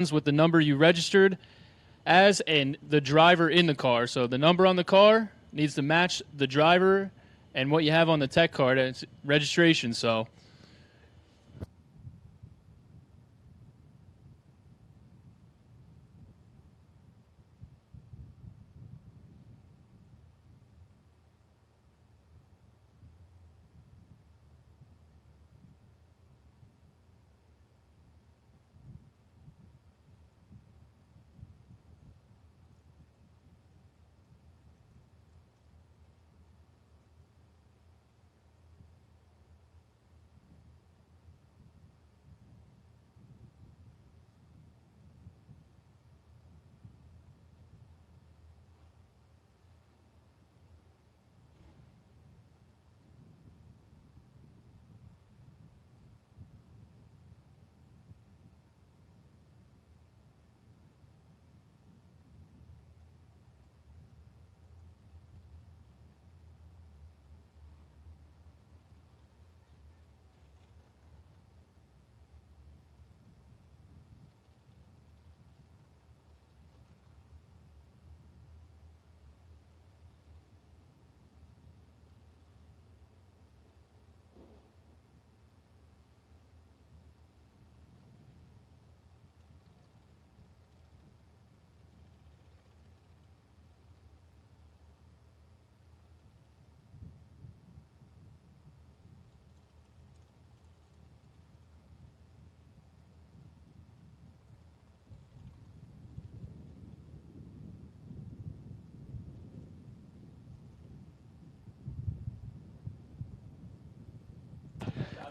with the number you registered as and the driver in the car. So the number on the car needs to match the driver and what you have on the tech card as registration. So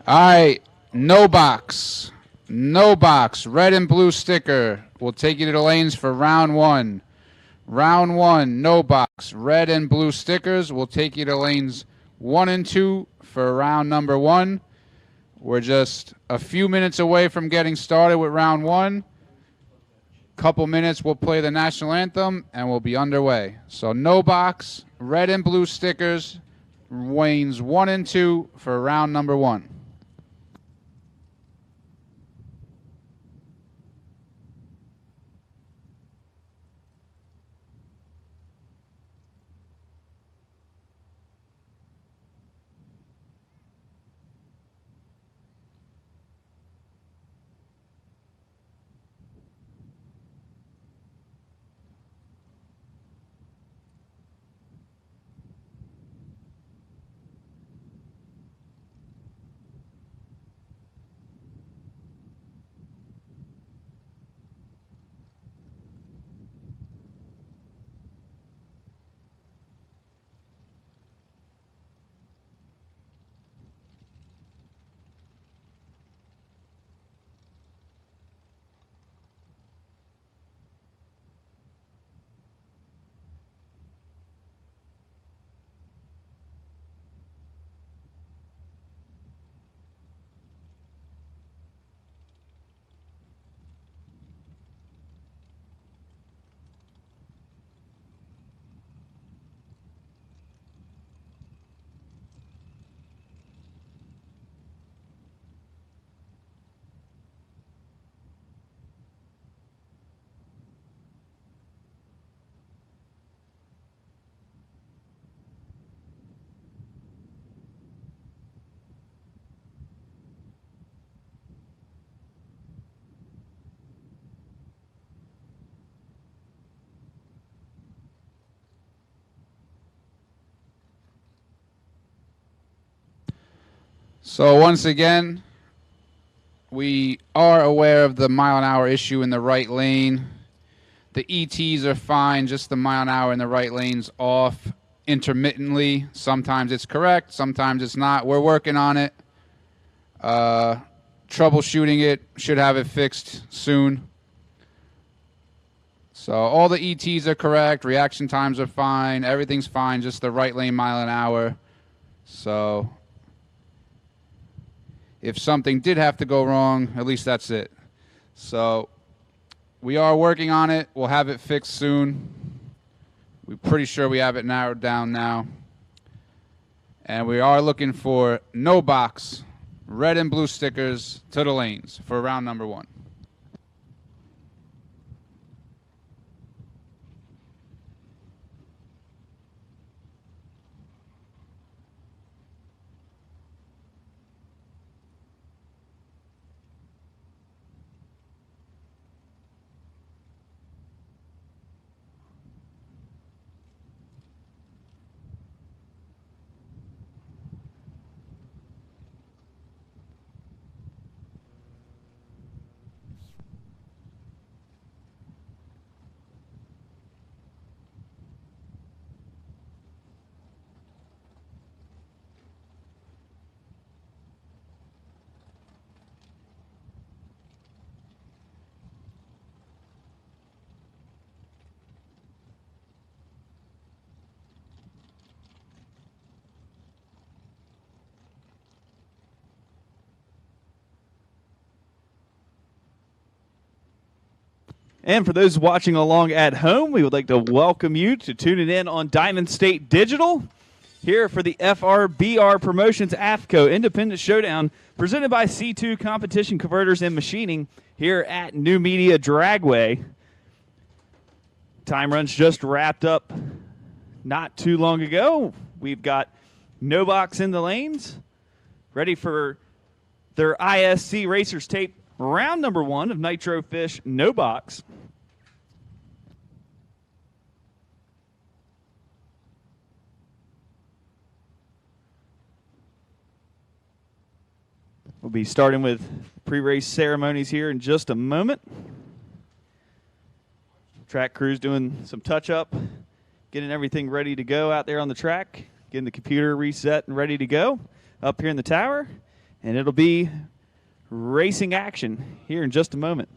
All right, no box. No box. Red and blue sticker will take you to the lanes for round one. Round one, no box. Red and blue stickers will take you to lanes 1 and 2 for round number 1. We're just a few minutes away from getting started with round 1. Couple minutes, we'll play the national anthem, and we'll be underway. So no box, red and blue stickers, lanes 1 and 2 for round number 1. So once again, we are aware of the mile-an-hour issue in the right lane. The ETs are fine, just the mile-an-hour in the right lane's off intermittently. Sometimes it's correct, sometimes it's not. We're working on it. Troubleshooting it, should have it fixed soon. So all the ETs are correct, reaction times are fine, everything's fine, just the right lane mile-an-hour. So if something did have to go wrong, at least that's it. So we are working on it. We'll have it fixed soon. We're pretty sure we have it narrowed down now. And we are looking for no box, red and blue stickers to the lanes for round number 1. And for those watching along at home, we would like to welcome you to tuning in on Diamond State Digital here for the FRBR Promotions Afco Independent Showdown presented by C2 Competition Converters and Machining here at Numidia Dragway. Time runs just wrapped up not too long ago. We've got No Box in the lanes, ready for their ISC Racers Tape round number 1 of Nitro Fish No Box. We'll be starting with pre-race ceremonies here in just a moment. Track crew's doing some touch-up, getting everything ready to go out there on the track, getting the computer reset and ready to go up here in the tower, and it'll be racing action here in just a moment.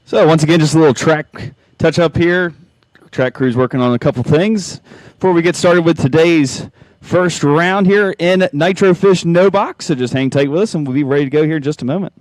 So once again, just a little track touch up here. Track crew's working on a couple things. Before we get started with today's first round here in Nitro Fish No Box, so just hang tight with us and we'll be ready to go here in just a moment.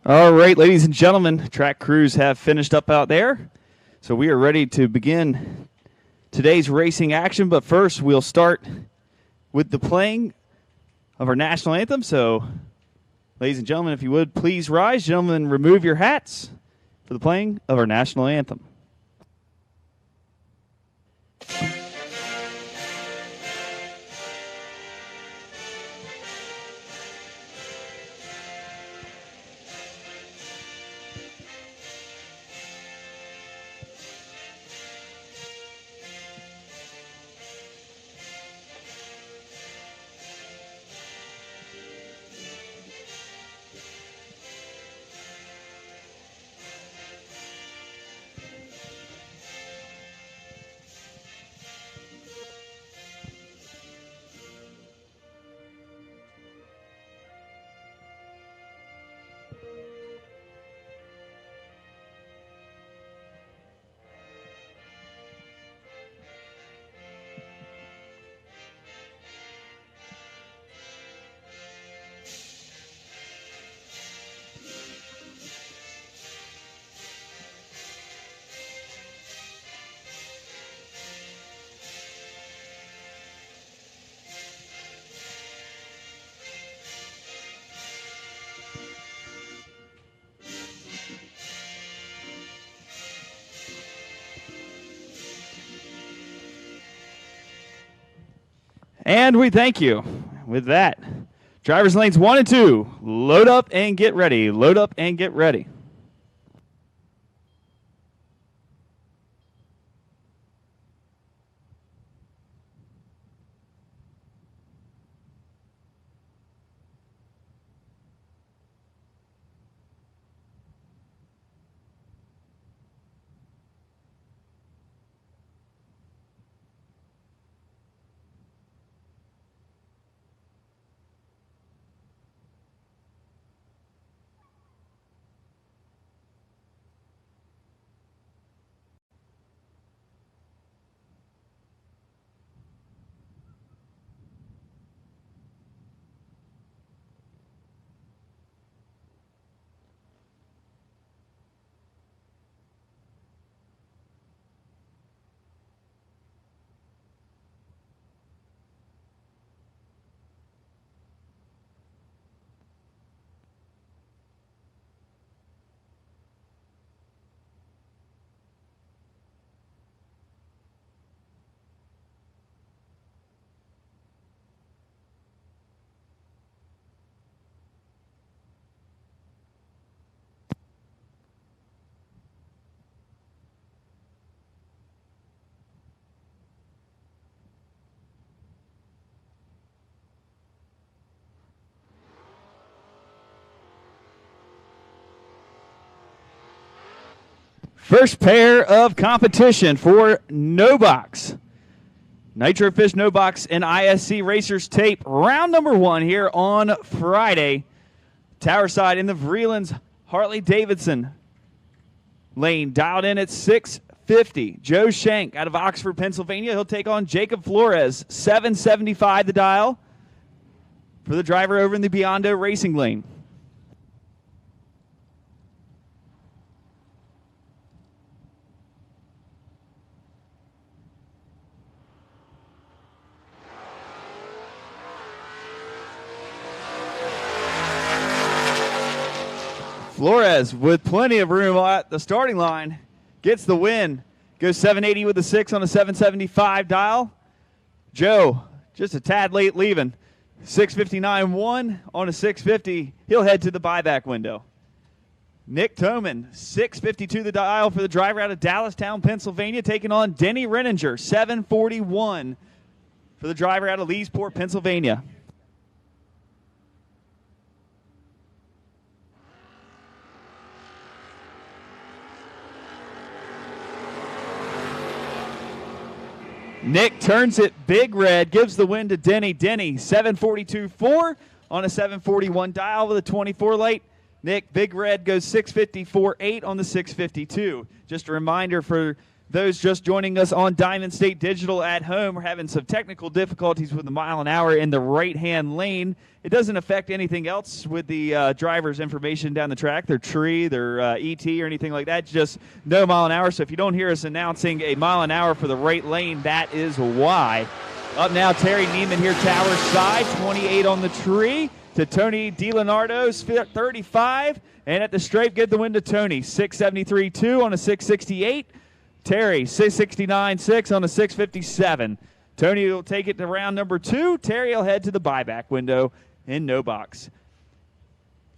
All right, ladies and gentlemen, track crews have finished up out there. So we are ready to begin today's racing action. But first, we'll start with the playing of our national anthem. So, ladies and gentlemen, if you would, please rise. Gentlemen, remove your hats for the playing of our national anthem. And we thank you. With that, drivers lanes 1 and 2, load up and get ready. Load up and get ready. First pair of competition for No Box. Nitro Fish No Box and ISC Racers Tape. Round number 1 here on Friday. Tower side in the Vreelands Harley-Davidson lane. Dialed in at 650. Joe Shank out of Oxford, Pennsylvania. He'll take on Jacob Flores. 775 the dial for the driver over in the Biondo Racing lane. Flores with plenty of room at the starting line gets the win. Goes 780 with a 6 on a 775 dial. Joe, just a tad late leaving. 659-1 on a 650. He'll head to the buyback window. Nick Toman, 652 the dial for the driver out of Dallastown, Pennsylvania, taking on Denny Renninger, 741 for the driver out of Leesport, Pennsylvania. Nick turns it big red, gives the win to Denny. Denny, 742.4 on a 741 dial with a 24 late. Nick, big red, goes 654.8 on the 652. Just a reminder for those just joining us on Diamond State Digital at home, we're having some technical difficulties with the mile an hour in the right-hand lane. It doesn't affect anything else with the driver's information down the track, their tree, their ET, or anything like that. Just no mile an hour. So if you don't hear us announcing a mile an hour for the right lane, that is why. Up now, Terry Neiman here, tower side, 28 on the tree to Tony DiLeonardo's 35. And at the stripe, get the win to Tony, 673.2 on a 668. Terry, 669.6 on a 657. Tony will take it to round number 2. Terry will head to the buyback window in no box.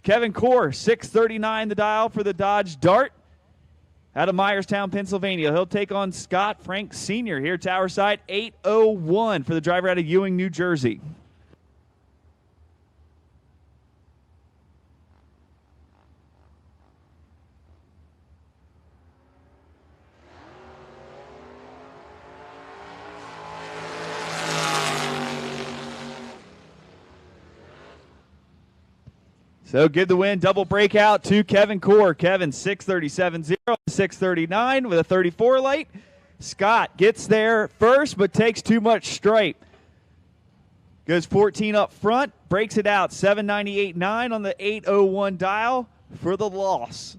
Kevin Core, 639 the dial for the Dodge Dart out of Myerstown, Pennsylvania. He'll take on Scott Frank Sr. here, tower side, 801 for the driver out of Ewing, New Jersey. So give the win, double breakout to Kevin Core. Kevin, 637.0, 639 with a 34 late. Scott gets there first, but takes too much stripe. Goes 14 up front, breaks it out, 798.9 on the 801 dial for the loss.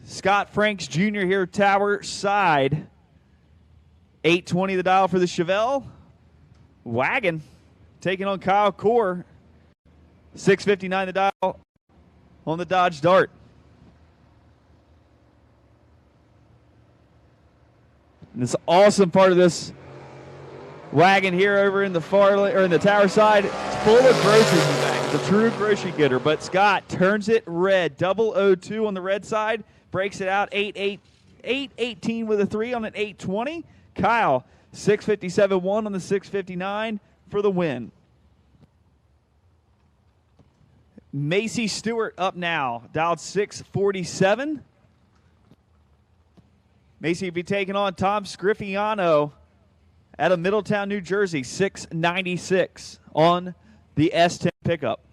Scott Franks Jr. here, tower side. 820 the dial for the Chevelle. Wagon taking on Kyle Core. 659 the dial on the Dodge Dart. And this awesome part of this wagon here over in the in the tower side, it's full of groceries in the back. It's a true grocery getter. But Scott turns it red, 002 on the red side, breaks it out 818 with a 3 on an 820. Kyle, 657.1 on the 659 for the win. Macy Stewart up now, dialed 647. Macy will be taking on Tom Scrifiano out of Middletown, New Jersey, 696 on the S10 pickup.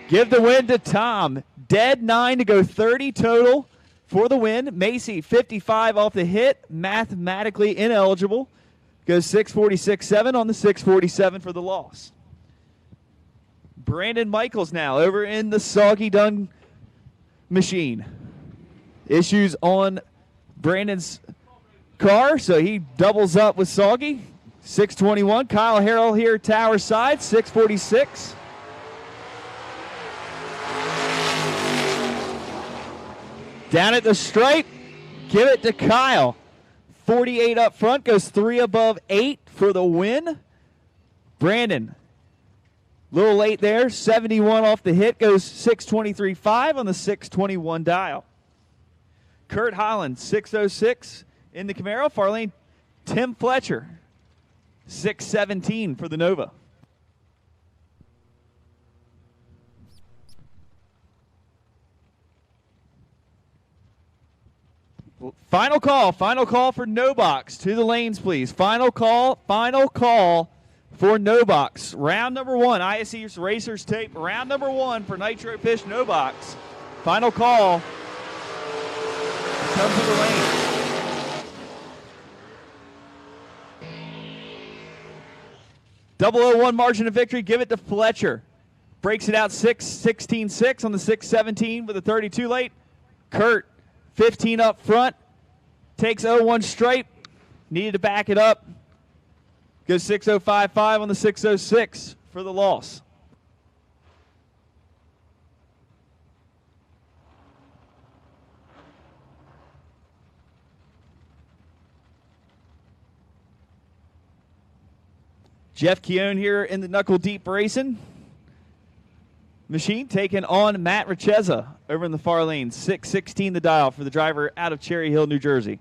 Give the win to Tom. Dead 9 to go 30 total for the win. Macy, 55 off the hit. Mathematically ineligible. Goes 646.7 on the 647 for the loss. Brandon Michaels now over in the Soggy Dun machine. Issues on Brandon's car, so he doubles up with Soggy. 621. Kyle Harrell here, tower side, 646. Down at the stripe, give it to Kyle. 48 up front, goes 3 above 8 for the win. Brandon, a little late there, 71 off the hit, goes 623.5 on the 621 dial. Kurt Holland, 606 in the Camaro. Far lane, Tim Fletcher, 617 for the Nova. Final call for no box. To the lanes, please. Final call for no box. Round number 1, ISE Racers tape. Round number 1 for Nitro Fish no box. Final call. Come to the lane. 001 margin of victory. Give it to Fletcher. breaks it out 16-6 on the 6-17 with a 32 late. Kurt, 15 up front, takes 0-1 stripe, needed to back it up. Goes 6.055 on the 6.06 for the loss. Jeff Keown here in the knuckle deep racing machine, taking on Matt Richeza over in the far lane. 6:16 the dial for the driver out of Cherry Hill, New Jersey.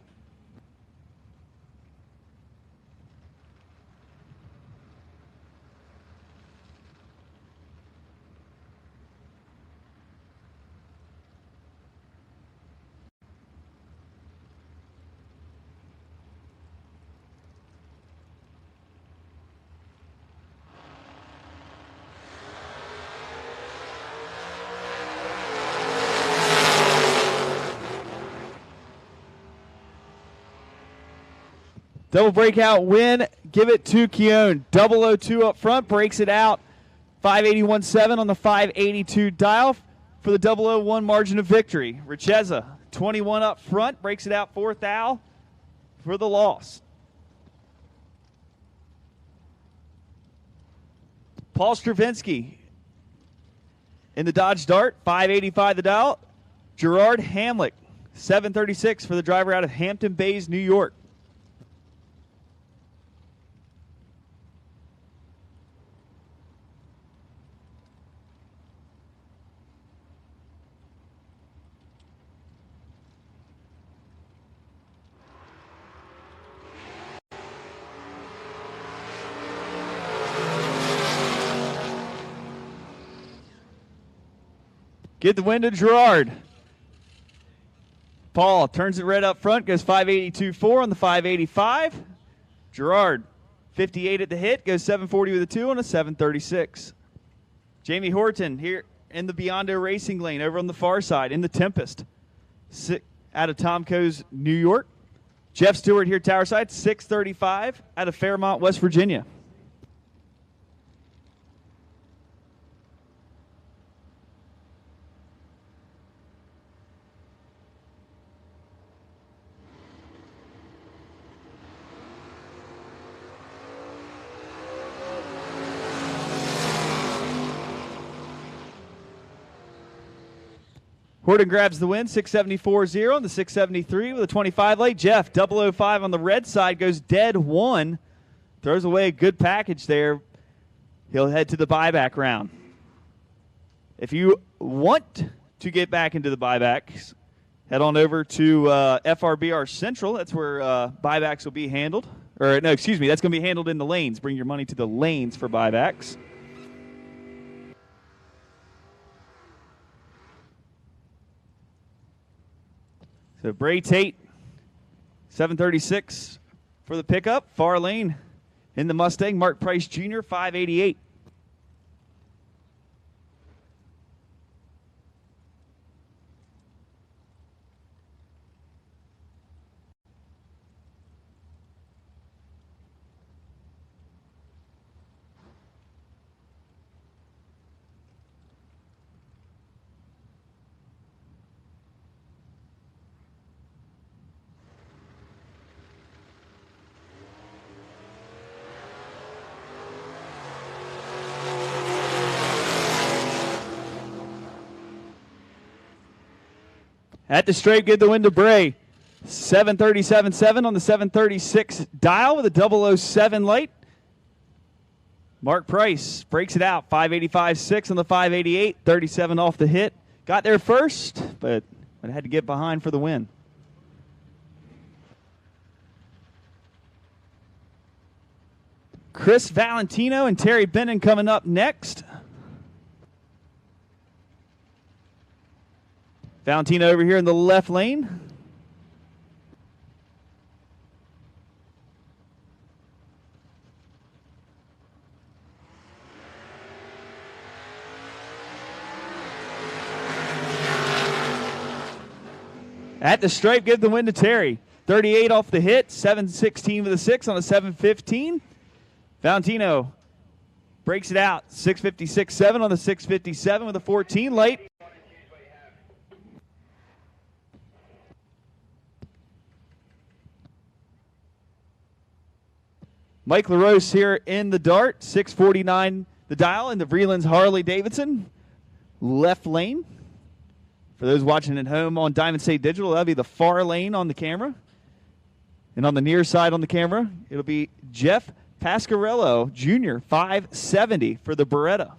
Double breakout win. Give it to Keown. 002 up front. Breaks it out. 581.7 on the 582 dial for the 001 margin of victory. Richeza, 21 up front. Breaks it out 4th thou for the loss. Paul Stravinsky in the Dodge Dart. 585 the dial. Gerard Hamlick. 736 for the driver out of Hampton Bays, New York. Get the win to Gerard. Paul turns it red up front, goes 582.4 on the 585. Gerard, 58 at the hit, goes 740 with a 2 on a 736. Jamie Horton here in the Biondo Racing lane over on the far side in the Tempest. Out of Tomco's, New York. Jeff Stewart here, tower side, 635 out of Fairmont, West Virginia. Horton grabs the win, 674.0 on the 673 with a 25 late. Jeff, 005 on the red side, goes dead 1. Throws away a good package there. He'll head to the buyback round. If you want to get back into the buybacks, head on over to FRBR Central. That's where buybacks will be handled. Or, no, excuse me, that's going to be handled in the lanes. Bring your money to the lanes for buybacks. So Bray Tate, 736 for the pickup. Far lane in the Mustang. Mark Price Jr., 588. At the straight, give the win to Bray. 737.7 on the 736 dial with a 007 light. Mark Price breaks it out. 585.6 on the 588. 37 off the hit. Got there first, but had to get behind for the win. Chris Valentino and Terry Bennon coming up next. Valentino over here in the left lane. At the stripe, give the win to Terry. 38 off the hit, 716 with a 6 on a 715. Valentino breaks it out. 6:56.7 on the 6:57 with a 14 late. Mike LaRose here in the dart. 6:49 the dial in the Vreeland's Harley Davidson. Left lane. For those watching at home on Diamond State Digital, that'll be the far lane on the camera. And on the near side on the camera, it'll be Jeff Pasquarello Jr., 570 for the Beretta.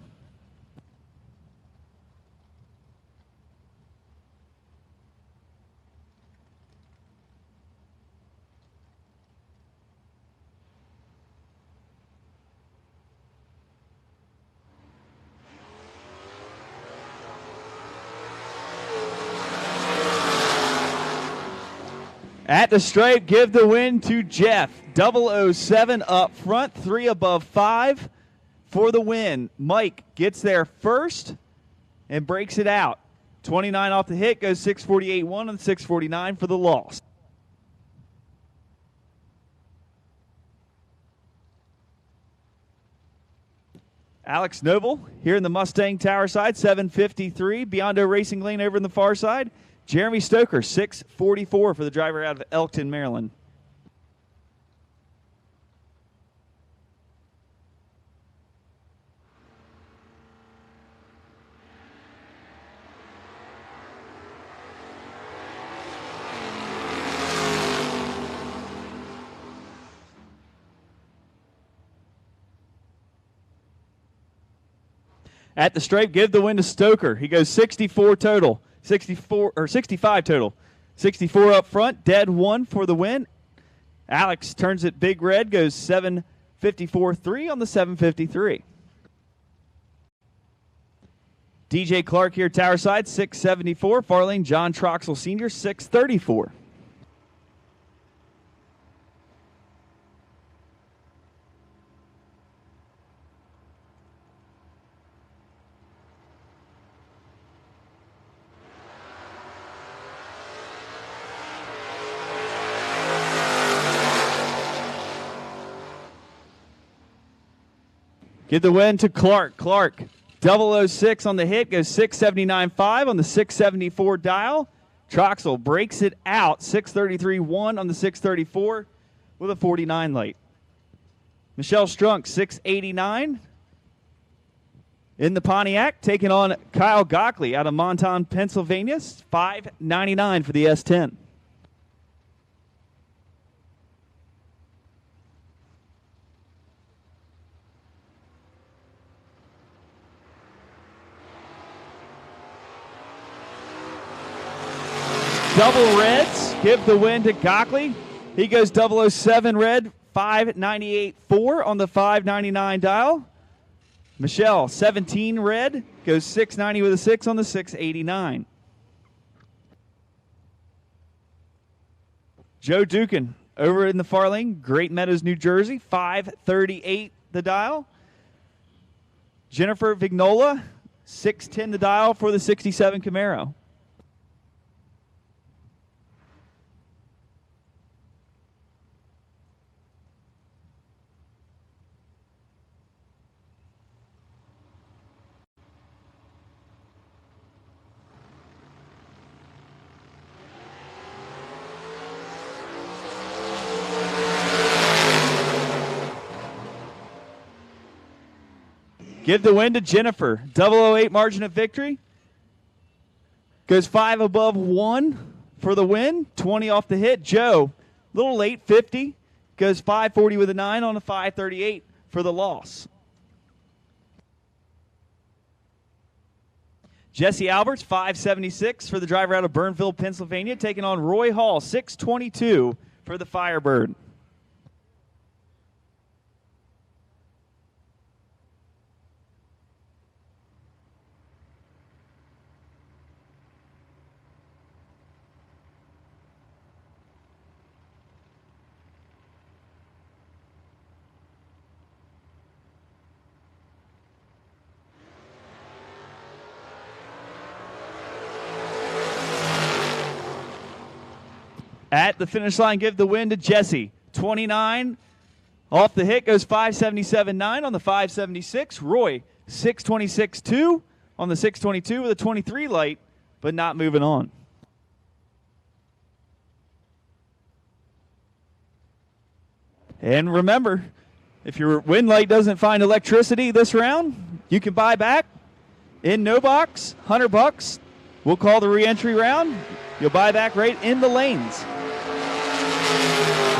At the stripe, give the win to Jeff. 007 up front, 3 above 5 for the win. Mike gets there first and breaks it out. 29 off the hit, goes 6:48.1 and 6:49 for the loss. Alex Noble here in the Mustang Tower side, 7:53. Biondo Racing Lane over in the far side. Jeremy Stoker, 6:44 for the driver out of Elkton, Maryland. At the stripe, give the win to Stoker. He goes 64 total. 64 or 65 total. 64 up front, dead 1 for the win. Alex turns it big red, goes 7:54.3 on the 7:53. DJ Clark here, tower side, 6:74. Far lane, John Troxel Sr., 6:34. Give the win to Clark. Clark, 006 on the hit, goes 6:79.5 on the 6:74 dial. Troxel breaks it out, 6:33.1 on the 6:34 with a 49 late. Michelle Strunk, 6:89 in the Pontiac, taking on Kyle Gockley out of Montauk, Pennsylvania, 5:99 for the S10. Double reds, give the win to Gockley. He goes 007 red, 598.4 on the 599 dial. Michelle, 17 red, goes 690 with a 6 on the 689. Joe Dukin over in the far lane, Great Meadows, New Jersey, 538 the dial. Jennifer Vignola, 610 the dial for the 67 Camaro. Give the win to Jennifer. 008 margin of victory. Goes 5 above 1 for the win. 20 off the hit. Joe, a little late, 50. Goes 540 with a 9 on a 538 for the loss. Jesse Alberts, 576 for the driver out of Burnville, Pennsylvania, taking on Roy Hall, 622 for the Firebird. At the finish line, give the win to Jesse. 29 Off the hit goes 577.9 on the 576. Roy, 626.2 on the 622 with a 23 light, but not moving on. And remember, if your wind light doesn't find electricity this round, you can buy back in no box, $100. We'll call the re-entry round. You'll buy back right in the lanes.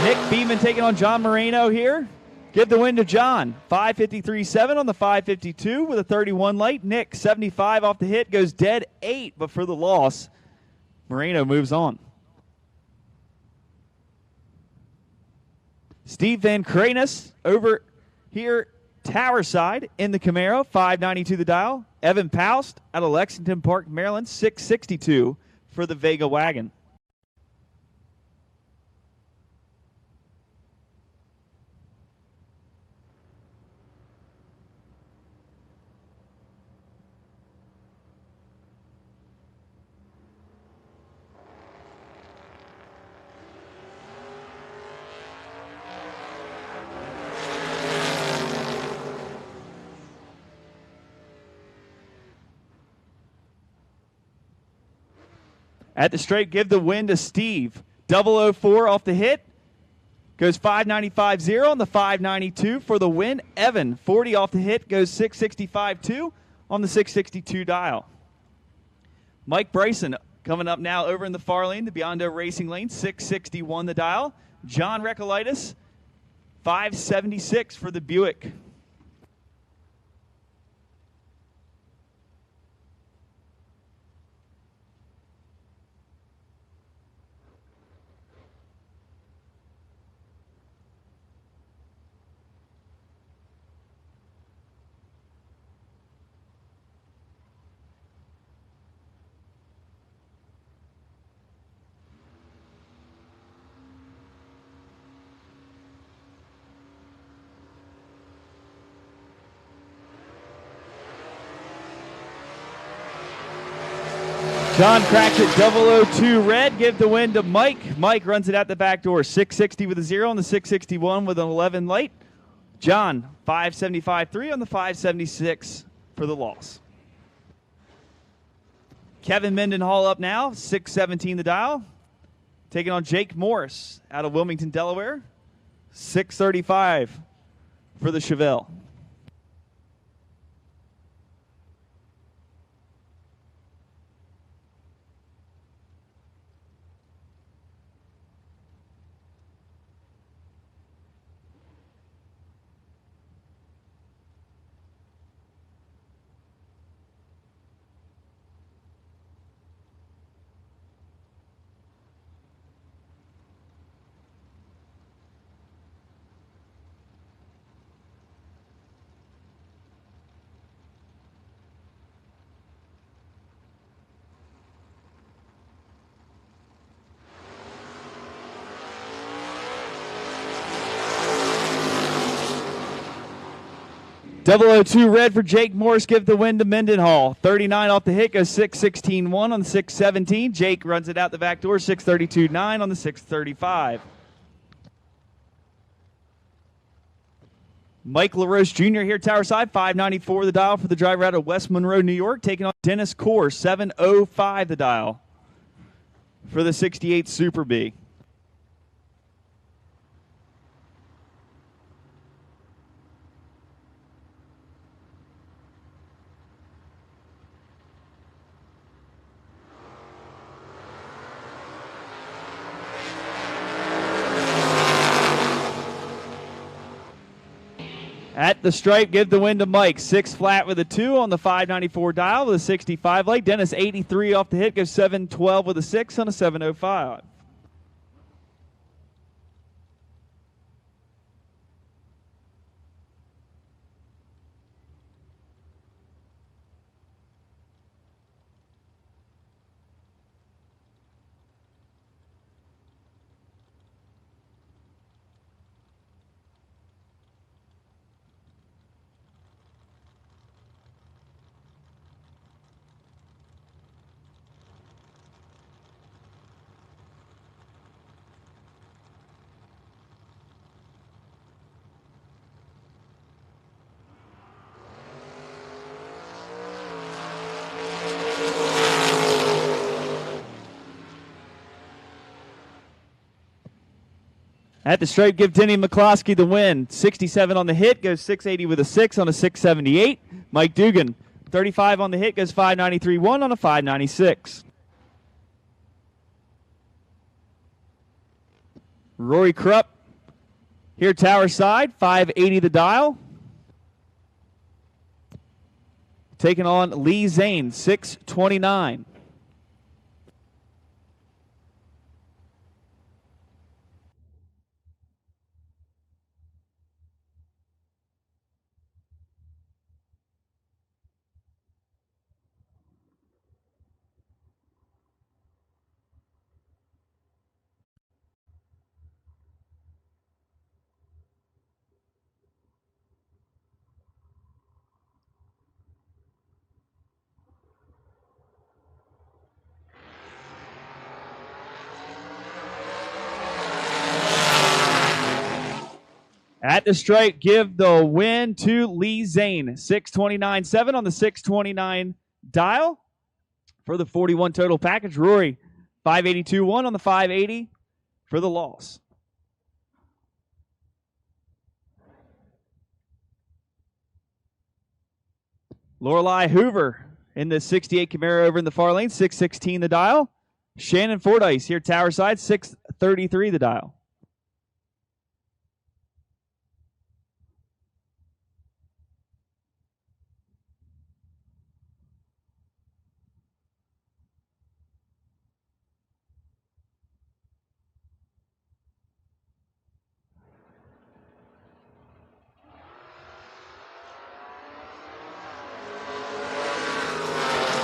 Nick Beeman taking on John Moreno here. Give the win to John. 553.7 on the 552 with a 31 light. Nick, 75 off the hit, goes dead 8, but for the loss, Moreno moves on. Steve Van Cranus over here, tower side in the Camaro, 592 the dial. Evan Paust out of Lexington Park, Maryland, 662 for the Vega wagon. At the straight, give the win to Steve. 004 off the hit. Goes 595.0 on the 592 for the win. Evan, 40 off the hit. Goes 665.2 on the 662 dial. Mike Bryson coming up now over in the far lane, the Biondo Racing lane. 661 the dial. John Recolaitis, 576 for the Buick. John cracks it 002 red. Give the win to Mike. Mike runs it out the back door. 660 with a 0 on the 661 with an 11 light. John, 575.3 on the 576 for the loss. Kevin Mendenhall up now, 617 the dial. Taking on Jake Morris out of Wilmington, Delaware. 635 for the Chevelle. Double 02 red for Jake Morris. Give the win to Mendenhall. 39 off the hit, goes 616.1 on the 617. Jake runs it out the back door. 632.9 on the 635. Mike LaRoche Jr. here, tower side. 594 the dial for the driver out of West Monroe, New York. Taking on Dennis Core. 705 the dial for the 68 Super B. At the stripe, give the win to Mike. 6 flat with a 2 on the 594 dial with a 65 light. Dennis, 83 off the hit, goes 712 with a 6 on a 705. At the stripe, give Denny McCloskey the win. 67 on the hit, goes 680 with a 6 on a 678. Mike Dugan, 35 on the hit, goes 593-1 on a 596. Rory Krupp, here tower side, 580 the dial. Taking on Lee Zane, 629. At the stripe, give the win to Lee Zane. 629.7 on the 629 dial for the 41 total package. Rory, 582.1 on the 580 for the loss. Lorelei Hoover in the 68 Camaro over in the far lane, 616 the dial. Shannon Fordyce here tower side, 633 the dial.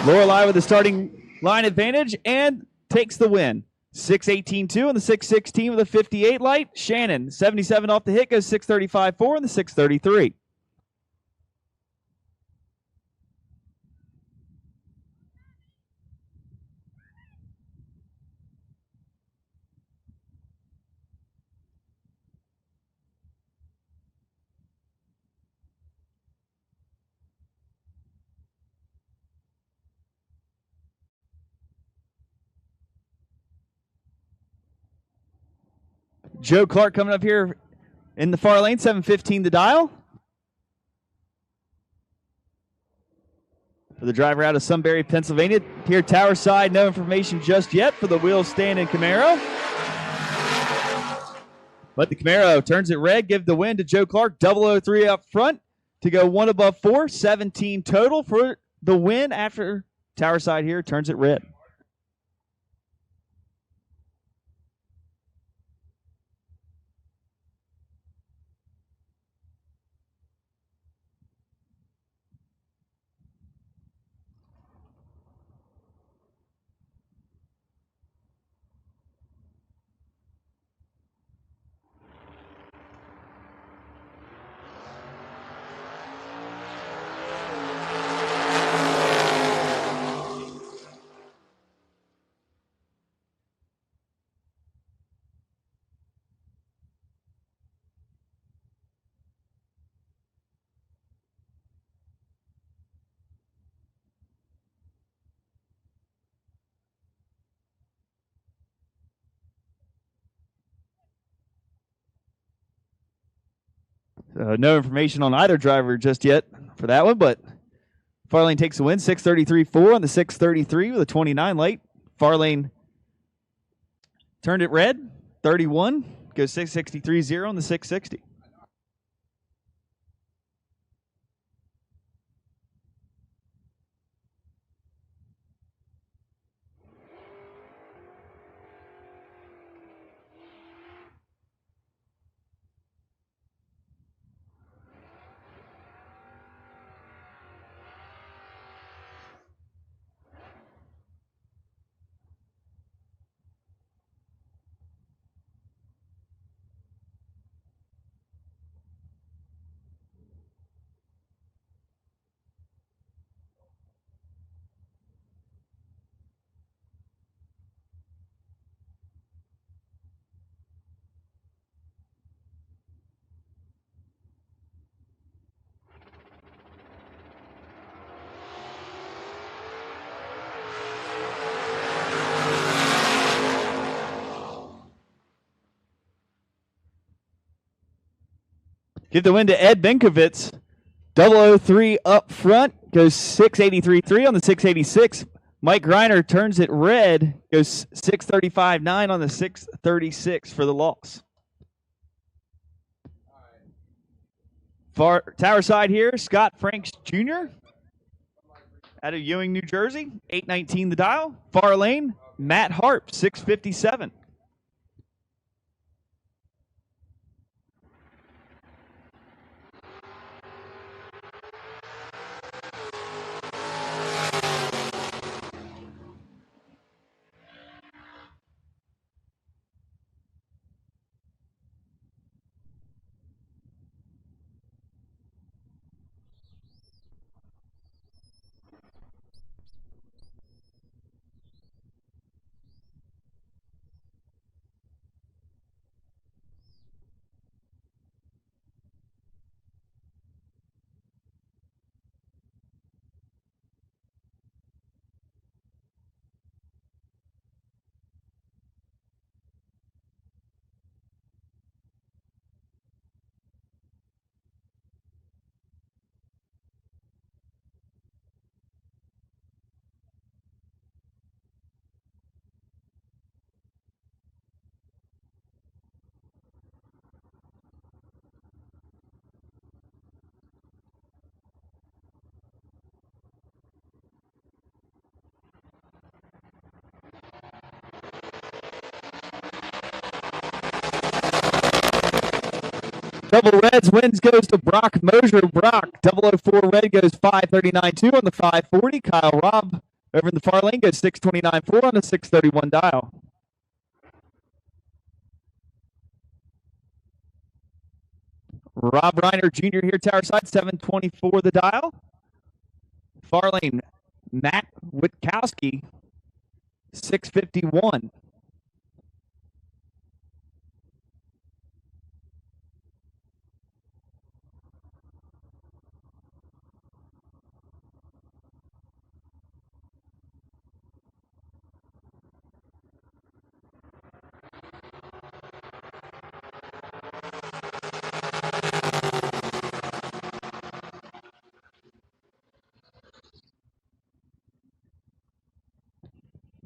Lorelei with the starting line advantage and takes the win. 618.2 on the 616 with a 58 light. Shannon, 77 off the hit, goes 635.4 on the 633. Joe Clark coming up here in the far lane, 715 the dial. For the driver out of Sunbury, Pennsylvania. Here tower side, no information just yet for the wheels standing Camaro. But the Camaro turns it red, give the win to Joe Clark, 003 up front to go one above 4, 17 total for the win after tower side here turns it red. No information on either driver just yet for that one, but Farlane takes the win, 633.4 on the 633 with a 29 late. Farlane turned it red, 31, goes 663.0 on the 660. Give the win to Ed Benkovitz. 003 up front, goes 683.3 on the 686. Mike Reiner turns it red, goes 635.9 on the 636 for the loss. Far tower side here, Scott Franks Jr. out of Ewing, New Jersey, 819 the dial. Far lane, Matt Harp, 657. Double Reds wins goes to Brock Mosier. Brock, 004 red goes 539.2 on the 540. Kyle Robb over in the far lane goes 629.4 on the 631 dial. Rob Reiner Jr. here, tower side, 724 the dial. Far lane, Matt Witkowski, 651.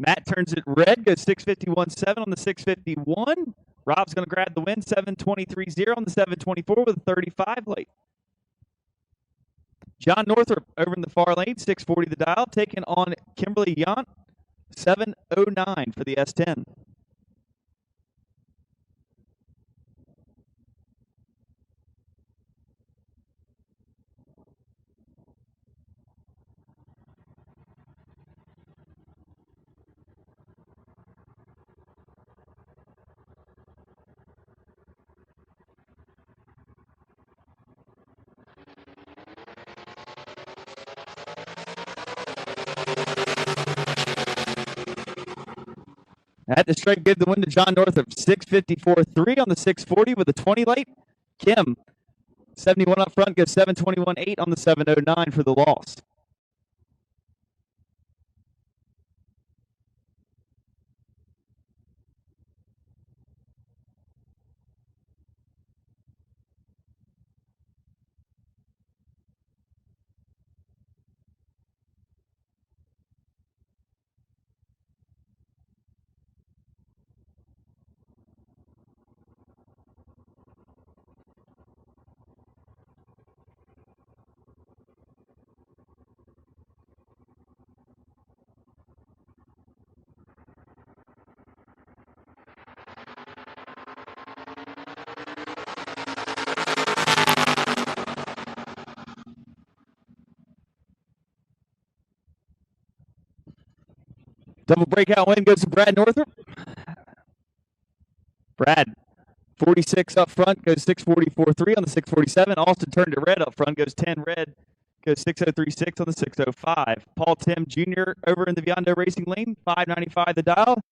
Matt turns it red, goes 651.7 on the 651. Rob's going to grab the win, 723.0 on the 724 with a 35 late. John Northrop over in the far lane, 640 the dial, taking on Kimberly Yant, 709 for the S10. At the strike, give the win to John Northrop, 654.3 on the 640 with a 20 late. Kim, 71 up front, goes 721.8 on the 709 for the loss. Double breakout win goes to Brad Northrop. Brad, 46 up front, goes 644.3 on the 647. Austin turned it red up front, goes 10 red, goes 603.6 on the 605. Paul Tim Jr. over in the Biondo Racing lane, 595 the dial.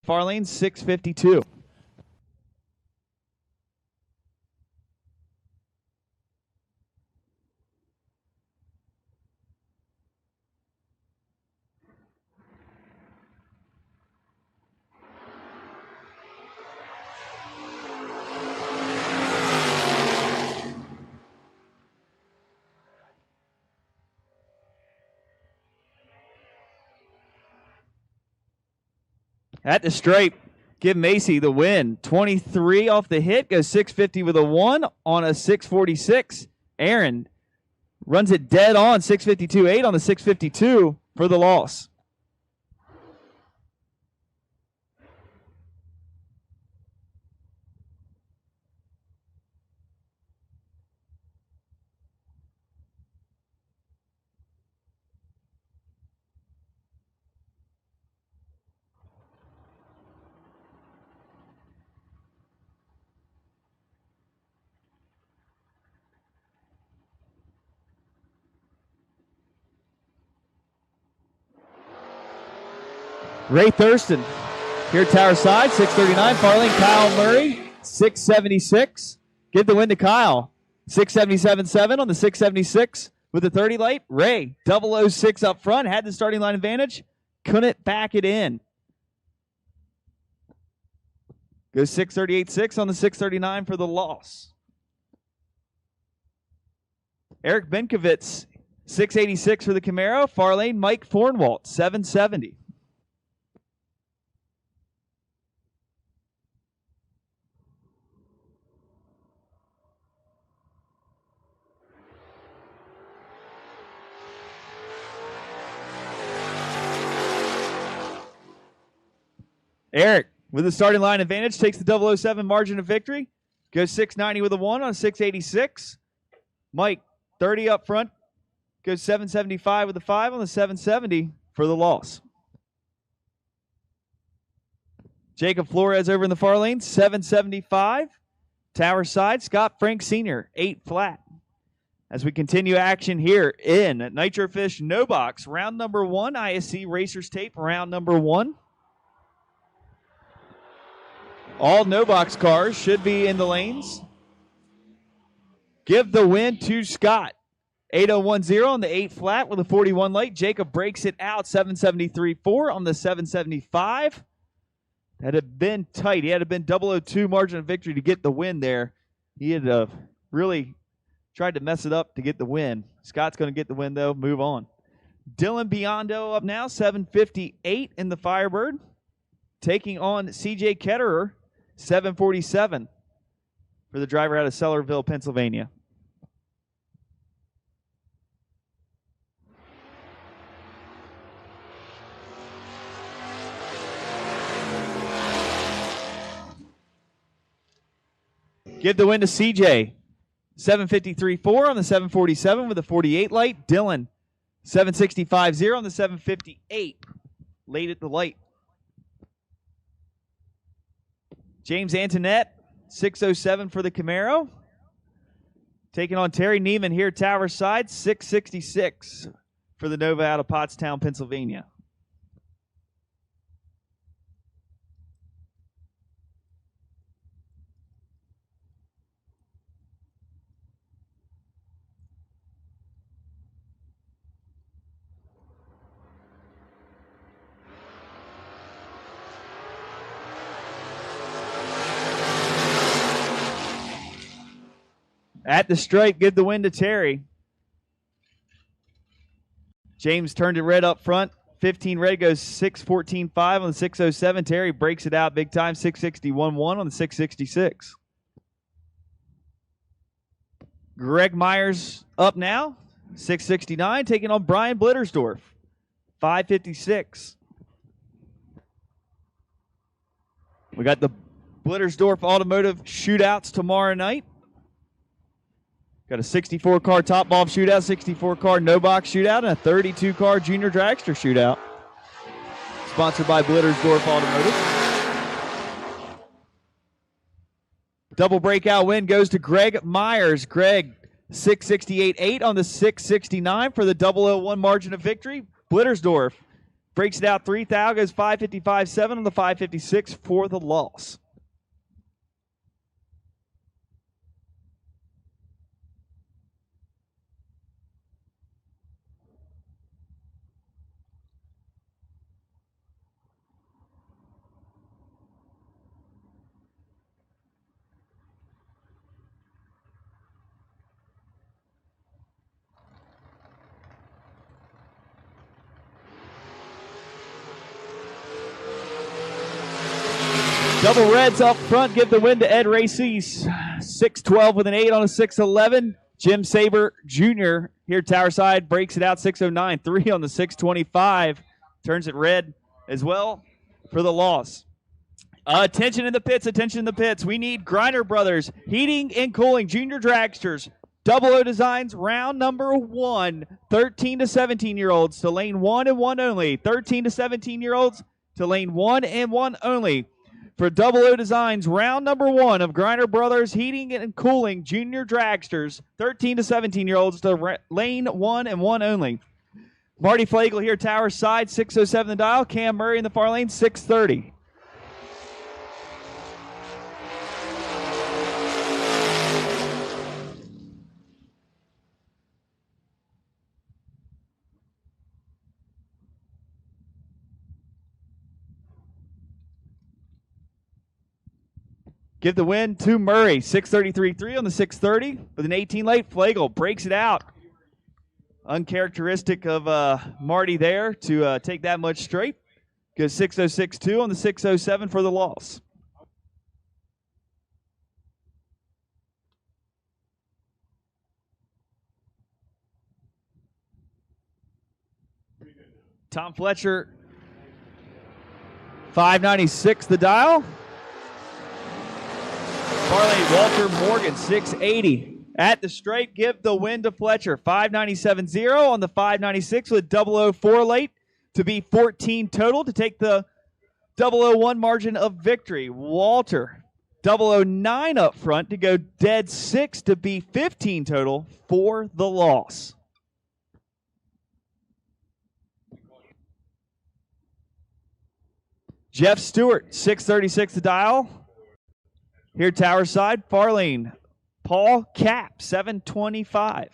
far lane, 652. At the stripe, give Macy the win. 23 off the hit, goes 650 with a 1 on a 646. Aaron runs it dead on, 652.8 on the 652 for the loss. Ray Thurston here at Tower Side, 639. Farlane, Kyle Murray, 676. Give the win to Kyle. 677.7 on the 676 with the 30 light. Ray, 006 up front, had the starting line advantage, couldn't back it in. Goes 638.6 on the 639 for the loss. Eric Benkovitz, 686 for the Camaro. Farlane, Mike Fornwalt, 770. Eric, with the starting line advantage, takes the 007 margin of victory. Goes 690 with a 1 on 686. Mike, 30 up front. Goes 775 with a 5 on the 770 for the loss. Jacob Flores over in the far lane, 775. Tower Side, Scott Frank Sr., 8 flat. As we continue action here in Nitrofish No Box, round number 1, ISC Racers Tape, round number 1. All no-box cars should be in the lanes. Give the win to Scott. 8010 on the 8 flat with a 41 light. Jacob breaks it out. 773.4 on the 775. That had been tight. He had been 002 margin of victory to get the win there. He had really tried to mess it up to get the win. Scott's going to get the win, though. Move on. Dylan Biondo up now. 758 in the Firebird. Taking on CJ Ketterer. 747 for the driver out of Sellerville, Pennsylvania. Give the win to CJ. 753.4 on the 747 with a 48 light. Dylan, 765.0 on the 758. Late at the light. James Antoinette, 607 for the Camaro. Taking on Terry Neiman here, Tower Side, 666 for the Nova out of Pottstown, Pennsylvania. At the stripe, give the win to Terry. James turned it red up front. 15 red goes 614.5 on the 607. Terry breaks it out big time, 661.1 on the 666. Greg Myers up now, 669, taking on Brian Blittersdorf, 556. We got the Blittersdorf Automotive shootouts tomorrow night. Got a 64-car top bulb shootout, 64-car no-box shootout, and a 32-car junior dragster shootout. Sponsored by Blittersdorf Automotive. Double breakout win goes to Greg Myers. Greg, 668.8 on the 669 for the 001 margin of victory. Blittersdorf breaks it out 3 thou, goes 555-7 on the 556 for the loss. Double reds up front give the win to Ed Racy's 6-12 with an 8 on a 6-11. Jim Saber Jr. here tower side breaks it out 6-09, 3 on the 6-25. Turns it red as well for the loss. Attention in the pits, attention in the pits. We need Griner Brothers, Heating and Cooling, Junior Dragsters, 00 Designs, round number 1, 13 to 17-year-olds to lane 1 and 1 only. 13 to 17-year-olds to lane 1 and 1 only. For 00 Designs, round number 1 of Griner Brothers Heating and Cooling Junior Dragsters, 13 to 17-year-olds to lane 1 and 1 only. Marty Flagel here, tower side, 6:07 the dial. Cam Murray in the far lane, 6:30. Give the win to Murray, 6:33.3 on the 6:30 with an 18 late. Flagel breaks it out. Uncharacteristic of Marty there to take that much straight. Goes 6:06.2 on the 6:07 for the loss. Tom Fletcher, 596 the dial. Farley Walter Morgan, 680. At the straight, give the win to Fletcher. 597.0 on the 596 with 004 late to be 14 total to take the 001 margin of victory. Walter, 009 up front to go dead 6 to be 15 total for the loss. Jeff Stewart, 636 to dial. Here, tower side, far lane, Paul Cap, 725.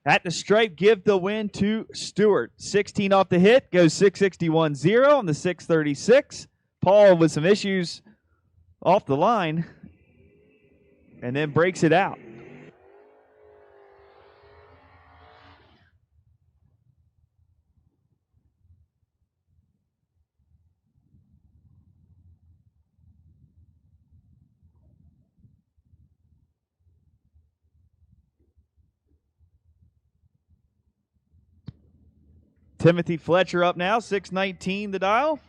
At the stripe, give the win to Stewart. 16 off the hit, goes 661.0 on the 636. Paul with some issues off the line, and then breaks it out. Timothy Fletcher up now, 619 the dial.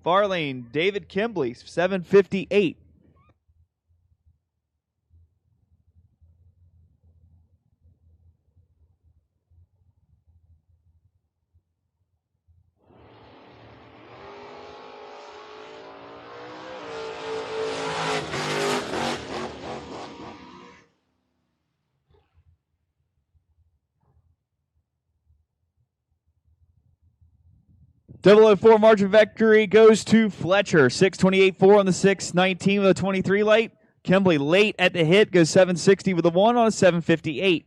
Far lane, David Kimbley, 758. .004 margin victory goes to Fletcher. 628.4 on the 619 with a 23 late. Kimbley late at the hit, goes 760 with a 1 on a 758.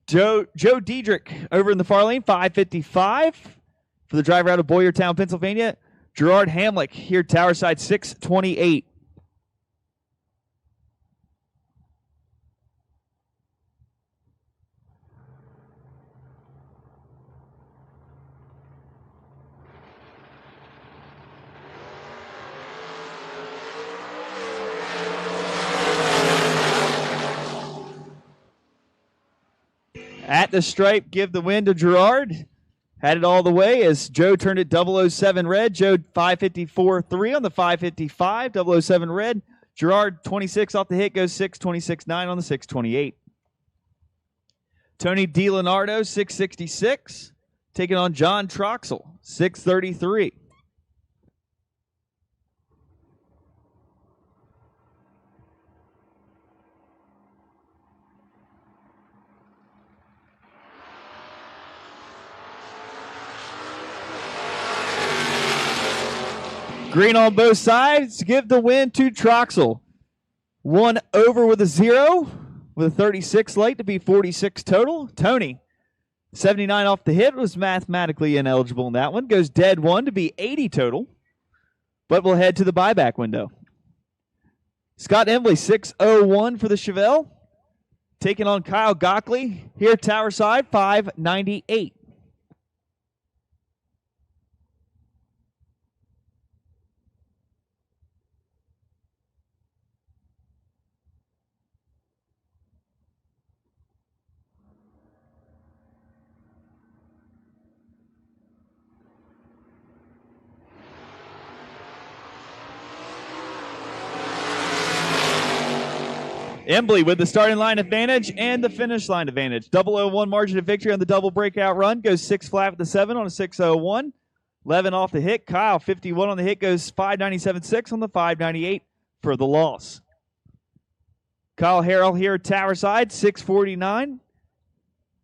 Joe Diedrich over in the far lane, 555 for the driver out of Boyertown, Pennsylvania. Gerard Hamlick here, tower side, 628. At the stripe, give the win to Gerard. Had it all the way as Joe turned it 007 red. Joe 554.3 on the 555. 007 red. Gerard 26 off the hit, goes 626.9 on the 628. Tony DiLeonardo, 666, taking on John Troxel, 633. Green on both sides. Give the win to Troxel. 1 over with a 0, with a 36 late to be 46 total. Tony, 79 off the hit, was mathematically ineligible in that one. Goes dead 1 to be 80 total, but we'll head to the buyback window. Scott Embley, 601 for the Chevelle. Taking on Kyle Gockley. Here, tower side, 598. Embley with the starting line advantage and the finish line advantage. 001 margin of victory on the double breakout run. Goes 6 flat with the 7 on a 601. 11 off the hit. Kyle, 51 on the hit. Goes 597.6 on the 598 for the loss. Kyle Harrell here, tower side, 649.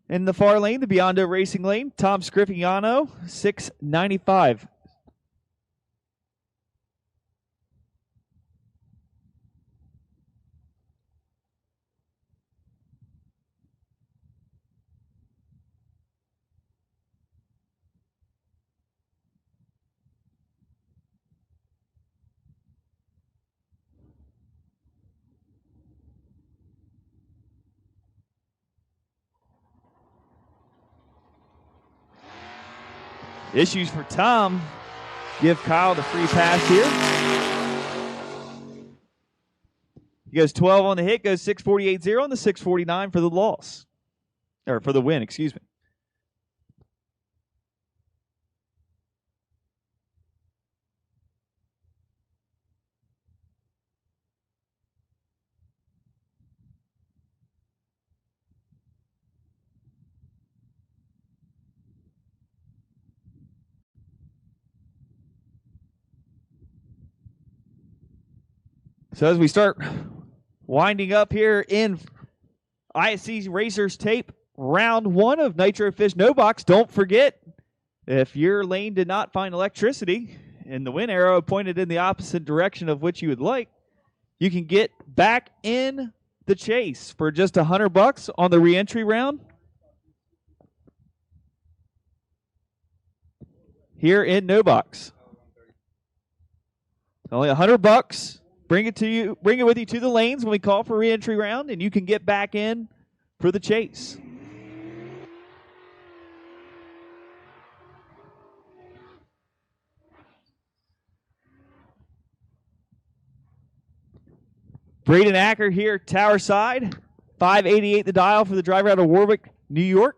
In the far lane, the Biondo Racing lane, Tom Scrifiano, 695. Issues for Tom. Give Kyle the free pass here. He goes 12 on the hit, goes 648.0 on the 649 for the loss. Or for the win, excuse me. So as we start winding up here in ISC Racers Tape, round 1 of Nitro Fish No Box, don't forget, if your lane did not find electricity and the win arrow pointed in the opposite direction of which you would like, you can get back in the chase for just $100 on the re-entry round here in No Box. Only $100. Bring it with you to the lanes when we call for re-entry round, and you can get back in for the chase. Braden Acker here, tower side, 588 the dial for the driver out of Warwick, New York.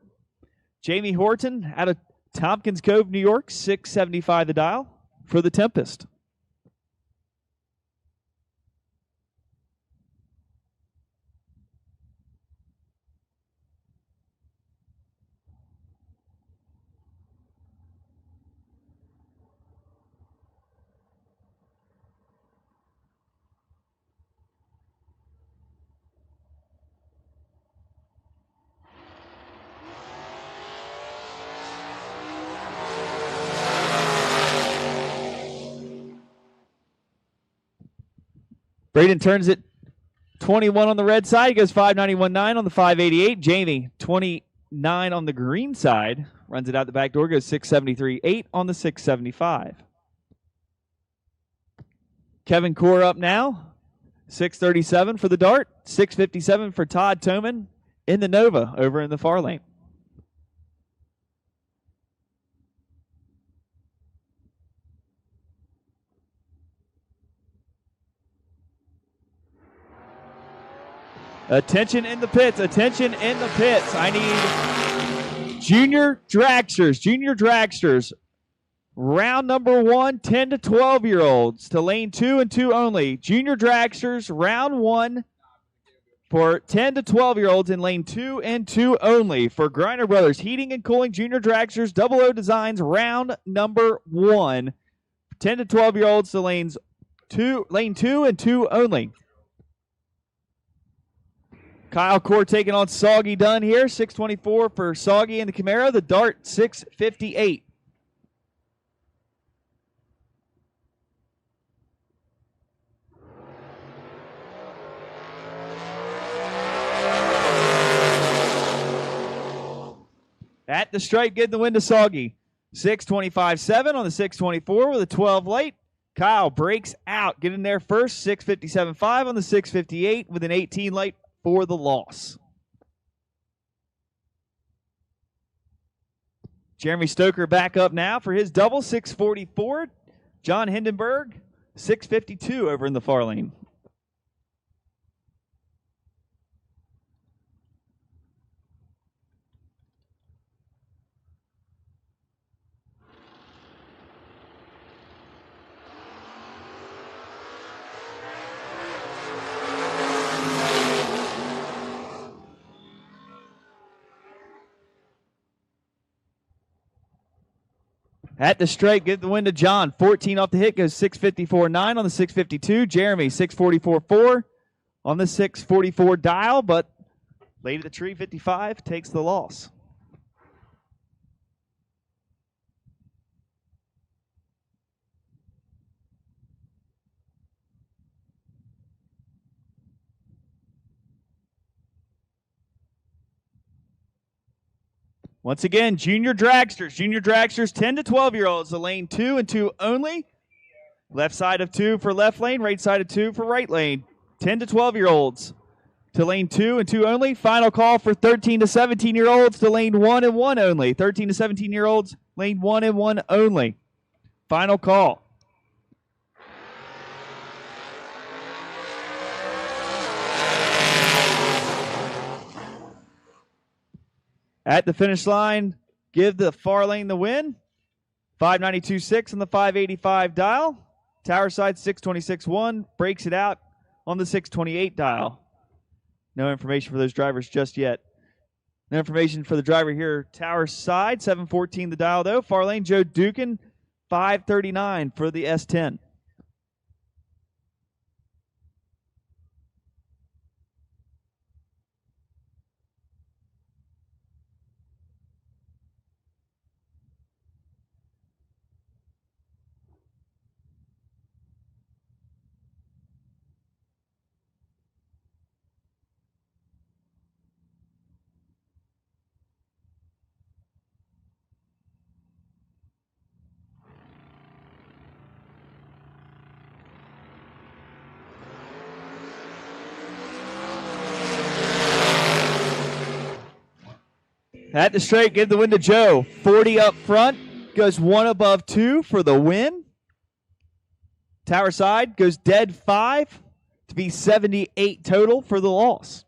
Jamie Horton out of Tompkins Cove, New York, 675 the dial for the Tempest. Braden turns it 21 on the red side. He goes 591.9 on the 588. Jamie, 29 on the green side. Runs it out the back door. Goes 673.8 on the 675. Kevin Core up now. 637 for the Dart. 657 for Todd Toman in the Nova over in the far lane. Attention in the pits. Attention in the pits. I need junior dragsters. Round number 1, 10 to 12-year-olds to lane 2 and 2 only. Junior dragsters, round 1, for 10 to 12-year-olds in lane 2 and 2 only for Griner Brothers Heating and Cooling Junior Dragsters 00 Designs round number 1. 10 to 12-year-olds to lane 2 and 2 only. Kyle Core taking on Soggy Dunn here. 624 for Soggy in the Camaro. The Dart 658. At the stripe, getting the win to Soggy. 625.7 on the 624 with a 12 late. Kyle breaks out, getting there first. 657.5 on the 658 with an 18 late for the loss. Jeremy Stoker back up now for his double. 644. John Hindenburg, 652 over in the far lane. At the straight, get the win to John. 14 off the hit, goes 654.9 on the 652. Jeremy, 644.4 on the 644 dial, but Lady of the Tree, 55, takes the loss. Once again, Junior Dragsters, 10 to 12-year-olds, the lane 2 and 2 only. Left side of 2 for left lane, right side of 2 for right lane. 10 to 12-year-olds to lane 2 and 2 only. Final call for 13 to 17-year-olds to lane 1 and 1 only. 13 to 17-year-olds, lane 1 and 1 only. Final call. At the finish line, give the far lane the win. 592.6 on the 585 dial. Tower side 626.1 breaks it out on the 628 dial. No information for those drivers just yet. No information for the driver here. Tower side 714 the dial though. Far lane Joe Dukin 539 for the S10. At the straight, give the win to Joe. 40 up front, goes 1 above 2 for the win. Tower side goes dead 5 to be 78 total for the loss.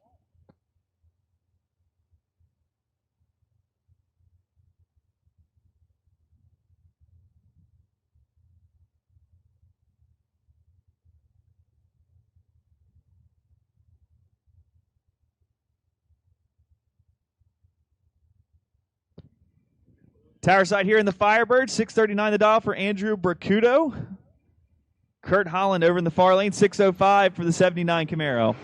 Tower side here in the Firebird, 639 the dial for Andrew Bracuto. Kurt Holland over in the far lane, 605 for the 79 Camaro.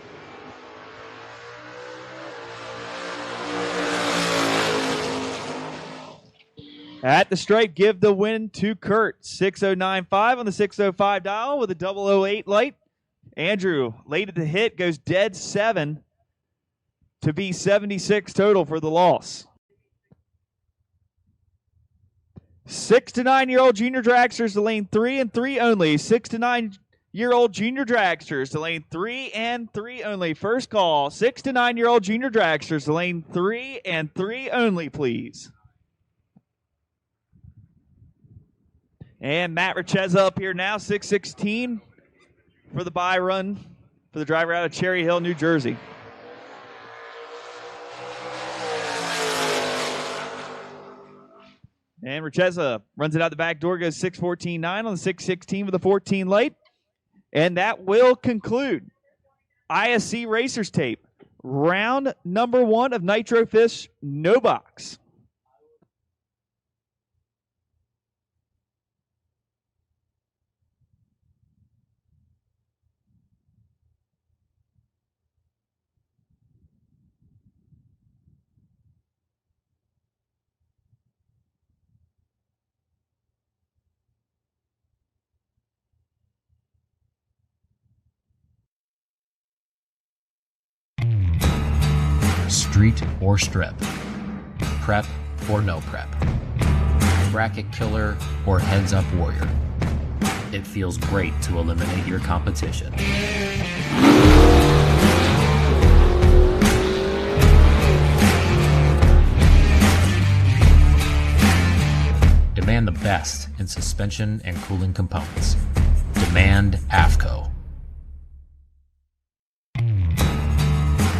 At the straight, give the win to Kurt. 609.5 on the 605 dial with a 008 light. Andrew, late at the hit, goes dead 7 to be 76 total for the loss. 6 to 9-year-old junior dragsters to lane 3 and 3 only. 6 to 9-year-old junior dragsters to lane 3 and 3 only. First call, 6 to 9-year-old junior dragsters to lane 3 and 3 only, please. And Matt Richeza up here now, 616 for the bye run for the driver out of Cherry Hill, New Jersey. And Richeza runs it out the back door, goes 614.9 on the 616 with a 14 late. And that will conclude ISC Racers Tape Round number 1 of Nitro Fish, no box. Street or strip, prep or no prep, bracket killer or heads up warrior. It feels great to eliminate your competition. Demand the best in suspension and cooling components. Demand Afco.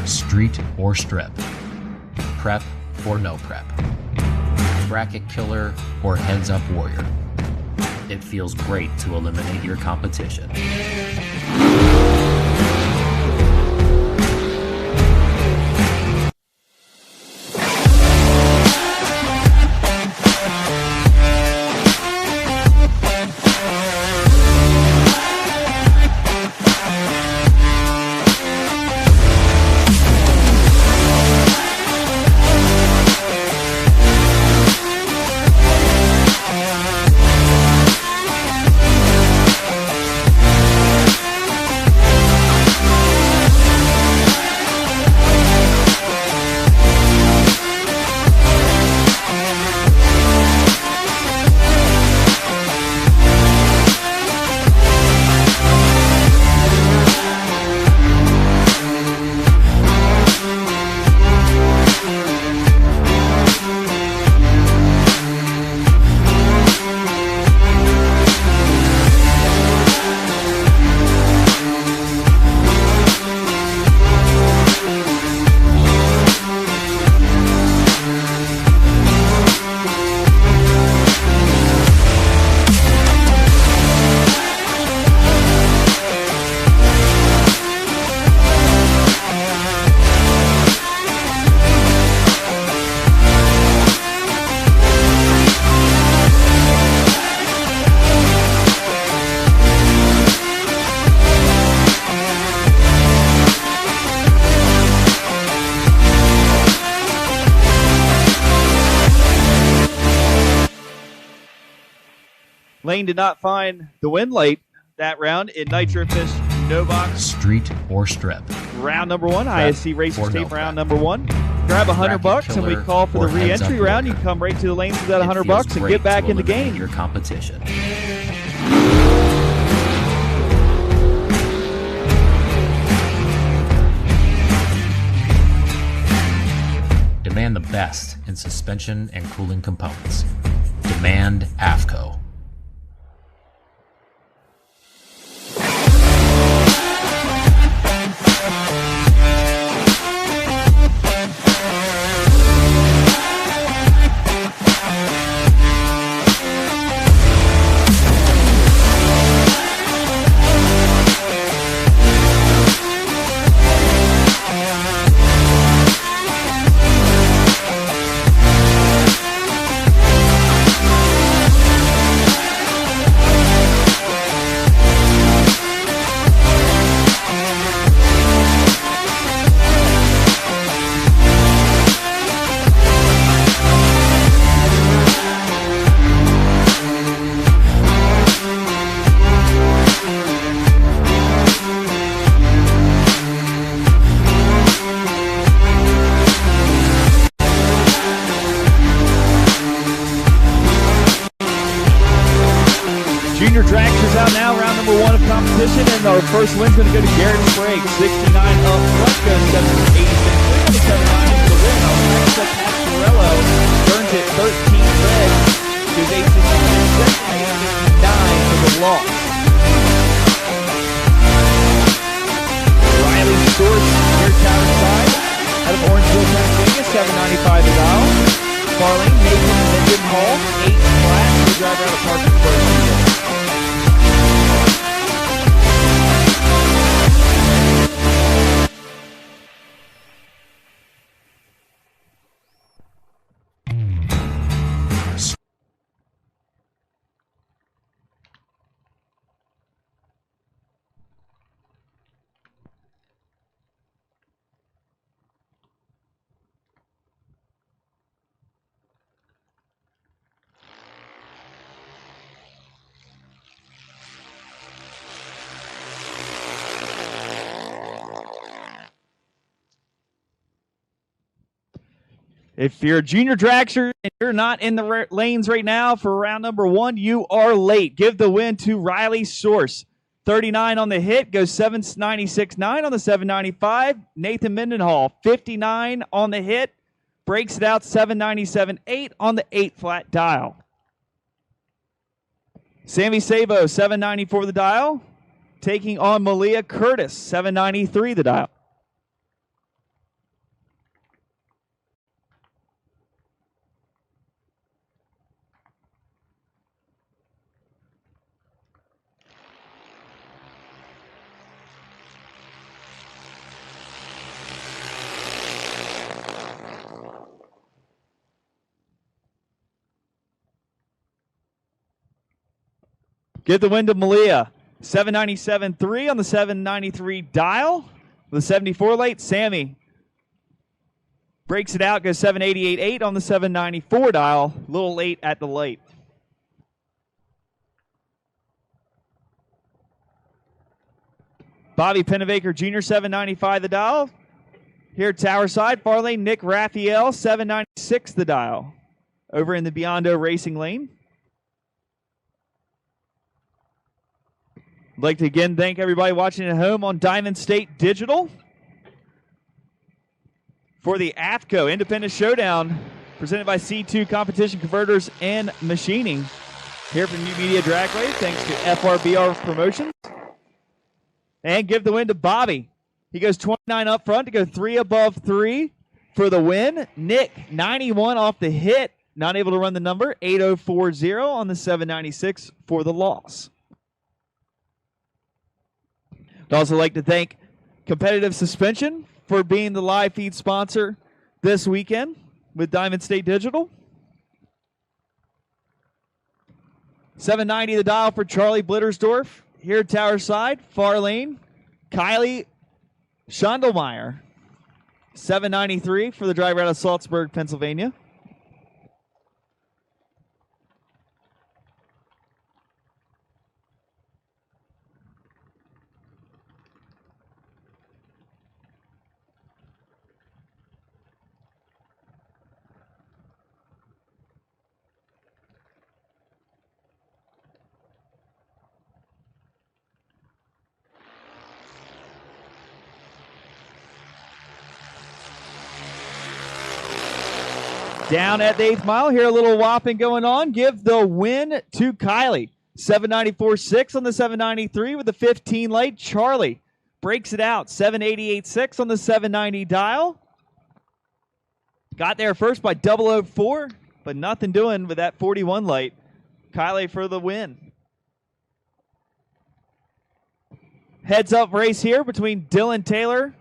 Street or strip, prep or no prep, bracket killer or heads up warrior. It feels great to eliminate your competition. Lane did not find the win late that round in Nitro Fish no box. Street or strip, Round number 1, Prep ISC Racers or Tape no round prep. number 1. Grab $100 Bracket and we killer call for or the heads re-entry up round. You warrior. come right to the lanes with that It $100 feels and great get back to in the eliminate game. your competition. Demand the best in suspension and cooling components. Demand Afco. Junior dragsters out now, round number 1 of competition, and our first win's going to go to Garrett Sprague. 69 up front, goes 786. We're going to 79 into the win. Next up, Pasquarello turns it 13 red, goes 866, 859 for the loss. Riley Source near Tower Side out of Orangeville, Pennsylvania, 795 the dial. Farley, Nathan, and Jim Hall, 8 flat. The driver out of Parkersburg. If you're a junior dragster and you're not in the lanes right now for round number 1, you are late. Give the win to Riley Source. 39 on the hit, goes 796.9 on the 795. Nathan Mendenhall, 59 on the hit, breaks it out 797.8 on the 8-flat dial. Sammy Sabo, 794 the dial, taking on Malia Curtis, 793 the dial. Get the win to Malia. 797.3 on the 793 dial. The 74 late, Sammy breaks it out, goes 788.8 on the 794 dial. A little late at the late. Bobby Pennebaker Jr., 795 the dial. Here at Tower Side, far lane, Nick Raphael, 796 the dial. Over in the Biondo Racing lane. I'd like to again thank everybody watching at home on Diamond State Digital for the Afco Independent Showdown presented by C2 Competition Converters and Machining here from Numidia Dragway, thanks to FRBR Promotions. And give the win to Bobby. He goes 29 up front to go 3 above 3 for the win. Nick, 91 off the hit, not able to run the number, 8040 on the 796 for the loss. I'd also like to thank Competitive Suspension for being the live feed sponsor this weekend with Diamond State Digital. 790 the dial for Charlie Blittersdorf. Here at Tower Side, far lane, Kylie Schondelmeyer. 793 for the driver out of Salzburg, Pennsylvania. Down at the 8th mile, here a little whopping going on. Give the win to Kylie. 794.6 on the 793 with the 15 late. Charlie breaks it out. 788.6 on the 790 dial. Got there first by 004, but nothing doing with that 41 late. Kylie for the win. Heads up race here between Dylan Taylor,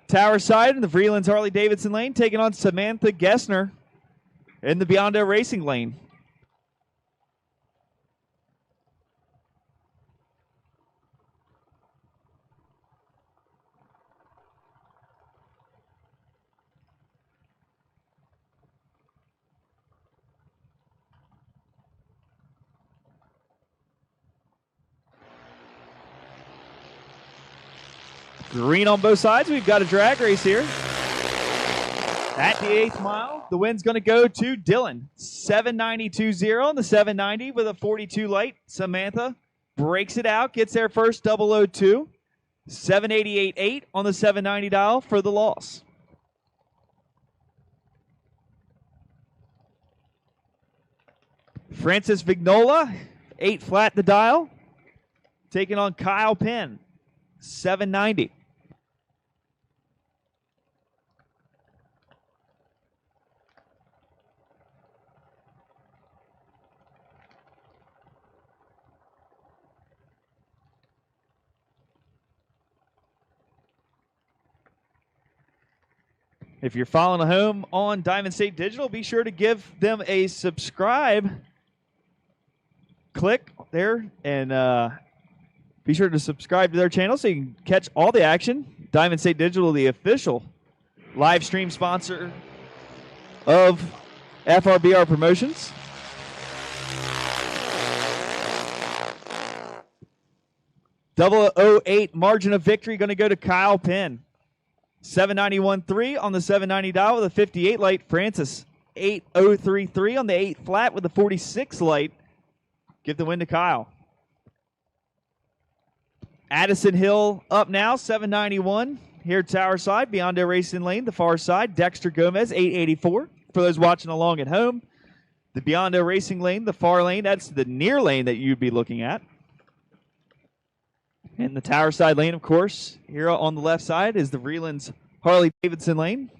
Tower Side, and the Vreelands Harley Davidson lane, taking on Samantha Gessner in the Biondo Racing lane. Green on both sides. We've got a drag race here. At the 8th mile, the win's going to go to Dylan. 792.0 on the 790 with a 42 light. Samantha breaks it out, gets there first, 002. 788.8 on the 790 dial for the loss. Francis Vignola, 8 flat the dial, taking on Kyle Penn, 790. If you're following at home on Diamond State Digital, be sure to give them a subscribe. Click there and be sure to subscribe to their channel so you can catch all the action. Diamond State Digital, the official live stream sponsor of FRBR Promotions. .008 margin of victory going to go to Kyle Penn. 791.3 on the 790 dial with a 58 light. Francis 8033 on the 8 flat with a 46 light. Give the win to Kyle. Addison Hill up now, 791. Here Tower side, Biondo Racing Lane, the far side. Dexter Gomez, 884. For those watching along at home, the Biondo Racing Lane, the far lane, that's the near lane that you'd be looking at. And the Tower side lane, of course, here on the left side is the Vreelands Harley Davidson lane.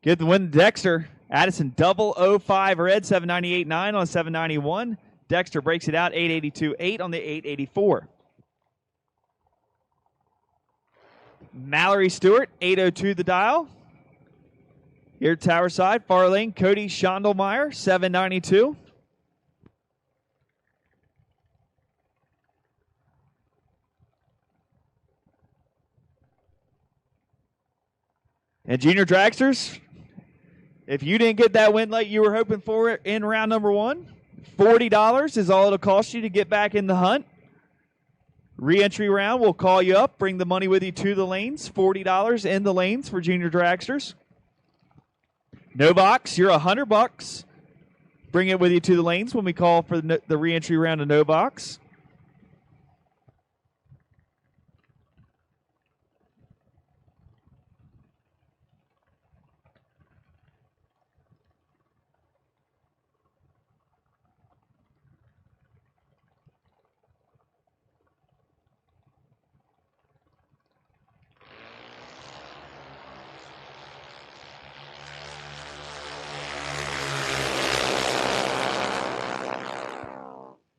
Get the win to Dexter. Addison 005 red, 798.9 on 791. Dexter breaks it out, 882.8 on the 884. Mallory Stewart, 802 the dial. Here Tower side, far lane, Cody Schondelmeyer, 792. And Junior Dragsters, if you didn't get that win like you were hoping for in round number 1, $40 is all it'll cost you to get back in the hunt. Re-entry round, we'll call you up, bring the money with you to the lanes. $40 in the lanes for Junior Dragsters. No box, you're $100. Bring it with you to the lanes when we call for the re-entry round of no box.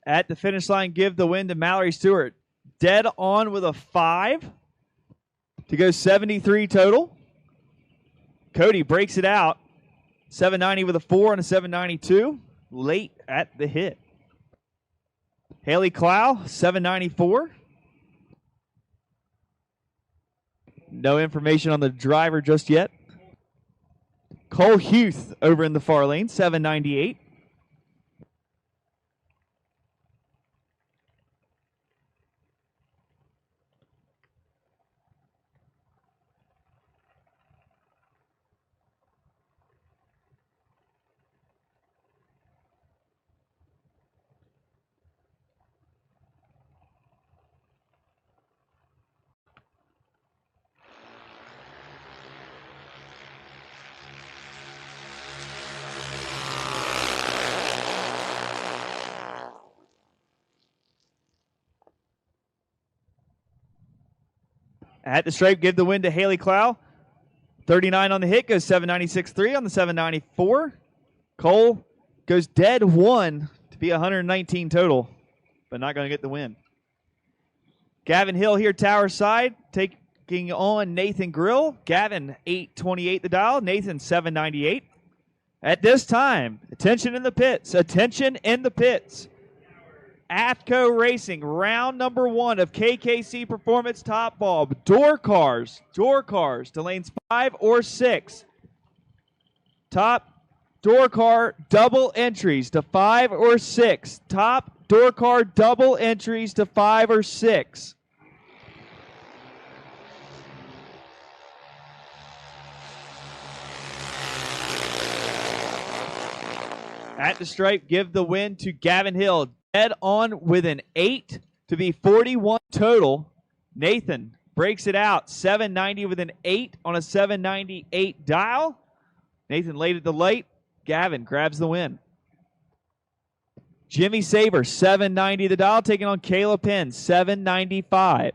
At the finish line, give the win to Mallory Stewart. Dead on with a 5 to go 73 total. Cody breaks it out. 790 with a 4 and a 792. Late at the hit. Haley Clow, 794. No information on the driver just yet. Cole Huth over in the far lane, 798. At the stripe, give the win to Haley Clow. 39 on the hit, goes 796.3 on the 794. Cole goes dead 1 to be 119 total, but not going to get the win. Gavin Hill here, Tower side, taking on Nathan Grill. Gavin, 828 the dial. Nathan, 798. At this time, attention in the pits. Attention in the pits. Afco Racing, round number 1 of KKC Performance Top Bulb. Door cars to lanes 5 or 6. Top door car double entries to 5 or 6. Top door car double entries to 5 or 6. At the stripe, give the win to Gavin Hill. Dead on with an 8 to be 41 total. Nathan breaks it out. 790 with an 8 on a 798 dial. Nathan late at the light. Gavin grabs the win. Jimmy Saber, 790 the dial, taking on Kayla Penn, 795.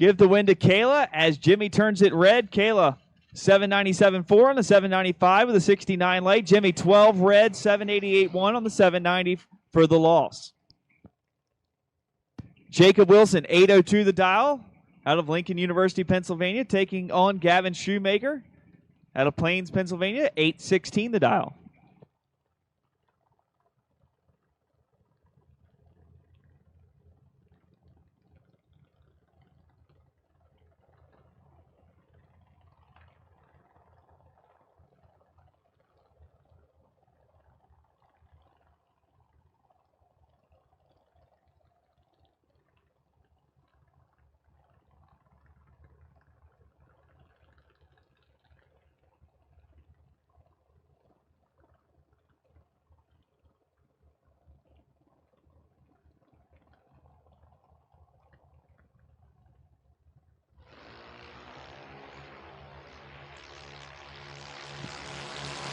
Give the win to Kayla as Jimmy turns it red. Kayla, 797.4 on the 795 with a 69 late. Jimmy, 12 red, 788.1 on the 790 for the loss. Jacob Wilson, 802 the dial, out of Lincoln University, Pennsylvania, taking on Gavin Shoemaker out of Plains, Pennsylvania, 816 the dial.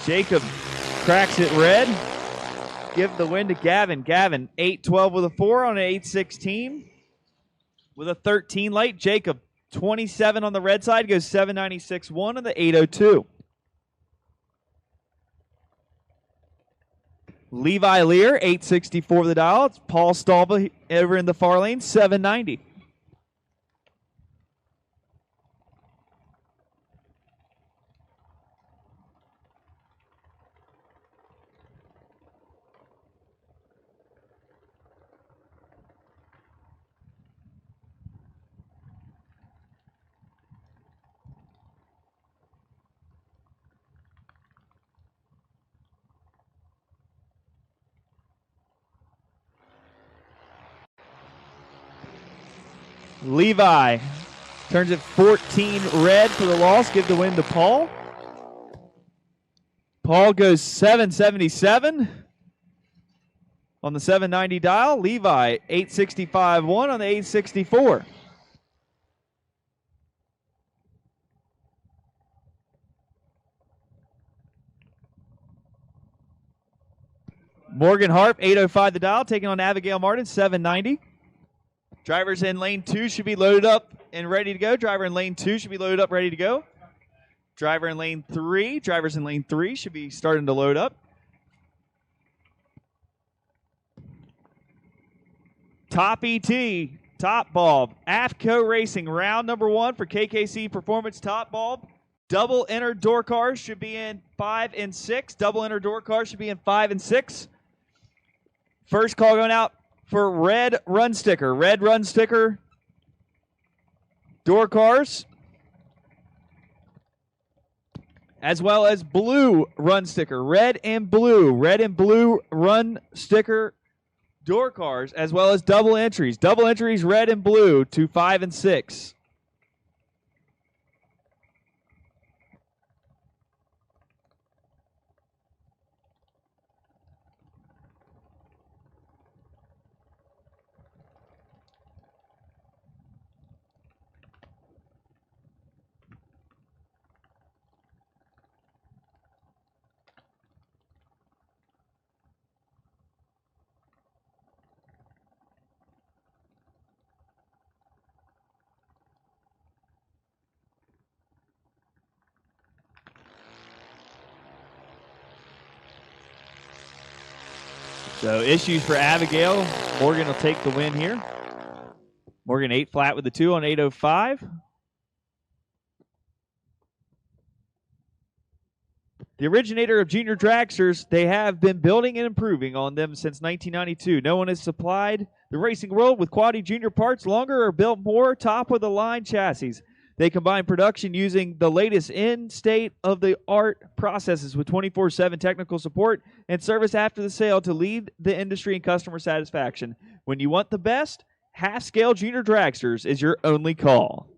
Jacob cracks it red. Give the win to Gavin. Gavin, 812 with a 4 on an 816 with a 13 late. Jacob, 27 on the red side, goes 796.1 on the 802. Levi Lear, 864 the dial. It's Paul Stalba over in the far lane, 790. Levi turns it 14 red for the loss. Give the win to Paul. Paul goes 777 on the 790 dial. Levi 865.1 on the 864. Morgan Harp 805 the dial, taking on Abigail Martin 790. Drivers in lane 2 should be loaded up and ready to go. Driver in lane 2 should be loaded up, ready to go. Drivers in lane 3 should be starting to load up. Top ET, top bulb, Afco Racing, round number 1 for KKC Performance top bulb. Double inner door cars should be in 5 and 6. Double inner door cars should be in 5 and 6. First call going out for red run sticker. Red run sticker door cars, as well as blue run sticker. Red and blue run sticker door cars, as well as double entries. Double entries red and blue to 5 and 6. So issues for Abigail. Morgan will take the win here. Morgan 8 flat with the 2 on 805. The originator of junior dragsters, they have been building and improving on them since 1992. No one has supplied the racing world with quality junior parts longer or built more top-of-the-line chassis. They combine production using the latest in-state-of-the-art processes with 24/7 technical support and service after the sale to lead the industry in customer satisfaction. When you want the best, half-scale junior dragsters is your only call.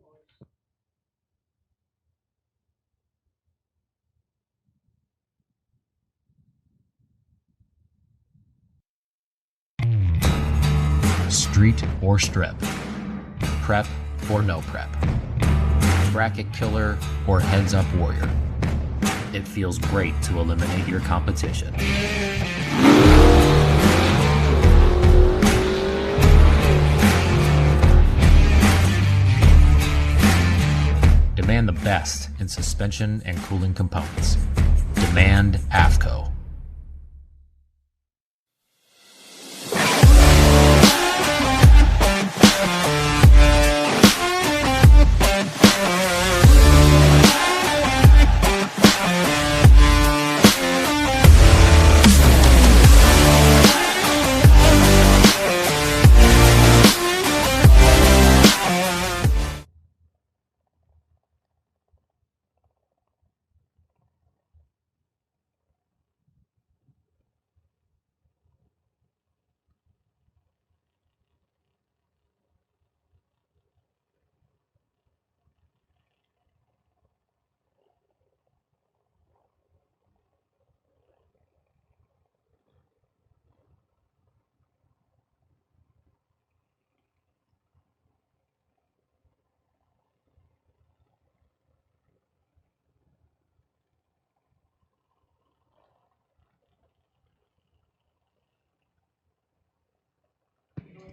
Street or strip, prep or no prep, bracket killer or heads up warrior. It feels great to eliminate your competition. best in suspension and cooling components. Demand Afco.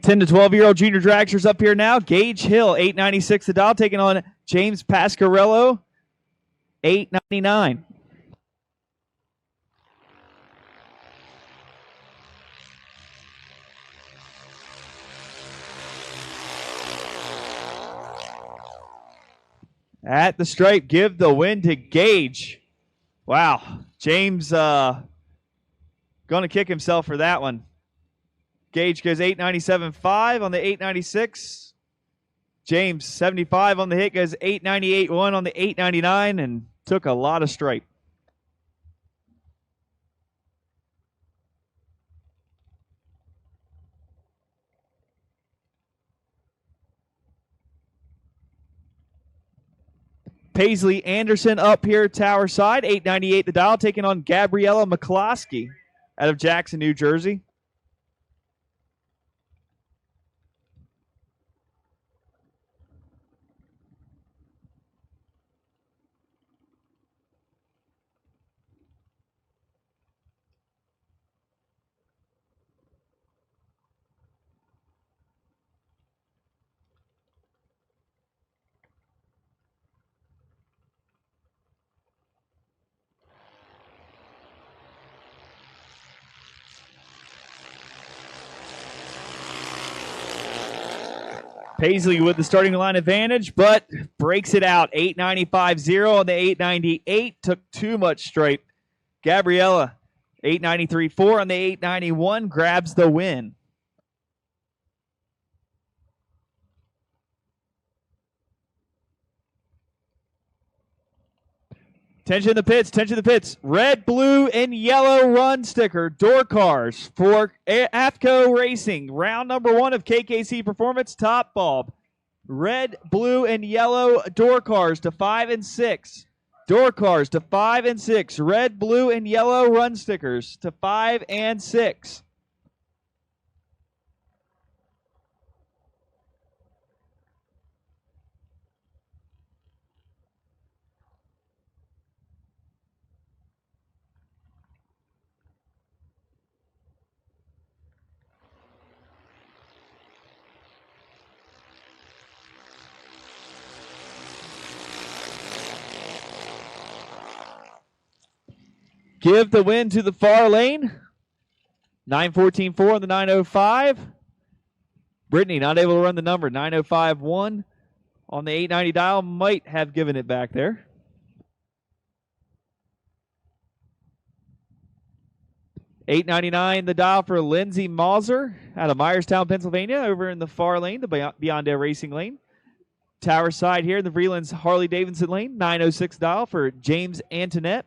Ten to 12-year-old junior dragsters up here now. Gage Hill, 896 the dial, taking on James Pascarello, 899. At the stripe, give the win to Gage. Wow, James going to kick himself for that one. Gage goes 897.5 on the 896. James 75 on the hit, goes 898.1 on the 899, and took a lot of stripe. Paisley Anderson up here, tower side, 898 the dial, taking on Gabriella McCloskey out of Jackson, New Jersey. Paisley with the starting line advantage, but breaks it out. 895.0 on the 898. Took too much stripe. Gabriella, 893.4 on the 891. Grabs the win. Tension in the pits, tension in the pits. Red, blue, and yellow run sticker. Door cars for Afco Racing. Round number 1 of KKC Performance. Top bulb. Red, blue, and yellow door cars to 5 and 6. Door cars to 5 and 6. Red, blue, and yellow run stickers to 5 and 6. Give the win to the far lane. 914.4 on the 905. Brittany not able to run the number. 905.1 on the 890 dial. Might have given it back there. $8.99 the dial for Lindsey Mauser out of Myerstown, Pennsylvania, over in the far lane, the Beyond Air Racing lane. Tower side here in the Vreelands Harley Davidson lane. 906 dial for James Antoinette.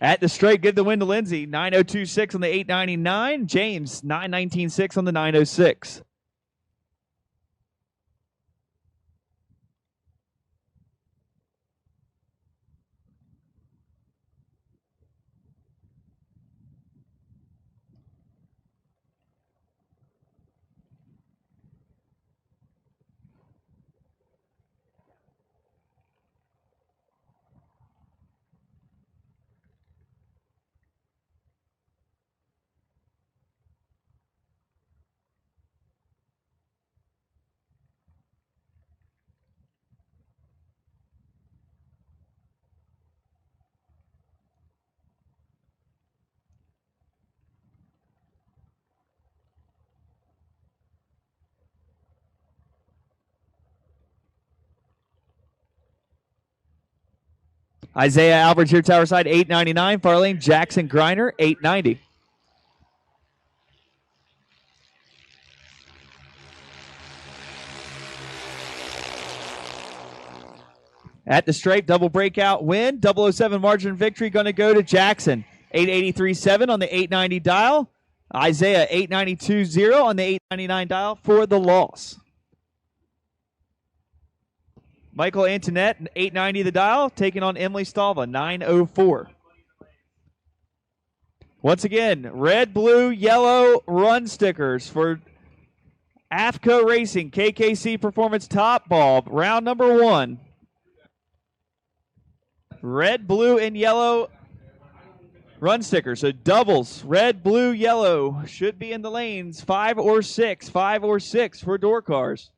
At the straight, give the win to Lindsay. 902.6 on the 899. James, 919.6 on the 906. Isaiah Alvarez here, tower side, 899. Far lane, Jackson Griner, 890. At the stripe, double breakout win. 007 margin victory going to go to Jackson. 883.7 on the 890 dial. Isaiah, 892.0 on the 899 dial for the loss. Michael Antoinette, 890 the dial, taking on Emily Stalva, 904. Once again, red, blue, yellow run stickers for Afco Racing, KKC Performance Top Ball, round number 1. Red, blue, and yellow run stickers. So doubles, red, blue, yellow, should be in the lanes, 5 or 6 for door cars.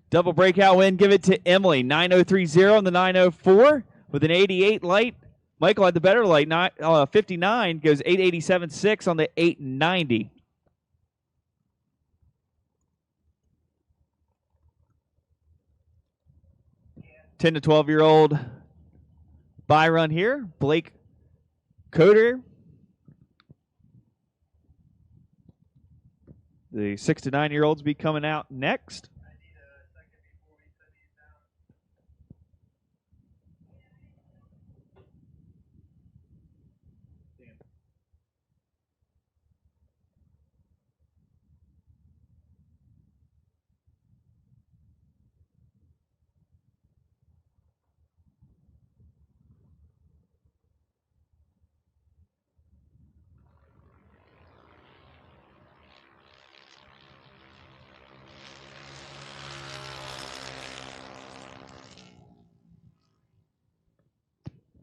Double breakout win, give it to Emily. 903.0 on the 904 with an 88 light. Michael had the better light. 59 goes 887.6 on the 890. Ten to 12-year-old buy run here. Blake Coder. The 6 to 9-year-olds be coming out next.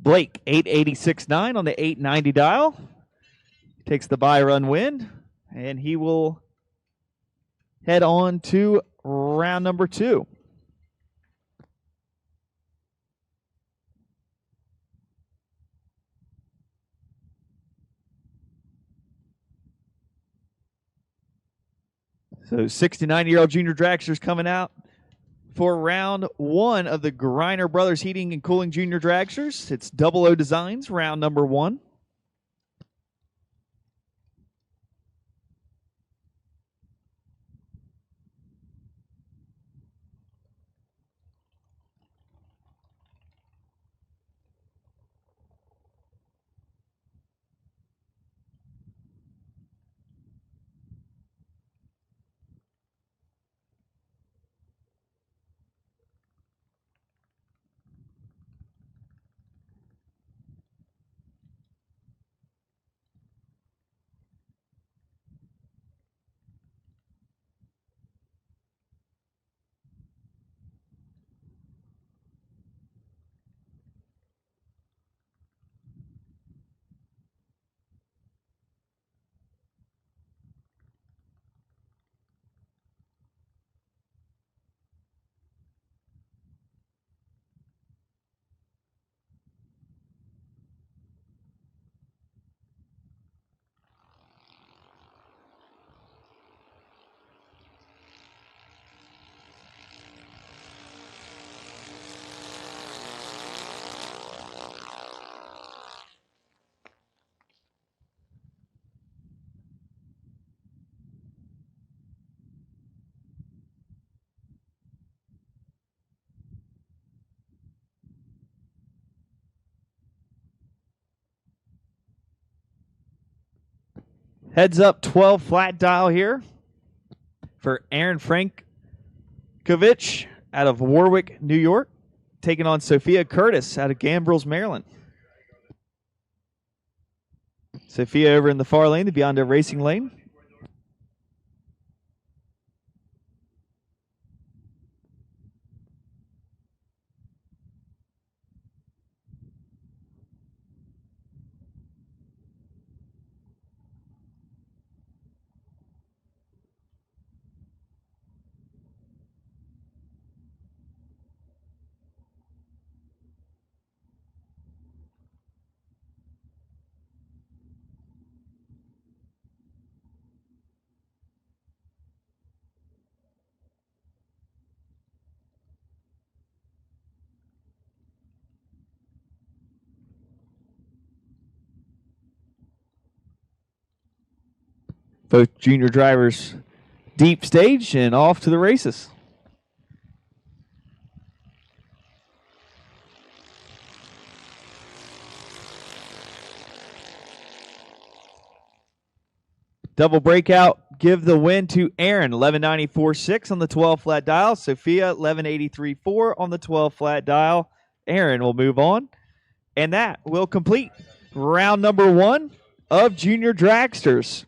Blake, 886.9 on the 890 dial. Takes the buy run win, and he will head on to round number 2. So 69-year-old junior dragsters coming out for round 1 of the Griner Brothers Heating and Cooling Junior Dragsters. It's 00 Designs, round number 1. Heads up 12 flat dial here for Aaron Frankovich out of Warwick, New York, taking on Sophia Curtis out of Gambrels, Maryland. Sophia over in the far lane, the Beyond Racing lane. Both junior drivers deep stage and off to the races. Double breakout, give the win to Aaron, 1194.6 on the 12 flat dial. Sophia, 1183.4 on the 12 flat dial. Aaron will move on. And that will complete round number 1 of Junior Dragsters.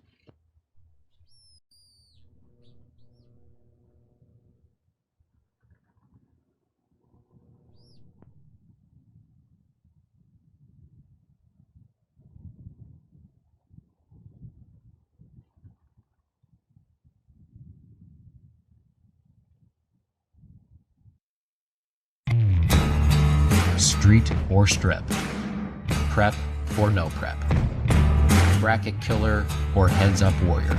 Street or strip, prep or no prep, bracket killer or heads up warrior.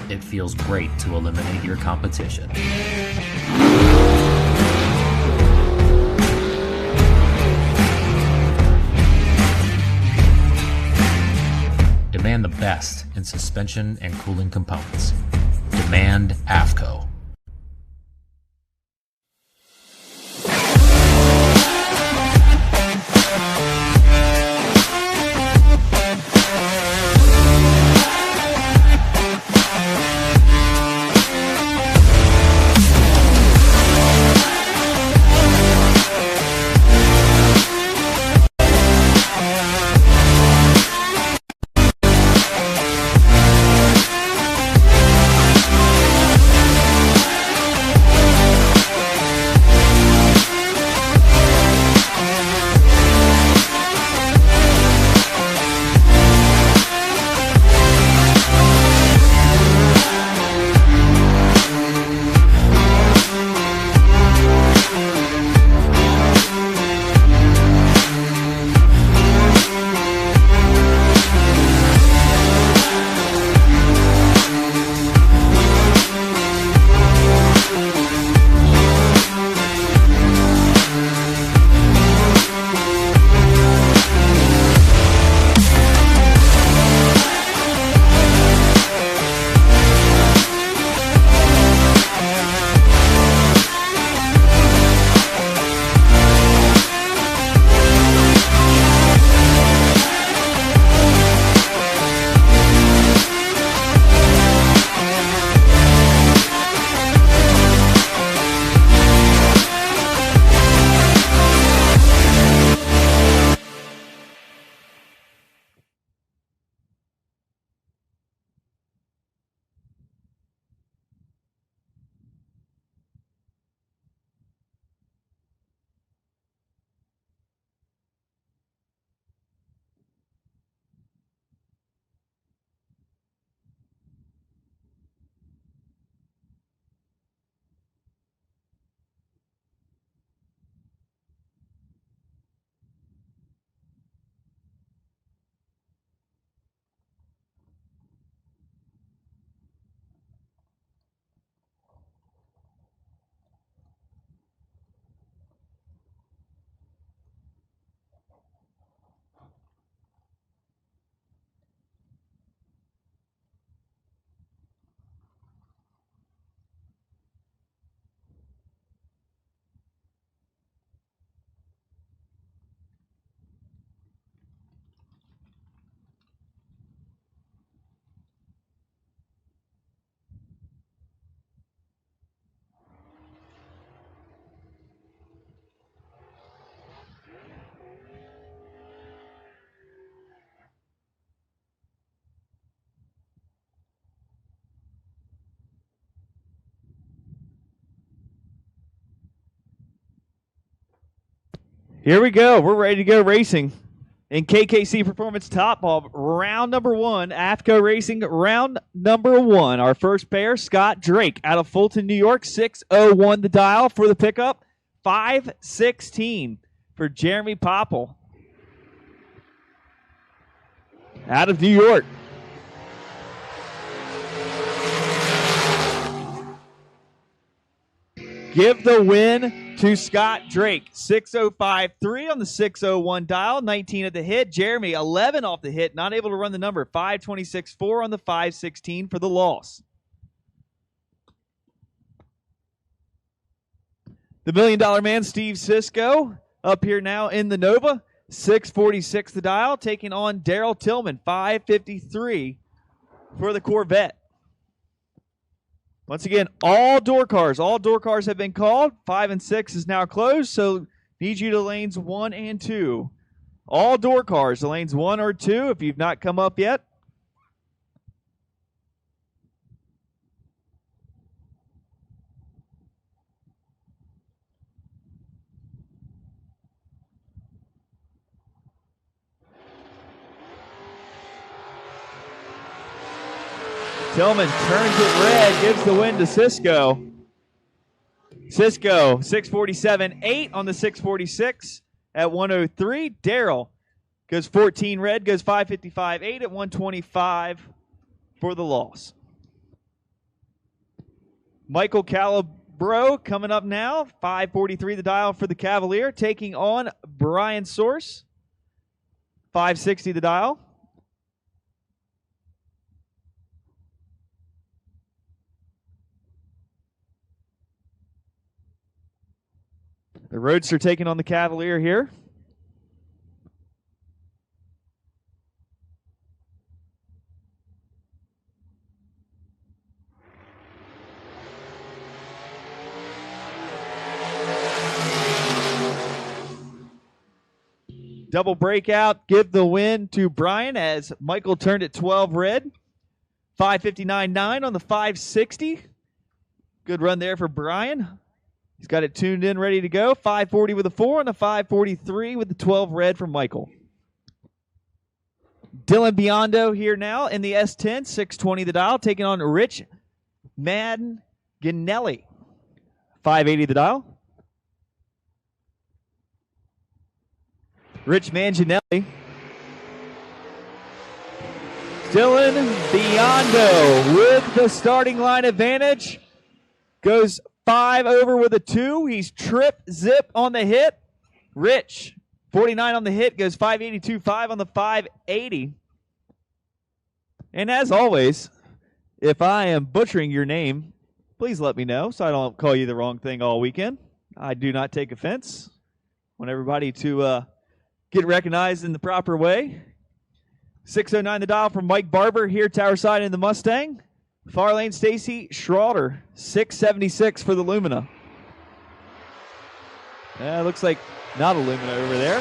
It feels great to eliminate your competition. Demand the best in suspension and cooling components. Demand Afco. Here we go. We're ready to go racing. In KKC Performance Top Ball, round number 1, Afco Racing, round number 1. Our first pair, Scott Drake out of Fulton, New York, 601 the dial for the pickup, 516 for Jeremy Popple out of New York. Give the win to Scott Drake. 605.3 on the 601 dial, 19 at the hit. Jeremy, 11 off the hit, not able to run the number. 526.4 on the 516 for the loss. The $1 Million Man, Steve Sisko, up here now in the Nova. 646 the dial, taking on Daryl Tillman. 553 for the Corvette. Once again, all door cars have been called. 5 and 6 is now closed, so need you to lanes 1 and 2. All door cars, the lanes 1 or 2, if you've not come up yet. Tillman turns it red, gives the win to Sisko. Sisko, 647.8 on the 646 at 103. Daryl goes 14 red, goes 555.8 at 125 for the loss. Michael Calabro coming up now, 543 the dial for the Cavalier, taking on Brian Source, 560 the dial. The Roadster taking on the Cavalier here. Double breakout, give the win to Brian as Michael turned it 12 red. 559.9 on the 560. Good run there for Brian. He's got it tuned in, ready to go. 540 with a 4 and a 543 with the 12 red from Michael. Dylan Biondo here now in the S10, 620 the dial, taking on Rich Manganelli. 580 the dial. Rich Manganelli. Dylan Biondo with the starting line advantage. Goes 5 over with a 2. He's trip zip on the hit. Rich, 49 on the hit, goes 582.5 on the 580. And as always, if I am butchering your name, please let me know so I don't call you the wrong thing all weekend. I do not take offense. I want everybody to get recognized in the proper way. 609 the dial from Mike Barber here, tower side in the Mustang. Far lane, Stacy Schroeder, 676 for the Lumina. Looks like not a Lumina over there.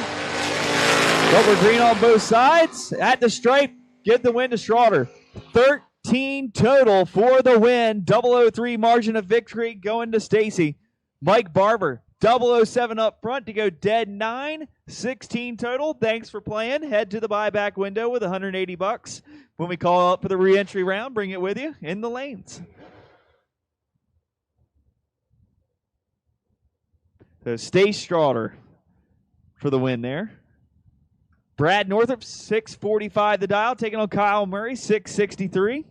But we're green on both sides. At the stripe, give the win to Schroeder. 13 total for the win. 003 margin of victory going to Stacy. Mike Barber, 007 up front to go dead 9. 16 total. Thanks for playing. Head to the buyback window with $180. When we call up for the re-entry round, bring it with you in the lanes. So Stace Schroeder for the win there. Brad Northrup, 645 the dial, taking on Kyle Murray, 663.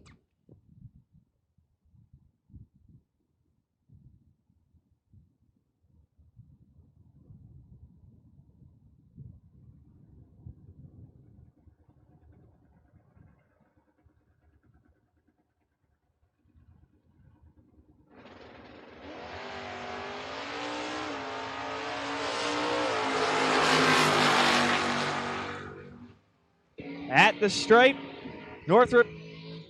At the stripe, Northrup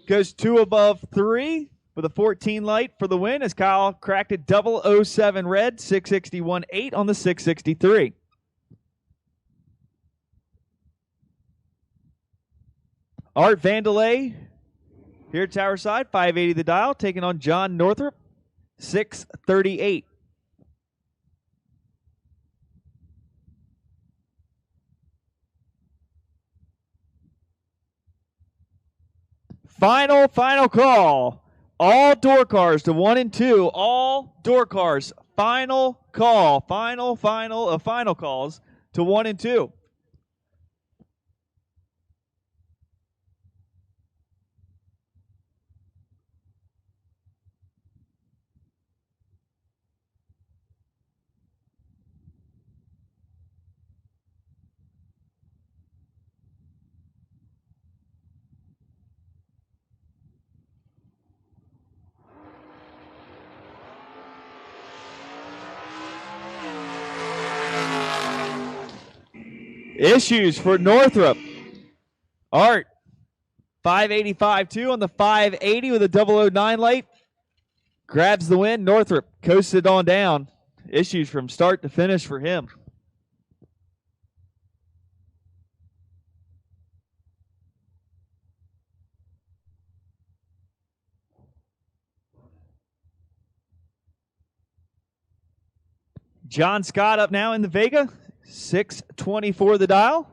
goes 2 above 3 with a 14 light for the win as Kyle cracked it 007 red, 661.8 on the 663. Art Vandelay here at tower side, 580 the dial, taking on John Northrup, 638. Final call. All door cars to 1 and 2. All door cars. Final call. Final calls to 1 and 2. Issues for Northrop. Art, 585.2 on the 580 with a 009 light. Grabs the win. Northrop coasted on down. Issues from start to finish for him. John Scott up now in the Vega. 624 the dial.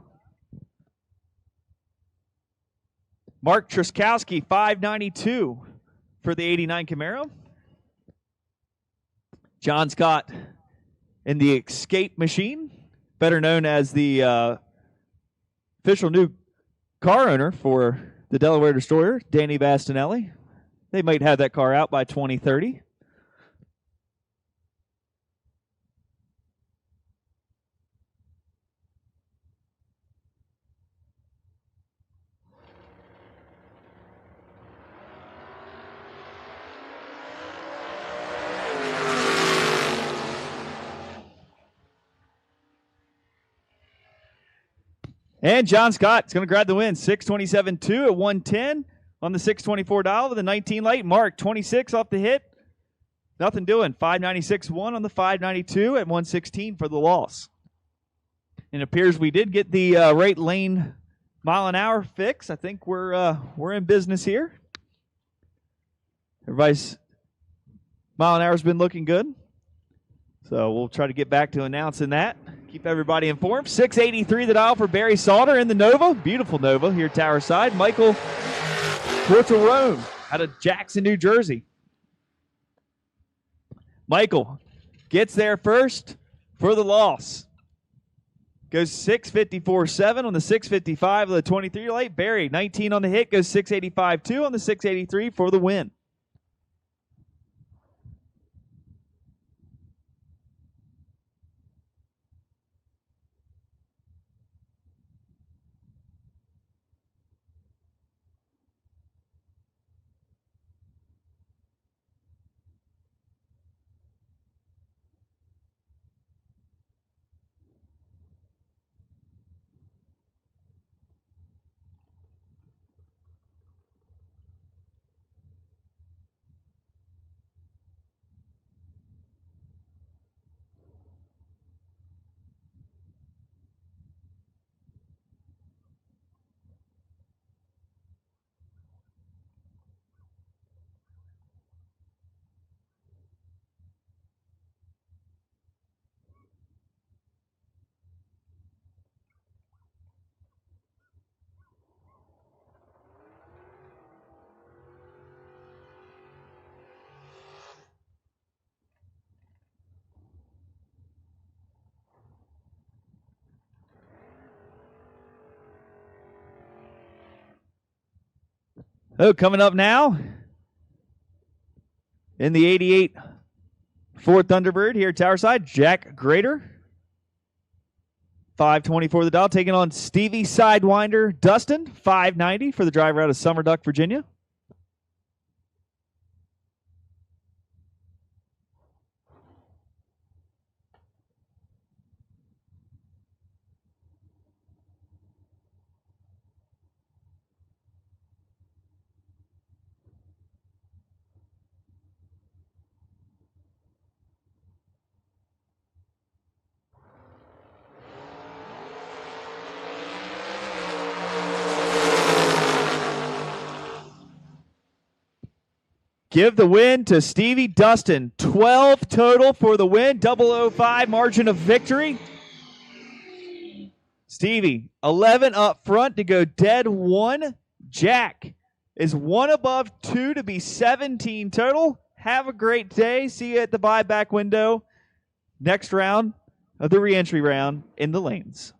Mark Truskowski, 592 for the 89 Camaro. John Scott in the Escape Machine, better known as the official new car owner for the Delaware Destroyer, Danny Bastinelli. They might have that car out by 2030. And John Scott is going to grab the win. 627.2 at 110 on the 624 dial with a 19 light. Mark, 26 off the hit. Nothing doing. 596.1 on the 592 at 116 for the loss. And it appears we did get the right lane mile an hour fix. I think we're in business here. Everybody's mile an hour has been looking good. So we'll try to get back to announcing that. Keep everybody informed. 683 the dial for Barry Salter in the Nova. Beautiful Nova here Tower Side. Michael Tortorone out of Jackson, New Jersey. Michael gets there first for the loss. Goes 654.7 on the 655 of the 23 light. Barry, 19 on the hit, goes 685.2 on the 683 for the win. Oh, coming up now in the 88 Ford Thunderbird here at Tower Side, Jack Grader. 524 the dial, taking on Stevie Sidewinder Dustin, 590 for the driver out of Summer Duck, Virginia. Give the win to Stevie Dustin. 12 total for the win. 005 margin of victory. Stevie, 11 up front to go dead one. Jack is 1 above 2 to be 17 total. Have a great day. See you at the buyback window. Next round of the reentry round in the lanes.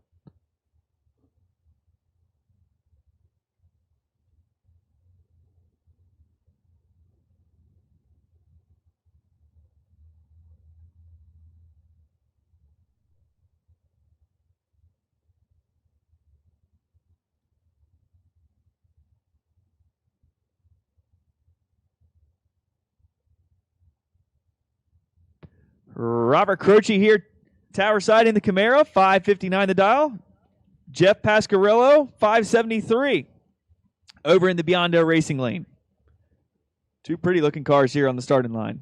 Robert Croce here, Tower Side in the Camaro, 559 the dial. Jeff Pasquarello, 573 over in the Biondo Racing lane. Two pretty looking cars here on the starting line.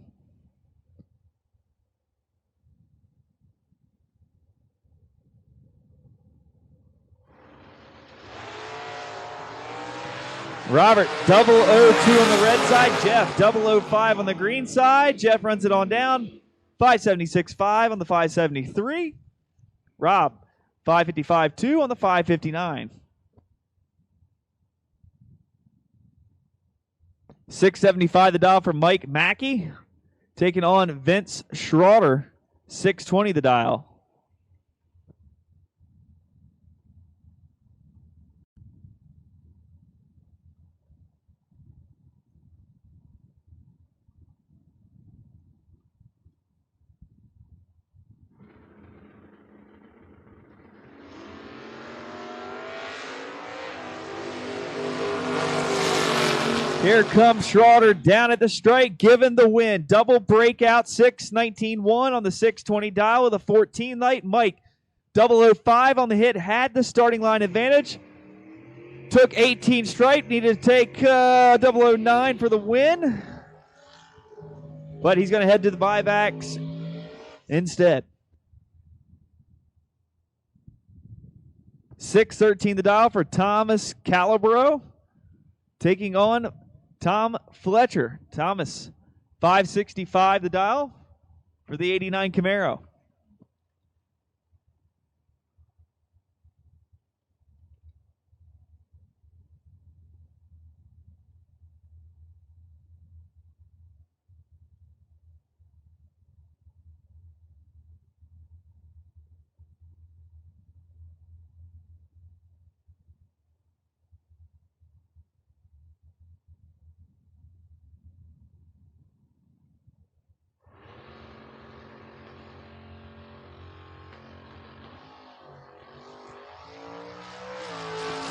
Robert, 002 on the red side. Jeff, 005 on the green side. Jeff runs it on down. 576.5 on the 573. Rob, 555.2 on the 559. 675 the dial for Mike Mackey. Taking on Vince Schroeder, 620 the dial. Here comes Schroeder down at the strike, given the win. Double breakout, 619.1 on the 620 dial with a 14 light. Mike, 005 on the hit, had the starting line advantage. Took 18 strike, needed to take 009 for the win. But he's going to head to the buybacks instead. 613 the dial for Thomas Calabro, taking on Tom Fletcher. Thomas, 565 the dial for the 89 Camaro.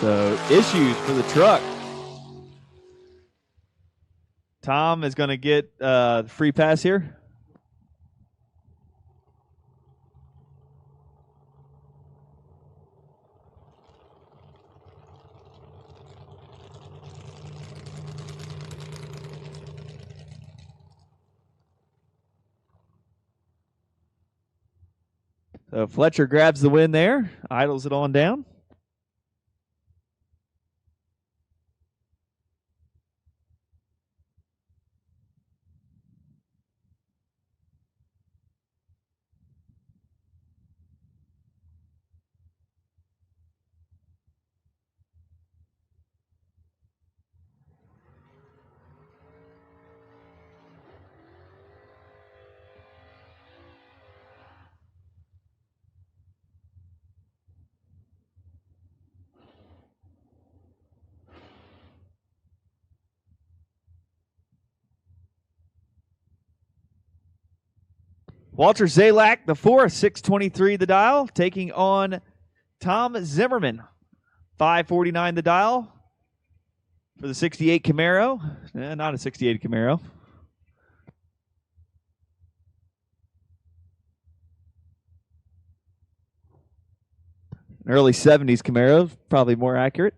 So, issues for the truck. Tom is going to get free pass here. So Fletcher grabs the win there, idles it on down. Walter Zalak, the 4th, 623 the dial, taking on Tom Zimmerman, 549 the dial for the 68 Camaro. Not a 68 Camaro. An early 70s Camaro, probably more accurate.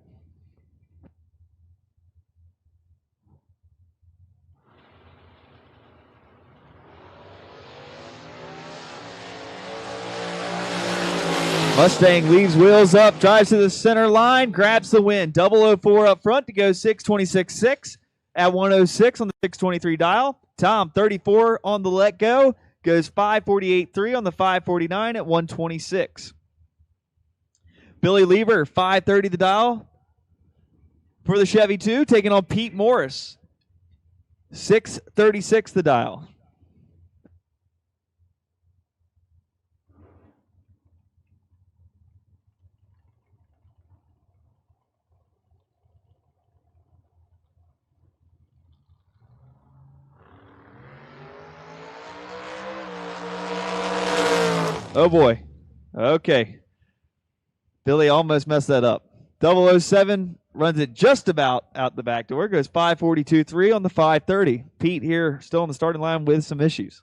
Mustang leaves wheels up, drives to the center line, grabs the win. 004 up front to go 626.6 at 106 on the 623 dial. Tom, 34 on the let go, goes 548.3 on the 549 at 126. Billy Lieber, 530 the dial For the Chevy 2, taking on Pete Morris. 636 the dial. Oh boy. Okay. Billy almost messed that up. 007 runs it just about out the back door. Goes 542.3 on the 530. Pete here still on the starting line with some issues.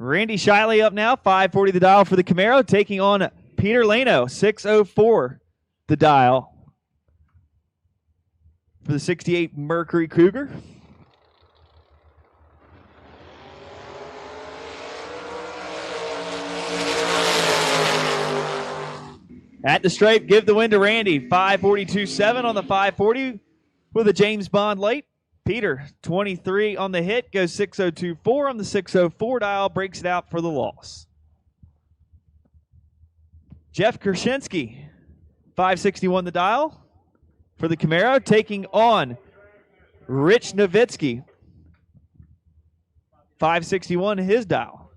Randy Shiley up now, 540 the dial for the Camaro, taking on Peter Lano, 604 the dial for the 68 Mercury Cougar. At the stripe, give the win to Randy, 542.7 on the 540 with a James Bond light. Peter, 23 on the hit, goes 602.4 on the 604 dial, breaks it out for the loss. Jeff Krasinski, 561 the dial for the Camaro, taking on Rich Nowitzki, 561 his dial.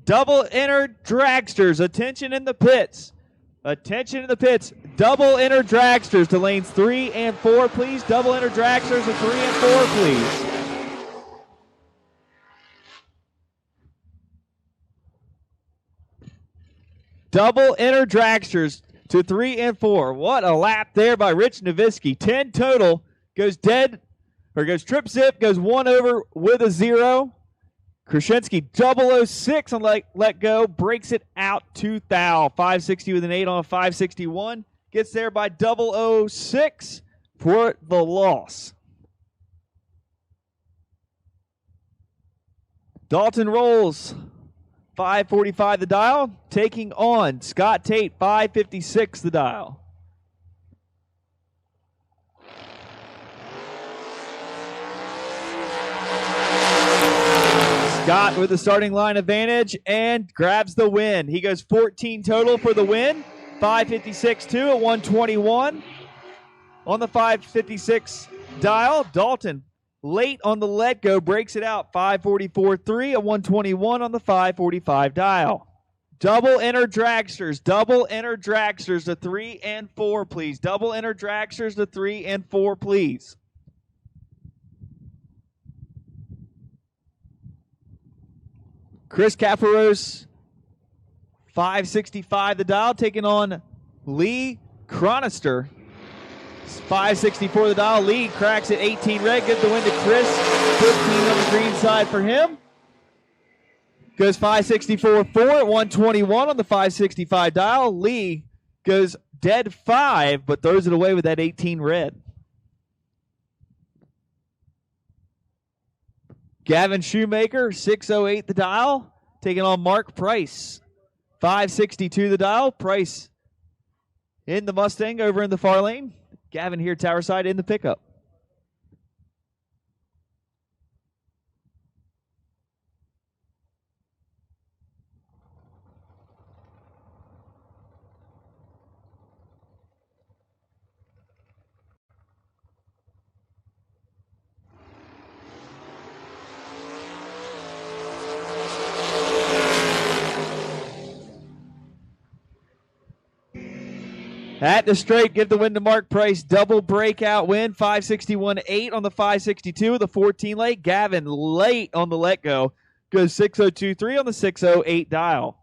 Double inner dragsters, attention in the pits. Attention in the pits. Double inner dragsters to lanes 3 and 4, please. Double inner dragsters to 3 and 4, please. Double inner dragsters to 3 and 4. What a lap there by Rich Nowitzki. 10 total. Goes dead, or goes trip zip, goes 1 over with a 0. Krasinski 006 on let go, breaks it out to Thal. 560 with an 8 on a 561. Gets there by 006 for the loss. Dalton Rolls, 545 the dial, taking on Scott Tate, 556 the dial. Scott with the starting line advantage and grabs the win. He goes 14 total for the win. 556-2 at 121. On the 556 dial, Dalton late on the let go breaks it out. 544-3 at 121 on the 545 dial. Double inner dragsters to 3 and 4, please. Double inner dragsters to 3 and 4, please. Chris Caparos, 565 the dial, taking on Lee Chronister. 564 the dial. Lee cracks it 18 red. Gives the win to Chris. 15 on the green side for him. Goes 564-4 at 121 on the 565 dial. Lee goes dead 5, but throws it away with that 18 red. Gavin Shoemaker, 608 the dial, taking on Mark Price. 562 the dial. Price in the Mustang over in the far lane. Gavin here, tower side in the pickup. At the straight, give the win to Mark Price. Double breakout win, 561.8 on the 562 with the 14 late. Gavin late on the let go. Goes 602.3 on the 608 dial.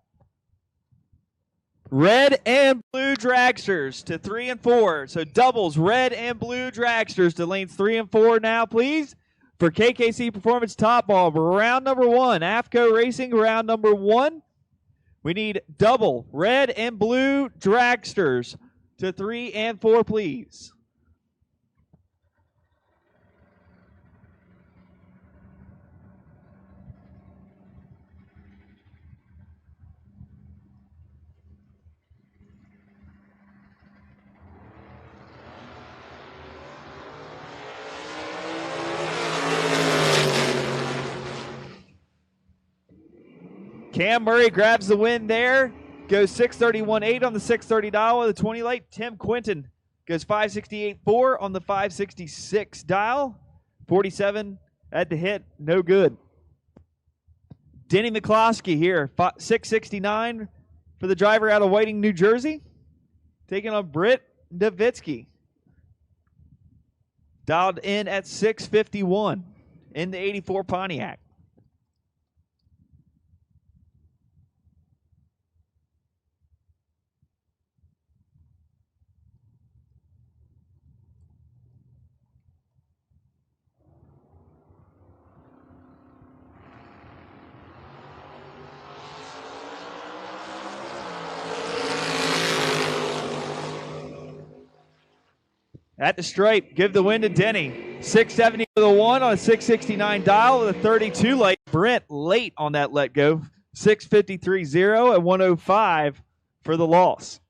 Red and blue dragsters to 3 and 4. So doubles, red and blue dragsters to lanes 3 and 4 now, please. For KKC Performance Top Ball, round number 1. Afco Racing, round number 1. We need double, red and blue dragsters to 3 and 4, please. Cam Murray grabs the win there. Goes 631.8 on the 630 dial with a 20 late. Tim Quinton goes 568.4 on the 566 dial. 47 at the hit, no good. Denny McCloskey here, 669 for the driver out of Whiting, New Jersey. Taking on Britt Davitsky. Dialed in at 651 in the 84 Pontiac. At the stripe, give the win to Denny. 670 for the 1 on a 669 dial with a 32 late. Brent late on that let go. 653.0 and 105 for the loss.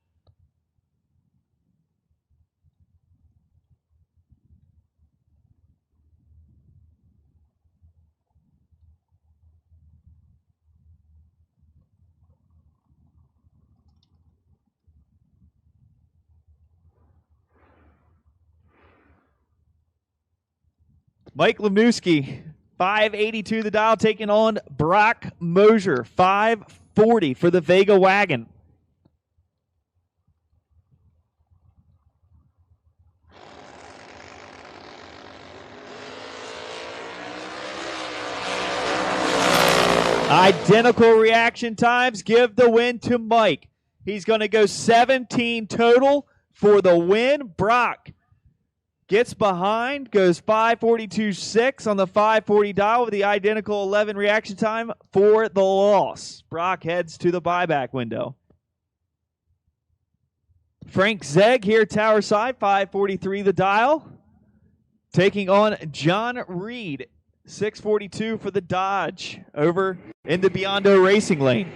Mike Lemnewski, 582 the dial, taking on Brock Mosier, 540 for the Vega Wagon. Identical reaction times. Give the win to Mike. He's going to go 17 total for the win. Brock gets behind, goes 542.6 on the 540 dial with the identical 11 reaction time for the loss. Brock heads to the buyback window. Frank Zegg here, tower side, 543 the dial. Taking on John Reed, 642 for the Dodge over in the Biondo racing lane.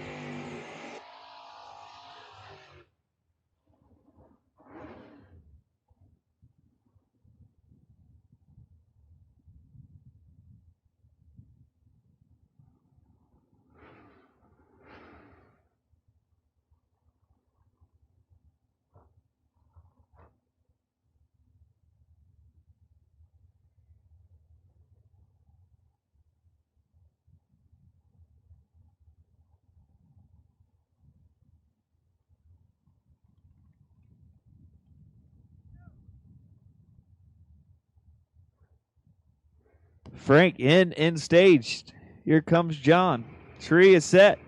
Frank in staged. Here comes John. Tree is set.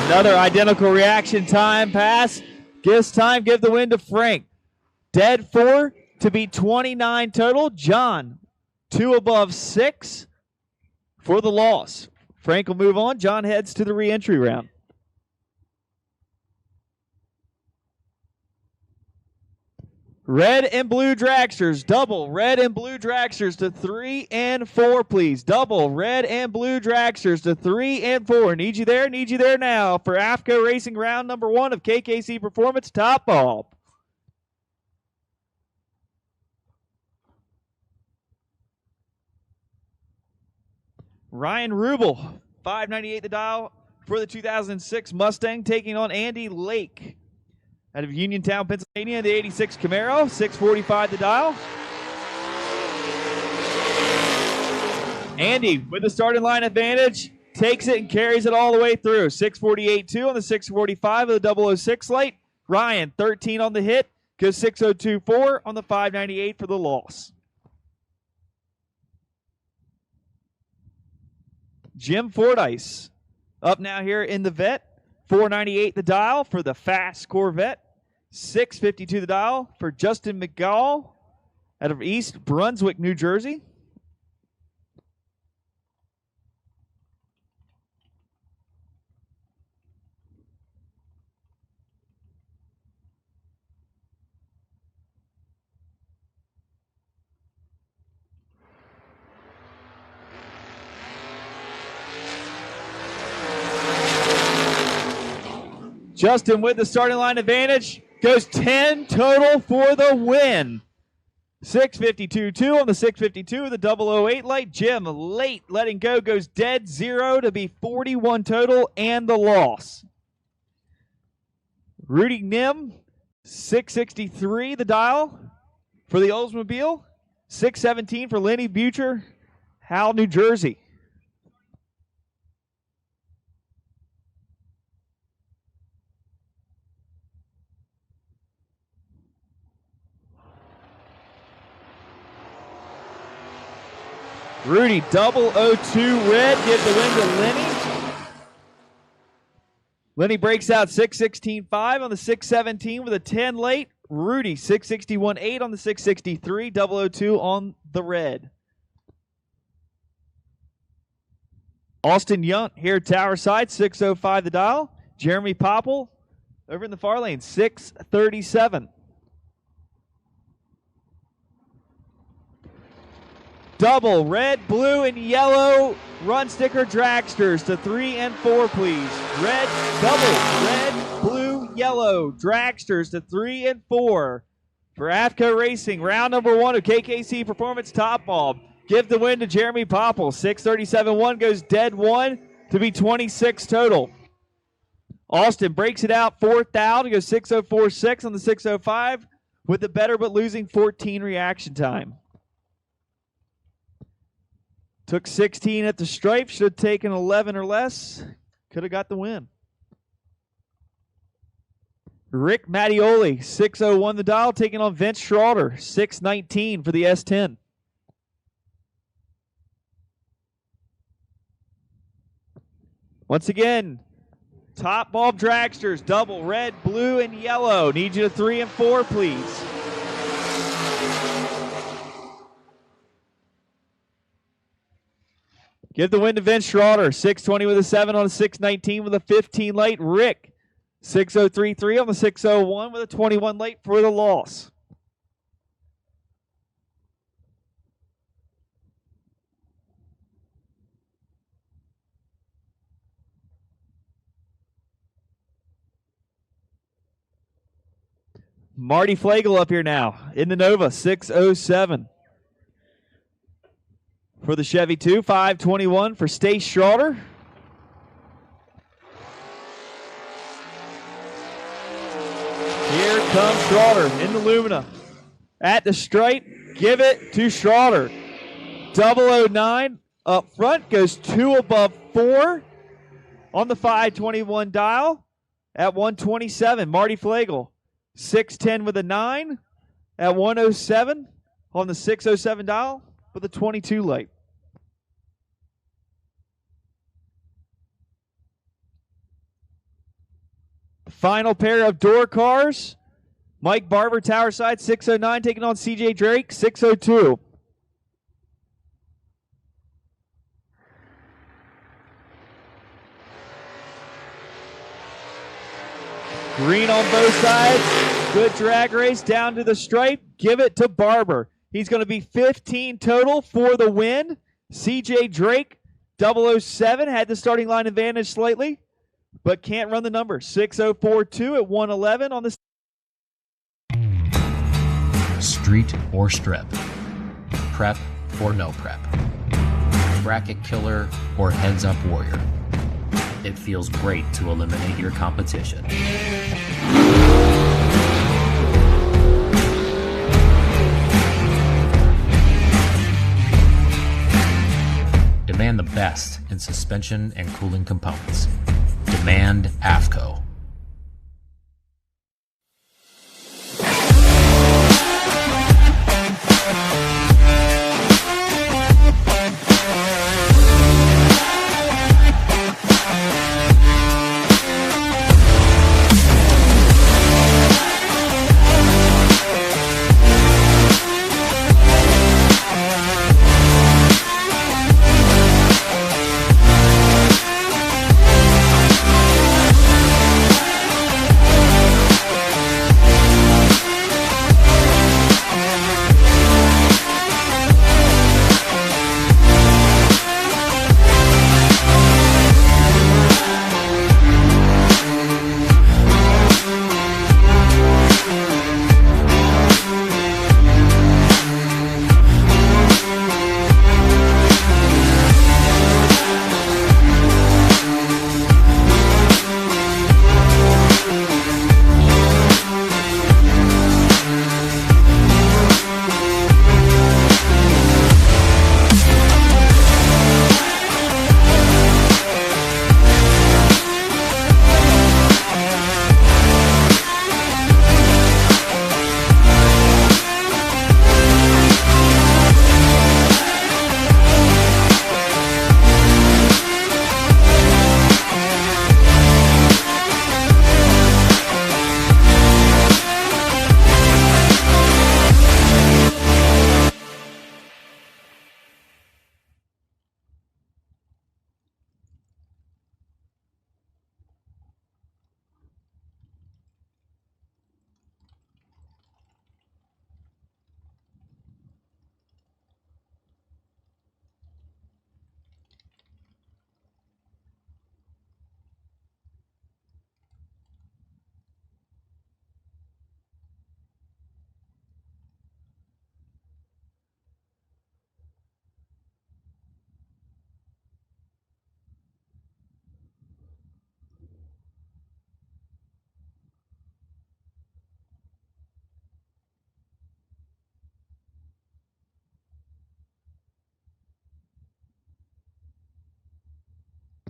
Another identical reaction time pass. This time, give the win to Frank. Dead 4 to be 29 total. John, 2 above 6 for the loss. Frank will move on. John heads to the re-entry round. Red and blue dragsters, double red and blue dragsters to 3 and 4, please. Double red and blue dragsters to 3 and 4. Need you there now for Afco Racing round number 1 of KKC Performance Top Ball. Ryan Rubel, 598 the dial for the 2006 Mustang, taking on Andy Lake out of Uniontown, Pennsylvania, the 86 Camaro, 645 the dial. Andy with the starting line advantage, takes it and carries it all the way through. 648.2 on the 645 of the 006 light. Ryan, 13 on the hit, goes 602.4 on the 598 for the loss. Jim Fordyce up now here in the vet. 498 the dial for the fast Corvette. 652 the dial for Justin McGall out of East Brunswick, New Jersey. Justin with the starting line advantage. Goes 10 total for the win. 652.2 on the 652 with the 008 light. Jim late letting go. Goes dead 0 to be 41 total and the loss. Rudy Nim, 663 the dial for the Oldsmobile. 617 for Lenny Butcher, Howell, New Jersey. Rudy 002 red, give the win to Lenny. Lenny breaks out 616.5 on the 617 with a 10 late. Rudy 661.8 on the 663, 002 on the red. Austin Yunt here tower side, 605 the dial. Jeremy Popple over in the far lane, 637. Double red, blue, and yellow run sticker dragsters to 3 and 4, please. Red, blue, yellow dragsters to 3 and 4 for Afco Racing. Round number 1 of KKC Performance Top Bulb. Give the win to Jeremy Popple. 637.1 goes dead 1 to be 26 total. Austin breaks it out 4th out to go 604.6 on the 605 with the better but losing 14 reaction time. Took 16 at the stripe. Should have taken 11 or less. Could have got the win. Rick Mattioli, 601 the dial, taking on Vince Schroeder, 619 for the S10. Once again, top bulb dragsters, double red, blue, and yellow. Need you to 3 and 4, please. Give the win to Vince Schroeder, 620 with a 7 on a 619 with a 15 late. Rick, 603.3 on the 601 with a 21 late for the loss. Marty Flagel up here now in the Nova, 607. For the Chevy 2, 521 for Stace Schroeder. Here comes Schroeder in the Lumina. At the stripe, give it to Schroeder. 009 up front, goes 2 above 4 on the 521 dial at 127. Marty Flagel, 610 with a 9 at 107 on the 607 dial with a 22 light. Final pair of door cars. Mike Barber, tower side, 609, taking on CJ Drake, 602. Green on both sides. Good drag race down to the stripe. Give it to Barber. He's going to be 15 total for the win. CJ Drake, 007, had the starting line advantage slightly, but can't run the number. 604.2 at 111 on the Street or strip, prep or no prep, bracket killer or heads up warrior. It feels great to eliminate your competition. Demand the best in suspension and cooling components. Demand Afco.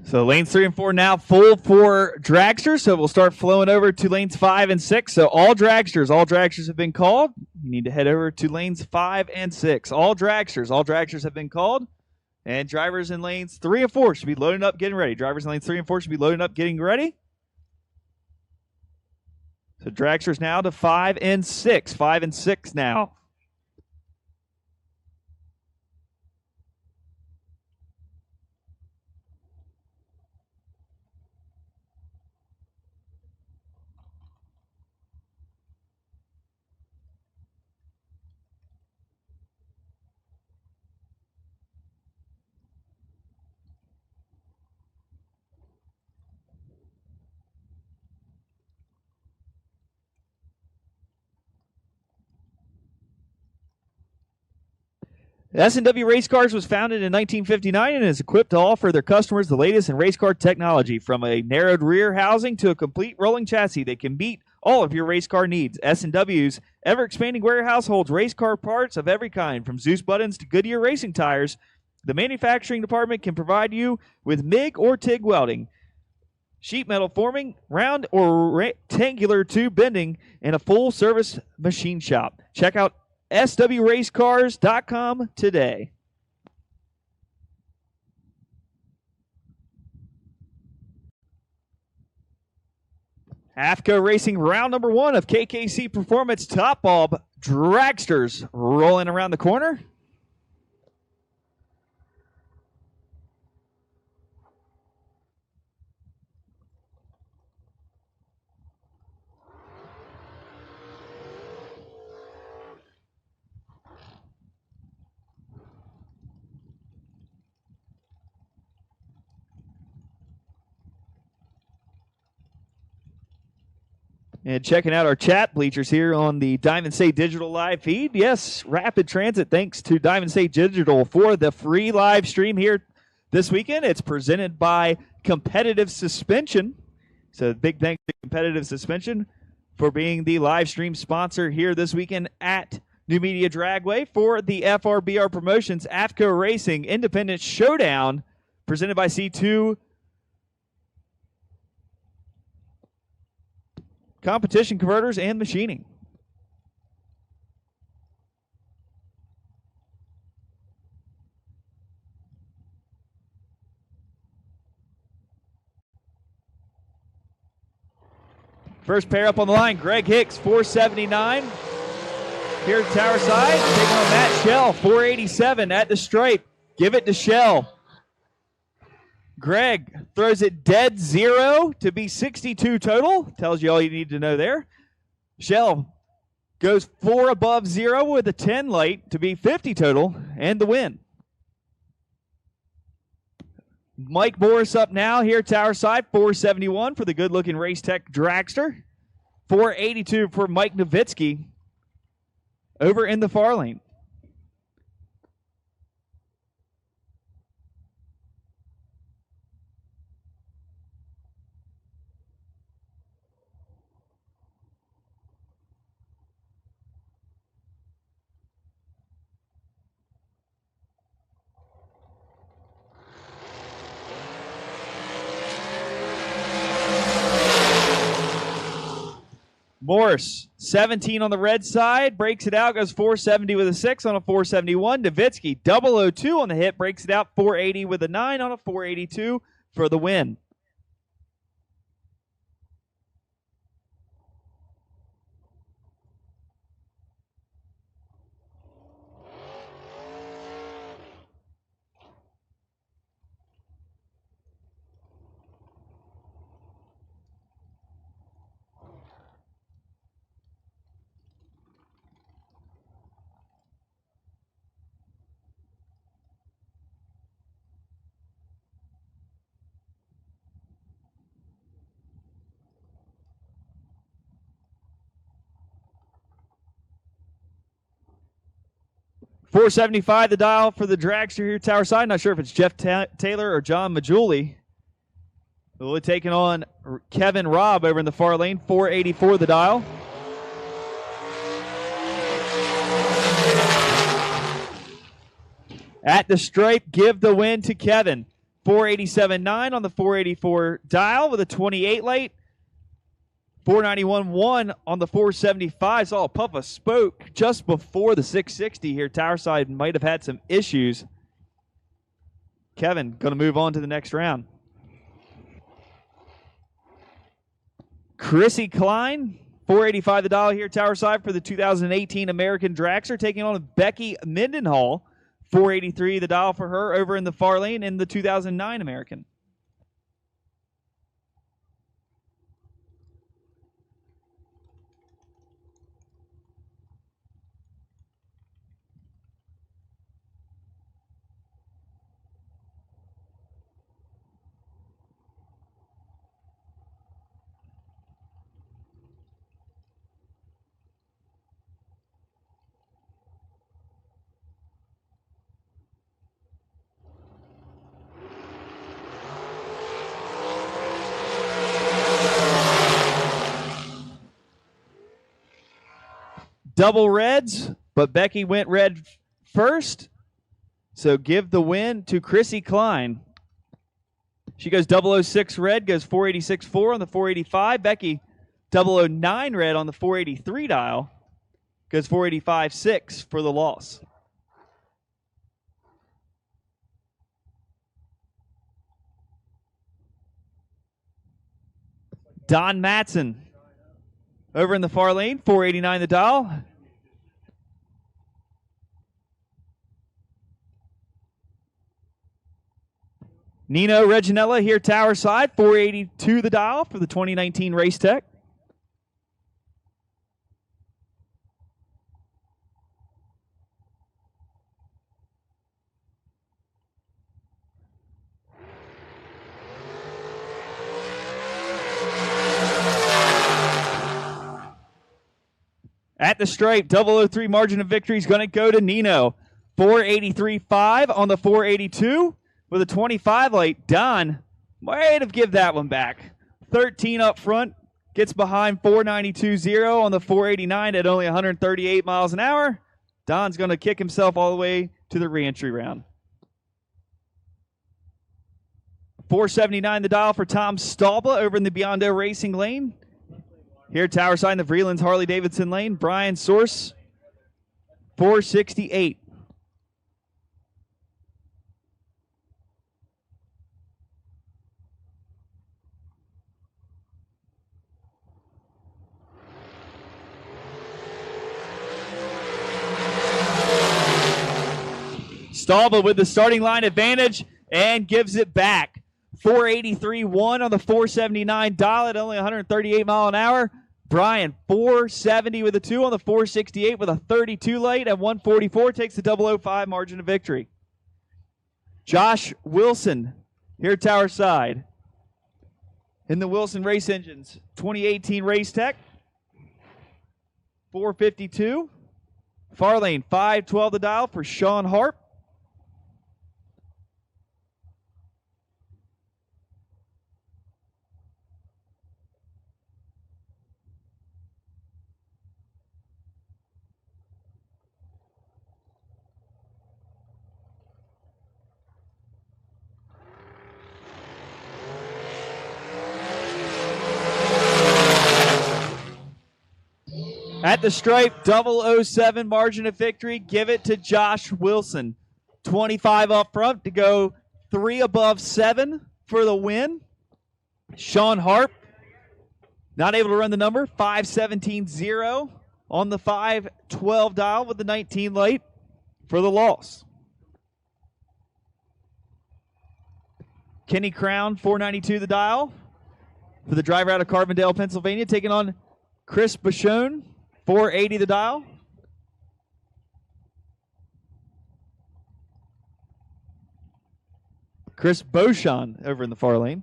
So lanes 3 and 4 now full for dragsters. So we'll start flowing over to lanes 5 and 6. So all dragsters have been called. You need to head over to lanes 5 and 6. All dragsters have been called. And drivers in lanes 3 and 4 should be loading up, getting ready. Drivers in lanes 3 and 4 should be loading up, getting ready. So dragsters now to 5 and 6. 5 and 6 now. S&W Race Cars was founded in 1959 and is equipped to offer their customers the latest in race car technology. From a narrowed rear housing to a complete rolling chassis, they can meet all of your race car needs. S&W's ever-expanding warehouse holds race car parts of every kind, from Zeus buttons to Goodyear racing tires. The manufacturing department can provide you with MIG or TIG welding, sheet metal forming, round or rectangular tube bending, and a full-service machine shop. Check out swracecars.com today. Afco Racing round number 1 of KKC Performance Top Bulb Dragsters rolling around the corner. And checking out our chat bleachers here on the Diamond State Digital live feed. Yes, rapid transit thanks to Diamond State Digital for the free live stream here this weekend. It's presented by Competitive Suspension. So big thanks to Competitive Suspension for being the live stream sponsor here this weekend at Numidia Dragway for the FRBR Promotions Afco Racing Independent Showdown presented by C2 Competition Converters and Machining. First pair up on the line, Greg Hicks, 479. Here at Tower Side, taking on Matt Shell, 487 at the stripe. Give it to Shell. Greg throws it dead zero to be 62 total. Tells you all you need to know there. Shell goes 4 above zero with a 10 light to be 50 total and the win. Mike Morris up now here, Tower Side, 471 for the good-looking Race Tech Dragster. 482 for Mike Nowitzki over in the far lane. Morris, 17 on the red side, breaks it out, goes 470 with a 6 on a 471. Nowitzki, 002 on the hit, breaks it out, 480 with a 9 on a 482 for the win. $475 the dial for the dragster here, Tower Side. Not sure if it's Jeff Taylor or John Majuli. We're taking on Kevin Robb over in the far lane. $484 the dial. At the stripe, give the win to Kevin. 487.9 on the 484 dial with a 28 late. 491.1 on the 475. Saw a puff of smoke just before the 660 here. Tower Side might have had some issues. Kevin going to move on to the next round. Chrissy Klein, $485 the dial here, Tower Side for the 2018 American Dragster, taking on Becky Mendenhall. $483 the dial for her over in the far lane in the 2009 American. Double reds, but Becky went red first. So give the win to Chrissy Klein. She goes 006 red, goes 486.4 on the 485. Becky 009 red on the 483 dial, goes 485.6 for the loss. Don Matson over in the far lane, 489 the dial. Nino Reginella here, Tower Side, 482 the dial for the 2019 Race Tech. At the stripe, 003 margin of victory is going to go to Nino. 483.5 on the 482 with a 25 late. Don might have give that one back. 13 up front, gets behind 492.0 on the 489 at only 138 miles an hour. Don's going to kick himself all the way to the reentry round. $4.79 the dial for Tom Stalba over in the Biondo Racing lane. Here, tower side in the Vreelands Harley Davidson lane. Brian Source, $4.68. Stalba with the starting line advantage and gives it back. 483.1 on the 479 dial at only 138 mile an hour. Brian, 470 with a 2 on the 468 with a 32 late, and 144 takes the 005 margin of victory. Josh Wilson, here tower side. In the Wilson Race Engines 2018 Race Tech, 452. Far lane, 512 the dial for Sean Harp. At the stripe, 007 margin of victory. Give it to Josh Wilson. 25 up front to go 3 above 7 for the win. Sean Harp, not able to run the number, 517.0 on the 512 dial with the 19 late for the loss. Kenny Crown, 492 the dial for the driver out of Carbondale, Pennsylvania, taking on Chris Bashone. 480 the dial. Chris Beauchamp over in the far lane.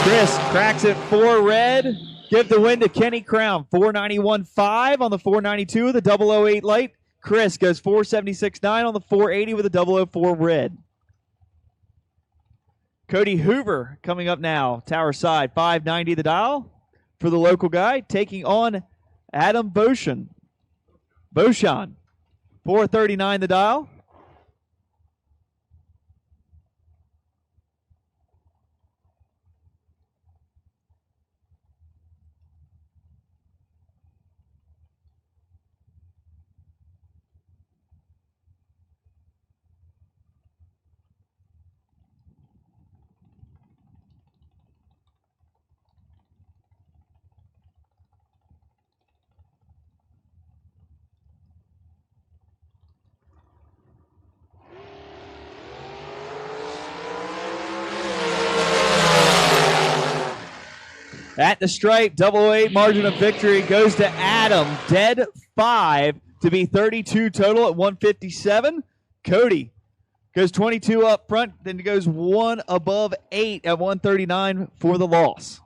Chris cracks it 4 red. Give the win to Kenny Crown. 491.5 on the 492 with a 008 light. Chris goes 476.9 on the 480 with a 004 red. Cody Hoover coming up now. Tower side, 590 the dial for the local guy, taking on Adam Beauchamp. 439 the dial. At the stripe, 008 margin of victory goes to Adam. Dead 5 to be 32 total at 157. Cody goes 22 up front, then goes 1 above 8 at 139 for the loss.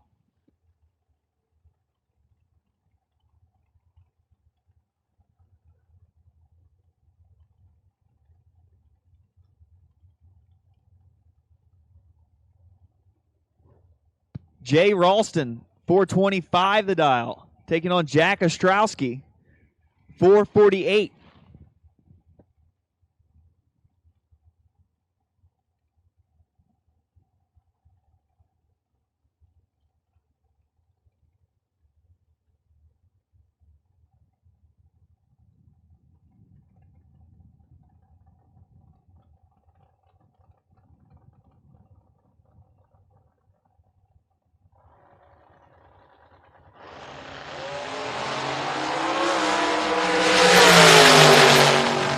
Jay Ralston, 425 the dial, taking on Jack Ostrowski, 448.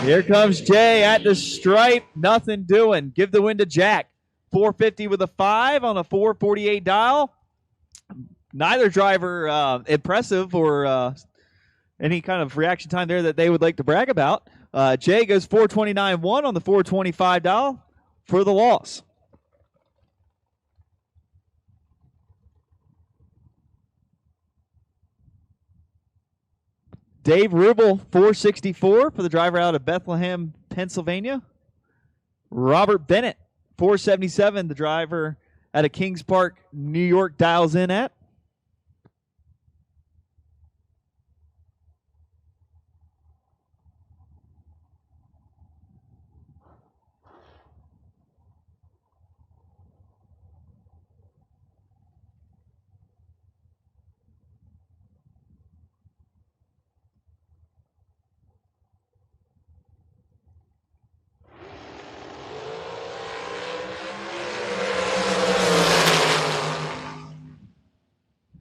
Here comes Jay at the stripe. Nothing doing. Give the win to Jack. 450 with a 5 on a 448 dial. Neither driver impressive or any kind of reaction time there that they would like to brag about. Jay goes 429.1 on the 425 dial for the loss. Dave Rubel, 464 for the driver out of Bethlehem, Pennsylvania. Robert Bennett, 477, the driver out of Kings Park, New York, dials in at.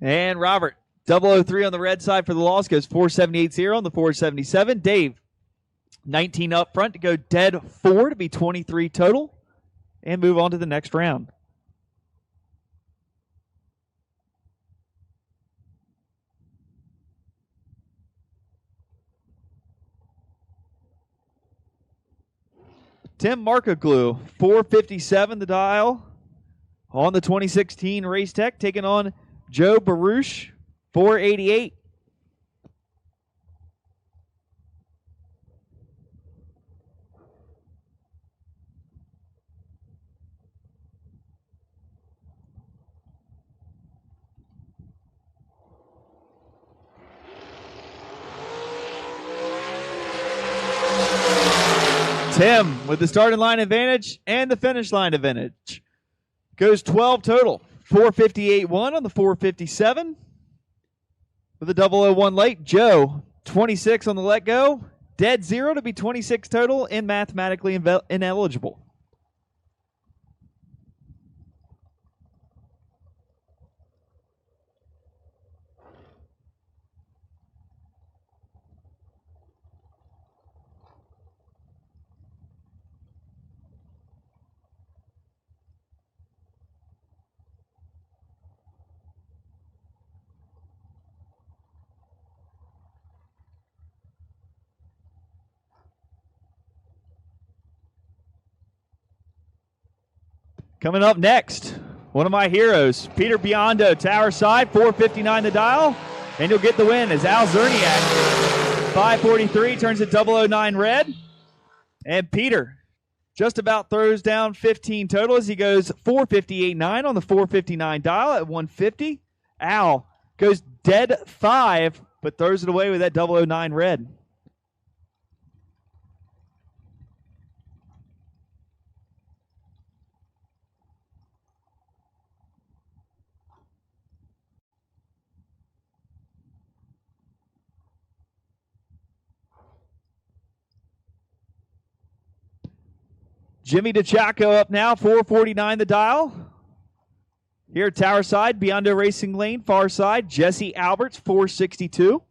And Robert, 003 on the red side for the loss, goes 478-0 on the 477. Dave, 19 up front to go dead 4 to be 23 total and move on to the next round. Tim Markoglu, 457 the dial on the 2016 Race Tech, taking on Joe Baruch, 488. Tim with the starting line advantage and the finish line advantage. Goes 12 total. 458-1 on the 457. With a 001 late, Joe, 26 on the let go. Dead 0 to be 26 total and mathematically ineligible. Coming up next, one of my heroes, Peter Biondo, tower side, 459 the dial, and you'll get the win as Al Zerniak, 543, turns it 009 red. And Peter just about throws down 15 total as he goes 458.9 on the 459 dial at 150. Al goes dead 5, but throws it away with that 009 red. Jimmy DeChaco up now, 449 the dial. Here tower side, Biondo Racing Lane, far side, Jesse Alberts, 462.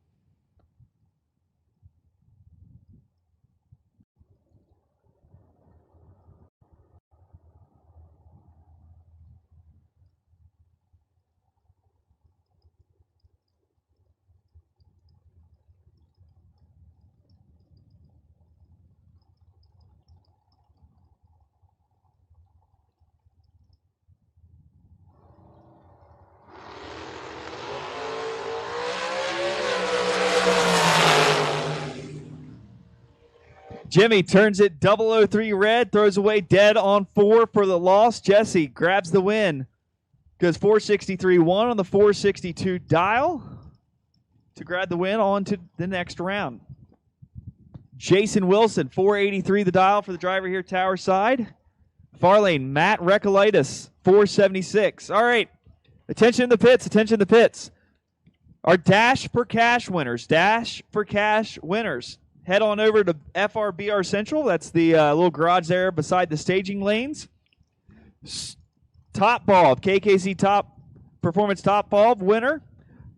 Jimmy turns it 003 red, throws away dead on 4 for the loss. Jesse grabs the win. Goes 463-1 on the 462 dial to grab the win on to the next round. Jason Wilson, 483 the dial for the driver here, tower side. Far lane, Matt Recolaitis, 476. All right, attention to the pits, attention to the pits. Our Dash for Cash winners, Dash for Cash winners. Head on over to FRBR Central. That's the little garage there beside the staging lanes. Top Bulb, KKC Top Performance Top Bulb winner,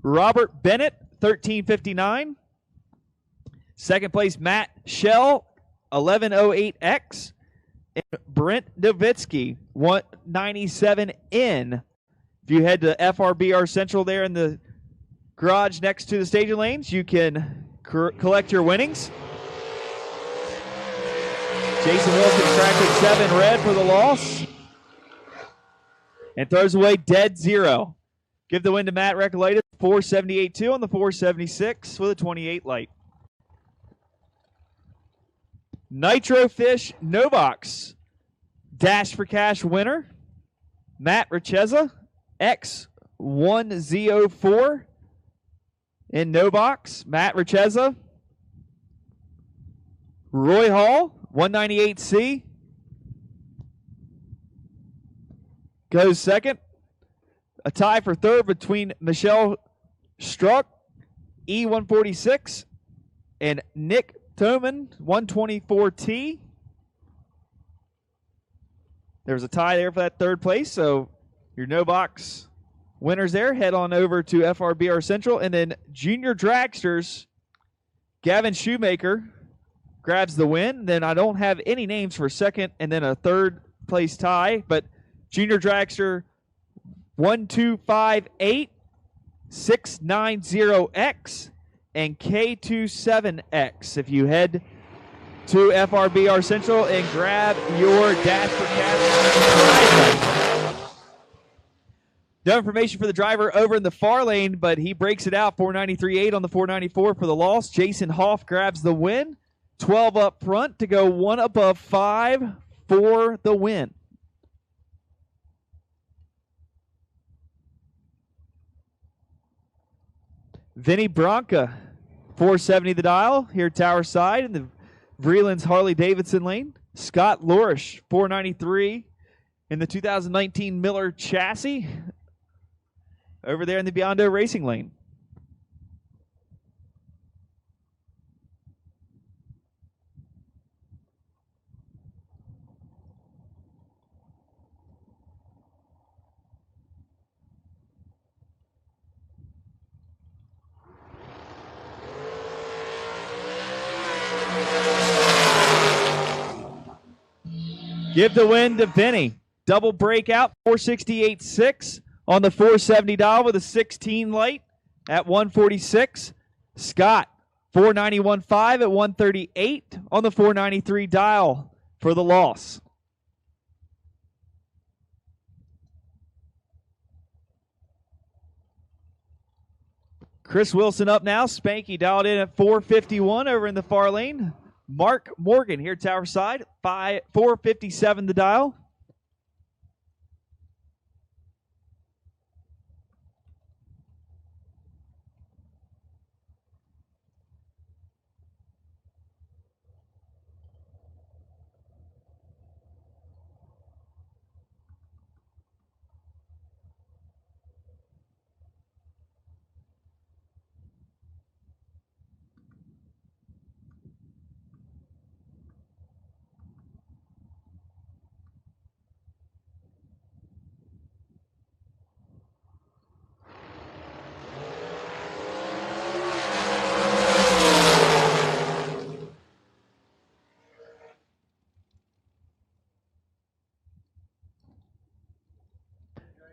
Robert Bennett, 1359. Second place, Matt Shell, 1108X. And Brent Novitsky, 197N. If you head to FRBR Central there in the garage next to the staging lanes, you can collect your winnings. Jason Wilson tracking 7 red for the loss. And throws away dead 0. Give the win to Matt Recolaitis, 478-2 on the 476 with a 28 light. Nitro Fish No Box. Dash for Cash winner. Matt Richeza, X1Z04. In no box, Matt Richeza. Roy Hall, 198C. Goes second. A tie for third between Michelle Struck, E146, and Nick Toman, 124T. There was a tie there for that third place, so your no box winners there head on over to FRBR Central. And then junior dragsters, Gavin Shoemaker grabs the win. Then I don't have any names for second and then a third place tie, but junior dragster 1258, 690X, and K27X. If you head to FRBR Central and grab your Dash for Cash. No information for the driver over in the far lane, but he breaks it out. 493.8 on the 494 for the loss. Jason Hoff grabs the win. 12 up front to go 1 above 5 for the win. Vinny Bronca, 470 the dial here tower side in the Vreeland's Harley Davidson lane. Scott Lorish, 493 in the 2019 Miller chassis over there in the Biondo Racing lane. Give the win to Vinny. Double breakout, 468.6 on the 470 dial with a 16 light at 146. Scott, 491.5 at 138 on the 493 dial for the loss. Chris Wilson up now. Spanky dialed in at 451 over in the far lane. Mark Morgan here tower side, 457 the dial.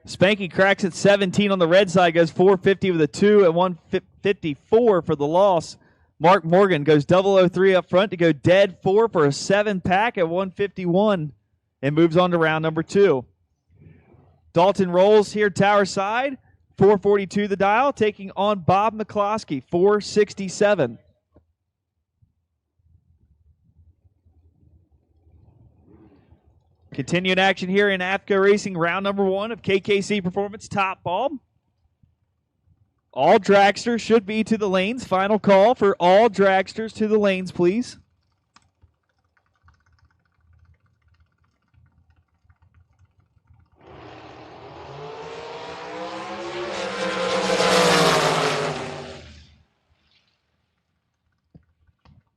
Spanky cracks at 17 on the red side, goes 450 with a 2 at 154 for the loss. Mark Morgan goes 003 up front to go dead 4 for a 7-pack at 151 and moves on to round number 2. Dalton Rolls here tower side, 442 the dial, taking on Bob McCloskey, 467. Continuing action here in Afco Racing, round number 1 of KKC Performance Top Bulb. All dragsters should be to the lanes. Final call for all dragsters to the lanes, please.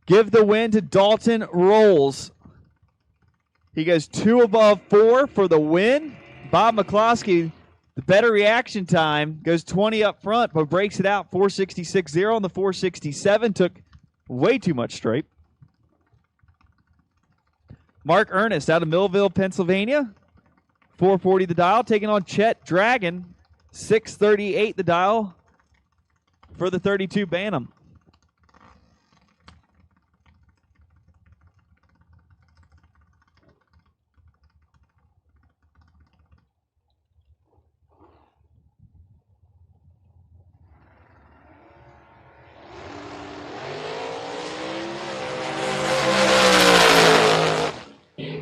Give the win to Dalton Rolls. He goes 2 above 4 for the win. Bob McCloskey, the better reaction time, goes 20 up front, but breaks it out 466.0 on the 467. Took way too much straight. Mark Ernest out of Millville, Pennsylvania. 440 the dial, taking on Chet Dragon. 638 the dial for the 32 Bantam.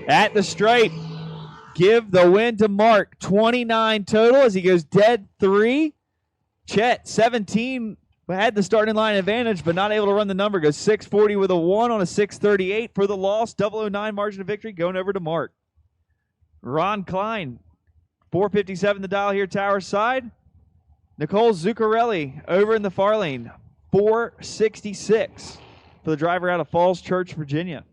At the straight, give the win to Mark. 29 total as he goes dead 3. Chet, 17, had the starting line advantage, but not able to run the number. Goes 640 with a 1 on a 638 for the loss. 009 margin of victory going over to Mark. Ron Klein, 457 the dial here, tower side. Nicole Zuccarelli over in the far lane, 466 for the driver out of Falls Church, Virginia.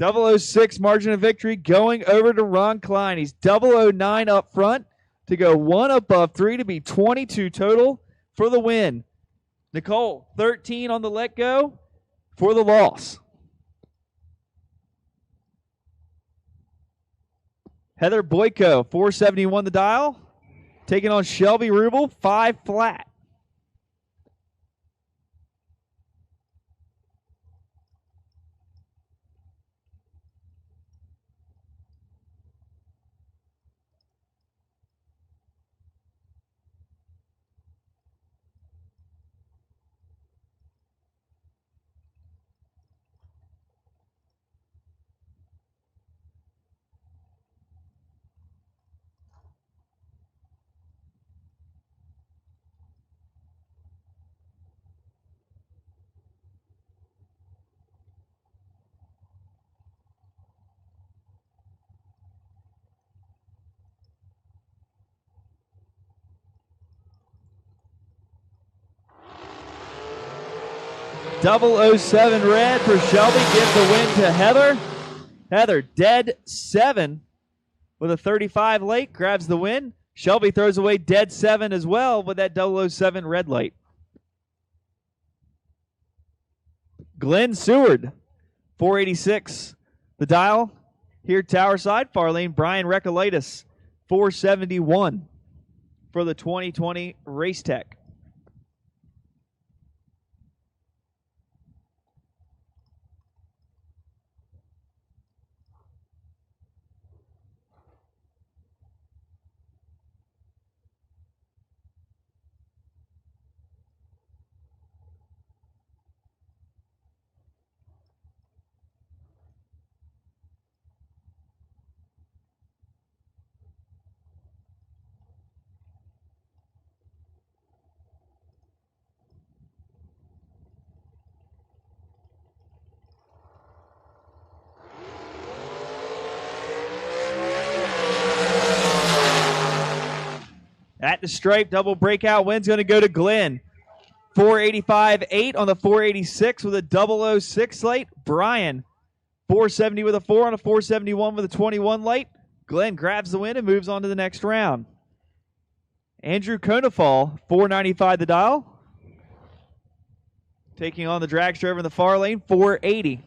006 margin of victory going over to Ron Klein. He's 009 up front to go 1 above 3 to be 22 total for the win. Nicole, 13 on the let go for the loss. Heather Boyko, 471 the dial. Taking on Shelby Rubel, 5 flat. .007 red for Shelby gives the win to Heather. Heather, dead 7 with a 35 late, grabs the win. Shelby throws away dead 7 as well with that 007 red light. Glenn Seward, 486 the dial. Here tower side, far lane, Brian Recolaitis, 471 for the 2020 Race Tech. At the stripe, double breakout win's going to go to Glenn. 485-8 on the 486 with a 006 light. Brian, 470 with a 4 on a 471 with a 21 light. Glenn grabs the win and moves on to the next round. Andrew Konefall, 495 the dial. Taking on the dragster over in the far lane, 480.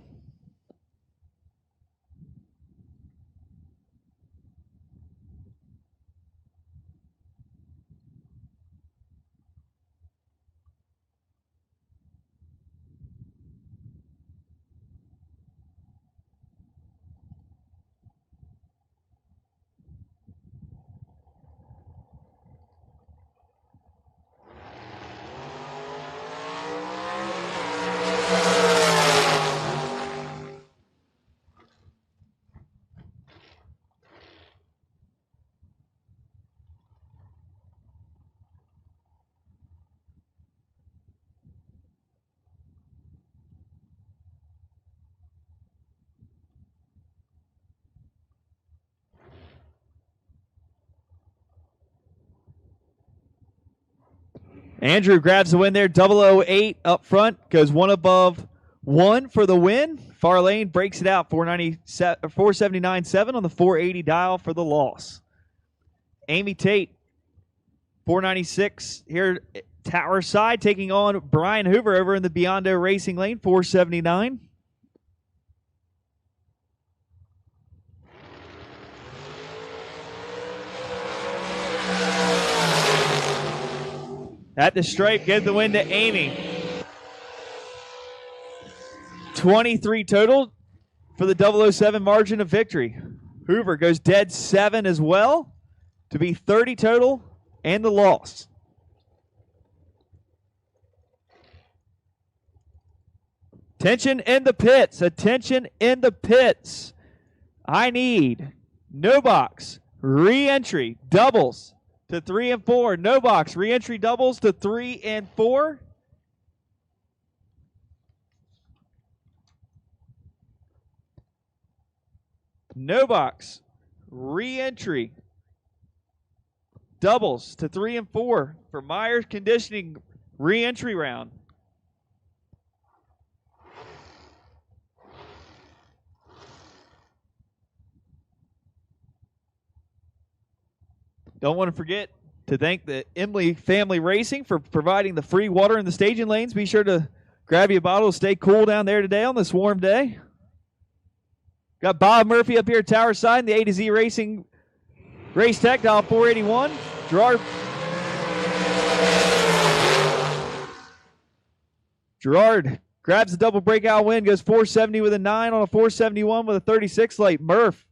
Andrew grabs the win there. 008 up front. Goes 1 above 1 for the win. Far lane breaks it out. 479.7 on the 480 dial for the loss. Amy Tate, 496 here tower side, taking on Brian Hoover over in the Biondo Racing lane. 479. At the stripe, gives the win to Amy. 23 total for the 007 margin of victory. Hoover goes dead 7 as well to be 30 total and the loss. Attention in the pits. Attention in the pits. I need no box, re-entry, doubles to 3 and 4. No box, re-entry doubles to 3 and 4. No box, re-entry doubles to 3 and 4 for Myers Conditioning re-entry round. Don't want to forget to thank the Emily Family Racing for providing the free water in the staging lanes. Be sure to grab you a bottle. Stay cool down there today on this warm day. Got Bob Murphy up here at Tower Side, the A to Z Racing Race Tech, dial 481. Gerard grabs the double breakout win, goes 470 with a 9 on a 471 with a 36 late. Murph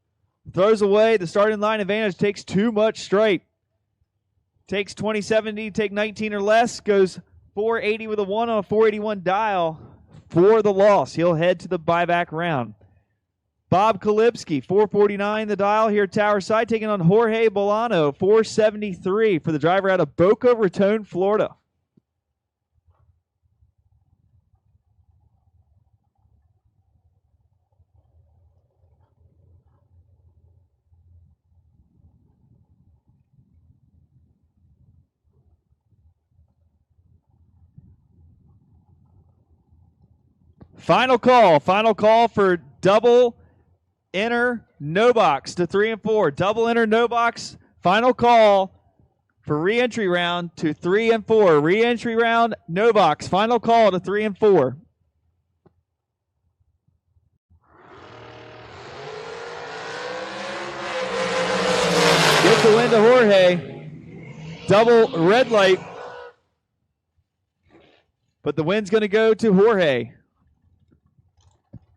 throws away the starting line advantage, takes too much straight. Takes 2070, take 19 or less, goes 480 with a 1 on a 481 dial for the loss. He'll head to the buyback round. Bob Kalipski, 449 the dial here at Tower Side, taking on Jorge Bolano, 473 for the driver out of Boca Raton, Florida. Final call for double enter, no box to 3 and 4. Double enter, no box. Final call for re-entry round to 3 and 4. Re-entry round, no box. Final call to 3 and 4. Get the win to Jorge. Double red light. But the win's going to go to Jorge.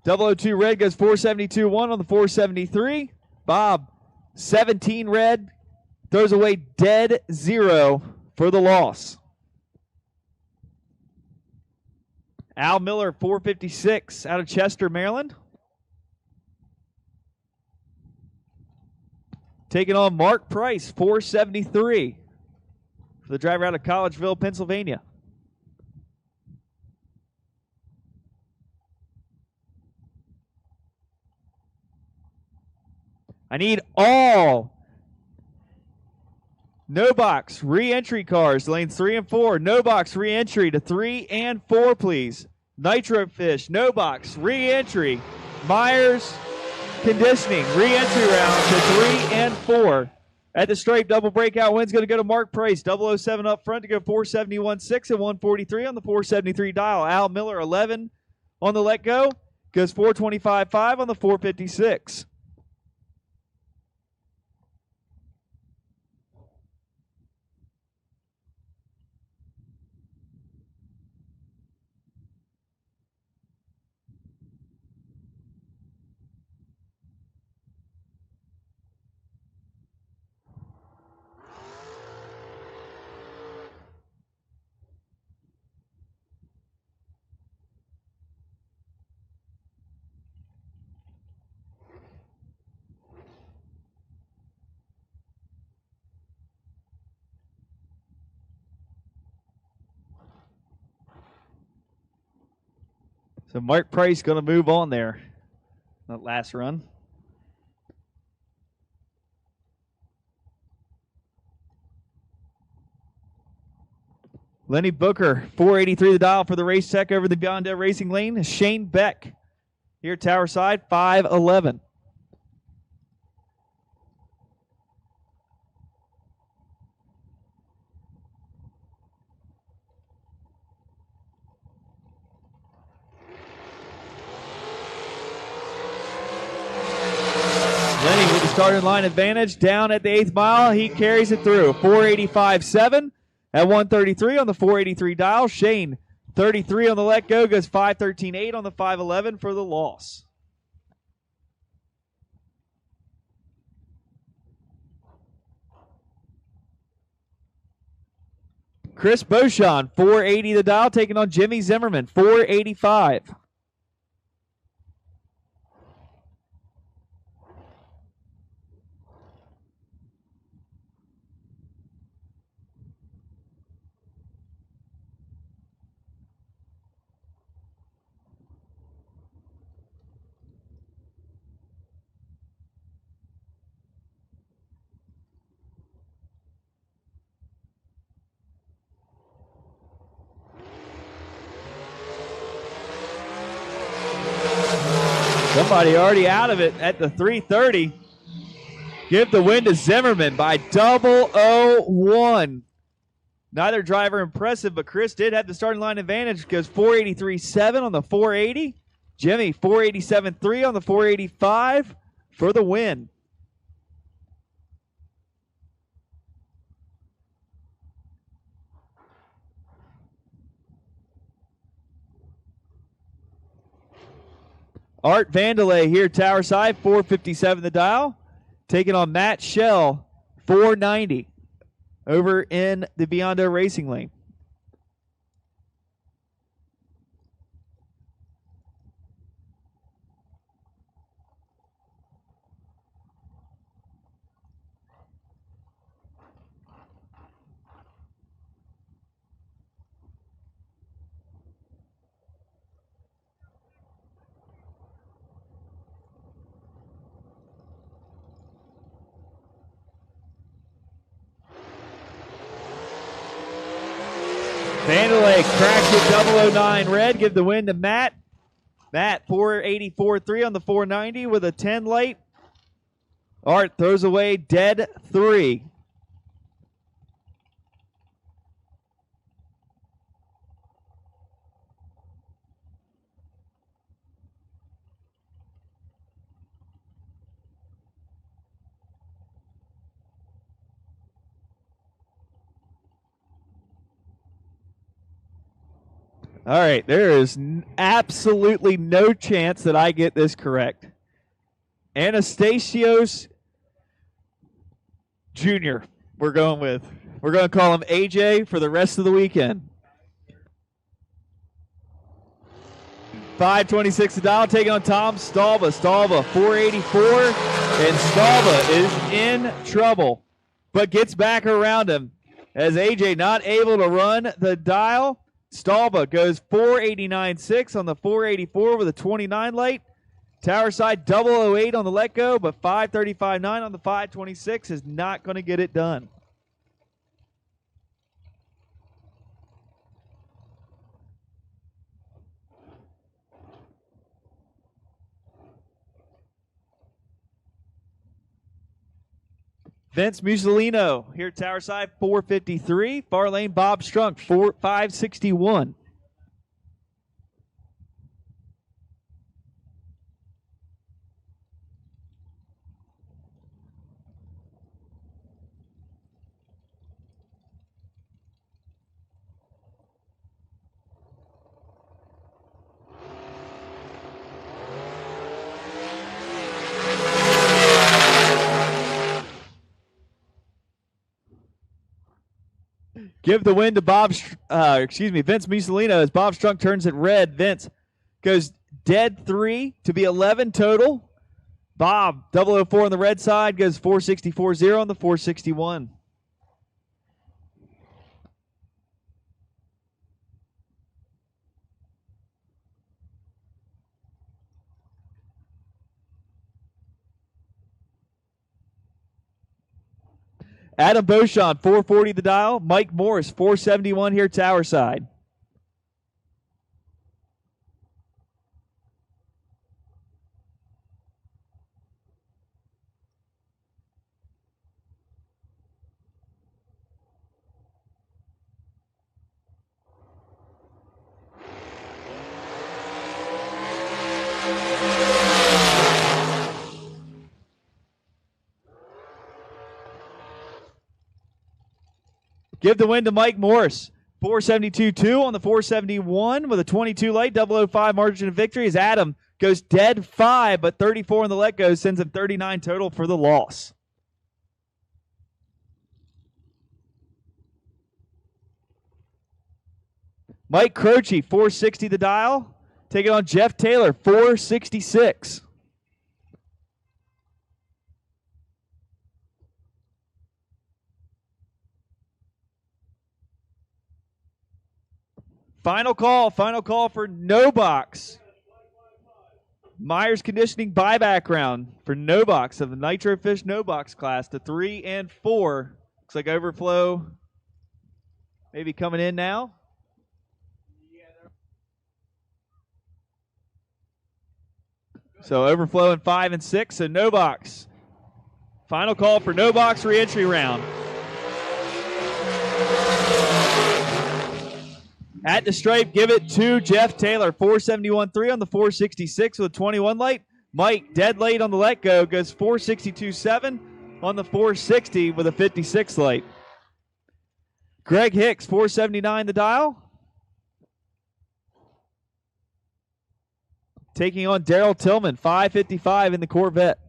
002 red goes 472-1 on the 473. Bob, 17 red, throws away dead 0 for the loss. Al Miller, 456 out of Chester, Maryland. Taking on Mark Price, 473 for the driver out of Collegeville, Pennsylvania. I need all no box re-entry cars, lanes 3 and 4. No box re-entry to 3 and 4, please. Nitro Fish, no box re-entry. Myers Conditioning, re-entry round to 3 and 4. At the stripe, double breakout win's going to go to Mark Price. 007 up front to go 471.6 and 143 on the 473 dial. Al Miller, 11 on the let go. Goes 425.5 on the 456. So Mark Price going to move on there. That last run. Lenny Booker, 483 the dial for the race tech over the Beyond Air Racing lane. Shane Beck here at Tower Side, 511. Lenny with the starting line advantage down at the 8th mile. He carries it through. 485.7 at 133 on the 483 dial. Shane, 33 on the let go, goes 513.8 on the 511 for the loss. Chris Beauchamp, 480 the dial, taking on Jimmy Zimmerman, 485. Somebody already out of it at the 330. Give the win to Zimmerman by 001. Neither driver impressive, but Chris did have the starting line advantage. Goes 483.7 on the 480. Jimmy 487.3 on the 485 for the win. Art Vandelay here, Tower Side, 457 the dial. Taking on Matt Shell, 490 over in the Biondo Racing lane. Vandelay cracks it 009 red. Give the win to Matt. Matt 484.3 on the 490 with a 10 late. Art throws away dead 3. All right, there is absolutely no chance that I get this correct. Anastasios Jr. We're going with. We're going to call him AJ for the rest of the weekend. 526 the dial, taking on Tom Stalba. Stalba 484, and Stalba is in trouble, but gets back around him as AJ not able to run the dial. Stalba goes 489.6 on the 484 with a 29 late. Tower Side 008 on the let go, but 535.9 on the 526 is not going to get it done. Vince Musolino here at Tower Side, 453. Far lane, Bob Strunk, 561. Give the win to Vince Musolino as Bob Strunk turns it red. Vince goes dead 3 to be 11 total. Bob, 004 on the red side, goes 464.0 on the 461. Adam Beauchamp, 440 the dial. Mike Morris, 471 here, Tower Side. Give the win to Mike Morris. 472.2 on the 471 with a 22 late, 005 margin of victory as Adam goes dead 5, but 34 on the let go sends him 39 total for the loss. Mike Croce, 460 the dial. Taking on Jeff Taylor, 466. Final call for no box. Myers Conditioning buyback round for no box of the Nitro Fish no box class to 3 and 4. Looks like overflow maybe coming in now. So overflow in 5 and 6, so no box. Final call for no box re-entry round. At the stripe, give it to Jeff Taylor. 471.3 on the 466 with a 21 light. Mike, dead late on the let go, goes 462.7 on the 460 with a 56 light. Greg Hicks, 479 the dial. Taking on Daryl Tillman, 555 in the Corvette.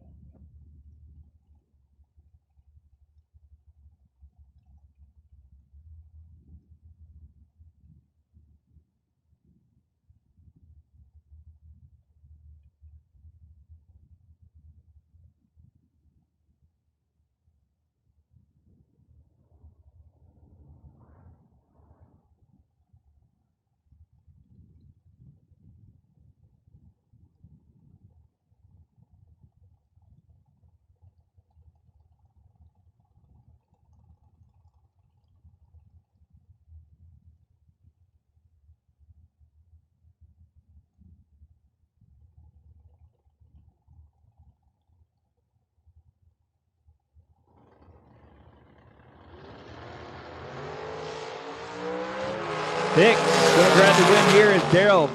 Hicks going to grab the win here as Daryl,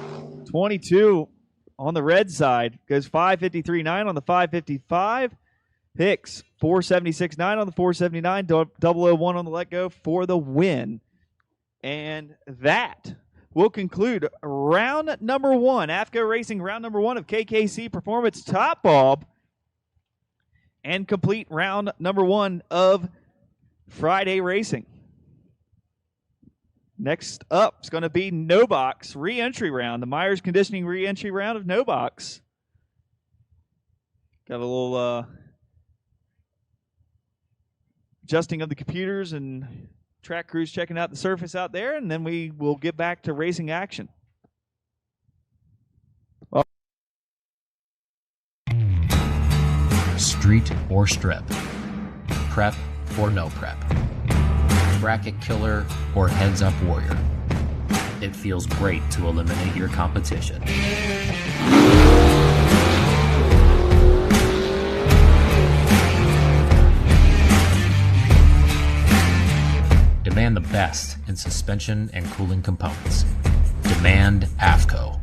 22 on the red side, goes 553.9 on the 555. Hicks, 476.9 on the 479, 001 on the let go for the win. And that will conclude round number one, Afco Racing round number one of KKC Performance Top Bulb, and complete round number one of Friday Racing. Next up is going to be no box re-entry round, the Myers Conditioning re-entry round of no box. Got a little adjusting of the computers and track crews checking out the surface out there, and then we will get back to racing action. Street or strip, prep or no prep, bracket killer or heads up warrior. It feels great to eliminate your competition. Demand the best in suspension and cooling components. Demand Afco.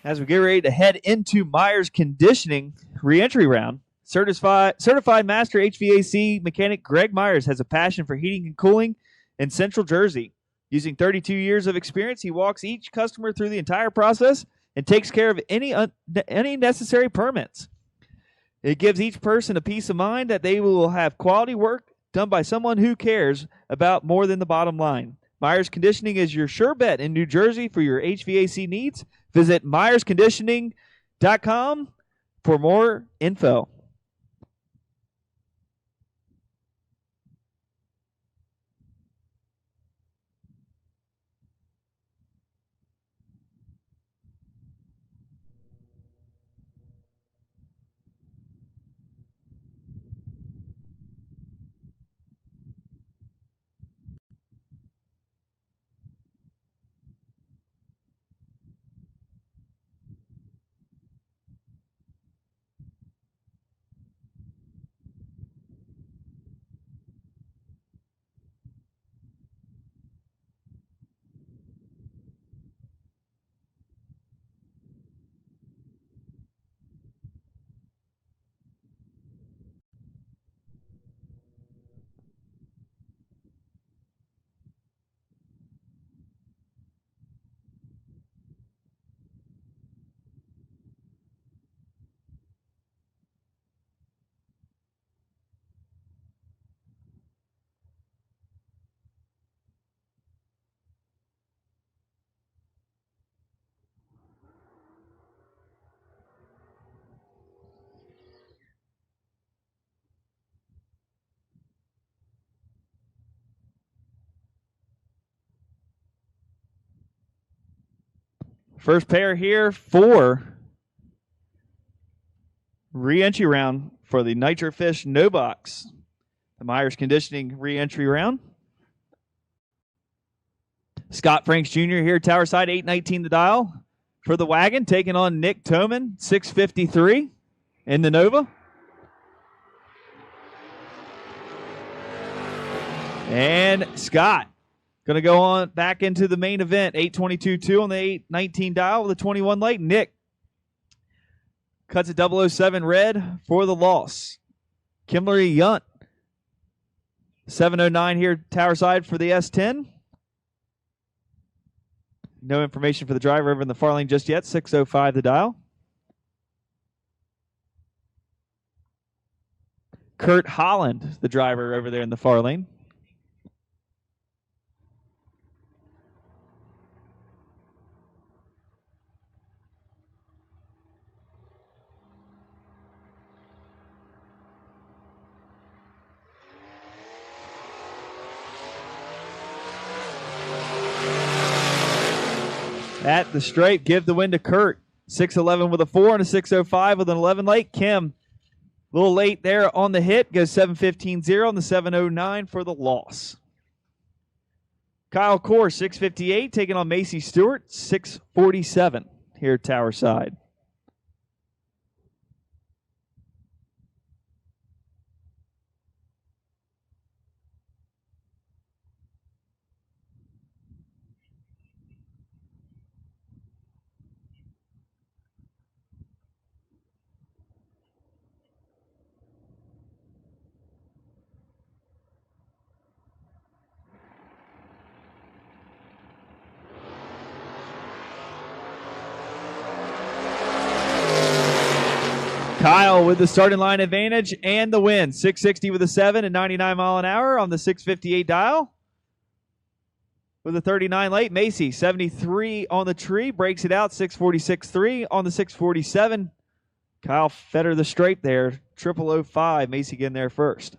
As we get ready to head into Myers Conditioning re-entry round, certified master HVAC mechanic Greg Myers has a passion for heating and cooling in Central Jersey. Using 32 years of experience, he walks each customer through the entire process and takes care of any necessary permits. It gives each person a peace of mind that they will have quality work done by someone who cares about more than the bottom line. Myers Conditioning is your sure bet in New Jersey for your HVAC needs. Visit myersconditioning.com for more info. First pair here for re-entry round for the Nitro Fish No Box. The Myers Conditioning re-entry round. Scott Franks Jr. here, tower side, 819 the dial for the wagon, taking on Nick Toman, 653 in the Nova. And Scott going to go on back into the main event, 822-2 on the 819 dial with a 21 light. Nick cuts a 007 red for the loss. Kimberly Yunt, 709 here, tower side for the S10. No information for the driver over in the far lane just yet. 605 the dial. Kurt Holland, the driver over there in the far lane. At the straight, give the win to Kurt. 611 with a 4 and a 605 with an 11 late. Kim, a little late there on the hit, goes 715-0 on the 709 for the loss. Kyle Core, 658, taking on Macy Stewart, 647 here tower side. Kyle with the starting line advantage and the win. 660 with a 7 and 99 mile an hour on the 658 dial. With a 39 late, Macy 73 on the tree, breaks it out 646-3 on the 647. Kyle Fetter the straight there, 0005. Macy getting there first.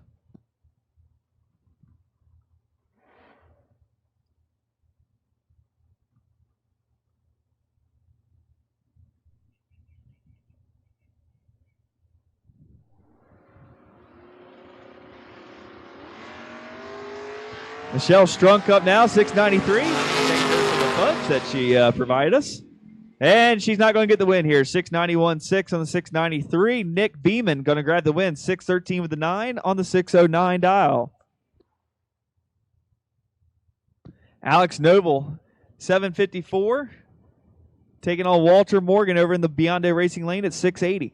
Michelle Strunk up now, 693. Thank her for the punch that she provided us. And she's not going to get the win here. 691-6 on the 693. Nick Beeman going to grab the win. 613 with the 9 on the 609 dial. Alex Noble, 754. Taking on Walter Morgan over in the Beyonde Racing lane at 680.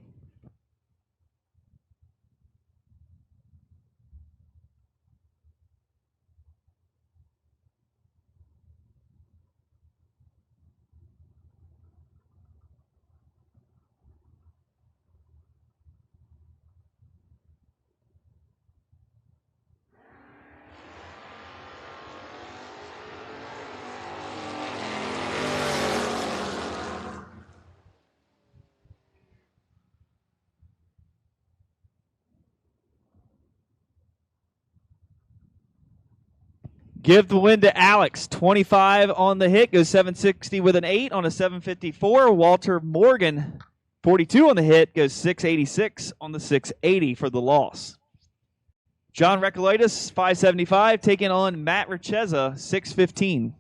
Give the win to Alex. 25 on the hit. Goes 760 with an 8 on a 754. Walter Morgan, 42 on the hit. Goes 686 on the 680 for the loss. John Recoleitis, 575. Taking on Matt Richeza, 615.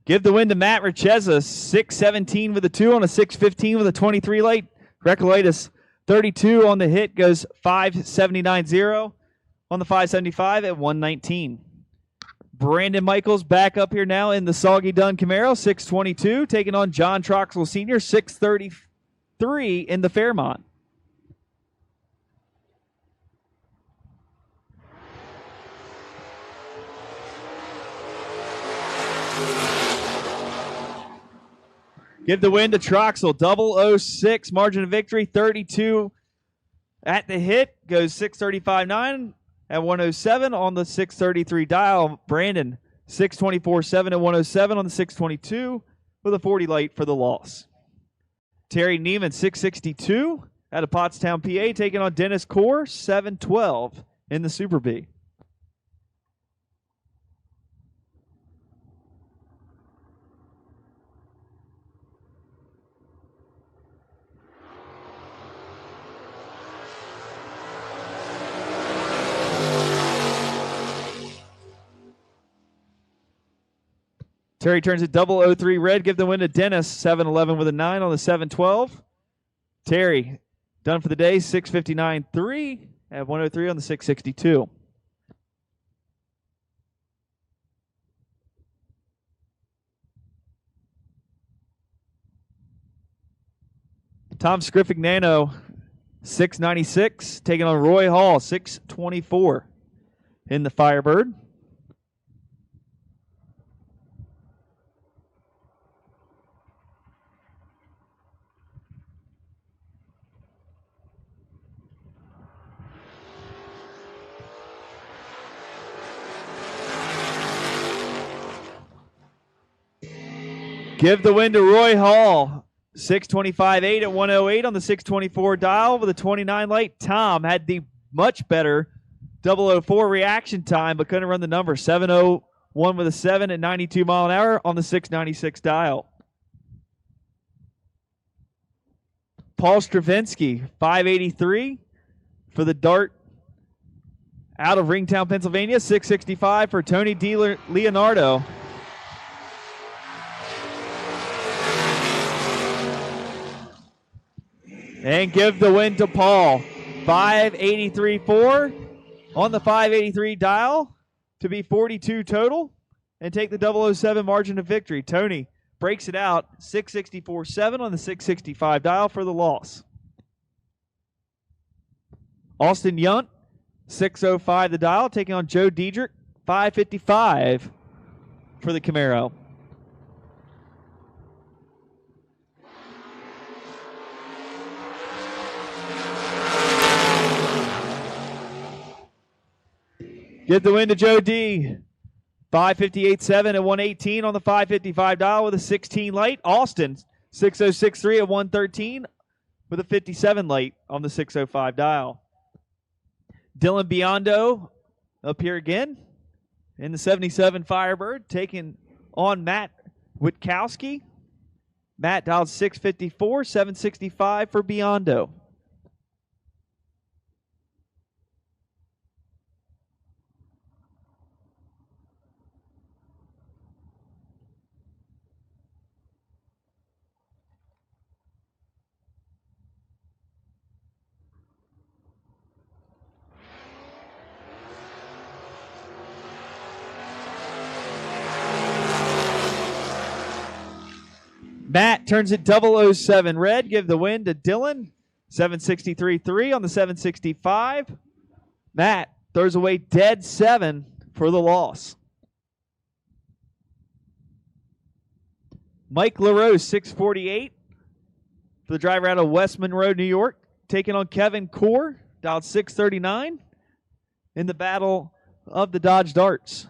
Give the win to Matt Richeza, 617 with a 2 on a 615 with a 23 late. Recoleitis, 32 on the hit, goes 579-0 on the 575 at 119. Brandon Michaels back up here now in the Soggy Dunn Camaro, 622, taking on John Troxel Sr., 630 3 in the Fairmont. Give the win to Troxel. 006 margin of victory. 32 at the hit. Goes 635.9 at 107 on the 633 dial. Brandon 624.7 at 107 on the 622 with a 40 light for the loss. Terry Neiman 662 out of Pottstown, PA, taking on Dennis Core 712 in the Super B. Terry turns it 003 red. Give the win to Dennis. 711 with a 9 on the 712. Terry done for the day. 659.3 at 103 on the 662. Tom Scriffignano 696 taking on Roy Hall 624 in the Firebird. Give the win to Roy Hall. 625.8 at 108 on the 624 dial with a 29 light. Tom had the much better 004 reaction time, but couldn't run the number. 701 with a 7 at 92 mile an hour on the 696 dial. Paul Stravinsky, 583 for the Dart out of Ringtown, Pennsylvania. 665 for Tony D. Leonardo. And give the win to Paul. 583.4 on the 583 dial to be 42 total and take the 007 margin of victory. Tony breaks it out. 664.7 on the 665 dial for the loss. Austin Yunt, 605 the dial, taking on Joe Diedrich. 555 for the Camaro. Get the win to Joe D. 558.7 at 118 on the 555 dial with a 16 light. Austin 606.3 at 113 with a 57 light on the 605 dial. Dylan Biondo up here again in the 77 Firebird, taking on Matt Witkowski. Matt dialed 654, 765 for Biondo. Matt turns it 007 red. Give the win to Dylan. 763.3 on the 765. Matt throws away dead 7 for the loss. Mike LaRose, 648 for the driver out of West Monroe, New York, taking on Kevin Core, dialed 639 in the battle of the Dodge Darts.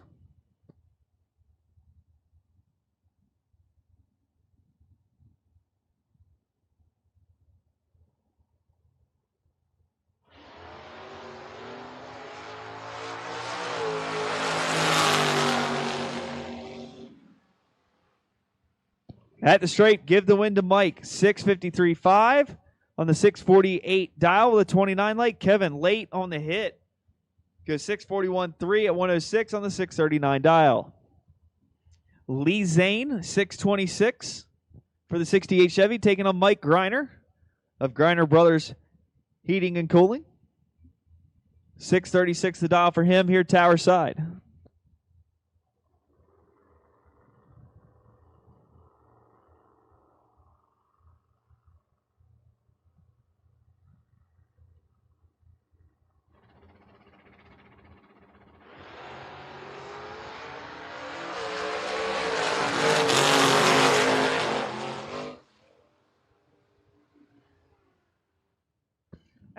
At the straight, give the win to Mike. 653.5 on the 648 dial with a 29 light. Kevin late on the hit. Goes 641.3 at 106 on the 639 dial. Lee Zane, 626 for the 68 Chevy, taking on Mike Greiner of Greiner Brothers Heating and Cooling. 636 the dial for him here, Tower Side.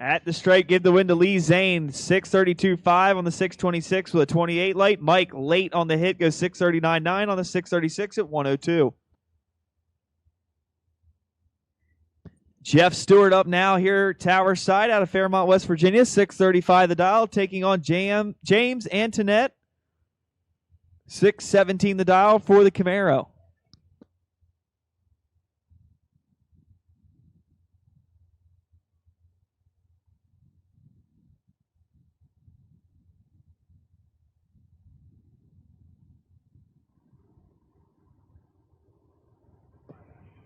At the strike, give the win to Lee Zane, 632.5 on the 626 with a 28 light. Mike late on the hit goes 639.9 on the 636 at 102. Jeff Stewart up now here, Tower Side out of Fairmont, West Virginia, 635 the dial, taking on James Antoinette, 617 the dial for the Camaro.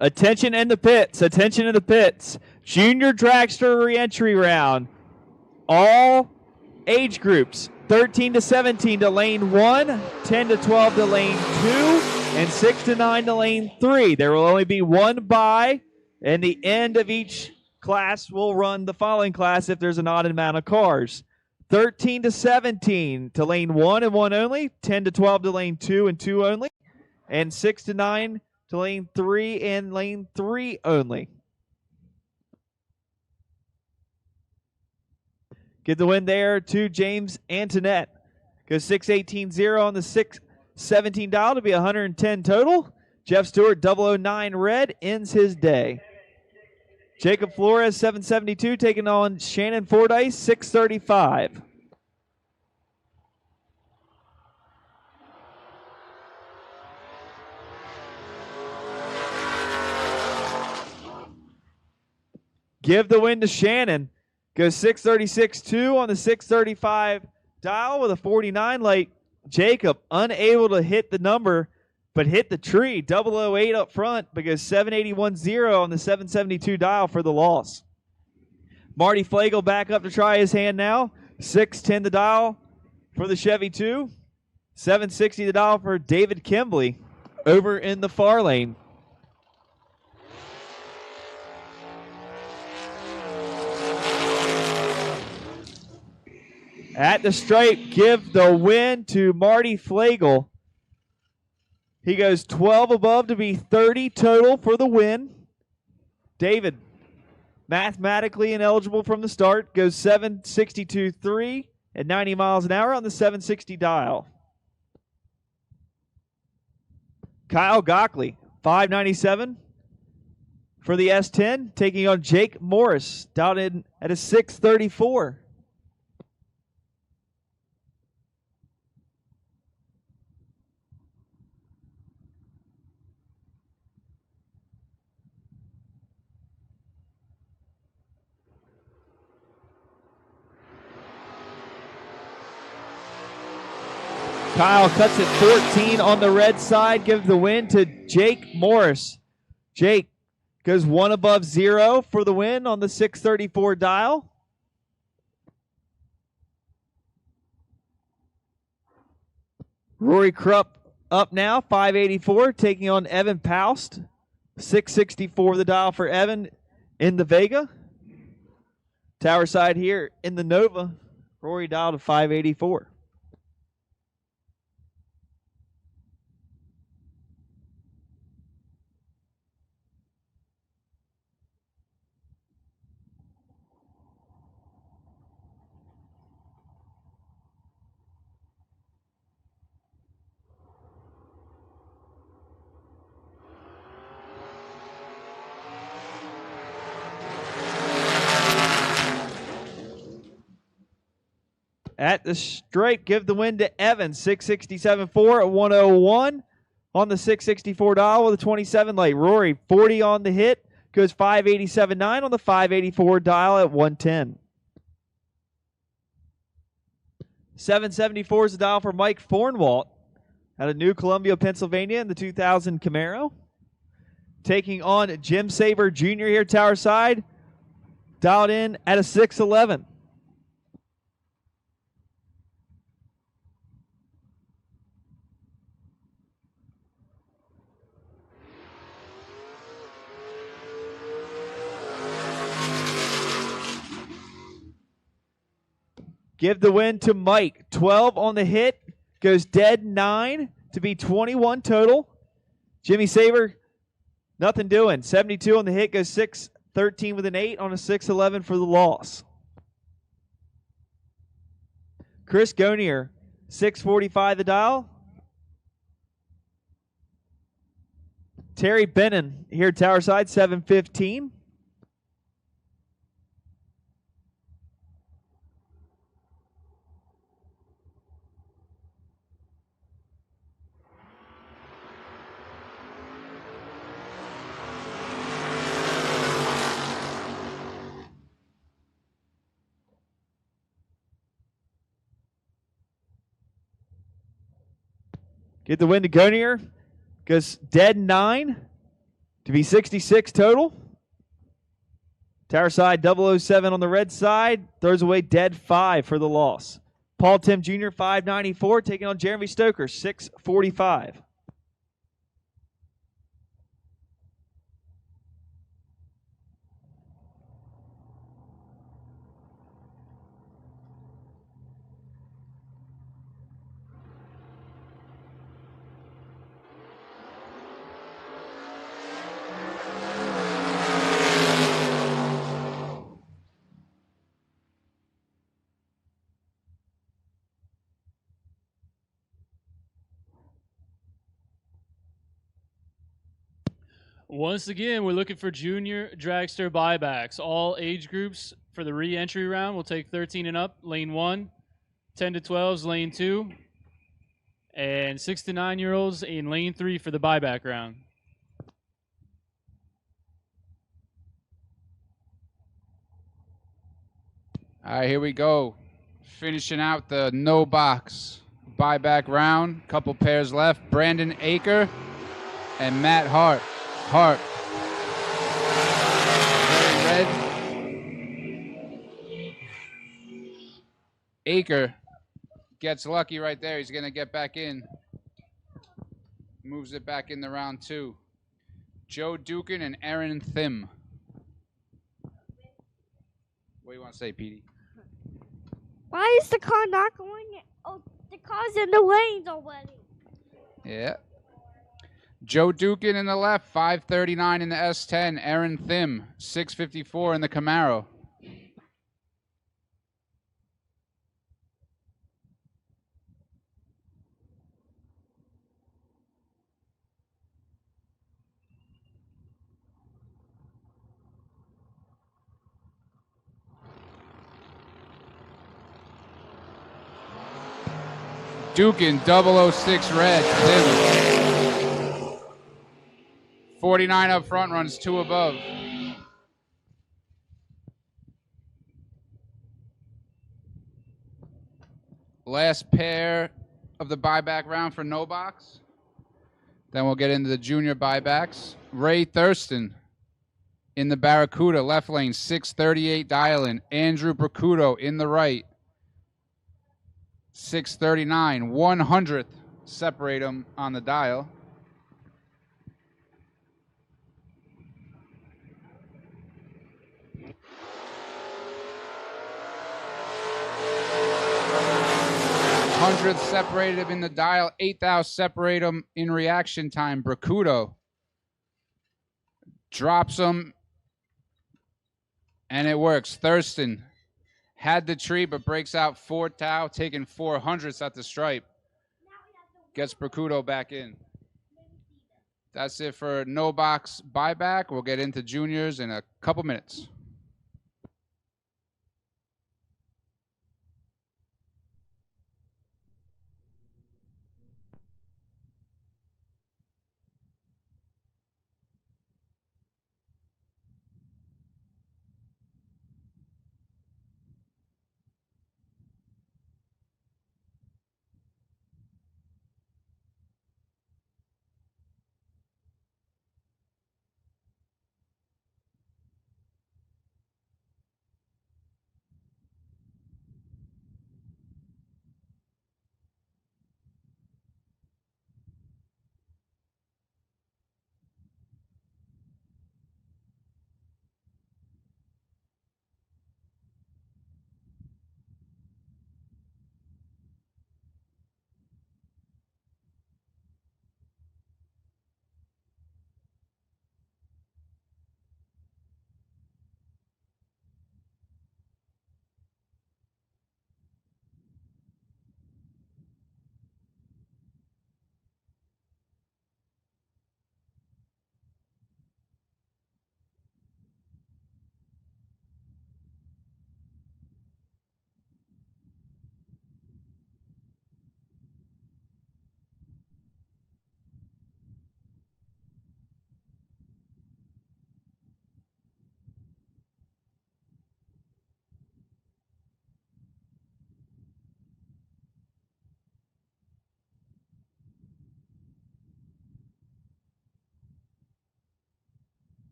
Attention in the pits. Attention in the pits. Junior Dragster reentry round. All age groups. 13 to 17 to lane 1, 10 to 12 to lane 2, and 6 to 9 to lane 3. There will only be one bye, and the end of each class will run the following class if there's an odd amount of cars. 13 to 17 to lane 1 and 1 only, 10 to 12 to lane 2 and 2 only, and 6 to 9 to lane 3 and lane 3 only. Get the win there to James Antoinette. Goes 618.0 on the 617 dial to be 110 total. Jeff Stewart 009 red ends his day. Jacob Flores 772 taking on Shannon Fordyce 635. Give the win to Shannon. Goes 636.2 on the 635 dial with a 49 late. Jacob unable to hit the number, but hit the tree. 008 up front, but goes 781.0 on the 772 dial for the loss. Marty Flagel back up to try his hand now. 610 the dial for the Chevy 2. 760 the dial for David Kimbley over in the far lane. At the stripe, give the win to Marty Flagel. He goes 12 above to be 30 total for the win. David, mathematically ineligible from the start, goes 762.3 at 90 miles an hour on the 760 dial. Kyle Gockley, 597 for the S10, taking on Jake Morris, down in at a 634. Kyle cuts it 14 on the red side, gives the win to Jake Morris. Jake goes 1 above 0 for the win on the 634 dial. Rory Krupp up now, 584, taking on Evan Paust. 664 the dial for Evan in the Vega. Tower side here in the Nova. Rory dialed to 584. At the stripe, give the win to Evans, 667.4 at 101 on the 664 dial with a 27 late. Rory, 40 on the hit, goes 587.9 on the 584 dial at 110. 774 is the dial for Mike Fornwalt out of New Columbia, Pennsylvania in the 2000 Camaro. Taking on Jim Saber Jr. here, Tower Side, dialed in at a 611. Give the win to Mike. 12 on the hit. Goes dead 9 to be 21 total. Jimmy Saber, nothing doing. 72 on the hit. Goes 613 with an 8 on a 611 for the loss. Chris Gonier, 645 the dial. Terry Bennon here at Towerside, 715. Get the win to Gonier. Goes dead 9 to be 66 total. Towerside 007 on the red side. Throws away dead 5 for the loss. Paul Tim Jr. 594 taking on Jeremy Stoker 645. Once again, we're looking for junior dragster buybacks. All age groups for the re-entry round will take 13 and up, lane 1, 10 to 12s, lane 2, and 6 to 9-year-olds in lane 3 for the buyback round. All right, here we go. Finishing out the no box buyback round. Couple pairs left. Brandon Aker and Matt Hart. Very red. Aker gets lucky right there. He's going to get back in. Moves it back in the round 2. Joe Dukin and Aaron Thim. What do you want to say, Petey? Why is the car not going? Oh, the car's in the lanes already. Yeah. Joe Dukin in the left, 539 in the S10. Aaron Thim, 654 in the Camaro. Dukin, 006 red. Thim. 49 up front, runs 2 above. Last pair of the buyback round for no box. Then we'll get into the junior buybacks. Ray Thurston in the Barracuda, left lane, 638 dial-in. Andrew Bracudo in the right, 639. 100th separate them on the dial. Hundredth separated him in the dial. 8,000 separate him in reaction time. Bracudo drops him, and it works. Thurston had the tree, but breaks out 4 thou, taking 400ths at the stripe. Gets Bracudo back in. That's it for no box buyback. We'll get into juniors in a couple minutes.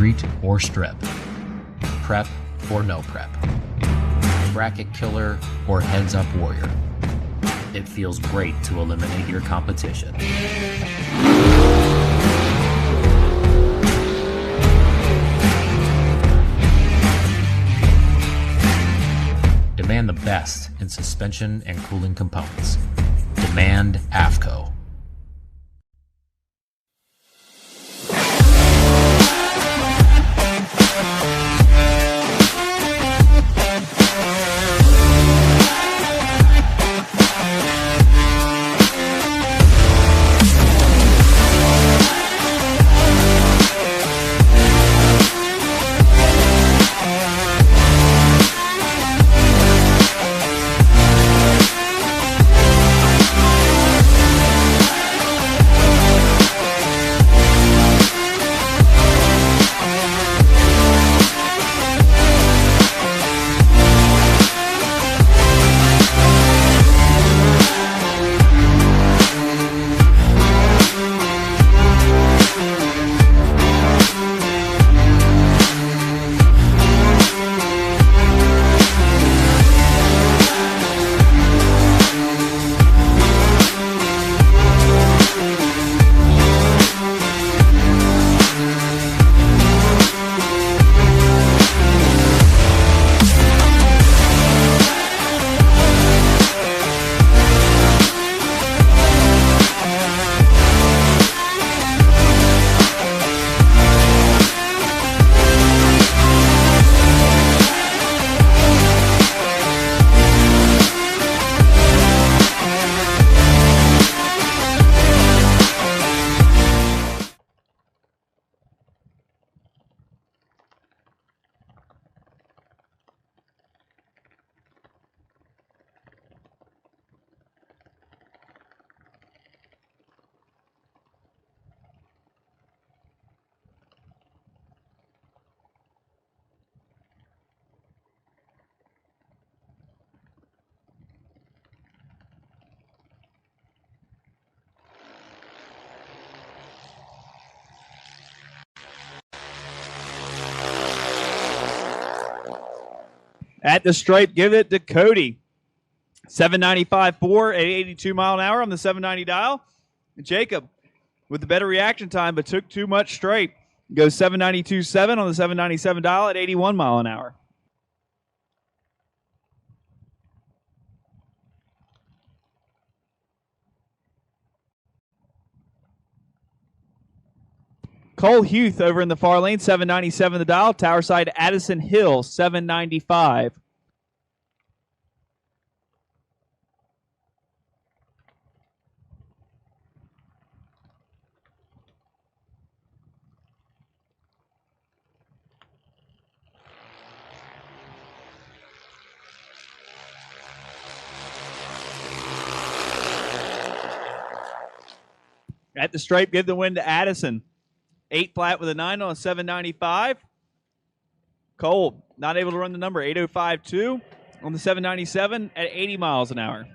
street or strip, prep or no prep, bracket killer or heads up warrior. It feels great to eliminate your competition. Demand the best in suspension and cooling components. Demand Afco. At the stripe, give it to Cody. 795.4 at 82 mile an hour on the 790 dial. And Jacob with the better reaction time, but took too much straight. Goes 792.7 on the 797 dial at 81 mile an hour. Cole Huth over in the far lane, 797 the dial. Tower side, Addison Hill, 795. At the stripe, give the win to Addison. 8 flat with a 9 on a 795. Cole not able to run the number, 805.2 on the 797 at 80 miles an hour.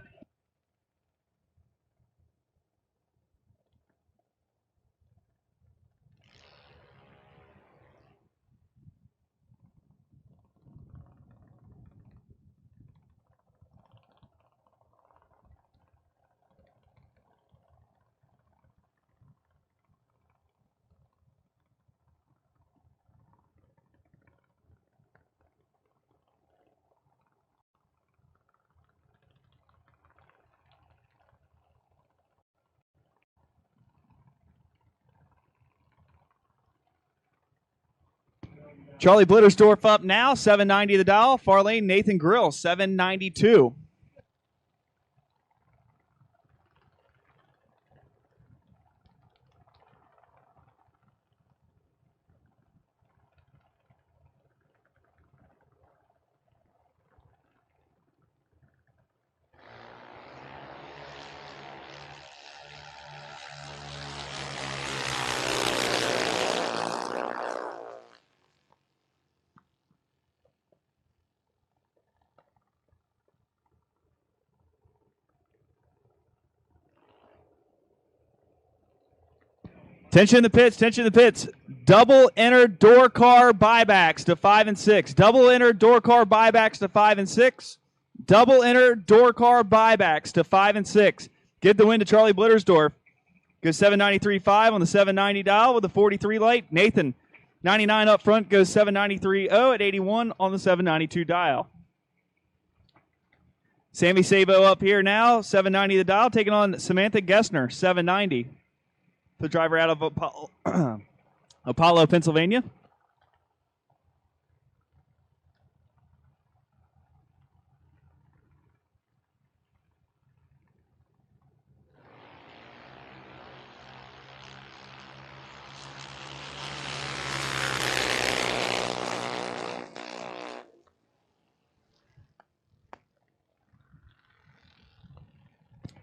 Charlie Blittersdorf up now, 790 the dial. Far lane, Nathan Grill, 792. Tension in the pits, tension in the pits. Double enter door car buybacks to 5 and 6. Double enter door car buybacks to 5 and 6. Double enter door car buybacks to 5 and 6. Give the win to Charlie Blittersdorf. Goes 793.5 on the 790 dial with the 43 light. Nathan, 99 up front, goes 793.0 at 81 on the 792 dial. Sammy Sabo up here now, 790 the dial, taking on Samantha Gessner, 790. The driver out of Apollo, Pennsylvania.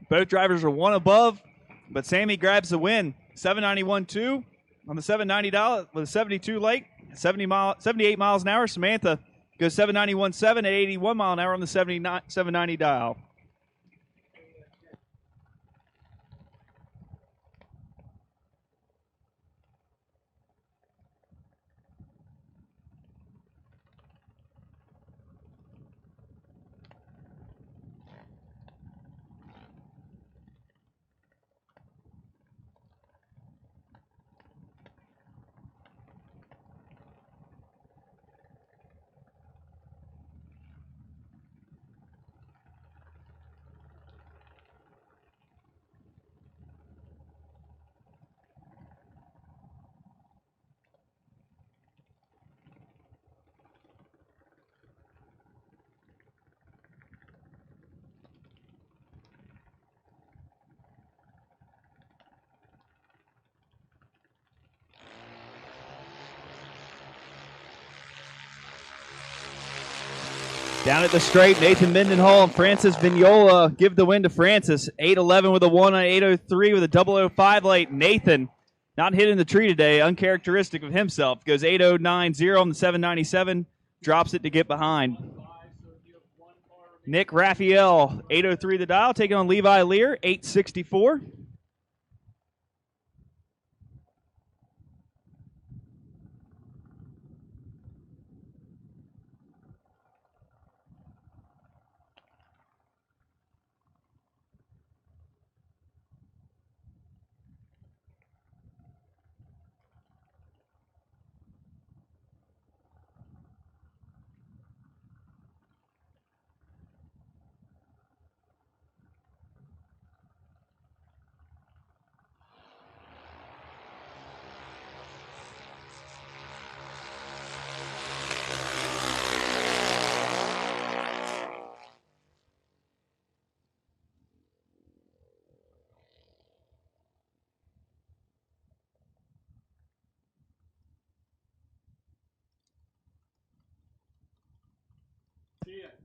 Both drivers are one above, but Sammy grabs the win. 791.2 on the 790 dial with a 72 late, 78 miles an hour. Samantha goes 791.7 at 81 mile an hour on the 790 dial. Down at the straight, Nathan Mendenhall and Francis Vignola give the win to Francis. 811 with a 1 on 803 with a 005 late. Nathan not hitting the tree today, uncharacteristic of himself. Goes 8090 on the 797, drops it to get behind. Nick Raphael, 803 the dial, taking on Levi Lear, 864.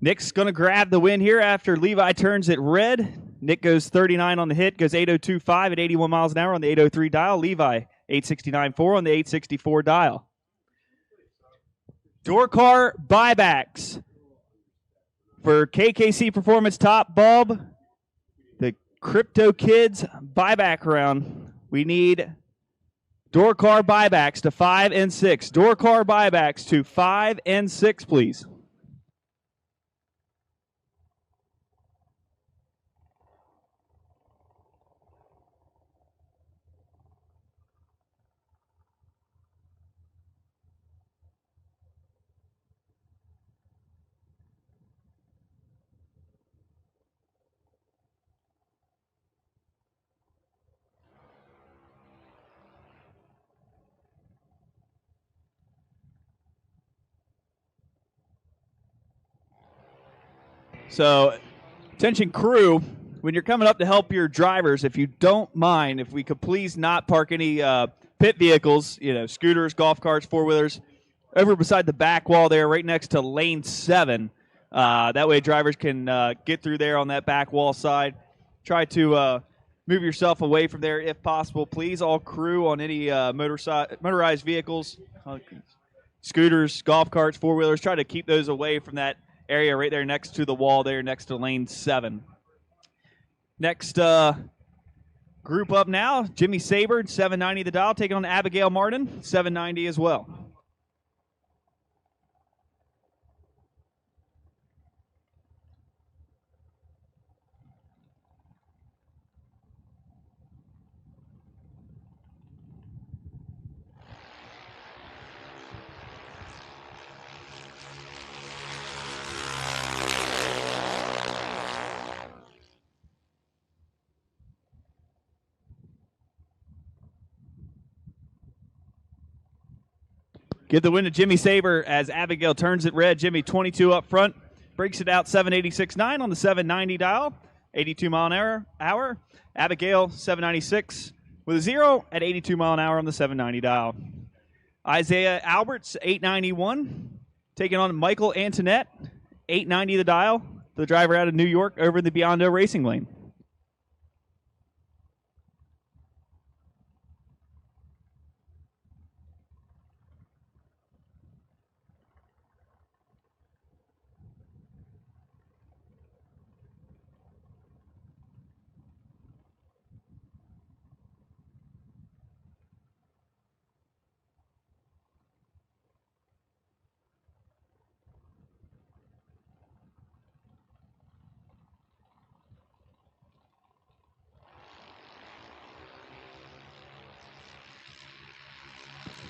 Nick's going to grab the win here after Levi turns it red. Nick goes 39 on the hit, goes 8025 at 81 miles an hour on the 803 dial. Levi, 869.4 on the 864 dial. Door car buybacks for KKC Performance Top Bulb. The Crypto Kids buyback round. We need door car buybacks to 5 and 6. Door car buybacks to 5 and 6, please. So, attention crew, when you're coming up to help your drivers, if you don't mind, if we could please not park any pit vehicles, scooters, golf carts, four-wheelers, over beside the back wall there, right next to lane 7. That way drivers can get through there on that back wall side. Try to move yourself away from there if possible. Please, all crew on any motorized vehicles, scooters, golf carts, four-wheelers, try to keep those away from that area right there next to the wall there, next to lane 7. Next Group up now. Jimmy Saber, 790 the dial, taking on Abigail Martin, 790 as well. Give the win to Jimmy Saber as Abigail turns it red. Jimmy 22 up front, breaks it out 786.9 on the 790 dial, 82 mile an hour. Abigail 796 with a 0 at 82 mile an hour on the 790 dial. Isaiah Alberts 891 taking on Michael Antoinette 890 the dial. The driver out of New York over in the Biondo racing lane.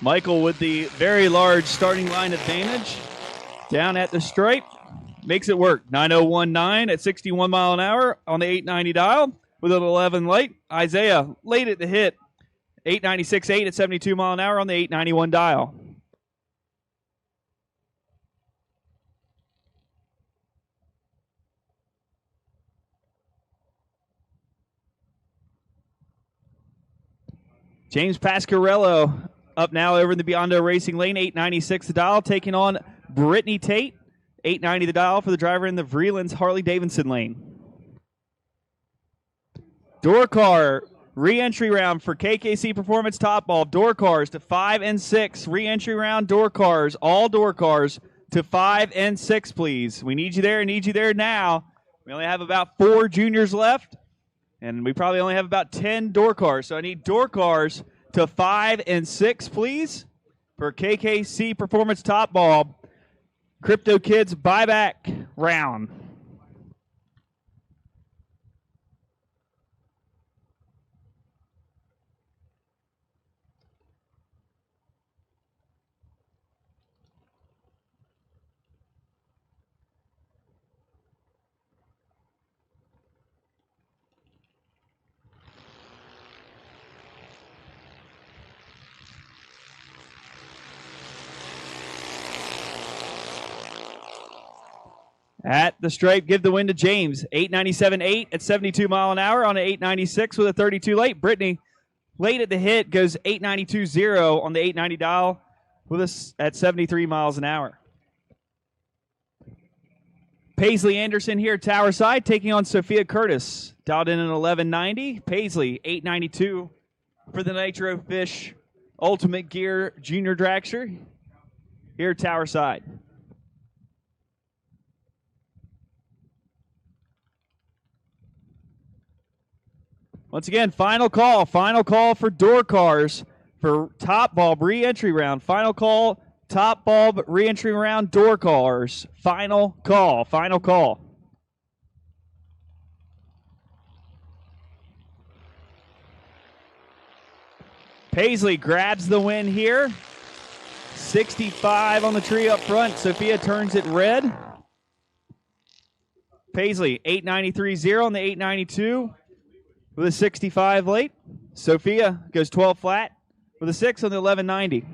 Michael with the very large starting line advantage. Down at the stripe. Makes it work. 9019 at 61 mile an hour on the 890 dial with an 11 light. Isaiah late at the hit. 896.8 at 72 mile an hour on the 891 dial. James Pasquarello up now over in the Biondo Racing Lane, 896 the dial, taking on Brittany Tate, 890 the dial for the driver in the Vreelands Harley-Davidson lane. Door car re-entry round for KKC Performance Top Ball. Door cars to 5 and 6. Re-entry round door cars, all door cars to 5 and 6, please. We need you there now. We only have about 4 juniors left, and we probably only have about 10 door cars. So I need door cars to 5 and 6, please, for KKC Performance Top Ball Crypto Kids buyback round. At the stripe, give the win to James. 897.8 at 72 mile an hour on an 896 with a 32 late. Brittany, late at the hit, goes 892.0 on the 890 dial with us at 73 miles an hour. Paisley Anderson here, Tower Side, taking on Sophia Curtis. Dialed in at 1190. Paisley, 892 for the Nitro Fish Ultimate Gear Junior Dragster here, Tower Side. Once again, final call for door cars for Top Bulb re-entry round. Final call, Top Bulb re-entry round, door cars. Final call. Paisley grabs the win here. 65 on the tree up front. Sophia turns it red. Paisley, 893.0 on the 892. With a 65 late. Sophia goes 12 flat with a 6 on the 1190.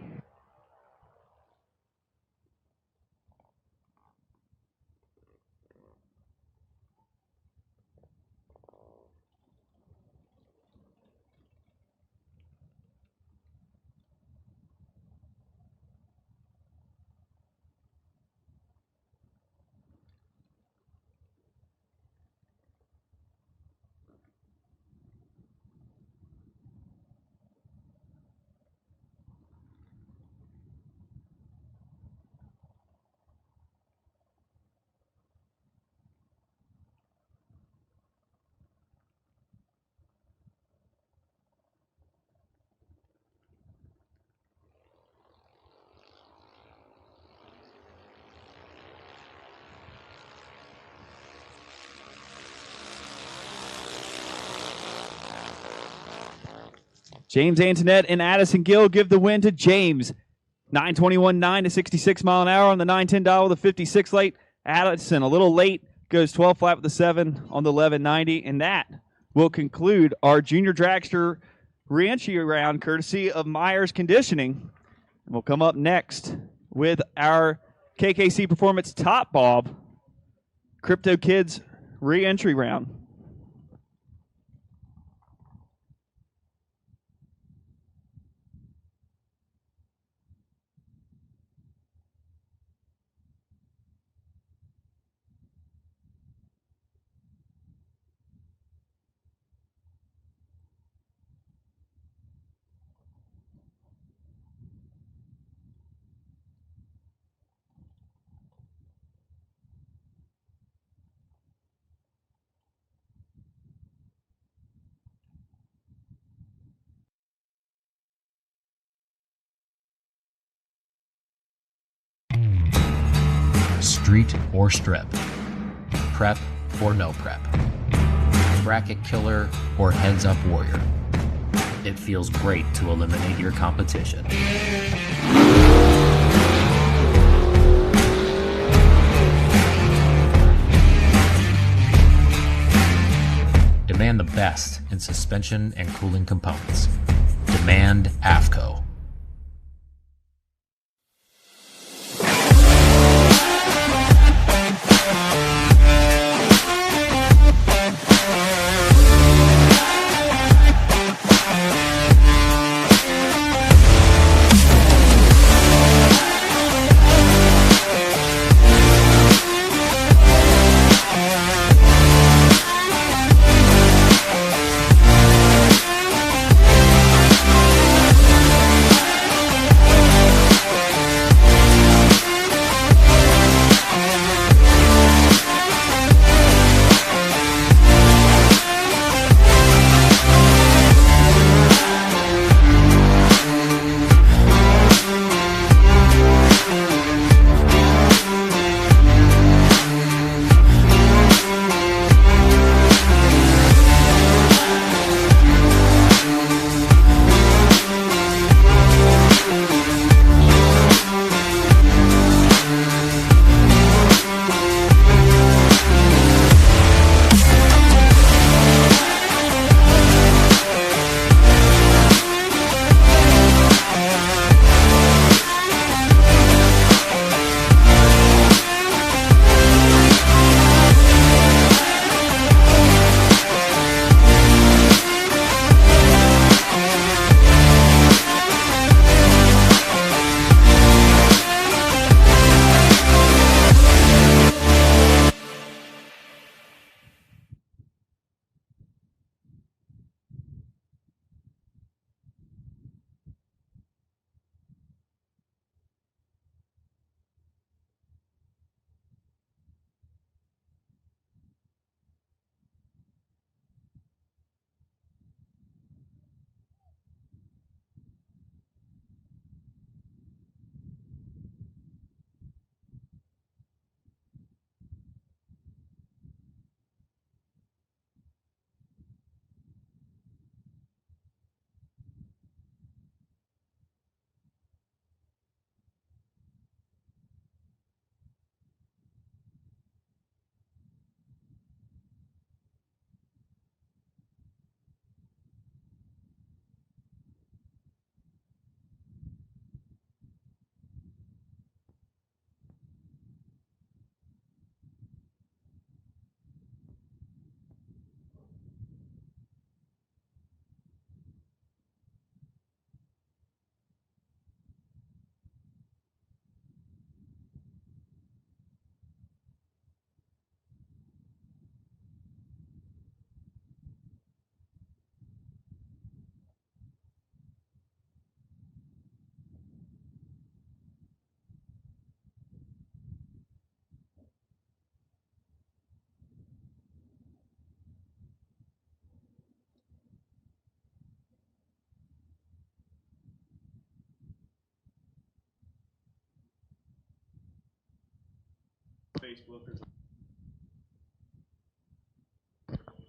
James Antoinette and Addison Gill give the win to James. 9:21.9 to 66 mile an hour on the 910 dial with a 56 late. Addison a little late, goes 12 flat with the 7 on the 1190, and that will conclude our junior dragster reentry round courtesy of Myers Conditioning. We'll come up next with our KKC Performance Top Bob Crypto Kids reentry round. Street or strip, prep or no prep, bracket killer or heads up warrior. It feels great to eliminate your competition. Demand the best in suspension and cooling components. Demand Afco.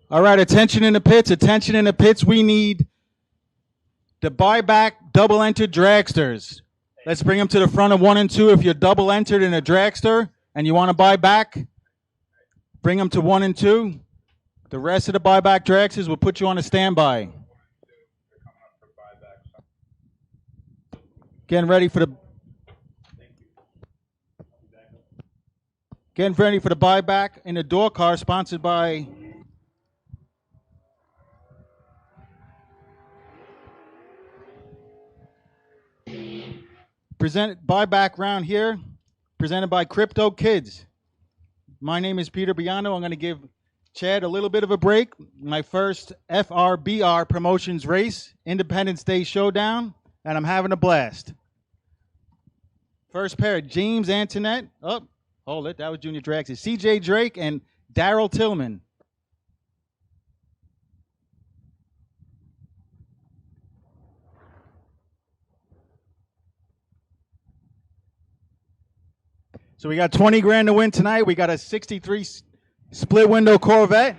All right, attention in the pits, attention in the pits. We need the buyback double-entered dragsters. Let's bring them to the front of 1 and 2. If you're double-entered in a dragster and you want to buy back, bring them to 1 and 2. The rest of the buyback dragsters will put you on a standby. Getting ready for the buyback in the door car, sponsored by buyback round here, presented by Crypto Kids. My name is Peter Biano. I'm going to give Chad a little bit of a break. My first FRBR promotions race, Independence Day Showdown, and I'm having a blast. First pair, James Antoinette. Oh, hold it. That was Junior Dragster. CJ Drake and Daryl Tillman. So we got 20 grand to win tonight. We got a 63 split window Corvette.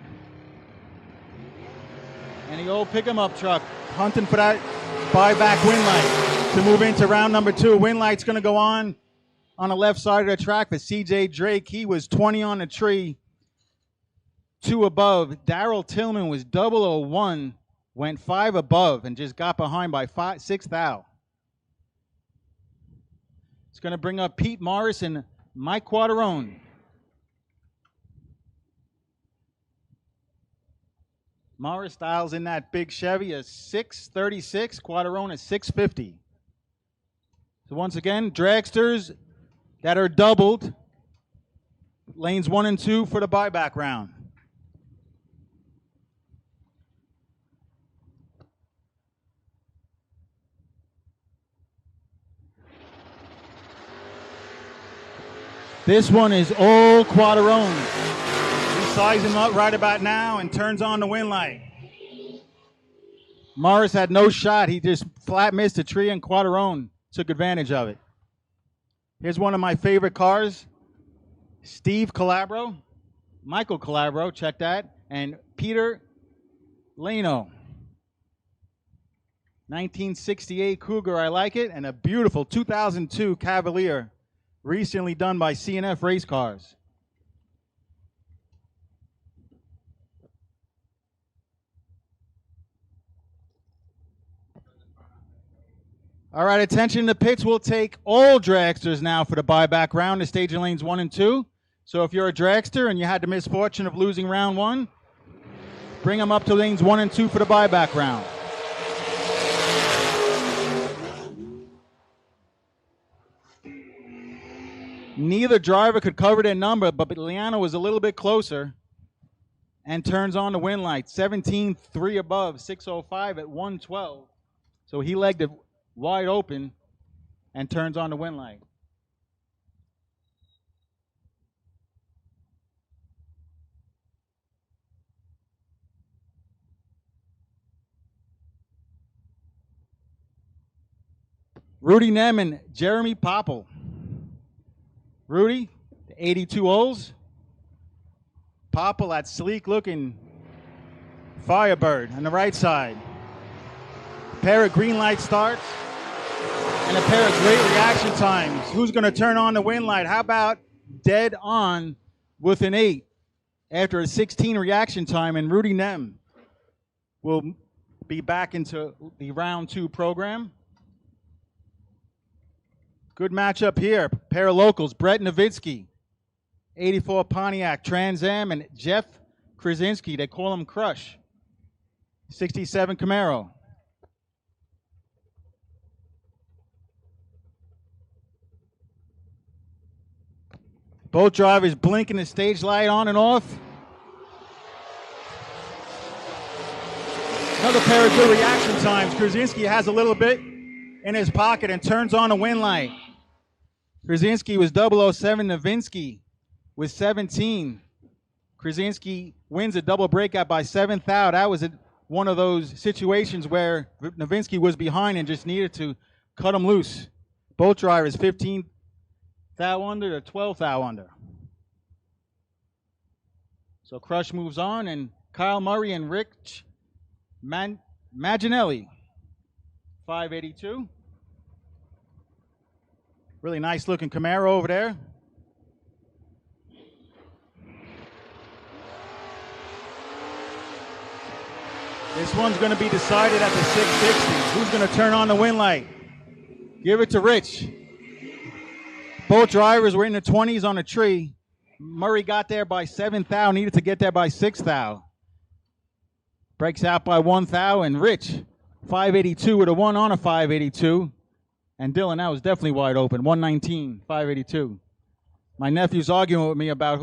And the old pick 'em up truck, hunting for that buyback win light to move into round number 2. Win light's going to go on the left side of the track for CJ Drake. He was 20 on the tree, 2 above. Daryl Tillman was 001, went 5 above, and just got behind by 6 thou. It's going to bring up Pete Morris and Mike Quaterone. Morris Styles in that big Chevy, a 636, Quaterone a 650. So once again, dragsters that are doubled, lanes 1 and 2 for the buyback round. This one is old Quaterone. We size him up right about now and turns on the win light. Morris had no shot. He just flat missed a tree, and Quaterone took advantage of it. Here's one of my favorite cars. Steve Calabro, Michael Calabro, check that, and Peter Leno. 1968 Cougar, I like it, and a beautiful 2002 Cavalier, recently done by CNF Race Cars. All right, attention, the pits will take all dragsters now for the buyback round, the staging lanes 1 and 2. So if you're a dragster and you had the misfortune of losing round 1, bring them up to lanes 1 and 2 for the buyback round. Neither driver could cover their number, but Liano was a little bit closer and turns on the win light. 17-3 above, 605 at 112. So he legged it wide open and turns on the win light. Rudy Nem and Jeremy Popple. Rudy, the 82 O's. Popple, that sleek-looking Firebird on the right side. A pair of green light starts and a pair of great reaction times. Who's going to turn on the win light? How about dead on with an 8 after a 16 reaction time? And Rudy Nem will be back into the round 2 program. Good matchup here. Pair of locals, Brett Nowitzki, 84 Pontiac Trans Am, and Jeff Krasinski, they call him Crush, 67 Camaro. Both drivers blinking the stage light on and off. Another pair of good reaction times. Krasinski has a little bit in his pocket and turns on a win light. Krasinski was 007, Nowitzki with 17. Krasinski wins a double breakout by 7th out. That was one of those situations where Nowitzki was behind and just needed to cut him loose. Both drivers 15th thou under to 12th thou under. So Crush moves on, and Kyle Murray and Rich Maginelli 582. Really nice looking Camaro over there. This one's going to be decided at the 660. Who's going to turn on the win light? Give it to Rich. Both drivers were in the 20s on a tree. Murray got there by 7th thou, needed to get there by 6th thou. Breaks out by 1 thou, and Rich, 582 with a 1 on a 582. And Dylan, that was definitely wide open, 119, 582. My nephew's arguing with me about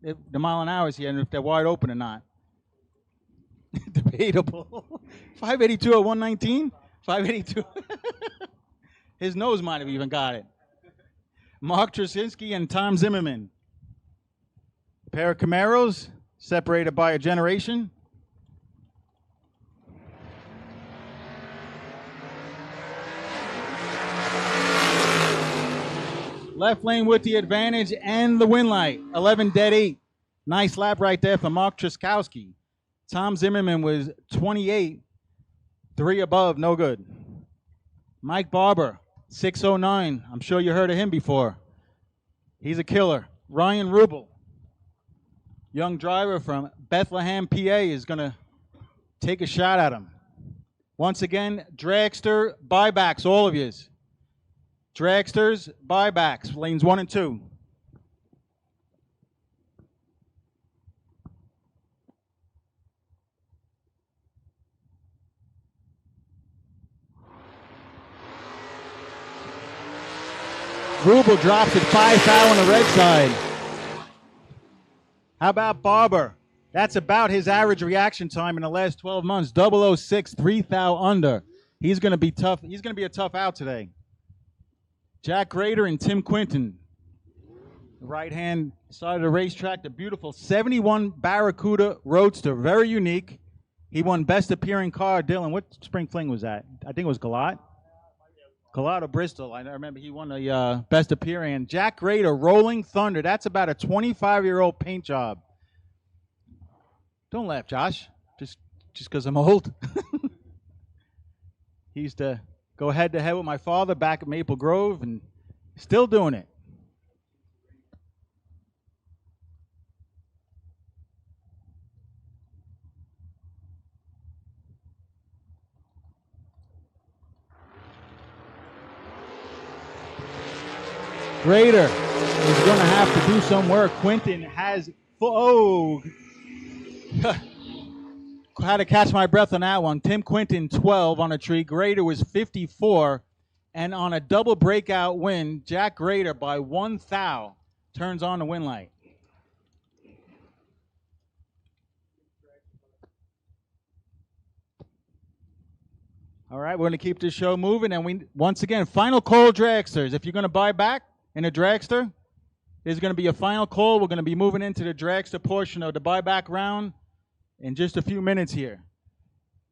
if the mile an hour is here and if they're wide open or not. Debatable. 582 at 119? 582. His nose might have even got it. Mark Trasinski and Tom Zimmerman. A pair of Camaros separated by a generation. Left lane with the advantage and the win light. 11 dead 8. Nice lap right there for Mark Traskowski. Tom Zimmerman was 28. 3 above, no good. Mike Barber, 609. I'm sure you heard of him before. He's a killer. Ryan Rubel, young driver from Bethlehem, PA, is going to take a shot at him. Once again, dragster buybacks, all of yous. Dragsters, buybacks, lanes 1 and 2. Rubel drops it 5 thou on the red side. How about Barber? That's about his average reaction time in the last 12 months. 006, 3 thou under. He's going to be tough. He's going to be a tough out today. Jack Grader and Tim Quinton. The right-hand side of the racetrack, the beautiful 71 Barracuda Roadster, very unique. He won Best Appearing Car. Dylan, what spring fling was that? I think it was Galat. Galat or Bristol. I remember he won the Best Appearing. And Jack Grader, Rolling Thunder. That's about a 25-year-old paint job. Don't laugh, Josh. Just because I'm old. He used to go head-to-head with my father back at Maple Grove, and still doing it. Grader is going to have to do some work. Quinton has... Oh! Had to catch my breath on that one. Tim Quinton, 12 on a tree. Grader was 54. And on a double breakout win, Jack Grader, by 1 thou, turns on the win light. All right, we're going to keep this show moving. And once again, final call, dragsters. If you're going to buy back in a dragster, there's going to be a final call. We're going to be moving into the dragster portion of the buyback round in just a few minutes here.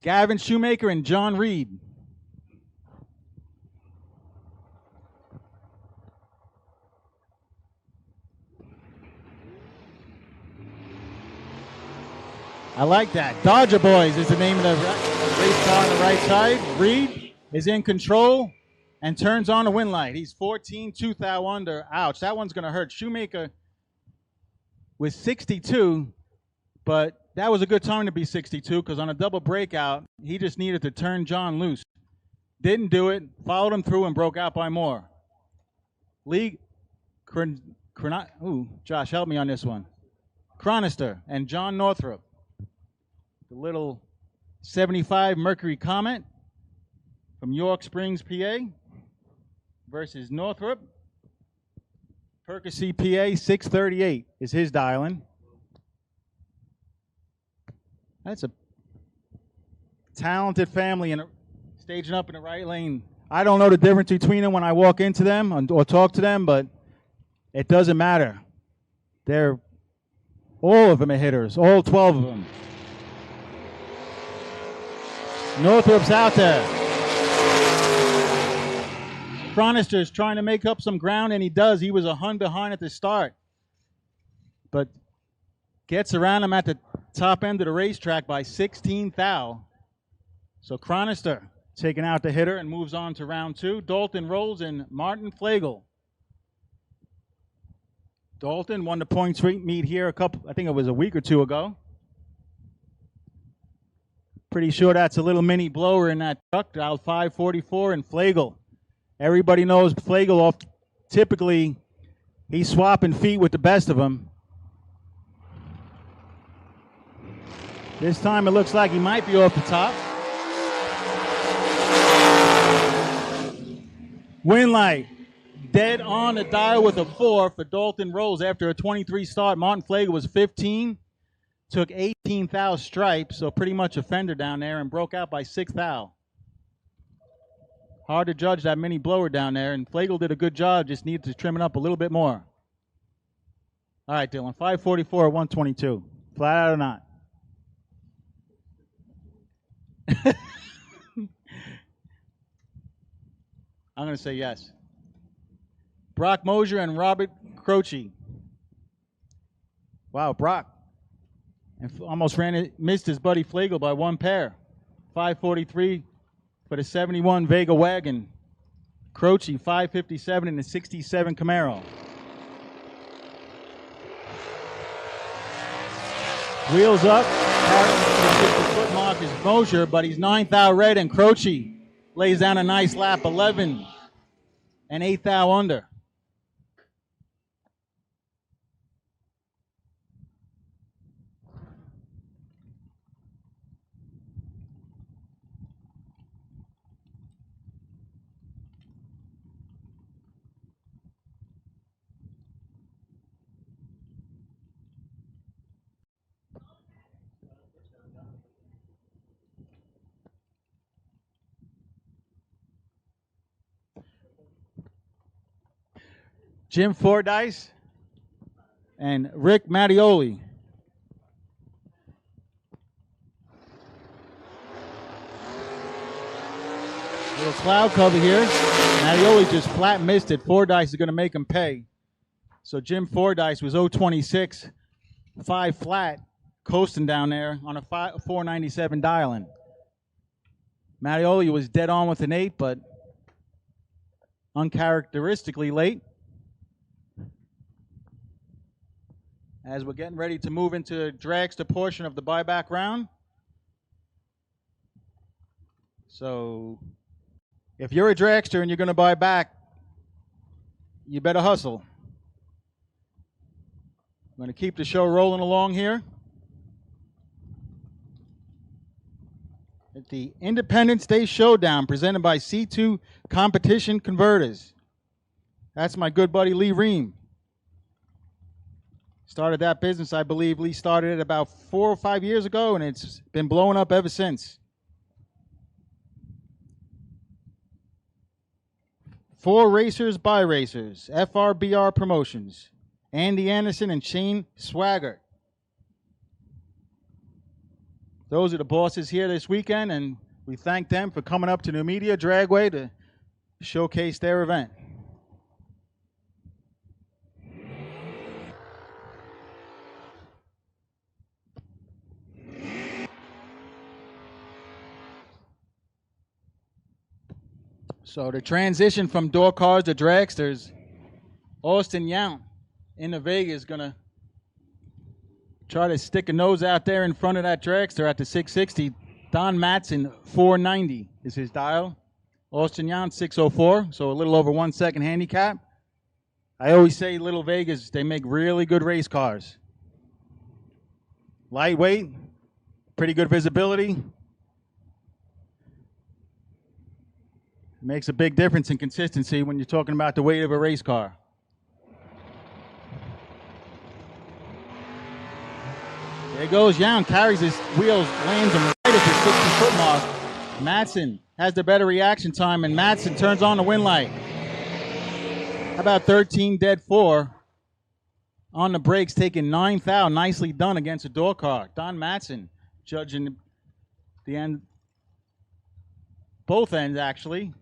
Gavin Shoemaker and John Reed. I like that. Dodger Boys is the name of the race car on the right side. Reed is in control and turns on the win light. He's 14, 2 thou under. Ouch, that one's going to hurt. Shoemaker was 62, but that was a good time to be 62 because on a double breakout, he just needed to turn John loose. Didn't do it, followed him through and broke out by more. Josh, help me on this one. Chronister and John Northrup. The little 75 Mercury Comet from York Springs, PA versus Northrup. Percy, PA, 638 is his dialing. That's a talented family and staging up in the right lane. I don't know the difference between them when I walk into them or talk to them, but it doesn't matter. All of them are hitters, all 12 of them. Northrup's out there. Chronister's trying to make up some ground, and he does. He was a hun behind at the start, but gets around him at the top end of the racetrack by 16 thou. So Chronister taking out the hitter and moves on to round 2. Dalton Rolls and Martin Flagel. Dalton won the points meet here I think it was a week or 2 ago. Pretty sure that's a little mini blower in that truck, dial 544, and Flagel. Everybody knows Flagel typically he's swapping feet with the best of them. This time it looks like he might be off the top. Winlight, dead on the dial with a 4 for Dalton Rolls after a 23 start. Martin Flagel was 15, took 18 thou stripes, so pretty much a fender down there, and broke out by 6 thou. Hard to judge that mini blower down there, and Flagel did a good job, just needed to trim it up a little bit more. All right, Dylan, 544 at 122. Flat out or not? I'm going to say yes. Brock Mosier and Robert Croce. Wow, Brock. And almost missed his buddy Flagel by 1 pair. 543 for the 71 Vega wagon. Croce, 557 in the 67 Camaro. Wheels up. The 50-foot mark is Mosier, but he's 9 thou red, and Croce lays down a nice lap, 11 and 8 thou under. Jim Fordyce and Rick Mattioli. Little cloud cover here. Mattioli just flat missed it. Fordyce is going to make him pay. So Jim Fordyce was 026, 5 flat, coasting down there on a 497 dialing. Mattioli was dead on with an 8, but uncharacteristically late. As we're getting ready to move into the dragster portion of the buyback round. So if you're a dragster and you're going to buy back, you better hustle. I'm going to keep the show rolling along here. At the Independence Day Showdown presented by C2 Competition Converters. That's my good buddy Lee Ream. Started that business, I believe Lee started it about 4 or 5 years ago, and it's been blowing up ever since. 4 racers by racers, FRBR Promotions, Andy Anderson and Shane Swaggart. Those are the bosses here this weekend, and we thank them for coming up to Numidia Dragway to showcase their event. So the transition from door cars to dragsters, Austin Yount in the Vega is going to try to stick a nose out there in front of that dragster at the 660. Don Matson, 490 is his dial. Austin Yount, 604, so a little over 1 second handicap. I always say Little Vegas, they make really good race cars. Lightweight, pretty good visibility. Makes a big difference in consistency when you're talking about the weight of a race car. There goes Yount, carries his wheels, lands him right at the 60-foot mark. Matson has the better reaction time, and Matson turns on the win light. How about 13 dead 4 on the brakes, taking 9 thou. Nicely done against a door car. Don Matson judging the end, both ends actually.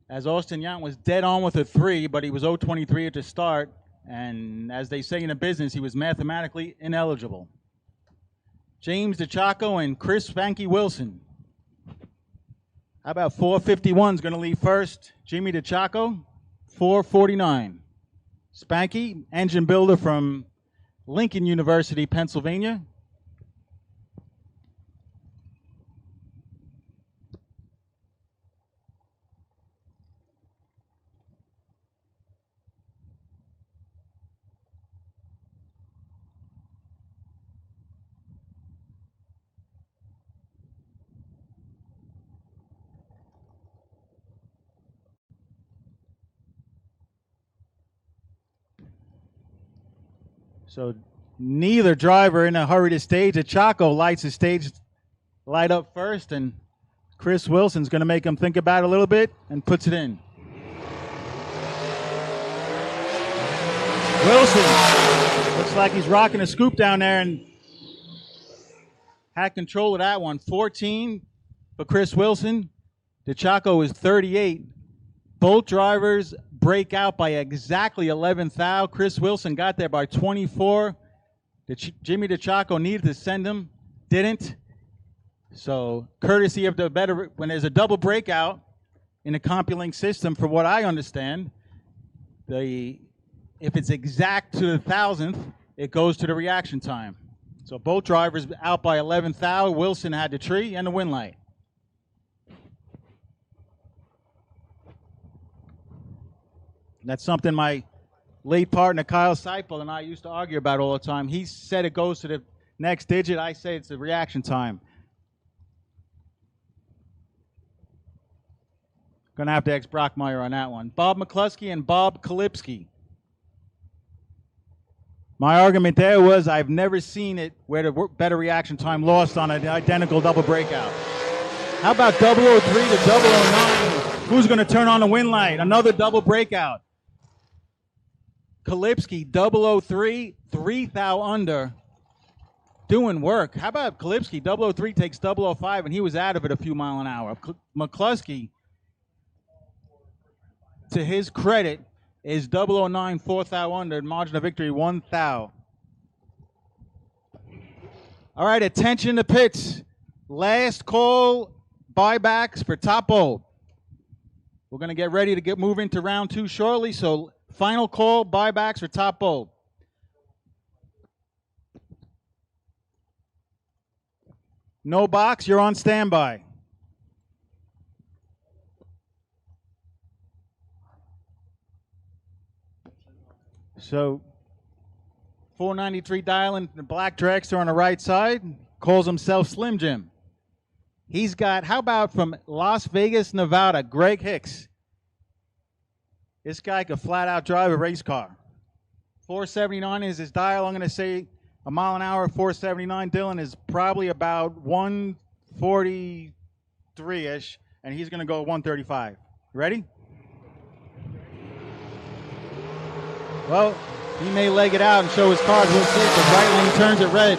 As Austin Yount was dead on with a 3, but he was 023 at the start. And as they say in the business, he was mathematically ineligible. James DeChaco and Chris Spanky Wilson. How about 451's going to leave first? Jimmy DeChaco, 449. Spanky, engine builder from Lincoln University, Pennsylvania. So neither driver in a hurry to stage. Chaco lights the stage light up first, and Chris Wilson's going to make him think about it a little bit and puts it in. Wilson looks like he's rocking a scoop down there and had control of that one. 14 for Chris Wilson. DeChaco is 38. Both drivers break out by exactly 11th thou. Chris Wilson got there by 24. Jimmy DeChaco needed to send him, didn't. So courtesy of the better, when there's a double breakout in the CompuLink system, from what I understand, if it's exact to the thousandth, it goes to the reaction time. So both drivers out by 11th thou. Wilson had the tree and the win light. That's something my late partner Kyle Seipel and I used to argue about all the time. He said it goes to the next digit. I say it's the reaction time. Gonna have to ask Brockmeyer on that one. Bob McCluskey and Bob Kalipski. My argument there was I've never seen it where the better reaction time lost on an identical double breakout. How about 003 to 009? Who's going to turn on the win light? Another double breakout. Kalipski, 003, 3 thou under, doing work. How about Kalipski? 003 takes 005, and he was out of it a few mile an hour. McCluskey, to his credit, is 009, 4 thou under, margin of victory, 1 thou. All right, attention to pits. Last call buybacks for top bowl. We're going to get ready to move into round 2 shortly, so final call buybacks for top bowl. No box, you're on standby. So 493 dialing the black dragster on the right side, calls himself Slim Jim. He's got, how about from Las Vegas, Nevada, Greg Hicks. This guy could flat out drive a race car. 479 is his dial. I'm going to say a mile an hour, 479. Dylan is probably about 143-ish, and he's going to go 135. Ready? Well, he may leg it out and show his cards. We'll see. The right lane turns it red.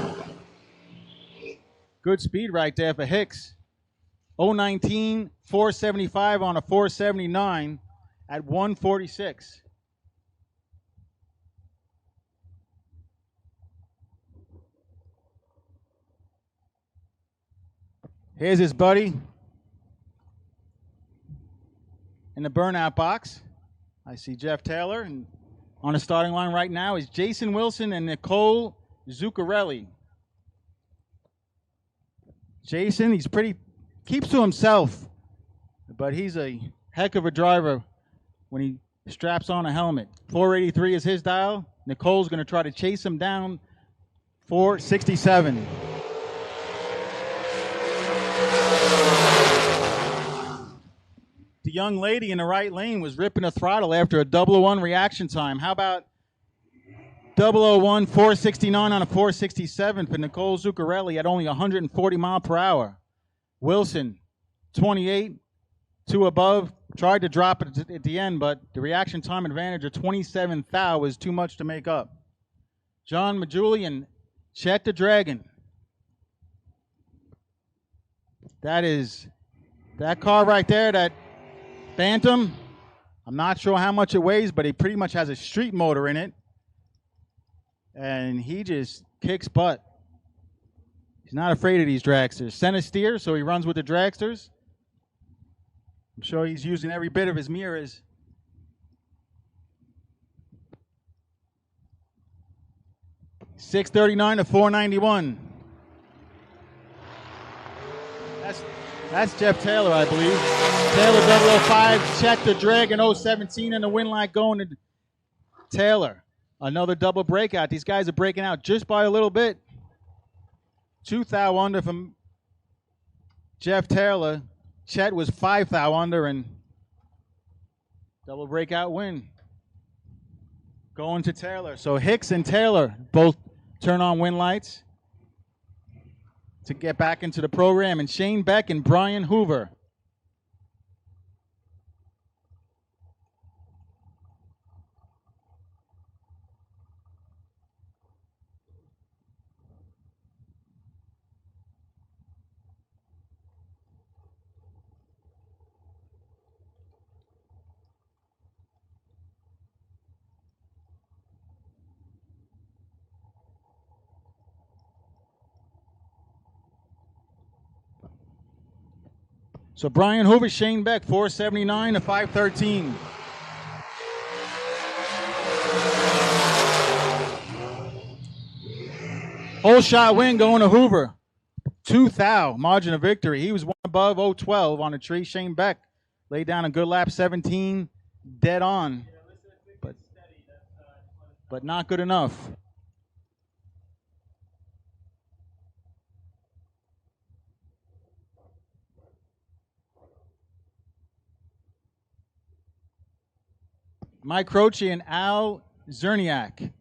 Good speed right there for Hicks. 019, 475 on a 479 at 146. Here's his buddy in the burnout box. I see Jeff Taylor, and on the starting line right now is Jason Wilson and Nicole Zuccarelli. Jason, he's keeps to himself, but he's a heck of a driver when he straps on a helmet. 483 is his dial. Nicole's going to try to chase him down. 467. The young lady in the right lane was ripping a throttle after a 001 reaction time. How about 001, 469 on a 467 for Nicole Zuccarelli at only 140 mile per hour. Wilson, 28, 2 above, tried to drop it at the end, but the reaction time advantage of 27 thou was too much to make up. John Majuli and Chet the Dragon. That car right there, that Phantom, I'm not sure how much it weighs, but it pretty much has a street motor in it. And he just kicks butt. He's not afraid of these dragsters. Center steer, so he runs with the dragsters. I'm sure he's using every bit of his mirrors. $639 to $491. That's Jeff Taylor, I believe. Taylor 005, Chet the Dragon 017 in the win line going to Taylor. Another double breakout. These guys are breaking out just by a little bit. 2 thou under from Jeff Taylor. Chet was 5 thou under and double breakout win. Going to Taylor. So Hicks and Taylor both turn on win lights to get back into the program. And Shane Beck and Brian Hoover. So Brian Hoover, Shane Beck, 479 to 513. Whole shot win going to Hoover. 2 thou, margin of victory. He was one above 012 on a tree. Shane Beck laid down a good lap, 17, dead on. But not good enough. Mike Croce and Al Zerniak.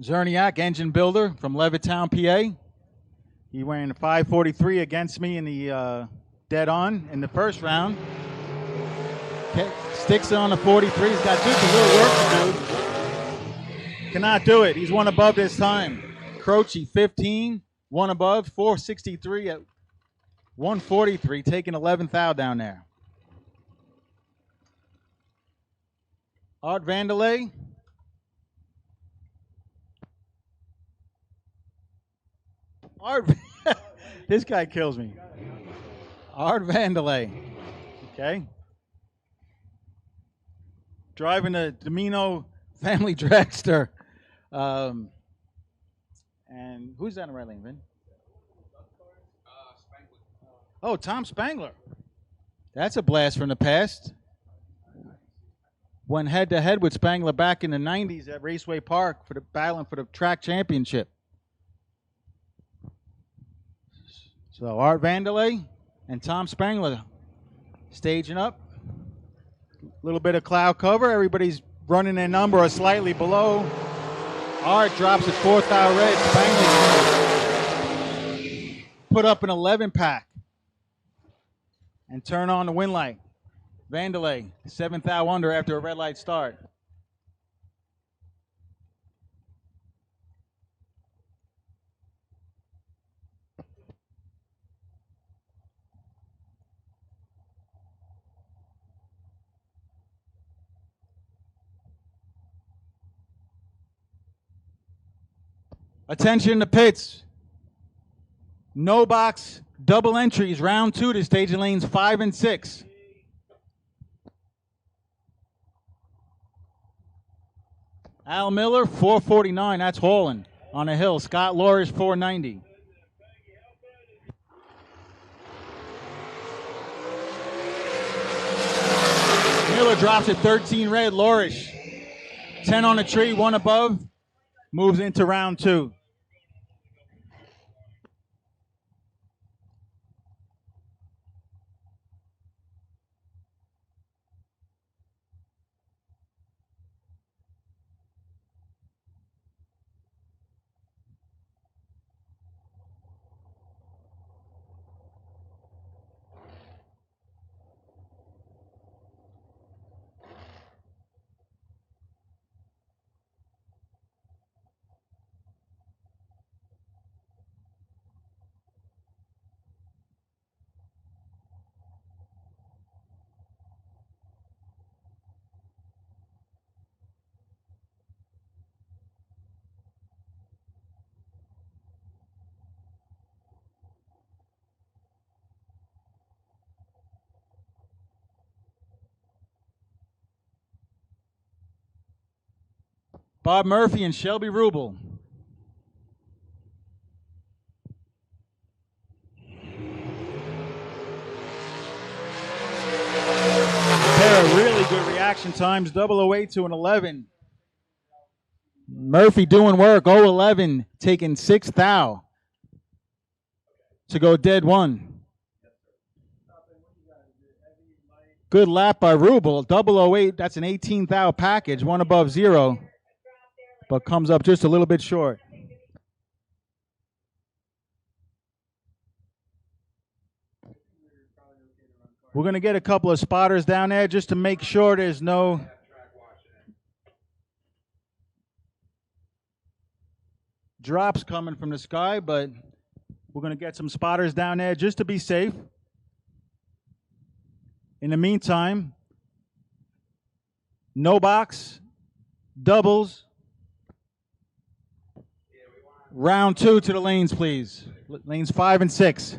Zerniak, engine builder from Levittown, PA. He ran 5:43 against me in the dead on in the first round. Sticks it on the 43. He's got just a little work to do. Cannot do it. He's one above this time. Croce 15, one above, 463 at 143, taking 11th thou down there. Art Vandelay. Art, this guy kills me. Art Vandelay, okay. Driving the Domino family dragster. And who's that in the right lane, Vin? Oh, Tom Spangler. That's a blast from the past. Went head to head with Spangler back in the 90s at Raceway Park for the battling for the track championship. So Art Vandelay and Tom Spangler staging up. A little bit of cloud cover. Everybody's running their number or slightly below. Art drops his 4th thou red. Spangler put up an 11 pack and turn on the win light. Vandelay, 7th thou under after a red light start. Attention to pits. No box, double entries, round 2 to staging lanes 5 and 6. Al Miller, 449, that's hauling on a hill. Scott Lorish, 490. Miller drops at 13 red. Lorish, 10 on a tree, 1 above, moves into round 2. Bob Murphy and Shelby Rubel. Pair of really good reaction times, 008 to an 11. Murphy doing work, 011, taking 6 thou to go dead one. Good lap by Rubel, 008, that's an 18 thou package, one above 0, but comes up just a little bit short. We're going to get a couple of spotters down there just to make sure there's no drops coming from the sky, but we're going to get some spotters down there just to be safe. In the meantime, no box, doubles. Round 2 to the lanes, please. Lanes 5 and 6.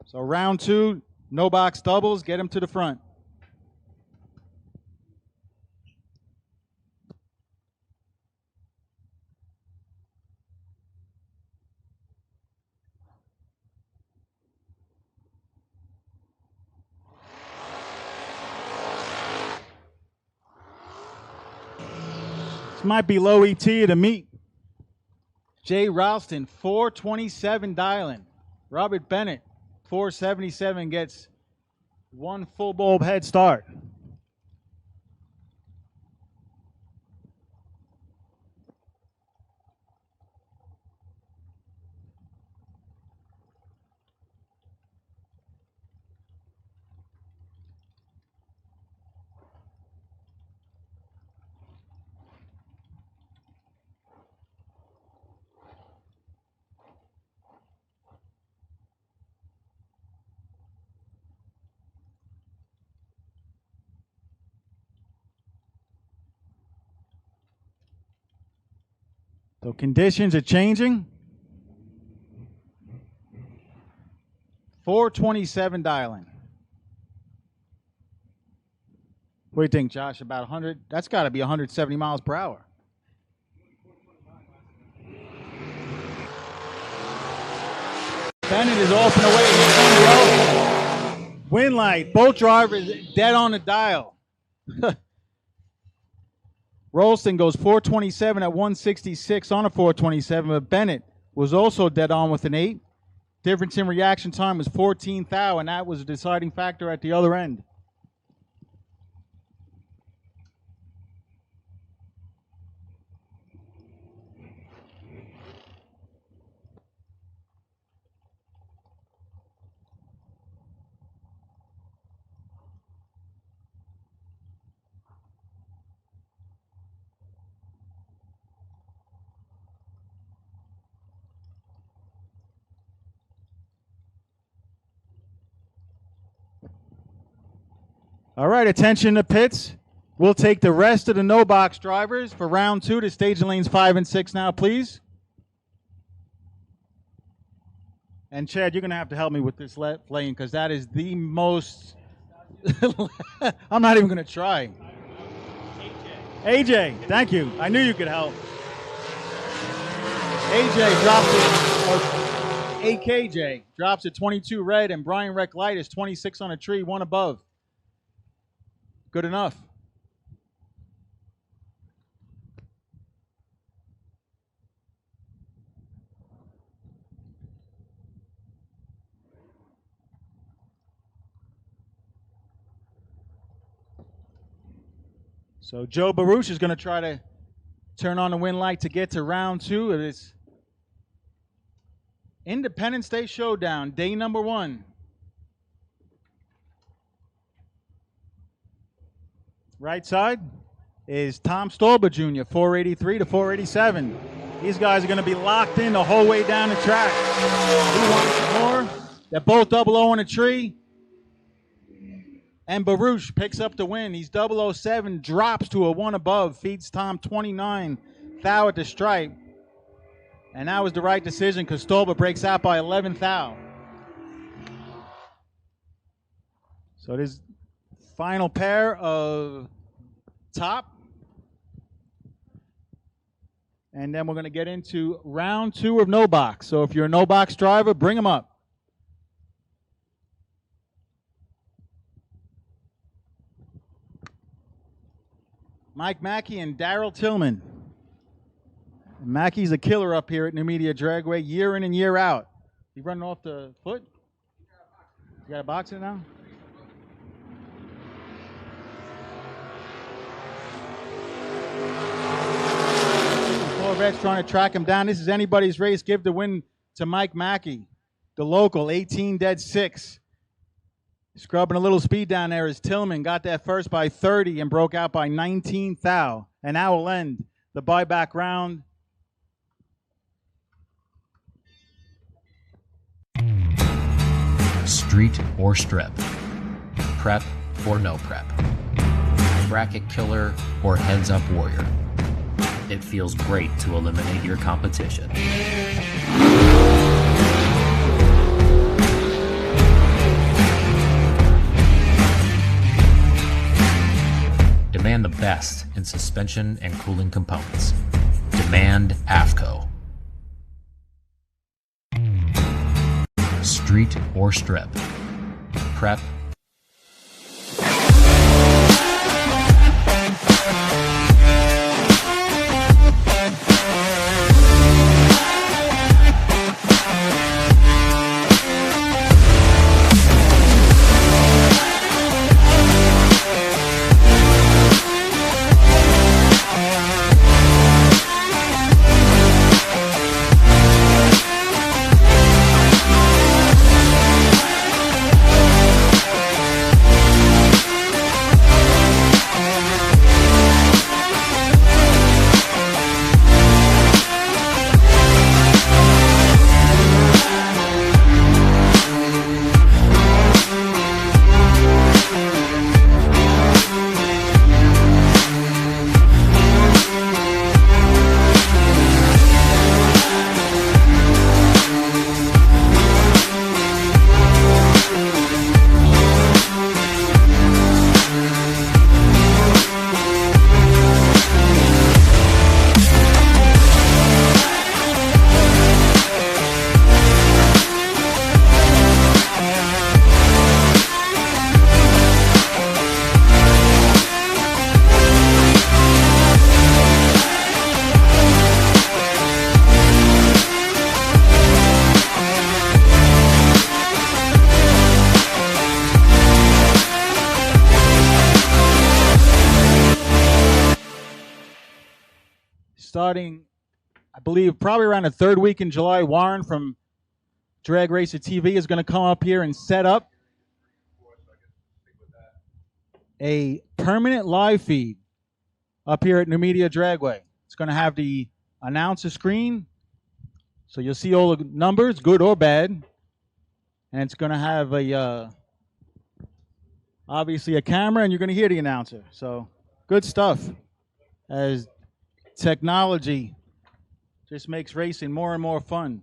So round 2, no box doubles, get them to the front. This might be low ET to meet. Jay Ralston, 427 dialing. Robert Bennett, 477 gets one full bulb head start. So conditions are changing. 427 dialing. What do you think, Josh? About 100? That's got to be 170 miles per hour. Bennett is off and away. Wind light. Both drivers dead on the dial. Rolston goes 427 at 166 on a 427, but Bennett was also dead on with an 8. Difference in reaction time was 14 thou, and that was a deciding factor at the other end. All right, attention to pits. We'll take the rest of the no-box drivers for round 2 to stage lanes 5 and 6 now, please. And Chad, you're going to have to help me with this lane because that is the most... I'm not even going to try. AJ, thank you. I knew you could help. AJ drops it, or AKJ drops at 22 red, and Brian Reck Light is 26 on a tree, one above. Good enough. So Joe Baruch is going to try to turn on the wind light to get to round 2 of this Independence Day Showdown, day number 1. Right side is Tom Stolber Jr., 483 to 487. These guys are going to be locked in the whole way down the track. He wants more. They're both 00 on a tree. And Baruch picks up the win. He's 007, drops to a 1 above, feeds Tom 29 thou at the stripe. And that was the right decision because Stolber breaks out by 11 thou. So this final pair of top. And then we're going to get into round 2 of no box. So if you're a no box driver, bring them up. Mike Mackey and Daryl Tillman. Mackey's a killer up here at Numidia Dragway, year in and year out. You running off the foot? You got a box in now? Corvette's trying to track him down. This is anybody's race. Give the win to Mike Mackey, the local, 18 dead 6. Scrubbing a little speed down there as Tillman got that first by 30 and broke out by 19 thou. And now will end the buyback round. Street or strip, prep or no prep, bracket killer or heads up warrior. It feels great to eliminate your competition. Demand the best in suspension and cooling components. Demand Afco. Street or strip, prep starting, I believe, probably around the 3rd week in July. Warren from Drag Racer TV is going to come up here and set up a permanent live feed up here at Numidia Dragway. It's going to have the announcer screen, so you'll see all the numbers, good or bad, and it's going to have a obviously a camera, and you're going to hear the announcer. So good stuff, as technology just makes racing more and more fun.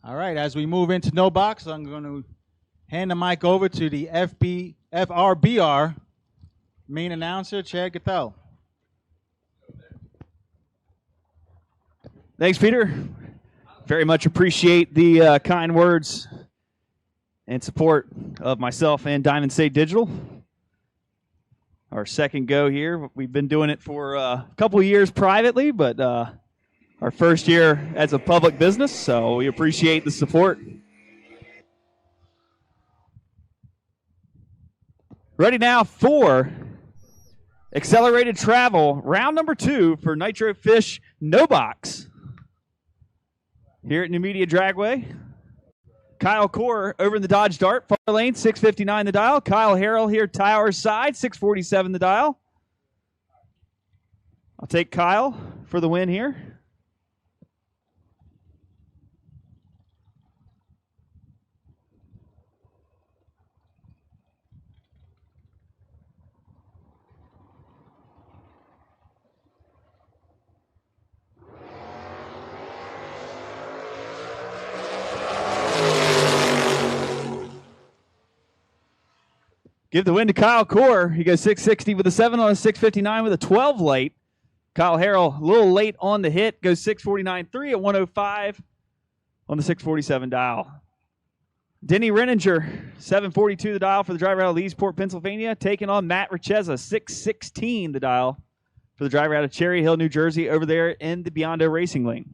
All right, as we move into no box, I'm going to hand the mic over to the FRBR main announcer, Chad Gathel. Thanks, Peter. Very much appreciate the kind words and support of myself and Diamond State Digital. Our second go here. We've been doing it for a couple of years privately, but our first year as a public business, so we appreciate the support. Ready now for accelerated travel, round number 2 for Nitro Fish No Box here at Numidia Dragway. Kyle Core over in the Dodge Dart, far lane, 659 the dial. Kyle Harrell here, tower side, 647 the dial. I'll take Kyle for the win here. Give the win to Kyle Core. He goes 660 with a 7 on a 659 with a 12 late. Kyle Harrell, a little late on the hit, goes 649.3 at 105 on the 647 dial. Denny Renninger, 742 the dial for the driver out of Leesport, Pennsylvania, taking on Matt Richeza, 616 the dial for the driver out of Cherry Hill, New Jersey, over there in the Biondo Racing lane.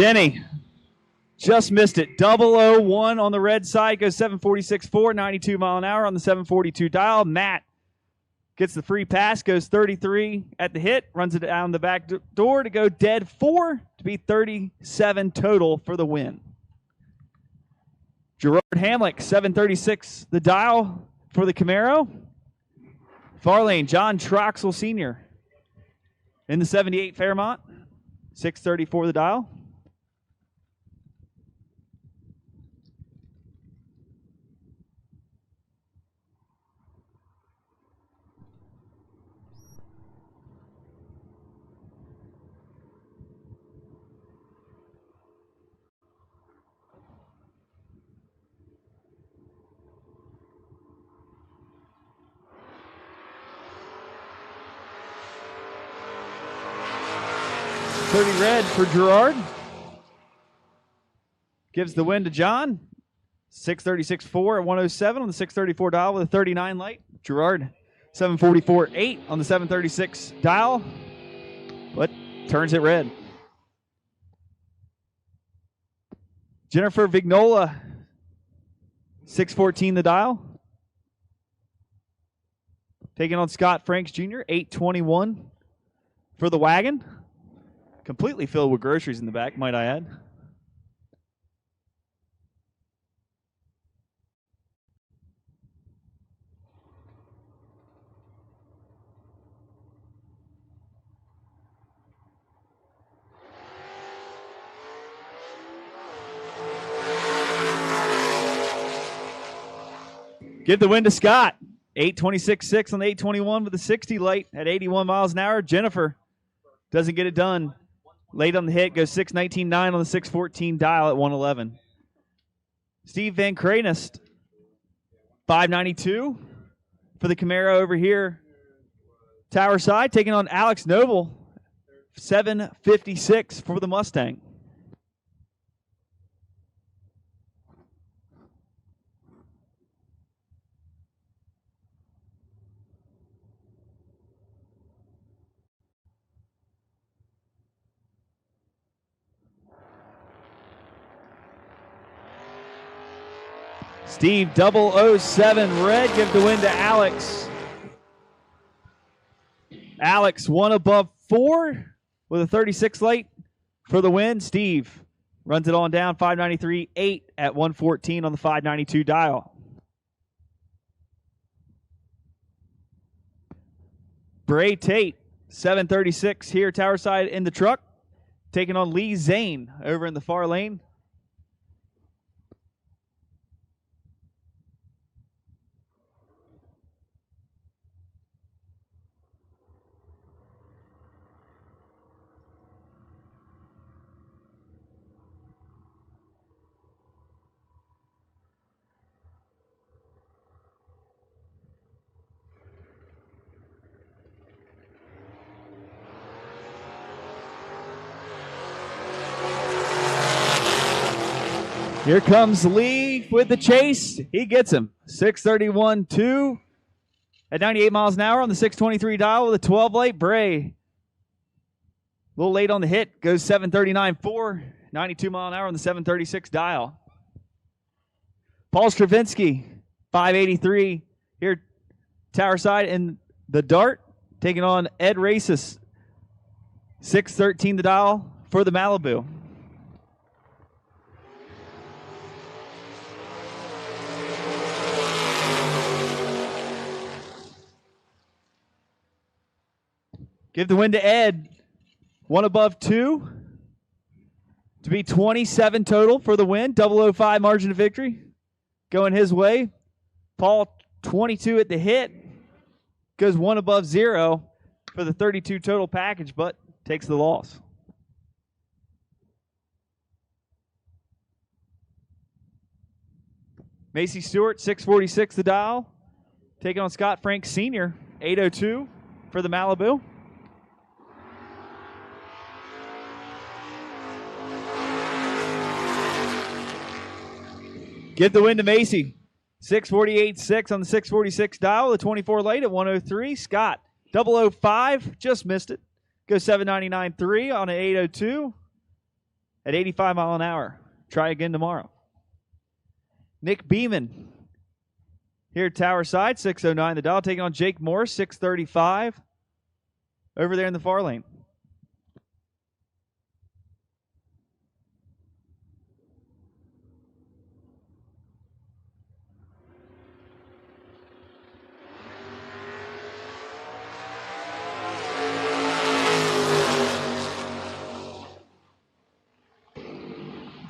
Denny just missed it. 001 on the red side. Goes 746.4, 92 mile an hour on the 742 dial. Matt gets the free pass. Goes 33 at the hit. Runs it down the back door to go dead 4 to be 37 total for the win. Gerard Hamlick, 736 the dial for the Camaro. Far lane, John Troxel Sr. in the 78 Fairmont. 634 the dial. Red for Gerard. Gives the win to John. 636.4 at 107 on the 634 dial with a 39 light. Gerard, 744.8 on the 736 dial, but turns it red. Jennifer Vignola, 614 the dial. Taking on Scott Franks Jr., 821 for the wagon. Completely filled with groceries in the back, might I add. Give the win to Scott. 826.6 on the 821 with a 60 light at 81 miles an hour. Jennifer doesn't get it done. Late on the hit, goes 619.9 on the 614 dial at 111. Steve Van Kranest, 592 for the Camaro over here. Tower side, taking on Alex Noble, 756 for the Mustang. Steve 007 red, give the win to Alex. Alex 1 above 4 with a 36 light for the win. Steve runs it on down 593.8 at 114 on the 592 dial. Bray Tate 736 here tower side in the truck, taking on Lee Zane over in the far lane. Here comes Lee with the chase. He gets him. 631.2 at 98 miles an hour on the 623 dial with a 12 light. Bray, a little late on the hit, goes 739.4, 92 mile an hour on the 736 dial. Paul Stravinsky, 583 here tower side in the Dart, taking on Ed Races, 613 the dial for the Malibu. Give the win to Ed. 1 above 2 to be 27 total for the win. 005 margin of victory going his way. Paul 22 at the hit. Goes one above 0 for the 32 total package, but takes the loss. Macy Stewart, 646 the dial. Taking on Scott Frank Sr., 802 for the Malibu. Give the win to Macy. 648.6 on the 646 dial. The 24 late at 103. Scott, 005, just missed it. Goes 799.3 on an 802 at 85 mile an hour. Try again tomorrow. Nick Beeman here at Tower Side, 609 the dial. Taking on Jake Morris, 635 over there in the far lane.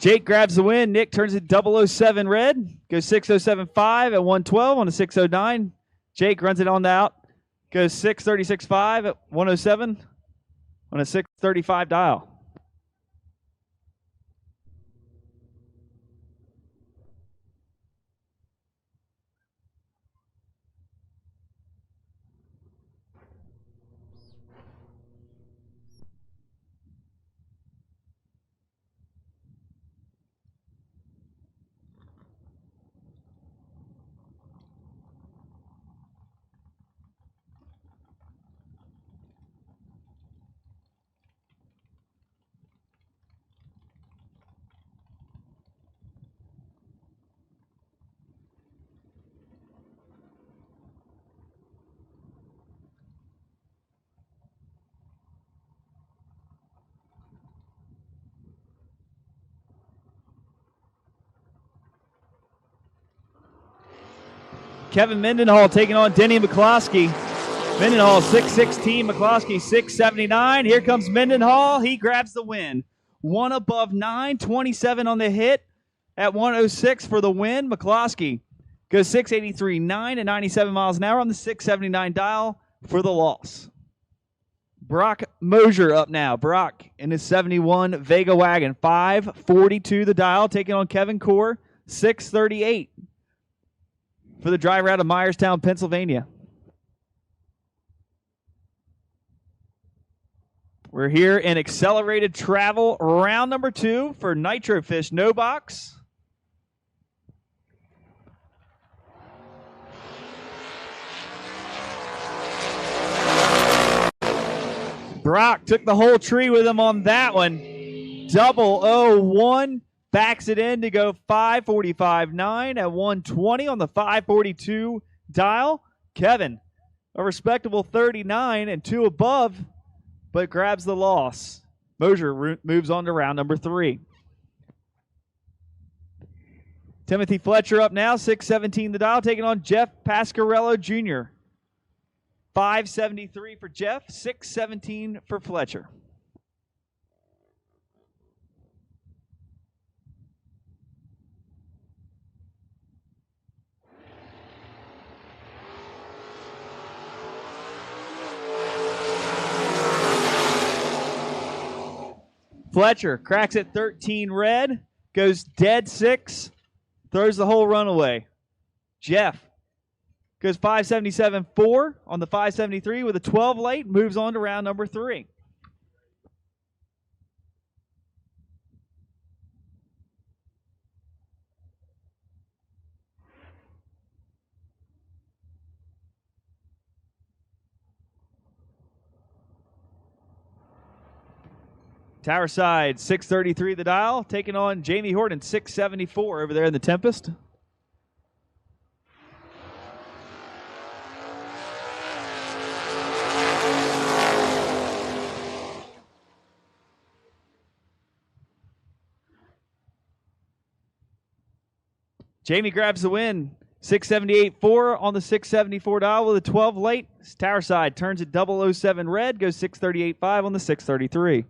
Jake grabs the win. Nick turns it 007 red. Goes 607.5 at 112 on a 609. Jake runs it on the out. Goes 636.5 at 107 on a 635 dial. Kevin Mendenhall taking on Denny McCloskey. Mendenhall 616, McCloskey 679. Here comes Mendenhall. He grabs the win. One above 9, 27 on the hit at 106 for the win. McCloskey goes 683.9 at 97 miles an hour on the 679 dial for the loss. Brock Mosier up now. Brock in his 71 Vega wagon, 542 the dial, taking on Kevin Core, 638 for the driver out of Myerstown, Pennsylvania. We're here in accelerated travel round number 2 for Nitro Fish No Box. Brock took the whole tree with him on that one. 001. Backs it in to go 545.9 at 120 on the 542 dial. Kevin, a respectable 39 and 2 above, but grabs the loss. Mosier moves on to round number 3. Timothy Fletcher up now, 617 the dial, taking on Jeff Pasquarello Jr. 573 for Jeff, 617 for Fletcher. Fletcher cracks it 13 red, goes dead 6, throws the whole run away. Jeff goes 577.4 on the 573 with a 12 late, moves on to round number 3. Tower Side, 633 the dial, taking on Jamie Horton, 674 over there in the Tempest. Jamie grabs the win, 678.4 on the 674 dial with a 12 late. Tower Side turns it 007 red, goes 638.5 on the 633.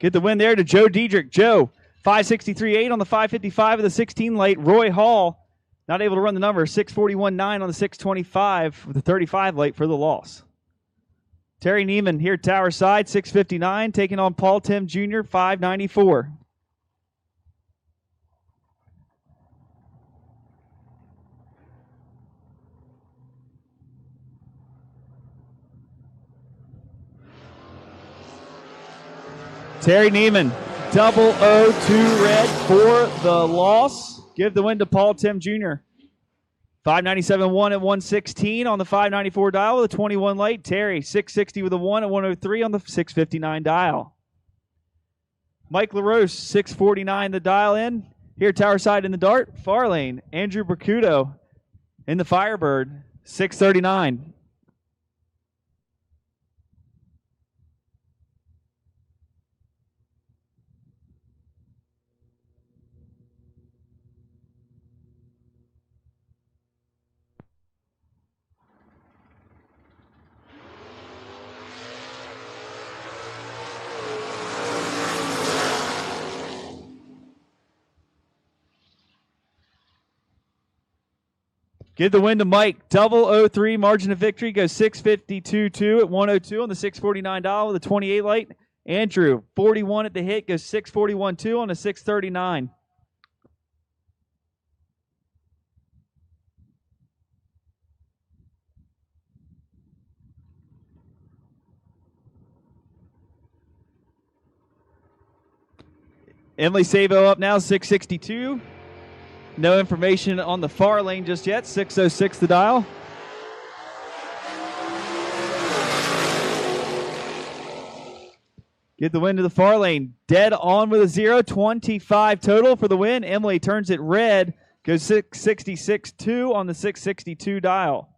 Get the win there to Joe Diedrich. Joe, 563.8 on the 555 of the 16 late. Roy Hall, not able to run the number, 641.9 on the 625 with the 35 late for the loss. Terry Neiman here, tower side, 659, taking on Paul Tim Jr., 594. Terry Neiman, 002 red for the loss. Give the win to Paul Tim Jr. 597.1 at 116 on the 594 dial with a 21 late. Terry, 660 with a 1 at 103 on the 659 dial. Mike LaRose, 649 the dial in. Here, tower side in the dart. Far lane, Andrew Bracuto in the Firebird, 639. Give the win to Mike. 003 margin of victory. Goes 652.2 at 102 on the 649 dial with a 28 late. Andrew, 41 at the hit. Goes 641.2 on the 639. Emily Sabo up now, 662. No information on the far lane just yet. 606 the dial. Get the win to the far lane. Dead on with a 0. 25 total for the win. Emily turns it red. Goes 666.2 on the 662 dial.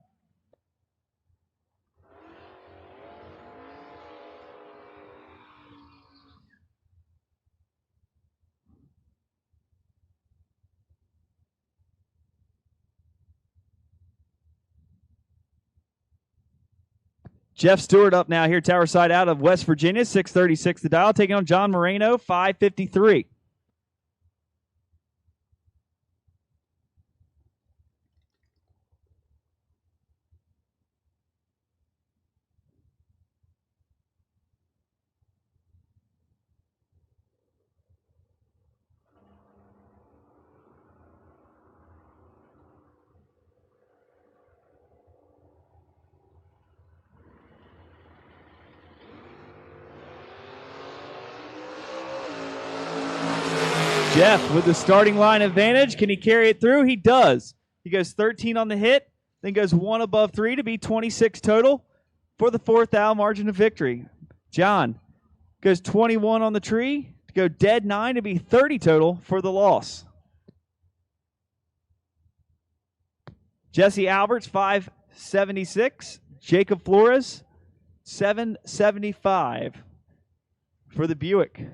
Jeff Stewart up now here, tower side out of West Virginia, 636 the dial, taking on John Moreno, 553. Jeff with the starting line advantage. Can he carry it through? He does. He goes 13 on the hit, then goes 1 above 3 to be 26 total for the 4th out margin of victory. John goes 21 on the tree to go dead 9 to be 30 total for the loss. Jesse Alberts, 576. Jacob Flores, 775 for the Buick.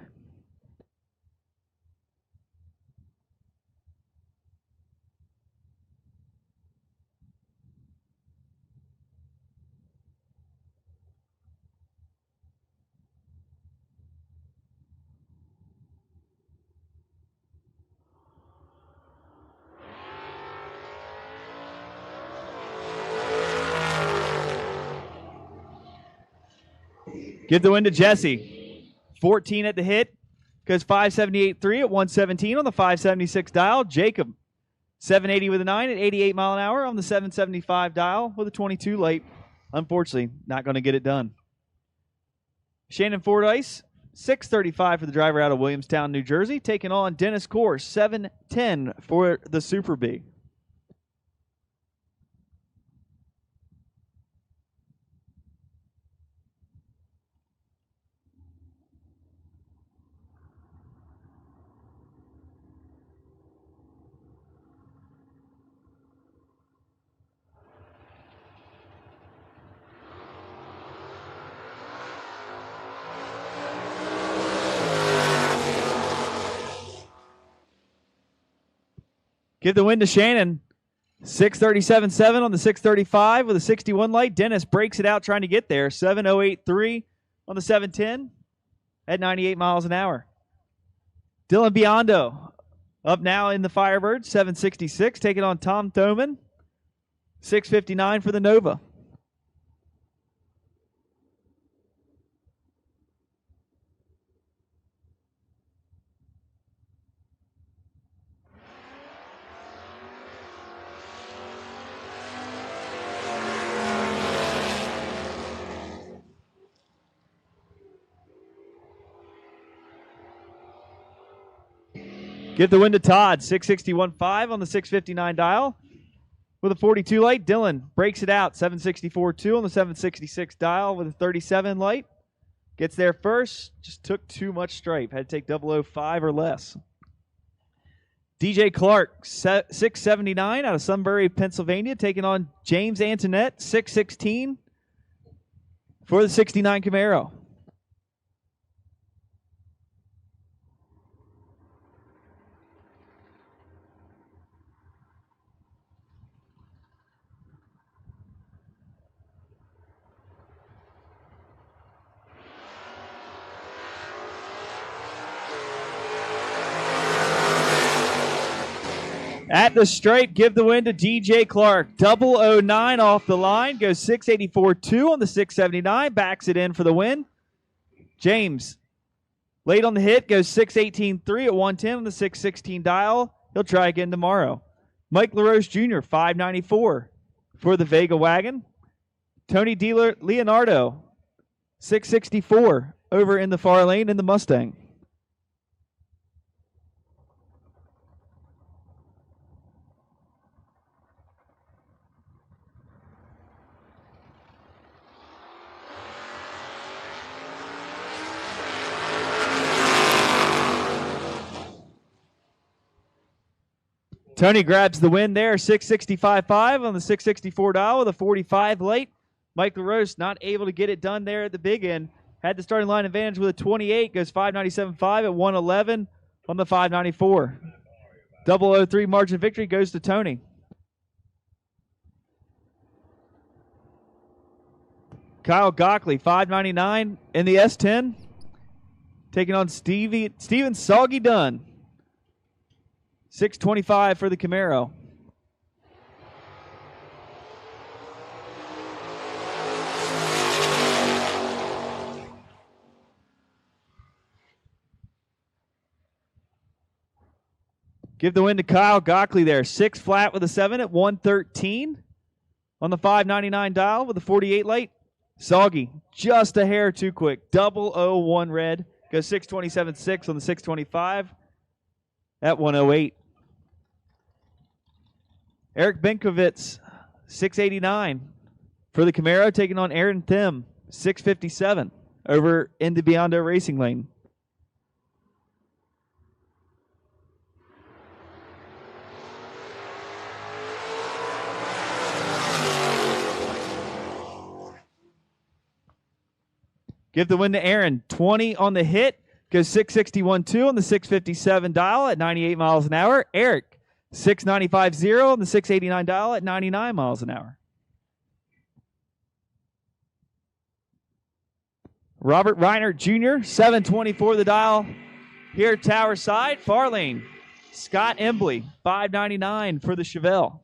Give the win to Jesse. 14 at the hit. Goes 578.3 at 117 on the 576 dial. Jacob, 780 with a 9 at 88 mile an hour on the 775 dial with a 22 late. Unfortunately, not going to get it done. Shannon Fordyce, 635 for the driver out of Williamstown, New Jersey, taking on Dennis Course, 710 for the Super B. Give the win to Shannon. 637.7 on the 635 with a 61 light. Dennis breaks it out trying to get there. 708.3 on the 710 at 98 miles an hour. Dylan Biondo up now in the Firebird, 766, taking on Tom Thoman, 659 for the Nova. Give the win to Todd, 661.5 on the 659 dial. With a 42 light, Dylan breaks it out, 764.2 on the 766 dial with a 37 light. Gets there first, just took too much stripe. Had to take 005 or less. DJ Clark, 679 out of Sunbury, Pennsylvania, taking on James Antoinette, 616 for the 69 Camaro. At the stripe, give the win to DJ Clark. 009 off the line, goes 684.2 on the 679, backs it in for the win. James, late on the hit, goes 618.3 at 110 on the 616 dial. He'll try again tomorrow. Mike LaRose Jr., 594 for the Vega wagon. Tony Leonardo, 664 over in the far lane in the Mustang. Tony grabs the win there, 665.5 on the 664 dial with a 45 late. Mike LaRose not able to get it done there at the big end. Had the starting line advantage with a 28, goes 597.5 at 111 on the 594. 003 margin victory goes to Tony. Kyle Gockley, 599 in the S10, taking on Steven Soggy Dunn. 625 for the Camaro. Give the win to Kyle Gockley there. 6 flat with a 7 at 113 on the 599 dial with a 48 light. Soggy, just a hair too quick. 001 red. Goes 627.6 on the 625 at 108. Eric Benkovitz, 689 for the Camaro, taking on Aaron Thim, 657 over in the Biondo Racing Lane. Give the win to Aaron, 20 on the hit, goes 661.2 on the 657 dial at 98 miles an hour. Eric, 695.0 on the 689 dial at 99 miles an hour. Robert Reiner Jr., 724 the dial here at Tower Side. Far lane, Scott Embley, 599 for the Chevelle.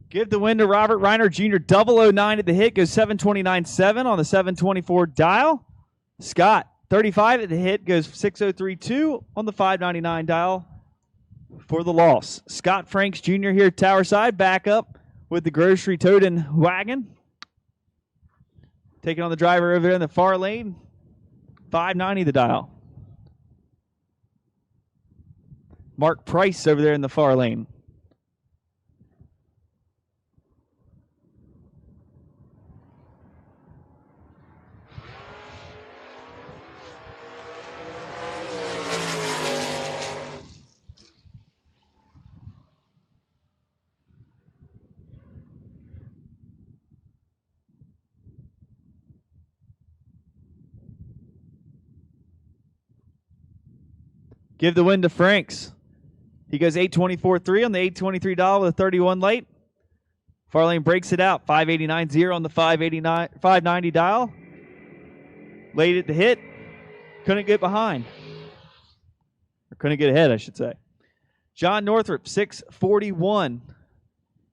Give the win to Robert Reiner Jr. 009 at the hit, goes 729.7 on the 724 dial. Scott, 35 at the hit, goes 603.2 on the 599 dial for the loss. Scott Franks Jr. here, tower side, back up with the grocery toting wagon. Taking on the driver over there in the far lane. 590 the dial. Mark Price over there in the far lane. Give the win to Franks. He goes 824.3 on the 823 with a 31 late. Far lane breaks it out. 589.0 on the 590 dial. Late at the hit. Couldn't get behind. Or couldn't get ahead, I should say. John Northrup, 641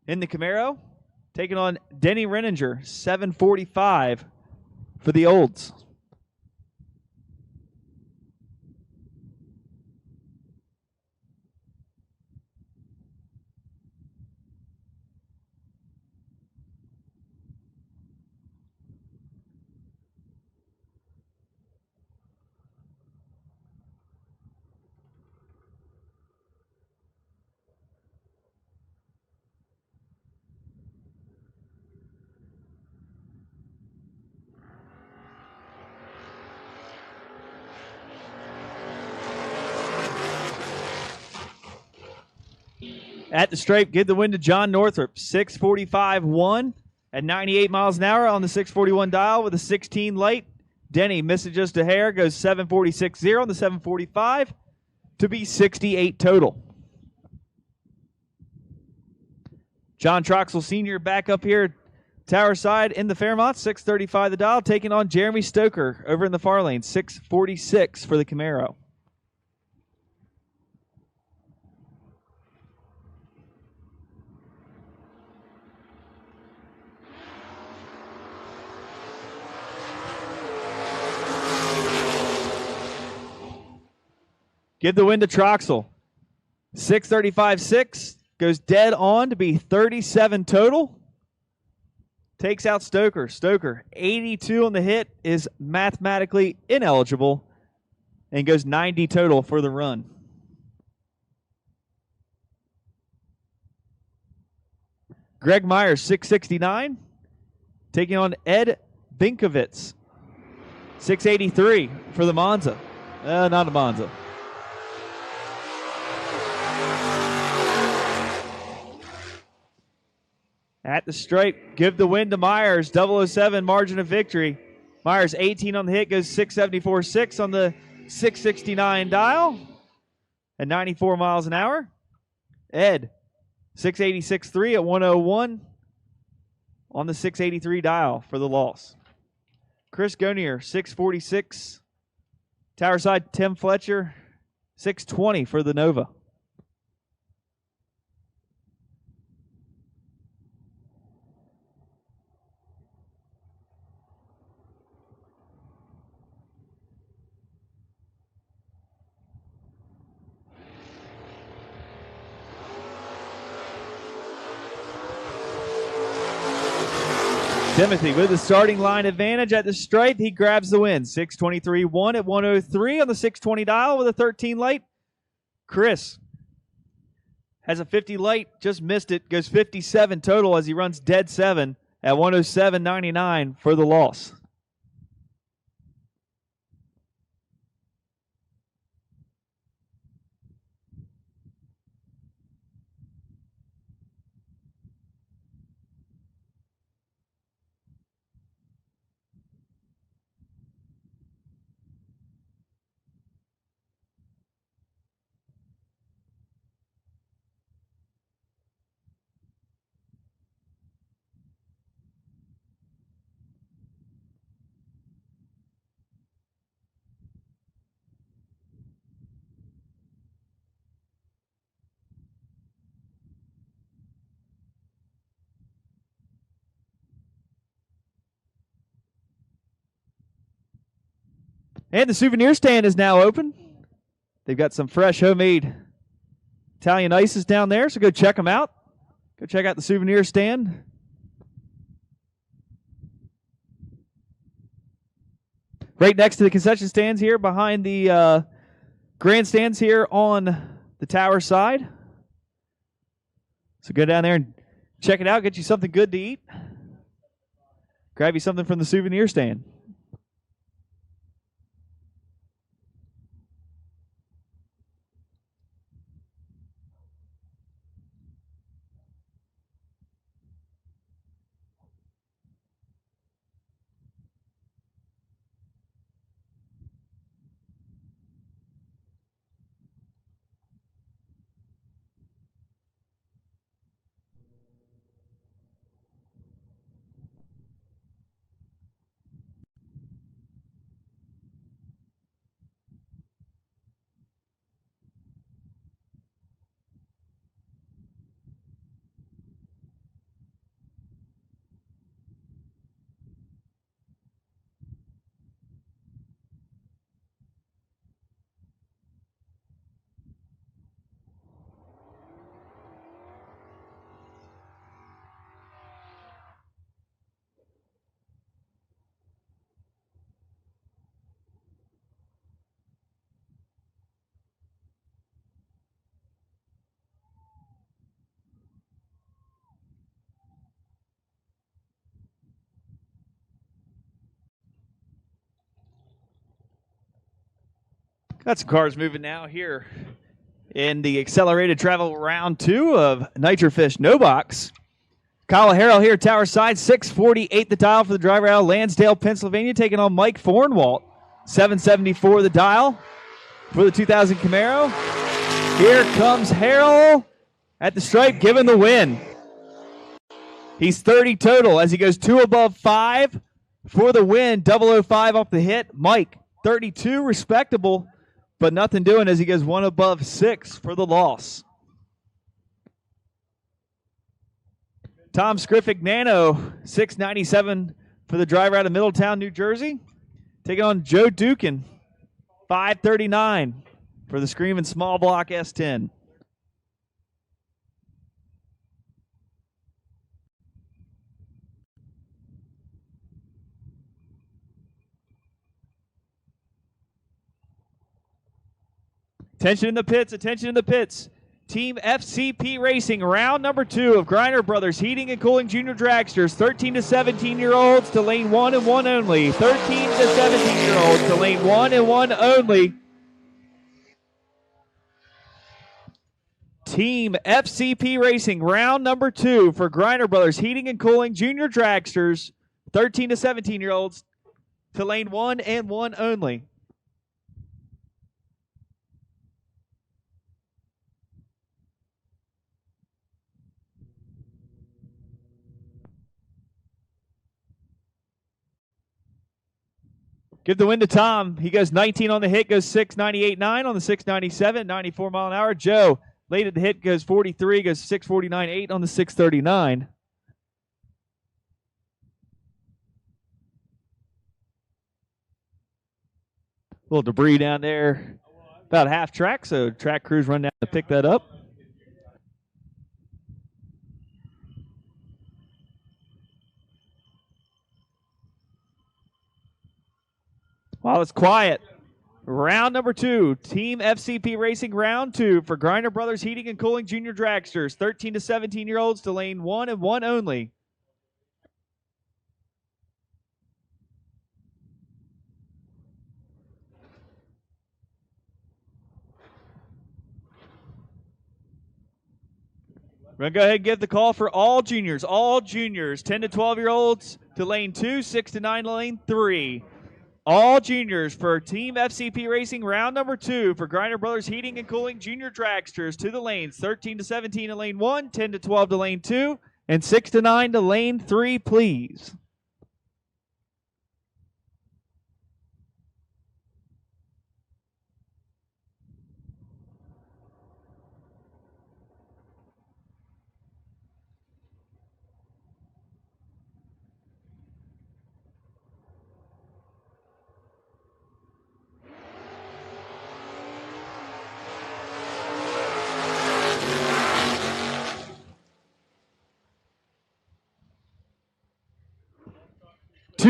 in the Camaro. Taking on Denny Renninger, 745 for the Olds. At the stripe, give the win to John Northrup. 645.1 at 98 miles an hour on the 641 dial with a 16 late. Denny misses just a hair, goes 746.0 on the 745 to be 68 total. John Troxel Sr. back up here, tower side in the Fairmont, 635 the dial, taking on Jeremy Stoker over in the far lane, 646 for the Camaro. Give the win to Troxel. 635.6 goes dead on to be 37 total. Takes out Stoker. Stoker, 82 on the hit, is mathematically ineligible and goes 90 total for the run. Greg Myers, 669, taking on Ed Binkovitz. 683 for the Monza. Not a Monza. At the stripe, give the win to Myers. 007 margin of victory. Myers 18 on the hit, goes 674.6 on the 669 dial at 94 miles an hour. Ed 686.3 at 101 on the 683 dial for the loss. Chris Gonier 646. Tower side Tim Fletcher 620 for the Nova. Timothy with the starting line advantage at the stripe. He grabs the win. 623.1 at 103 on the 620 dial with a 13 late. Chris has a 50 late, just missed it. Goes 57 total as he runs dead 7 at 107.99 for the loss. And the souvenir stand is now open. They've got some fresh homemade Italian Ice is down there, so go check them out. Go check out the souvenir stand. Right next to the concession stands here behind the grandstands here on the tower side. So go down there and check it out. Get you something good to eat. Grab you something from the souvenir stand. Got some cars moving now here in the accelerated travel round 2 of Nitrofish No Box. Kyle Harrell here, tower side, 648 the dial for the driver out of Lansdale, Pennsylvania, taking on Mike Fornwalt. 774 the dial for the 2000 Camaro. Here comes Harrell at the stripe, giving the win. He's 30 total as he goes 2 above 5 for the win. 005 off the hit. Mike, 32, respectable, but nothing doing as he goes 1 above 6 for the loss. Tom Scriffignano, 697 for the driver out of Middletown, New Jersey. Taking on Joe Dukin, 539 for the Screaming Small Block S10. Attention in the pits, attention in the pits. Team FCP Racing, round number 2 of Griner Brothers Heating and Cooling Junior Dragsters, 13 to 17-year-olds to lane 1 and 1 only. 13 to 17-year-olds to lane 1 and 1 only. Team FCP Racing, round number 2 for Griner Brothers Heating and Cooling Junior Dragsters, 13 to 17-year-olds to lane 1 and 1 only. Give the win to Tom. He goes 19 on the hit, goes 698.9 on the 697, 94 mile an hour. Joe, late at the hit, goes 43, goes 649.8 on the 639. A little debris down there, about half track, so track crews run down to pick that up. While it's quiet, round number 2, Team FCP Racing, round 2 for Griner Brothers Heating and Cooling Junior Dragsters, 13 to 17-year-olds to lane 1 and 1 only. We're going to go ahead and give the call for all juniors, 10 to 12-year-olds to lane 2, 6 to 9 to lane 3. All juniors for Team FCP Racing, round number 2 for Griner Brothers Heating and Cooling Junior Dragsters to the lanes, 13 to 17 to lane 1, 10 to 12 to lane 2, and 6 to 9 to lane 3, please.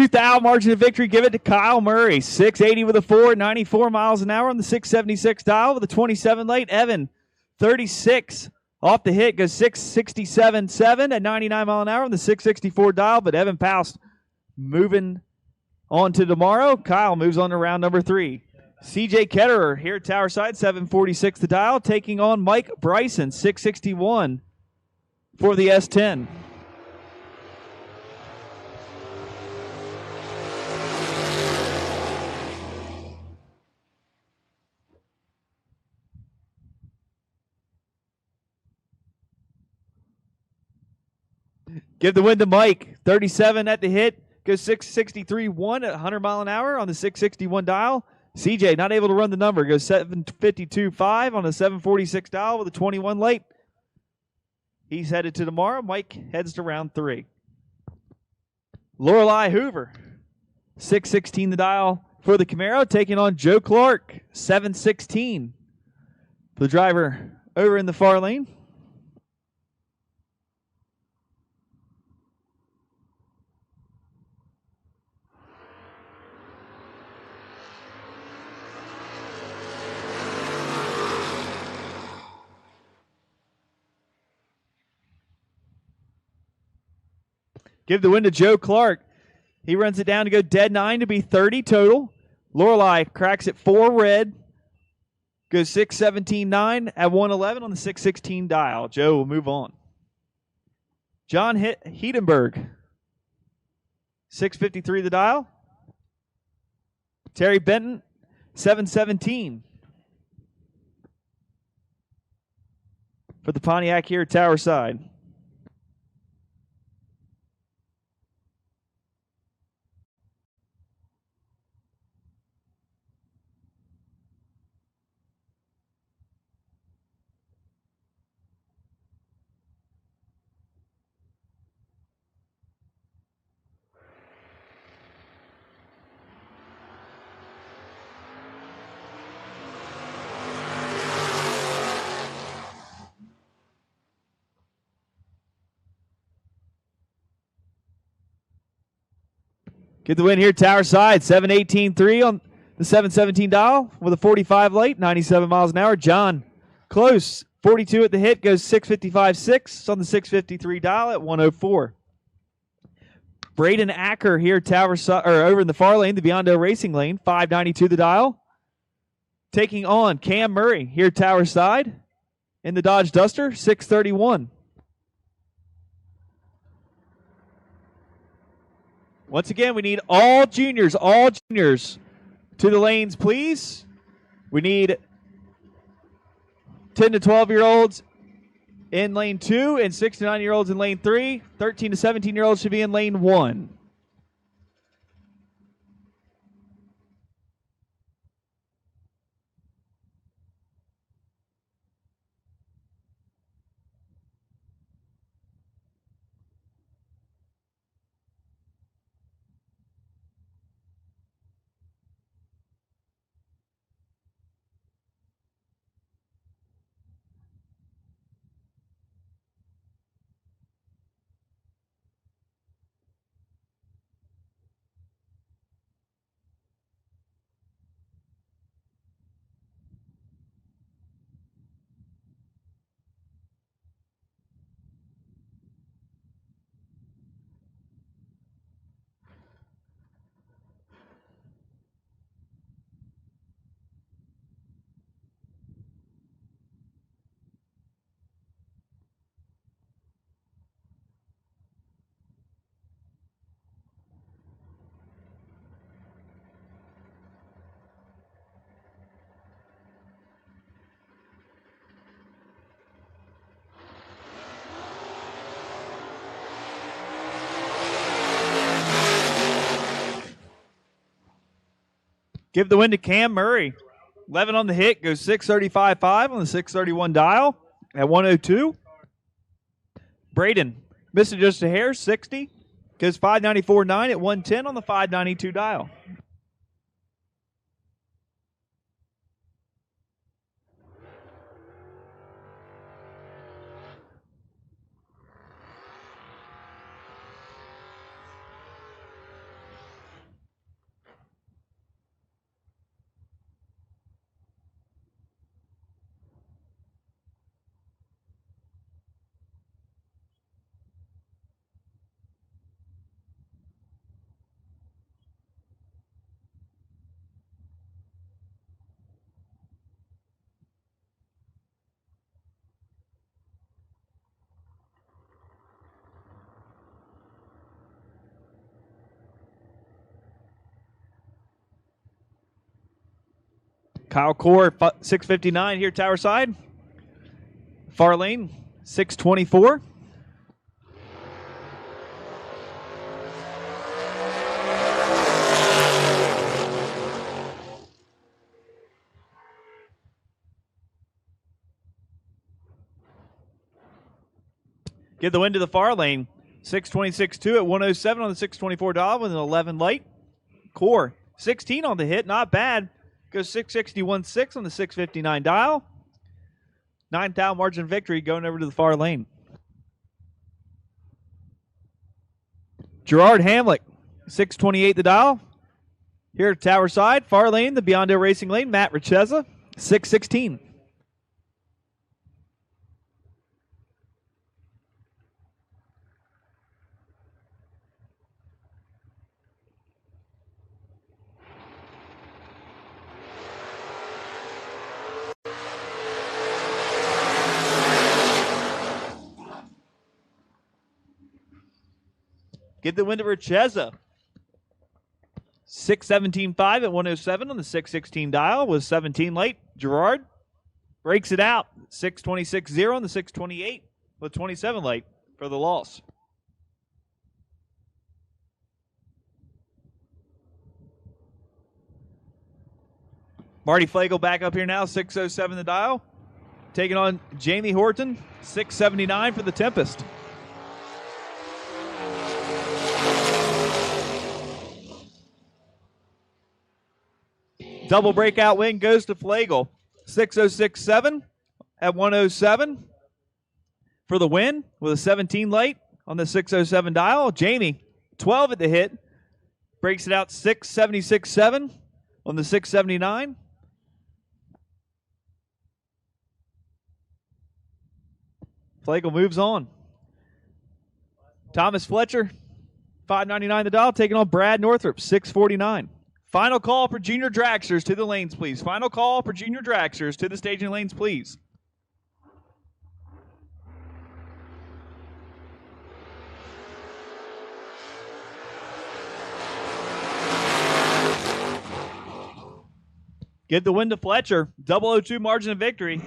2,000 margin of victory. Give it to Kyle Murray. 680 with a 4, 94 miles an hour on the 676 dial with a 27 late. Evan, 36 off the hit, goes 667.7 at 99 mile an hour on the 664 dial. But Evan Paust moving on to tomorrow. Kyle moves on to round number 3. CJ Ketterer here at Tower Side, 746 the dial, taking on Mike Bryson, 661 for the S10. Give the win to Mike. 37 at the hit. Goes 663.1 at 100 mile an hour on the 661 dial. CJ not able to run the number. Goes 752.5 on the 746 dial with a 21 late. He's headed to tomorrow. Mike heads to round 3. Lorelei Hoover. 616 the dial for the Camaro. Taking on Joe Clark. 716. The driver over in the far lane. Give the win to Joe Clark. He runs it down to go dead 9 to be 30 total. Lorelei cracks it 4 red. Goes 617.9 at 111 on the 616 dial. Joe will move on. John Hedenberg. 653 the dial. Terry Benton. 717. For the Pontiac here at Tower Side. Get the win here, Tower Side, 718.3 on the 717 dial with a 45 late, 97 miles an hour. John Close, 42 at the hit, goes 655.6 on the 653 dial at 104. Braden Acker here, Tower Side, or over in the far lane, the Biondo Racing lane, 592 the dial. Taking on Cam Murray here, Tower Side, in the Dodge Duster, 631. Once again, we need all juniors to the lanes, please. We need 10 to 12-year-olds in lane 2 and 6 to 9-year-olds in lane 3. 13 to 17-year-olds should be in lane 1. Give the win to Cam Murray. 11 on the hit, goes 635.5 on the 631 dial at 102. Braden missed it just a hair, 60. Goes 594.9 at 110 on the 592 dial. Kyle Core, 659 here, tower side. Far lane, 624. Get the win to the far lane. 626.2 at 107 on the 624 dial with an 11 light. Core, 16 on the hit, not bad. Goes 661.6 on the 659 dial. 9 thou margin victory going over to the far lane. Gerard Hamlick, 628 the dial. Here at tower side, far lane, the Biondo Racing lane, Matt Richeza, 616. Get the win to Richeza. 617.5 at 107 on the 616 dial with 17 late. Gerard breaks it out. 626.0 on the 628 with 27 late for the loss. Marty Flagel back up here now. 607 the dial. Taking on Jamie Horton. 679 for the Tempest. Double breakout win goes to Flagel. 606.7 at 107 for the win with a 17 late on the 607 dial. Jamie, 12 at the hit. Breaks it out 676.7 on the 679. Flagel moves on. Thomas Fletcher, 599 the dial, taking on Brad Northrup, 649. Final call for junior dragsters to the lanes, please. Final call for junior dragsters to the staging lanes, please. Get the win to Fletcher. 002 margin of victory.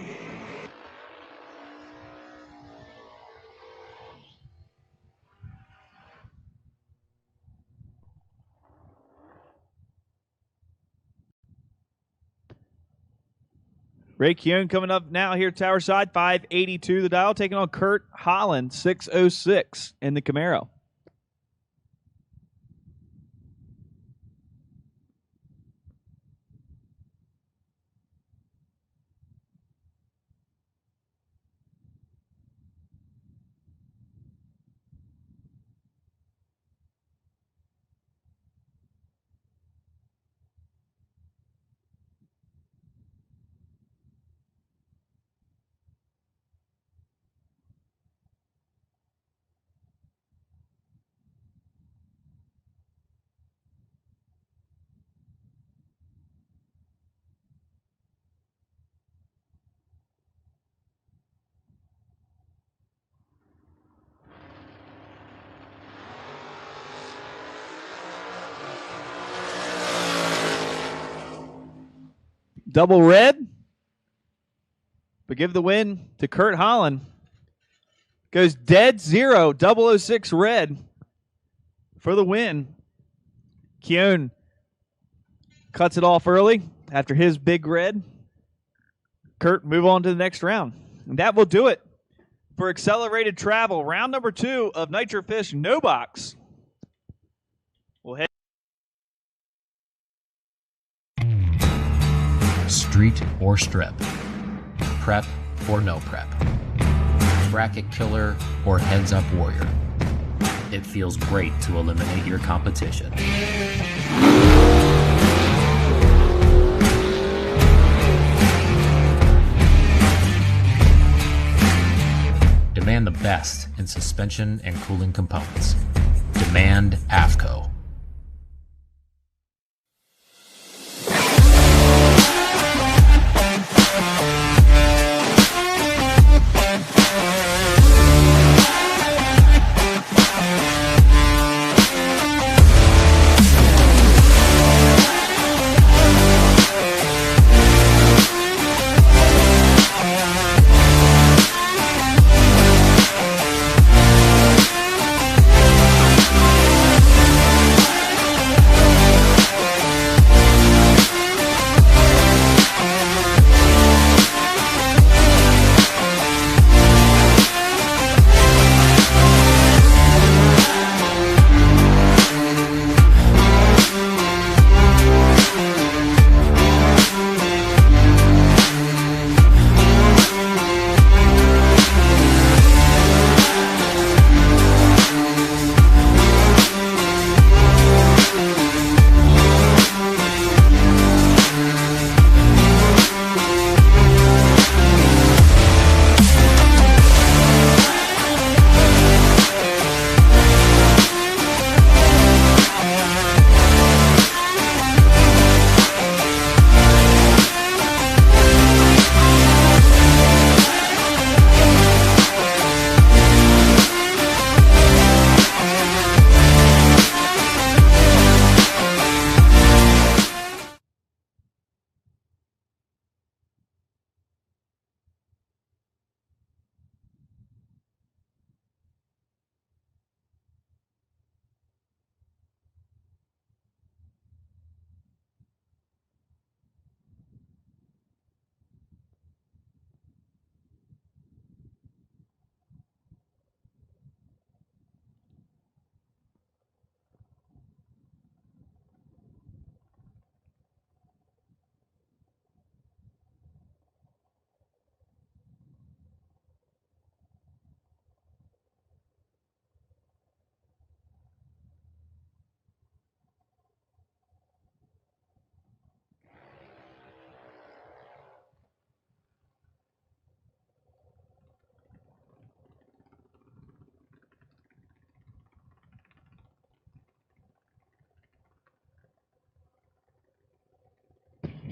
Ray Keown coming up now here, tower side, 582 the dial, taking on Kurt Holland, 606 in the Camaro. Double red, but give the win to Kurt Holland. Goes dead 0, 006 red for the win. Keown cuts it off early after his big red. Kurt move on to the next round. And that will do it for accelerated travel. Round number 2 of Nitro Fish No Box. We'll head Street or strip, prep or no prep, bracket killer or heads up warrior. It feels great to eliminate your competition. Demand the best in suspension and cooling components. Demand Afco.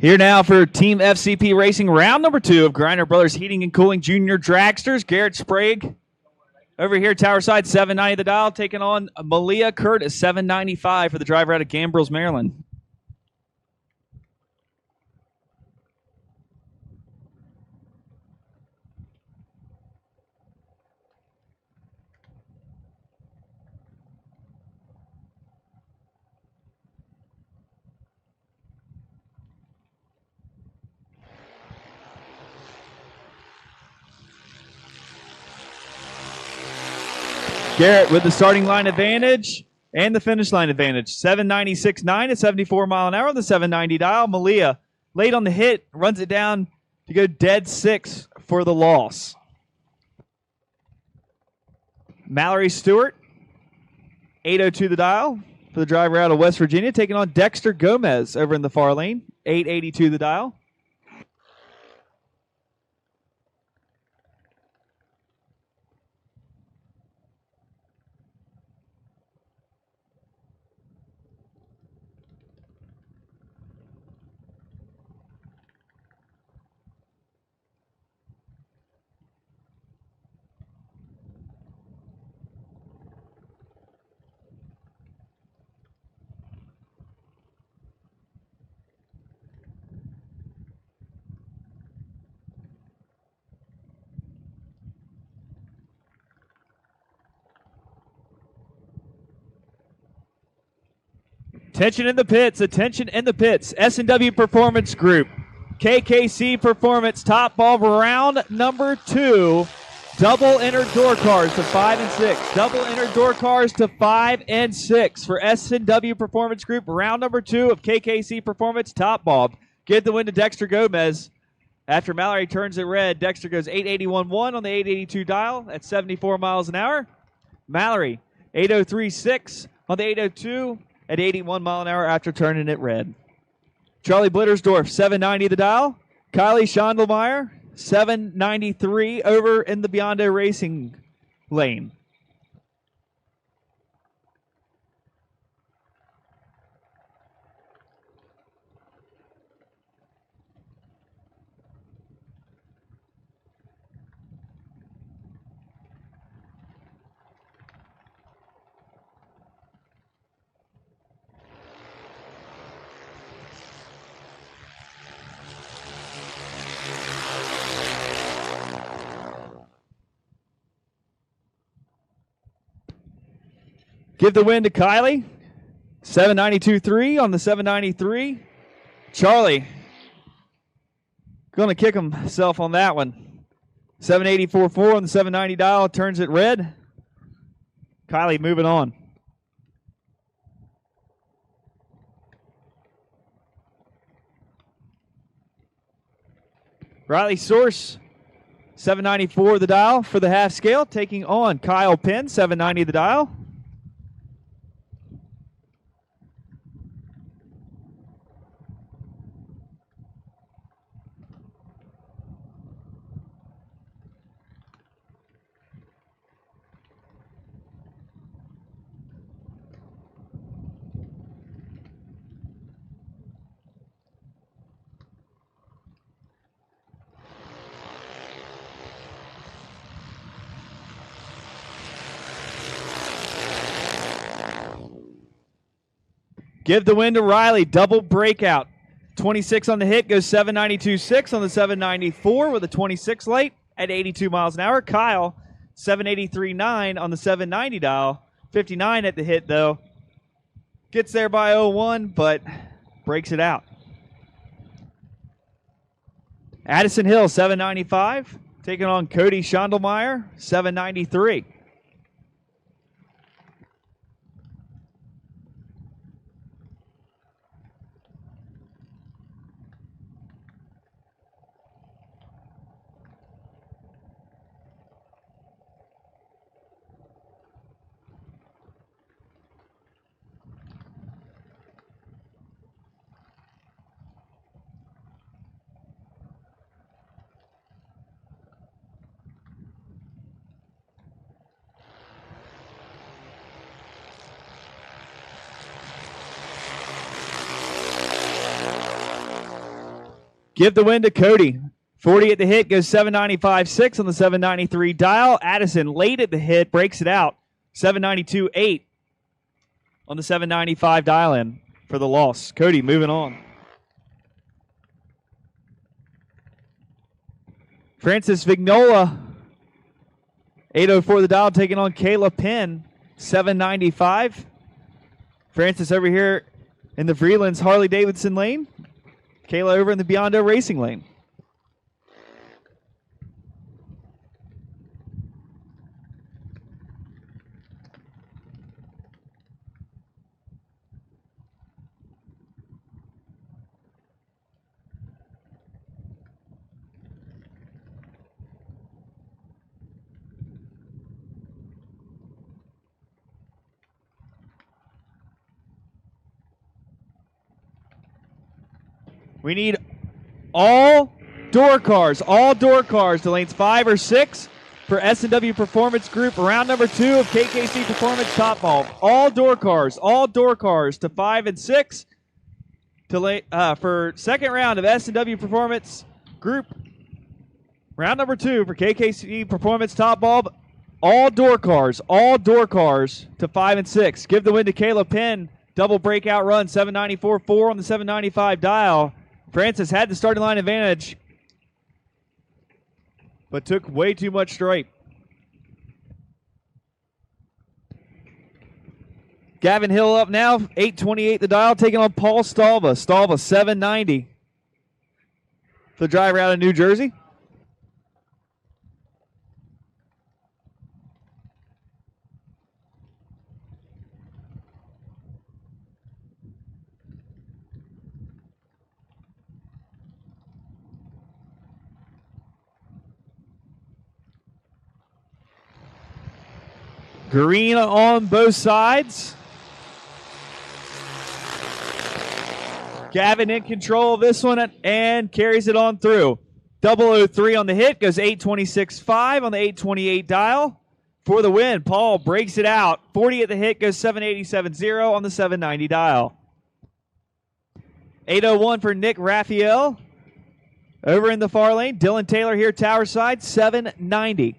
Here now for Team FCP Racing, round number 2 of Griner Brothers Heating and Cooling Junior Dragsters. Garrett Sprague over here, tower side, $7.90 the dial, taking on Malia Curtis, $7.95 for the driver out of Gambrels, Maryland. Garrett with the starting line advantage and the finish line advantage. 796.9 at 74 mile an hour on the 790 dial. Malia late on the hit, runs it down to go dead 6 for the loss. Mallory Stewart, 802 the dial for the driver out of West Virginia, taking on Dexter Gomez over in the far lane, 882 the dial. Attention in the pits, attention in the pits. S&W Performance Group, KKC Performance, top bulb round number 2. Double inner door cars to 5 and 6. Double inner door cars to 5 and 6 for S&W Performance Group, round number 2 of KKC Performance, top bulb. Give the win to Dexter Gomez. After Mallory turns it red, Dexter goes 881.1 on the 882 dial at 74 miles an hour. Mallory, 803.6 on the 802 at 81 mile an hour after turning it red. Charlie Blittersdorf, 790 the dial. Kylie Schondelmeyer, 793 over in the Biondo Racing lane. Give the win to Kylie. 792.3 on the 793. Charlie going to kick himself on that one. 784.4 on the 790 dial. Turns it red. Kylie moving on. Riley Source, 794 the dial for the half scale. Taking on Kyle Penn, 790 the dial. Give the win to Riley. Double breakout. 26 on the hit, goes 792.6 on the 794 with a 26 light at 82 miles an hour. Kyle, 783.9 on the 790 dial. 59 at the hit, though. Gets there by 01, but breaks it out. Addison Hill, 795. Taking on Cody Schondelmeyer, 793. Give the win to Cody. 40 at the hit, goes 795.6 on the 793 dial. Addison late at the hit, breaks it out. 792.8 on the 795 dial in for the loss. Cody moving on. Francis Vignola, 804 the dial, taking on Kayla Penn, 795. Francis over here in the Vreelands Harley Davidson lane. Kayla over in the Biondo Racing lane. We need all door cars to lanes 5 or 6 for S&W Performance Group, round number 2 of KKC Performance Top Ball. All door cars to 5 and 6 for second round of S&W Performance Group, round number 2 for KKC Performance Top Ball. All door cars to 5 and 6. Give the win to Kayla Penn. Double breakout run, 794.4 on the 795 dial. Francis had the starting line advantage, but took way too much stripe. Gavin Hill up now, 828 the dial, taking on Paul Stalva. Stalva, 790. The driver out of New Jersey. Green on both sides. Gavin in control of this one and carries it on through. 003 on the hit, goes 826.5 on the 828 dial for the win. Paul breaks it out. 40 at the hit, goes 787.0 on the 790 dial. 801 for Nick Raphael. Over in the far lane, Dylan Taylor here, tower side, 790.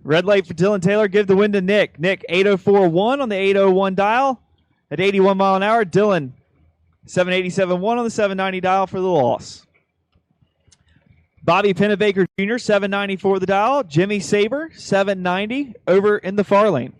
Red light for Dylan Taylor. Give the win to Nick. Nick, 804.1 on the 801 dial at 81 mile an hour. Dylan, 787.1 on the 790 dial for the loss. Bobby Pennebaker Jr., 794 the dial. Jimmy Saber, 790 over in the far lane.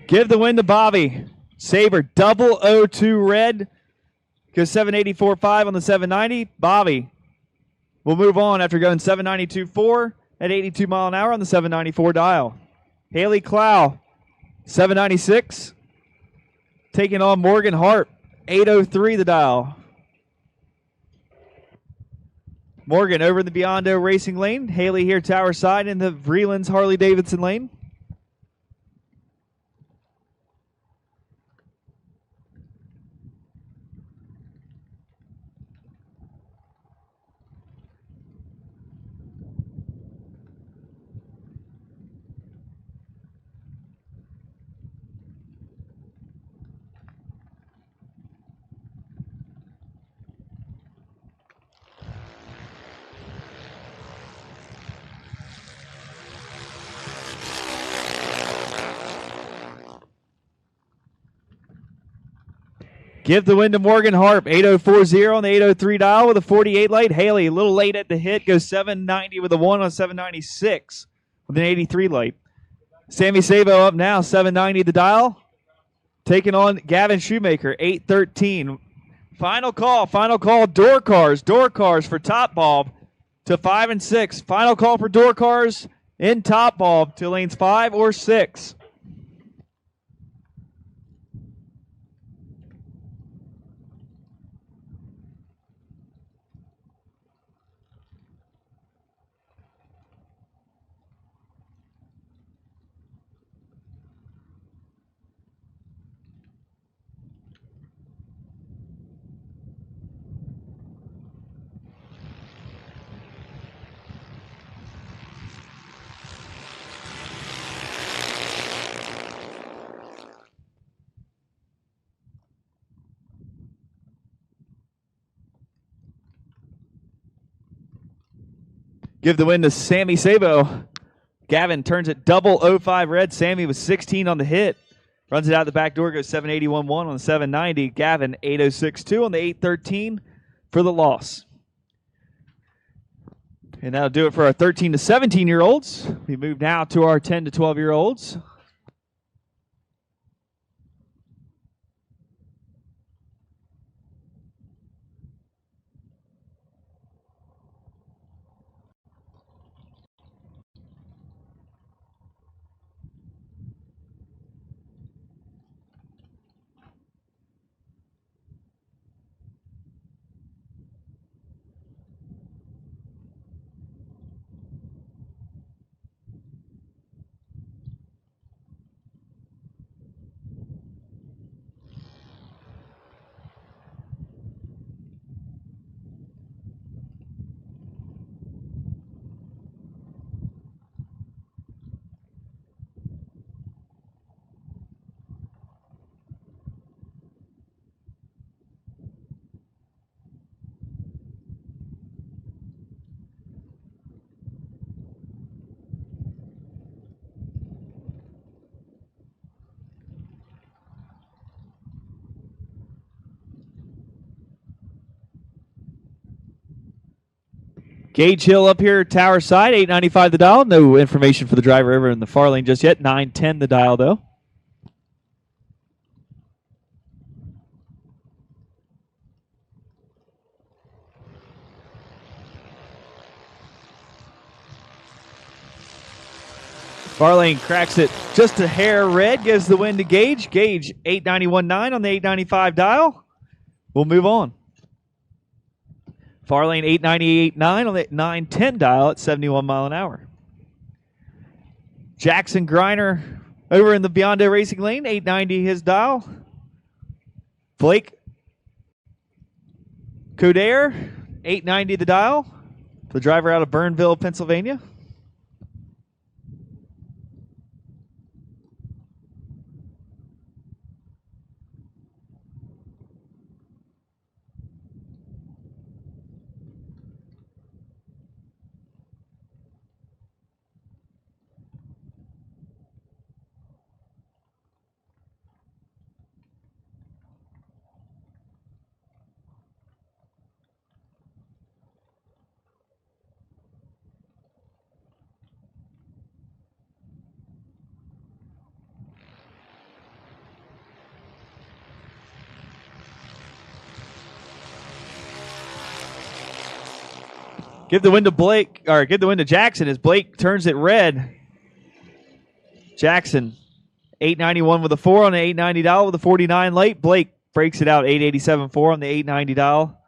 Give the win to Bobby. Saber, 002 red. Goes 784.5 on the 790. Bobby will move on after going 792.4 at 82 mile an hour on the 794 dial. Haley Clow, 796. Taking on Morgan Hart, 803 the dial. Morgan over in the Biondo Racing lane. Haley here tower side in the Vreelands Harley Davidson lane. Give the win to Morgan Harp, 8040 on the 803 dial with a 48 light. Haley, a little late at the hit, goes 790 with a 1 on 796 with an 83 light. Sammy Sabo up now, 790 the dial. Taking on Gavin Shoemaker, 813. Final call, door cars for Top Bulb to 5 and 6. Final call for door cars in Top Bulb to lanes 5 or 6. Give the win to Sammy Sabo. Gavin turns it double 05 red. Sammy was 16 on the hit. Runs it out the back door, goes 781-1 on the 790. Gavin 806-2 on the 813 for the loss. And that'll do it for our 13 to 17-year-olds. We move now to our 10 to 12-year-olds. Gage Hill up here, tower side, 895 the dial. No information for the driver over in the far lane just yet. 910 the dial, though. Far lane cracks it just a hair red, gives the win to Gage. Gage, 891.9 on the 895 dial. We'll move on. Far lane 898.9 on the 910 dial at 71 mile an hour. Jackson Griner over in the Biondo Racing lane, 890 his dial. Blake Coder, 890 the dial. The driver out of Burnville, Pennsylvania. Give the win to Jackson as Blake turns it red. Jackson, 891 with a 4 on the 890 dial with a 49 late. Blake breaks it out, 887.4 on the 890 dial.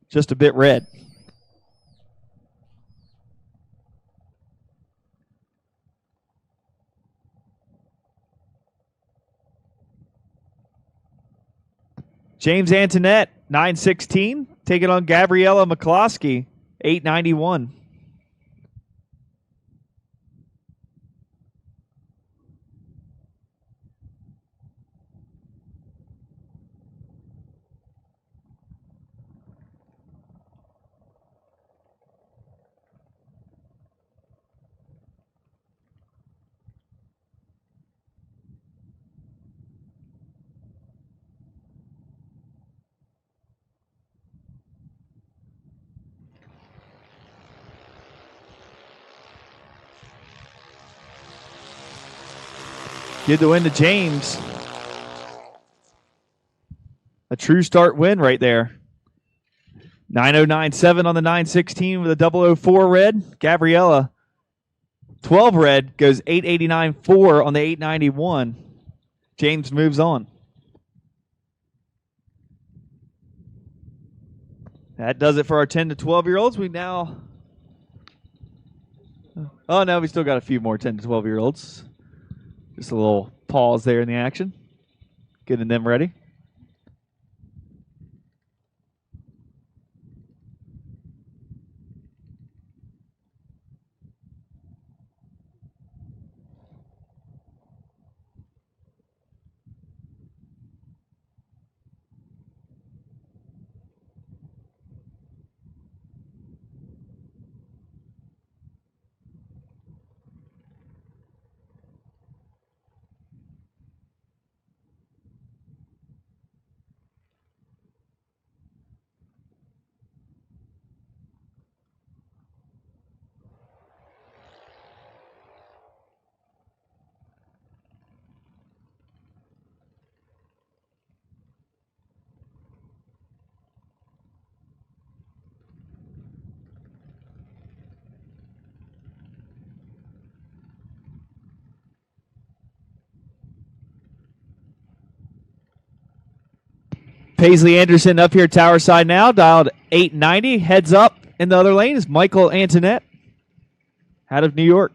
Just a bit red. James Antoinette, 916, taking on Gabriella McCloskey, 891. Give the win to James. A true start win right there. 9097 on the 916 with a 004 red. Gabriella, 12 red, goes 889.4 on the 891. James moves on. That does it for our 10 to 12-year-olds. We now... Oh, no, we still got a few more 10 to 12-year-olds. Just a little pause there in the action. Getting them ready. Paisley Anderson up here tower side now, dialed 890. Heads up in the other lane is Michael Antoinette out of New York.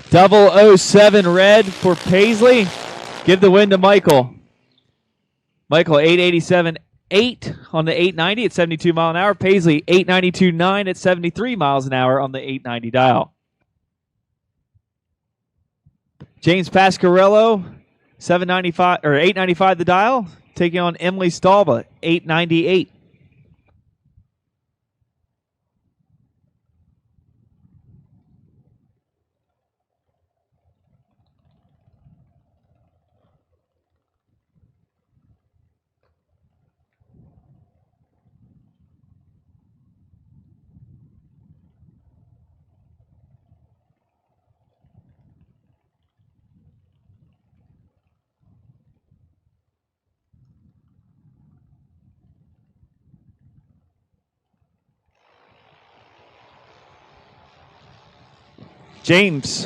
Double 07 red for Paisley. Give the win to Michael. Michael 887.8 on the 890 at 72 mile an hour. Paisley 892.9 at 73 miles an hour on the 890 dial. James Pasquarello 795 or 895 the dial, taking on Emily Stalba 898. James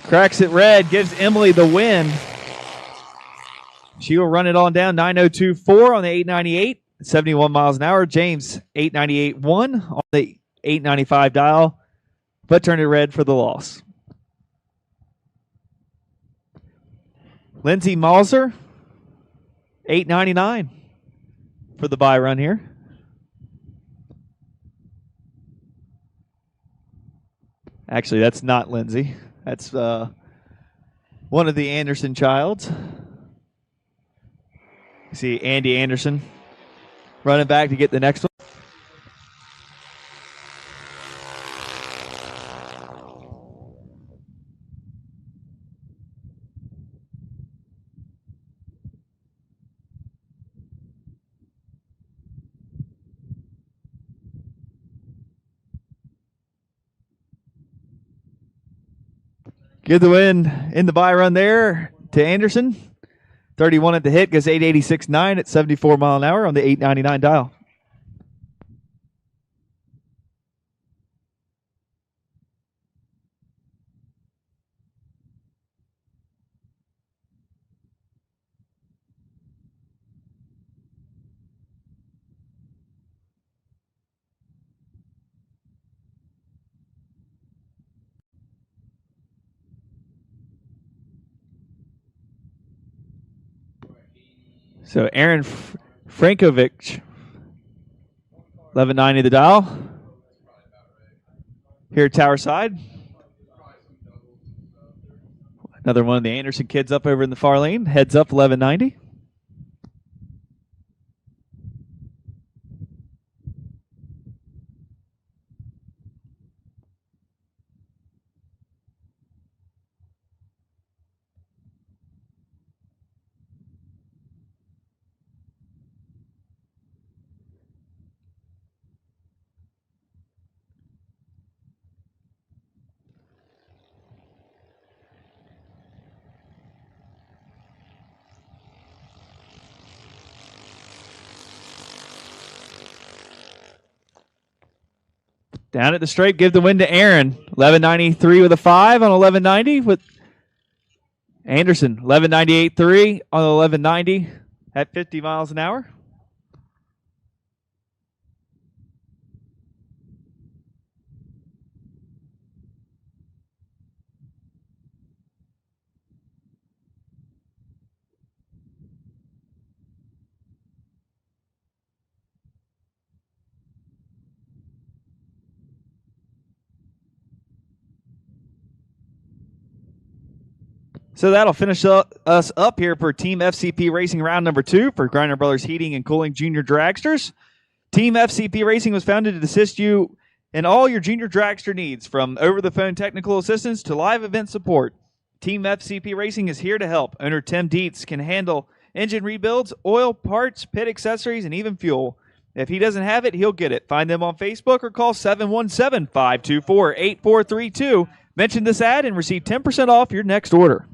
cracks it red, gives Emily the win. She will run it on down 902.4 on the 898, 71 miles an hour. James 898.1 on the 895 dial, but turned it red for the loss. Lindsay Malzer 899 for the bye run here. Actually, that's not Lindsay. That's one of the Anderson childs. You see Andy Anderson running back to get the next one. Give the win in the bye run there to Anderson. 31 at the hit, goes 886.9 at 74 mile an hour on the 899 dial. So Aaron Frankovic, 1190 the dial. here at Tower Side. Another one of the Anderson kids up over in the far lane. Heads up 1190. Down at the stripe, give the win to Aaron. 1193 with a 5 on 1190 with Anderson. 1198.3 on 1190 at 50 miles an hour. So that'll finish us up here for Team FCP Racing round number 2 for Griner Brothers Heating and Cooling Junior Dragsters. Team FCP Racing was founded to assist you in all your junior dragster needs, from over-the-phone technical assistance to live event support. Team FCP Racing is here to help. Owner Tim Dietz can handle engine rebuilds, oil, parts, pit accessories, and even fuel. If he doesn't have it, he'll get it. Find them on Facebook or call 717-524-8432. Mention this ad and receive 10% off your next order.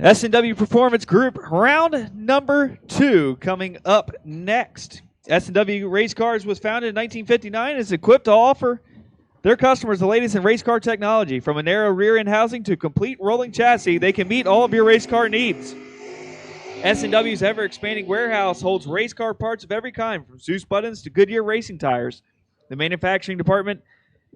S&W Performance Group round number 2 coming up next. S&W Race Cars was founded in 1959 and is equipped to offer their customers the latest in race car technology. From a narrow rear end housing to complete rolling chassis, they can meet all of your race car needs. S&W's ever-expanding warehouse holds race car parts of every kind, from Zeus buttons to Goodyear racing tires. The manufacturing department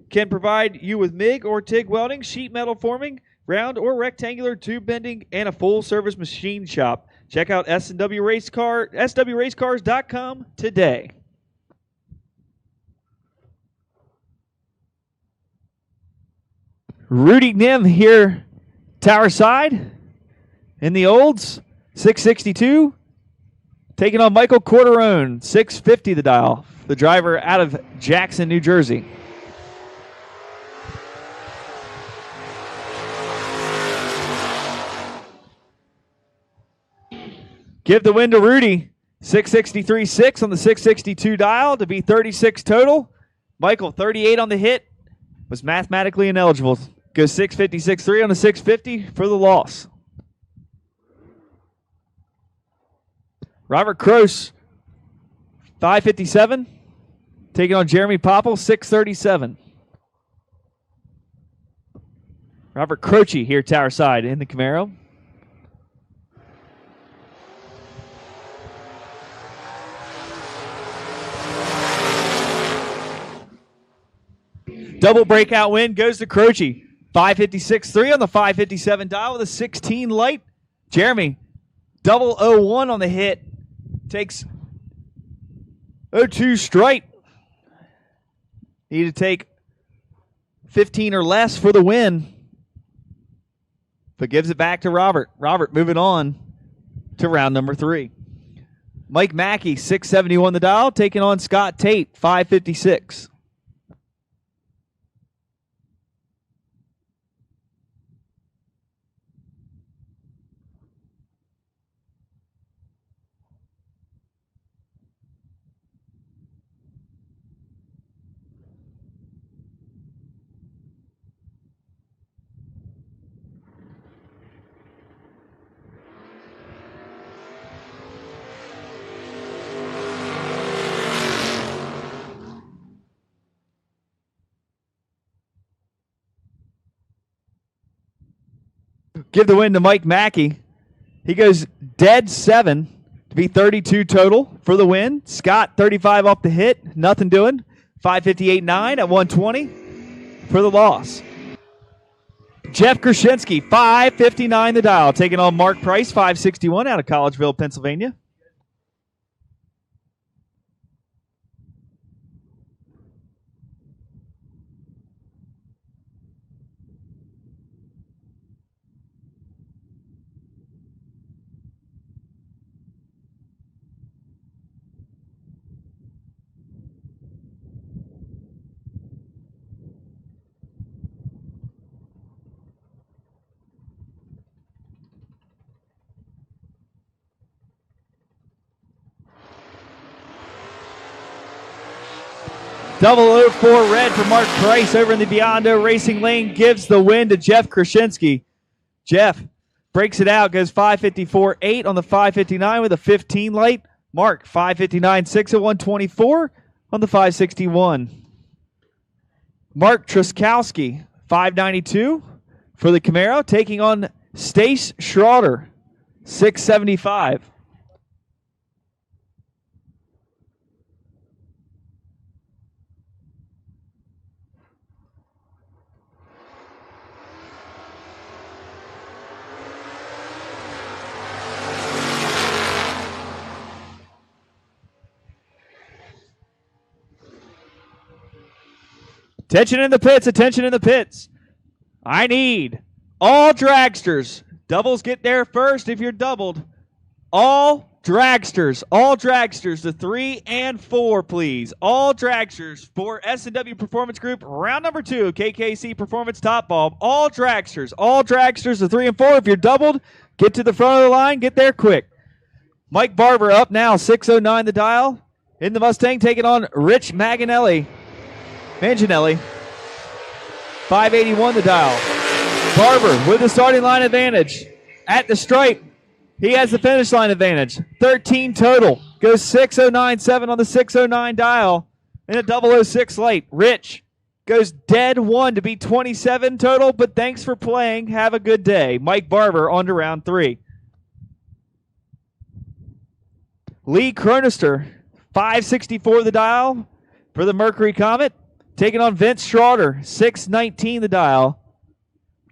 can provide you with MIG or TIG welding, sheet metal forming, round or rectangular tube bending, and a full-service machine shop. Check out swracecars.com today. Rudy Nim here, Tower Side, in the Olds, 662, taking on Michael Corderone, 650 the dial, the driver out of Jackson, New Jersey. Give the win to Rudy. 663.6 on the 662 dial to be 36 total. Michael, 38 on the hit, was mathematically ineligible. Goes 656.3 on the 650 for the loss. Robert Kroos, 557. Taking on Jeremy Popple, 637. Robert Croce here, Tower Side, in the Camaro. Double breakout win goes to Croce. 556.3 on the 557 dial with a 16 light. Jeremy, 001 on the hit. Takes 02 straight. Need to take 15 or less for the win. But gives it back to Robert. Robert moving on to round number 3. Mike Mackey, 671 the dial, taking on Scott Tate, 556. give the win to Mike Mackey. He goes dead 7 to be 32 total for the win. Scott, 35 off the hit. Nothing doing. 558.9 at 120 for the loss. Jeff Krasinski, 559 the dial. Taking on Mark Price, 561 out of Collegeville, Pennsylvania. Double 04 red for Mark Price over in the Biondo Racing lane gives the win to Jeff Krasinski. Jeff breaks it out, goes 554.8 on the 559 with a 15 light. Mark, 559.6 at 124 on the 561. Mark Truskowski, 592 for the Camaro, taking on Stace Schroeder, 675. Attention in the pits, attention in the pits. I need all dragsters. Doubles get there first if you're doubled. All dragsters, the 3 and 4, please. All dragsters for S&W Performance Group, round number 2, KKC Performance Top Bulb. All dragsters, the 3 and 4. If you're doubled, get to the front of the line, get there quick. Mike Barber up now, 609 the dial. In the Mustang, taking on Rich Manginelli. 581 the dial. Barber with the starting line advantage. At the stripe, he has the finish line advantage. 13 total. Goes 609.7 on the 609 dial. And a 006 light. Rich goes dead 1 to be 27 total, but thanks for playing. Have a good day. Mike Barber on to round 3. Lee Cronister, 564 the dial for the Mercury Comet. Taking on Vince Schroeder, 619 the dial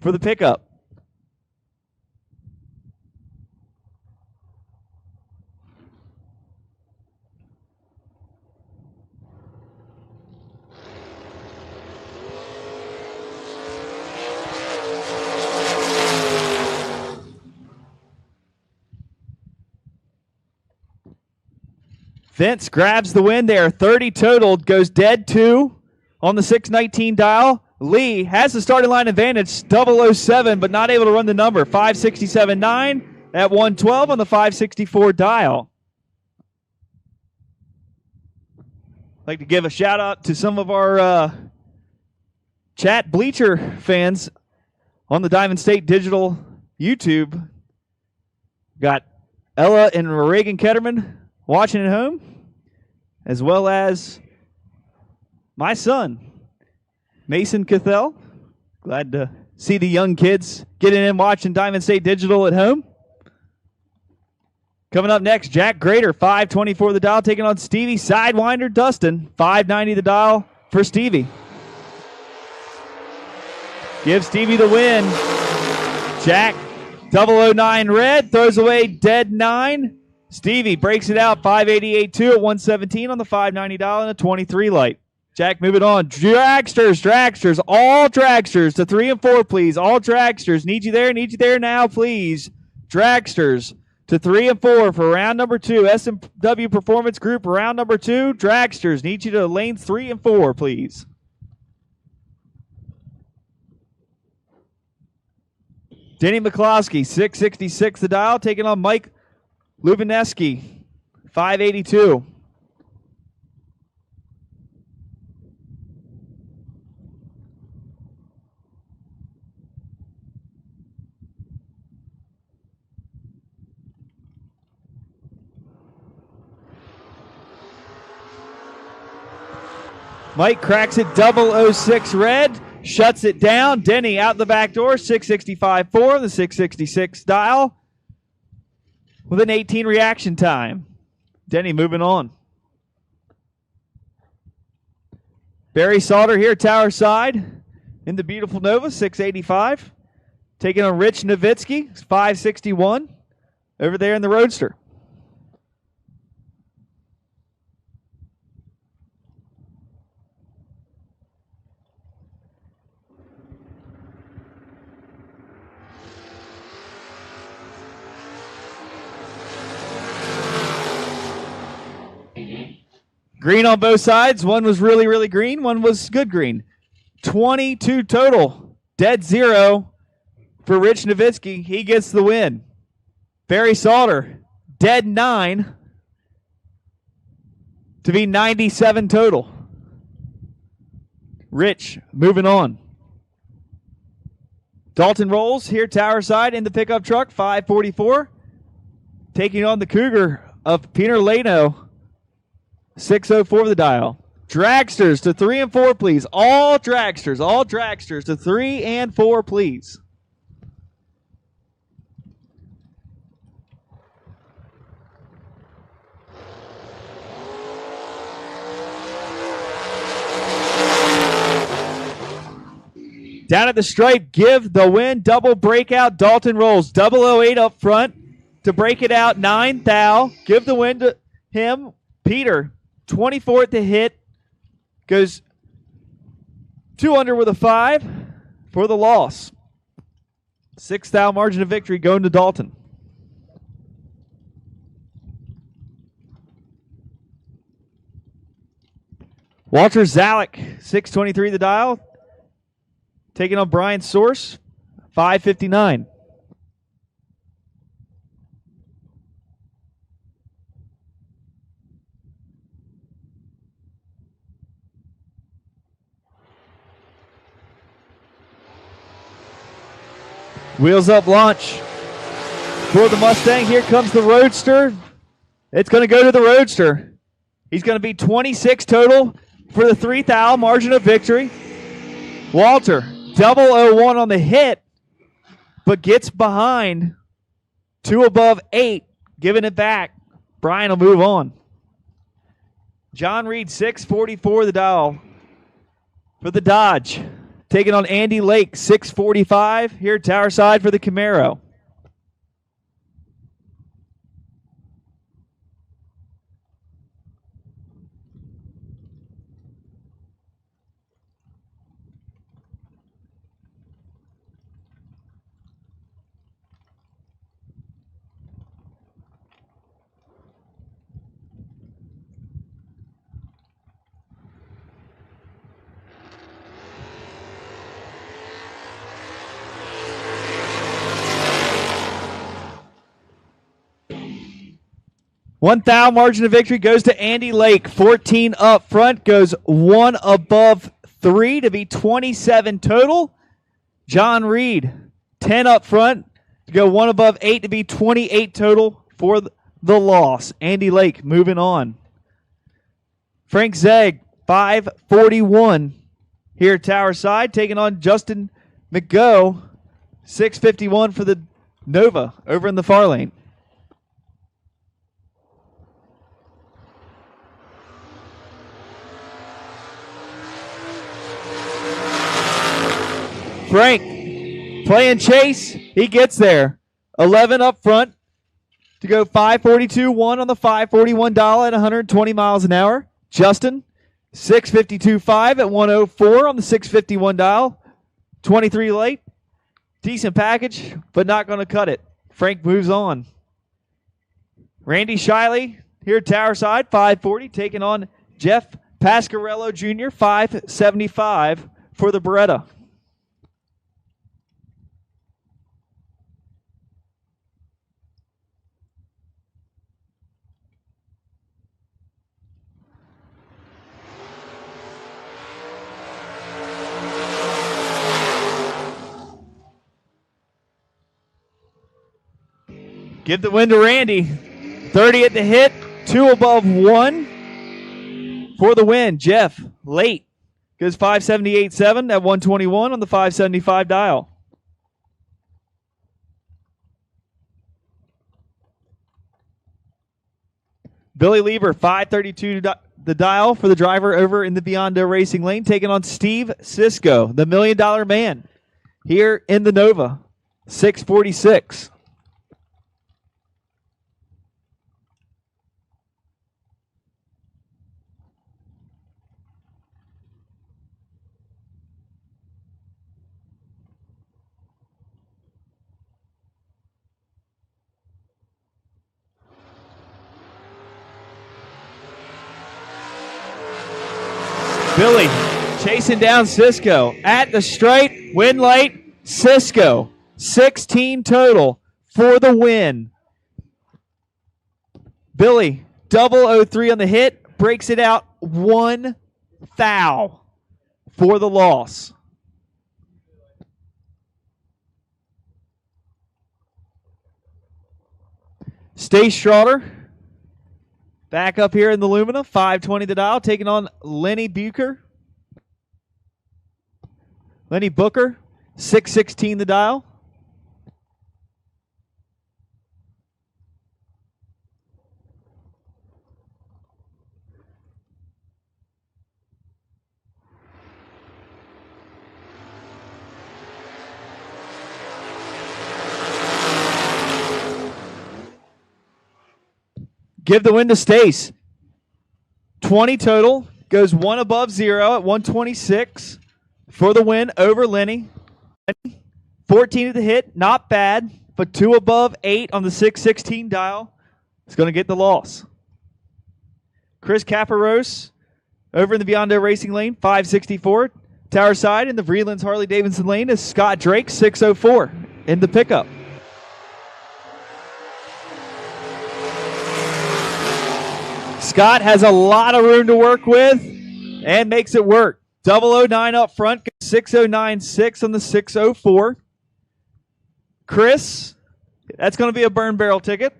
for the pickup. Vince grabs the win there, 30 total, goes dead 2. On the 619 dial, Lee has the starting line advantage, 007, but not able to run the number. 567.9 at 112 on the 564 dial. I'd like to give a shout out to some of our chat bleacher fans on the Diamond State Digital YouTube. Got Ella and Reagan Ketterman watching at home, as well as my son, Mason Cathell. Glad to see the young kids getting in watching Diamond State Digital at home. Coming up next, Jack Grader, 524 the dial, taking on Stevie Sidewinder Dustin, 590 the dial for Stevie. Give Stevie the win. Jack, 009 red, throws away dead 9. Stevie breaks it out, 588.2 at 117 on the 590 dial and a 23 light. Jack, moving on. Dragsters, all dragsters to 3 and 4, please. All dragsters. Need you there now, please. Dragsters to 3 and 4 for round number 2. S&W Performance Group, round number 2. Dragsters, need you to lanes 3 and 4, please. Denny McCloskey, 666 the dial, taking on Mike Lubineski, 582. Mike cracks it, 006 red. shuts it down. Denny out the back door, 665.4, the 666 dial with an 18 reaction time. Denny moving on. Barry Salter here, tower side in the beautiful Nova, 685. Taking on Rich Nowitzki, 561 over there in the Roadster. Green on both sides. One was really, really green. One was good green. 22 total. Dead zero for Rich Nowitzki. He gets the win. Barry Salter, dead 9 to be 97 total. Rich moving on. Dalton Rolls here, tower side in the pickup truck, 544. Taking on the Cougar of Peter Leno. 604 the dial. Dragsters to 3 and 4, please. All dragsters to 3 and 4, please. Down at the stripe, give the win. Double breakout. Dalton Rolls. 008 up front to break it out. 9 thou. Give the win to him. Peter. 24th to hit, goes 2 under with a 5 for the loss. 6 thou margin of victory going to Dalton. Walter Zalek, 623 the dial, taking on Brian Source, 559. Wheels up launch for the Mustang. Here comes the Roadster. It's going to go to the Roadster. He's going to be 26 total for the 3 thou margin of victory. Walter, 001 on the hit, but gets behind 2 above 8, giving it back. Brian will move on. John Reed, 644 the dial for the Dodge. Taking on Andy Lake, 645 here, tower side for the Camaro. One thou margin of victory goes to Andy Lake. 14 up front, goes 1 above 3 to be 27 total. John Reed, 10 up front to go 1 above 8 to be 28 total for the loss. Andy Lake moving on. Frank Zegg, 541 here tower side, taking on Justin McGough, 651 for the Nova over in the far lane. Frank playing chase. He gets there. 11 up front to go 542.1 on the 541 dial at 120 miles an hour. Justin, 652.5 at 104 on the 651 dial. 23 late. Decent package, but not going to cut it. Frank moves on. Randy Shiley here tower side, 540, taking on Jeff Pasquarello Jr., 575 for the Beretta. Give the win to Randy. 30 at the hit, 2 above 1 for the win. Jeff, late, Goes 578.7 at 121 on the 575 dial. Billy Lieber, 532 the dial for the driver over in the Biondo Racing lane, taking on Steve Cisco, the $1 Million Man, here in the Nova, 646. Billy chasing down Cisco at the straight, win late, Cisco, 16 total for the win. Billy, 003 on the hit, breaks it out 1 thou for the loss. Stace Schroeder, back up here in the Lumina, 520 the dial, taking on Lenny Bucher. Lenny Booker, 616 the dial. Give the win to Stace. 20 total. Goes 1 above 0 at 126 for the win over Lenny. 14 at the hit. Not bad, but 2 above 8 on the 616 dial. It's going to get the loss. Chris Caparos over in the Biondo Racing lane, 564. Tower side in the Vreelands Harley Davidson lane is Scott Drake, 604 in the pickup. Scott has a lot of room to work with and makes it work. 009 up front, 609.6 on the 604. Chris, that's going to be a burn barrel ticket.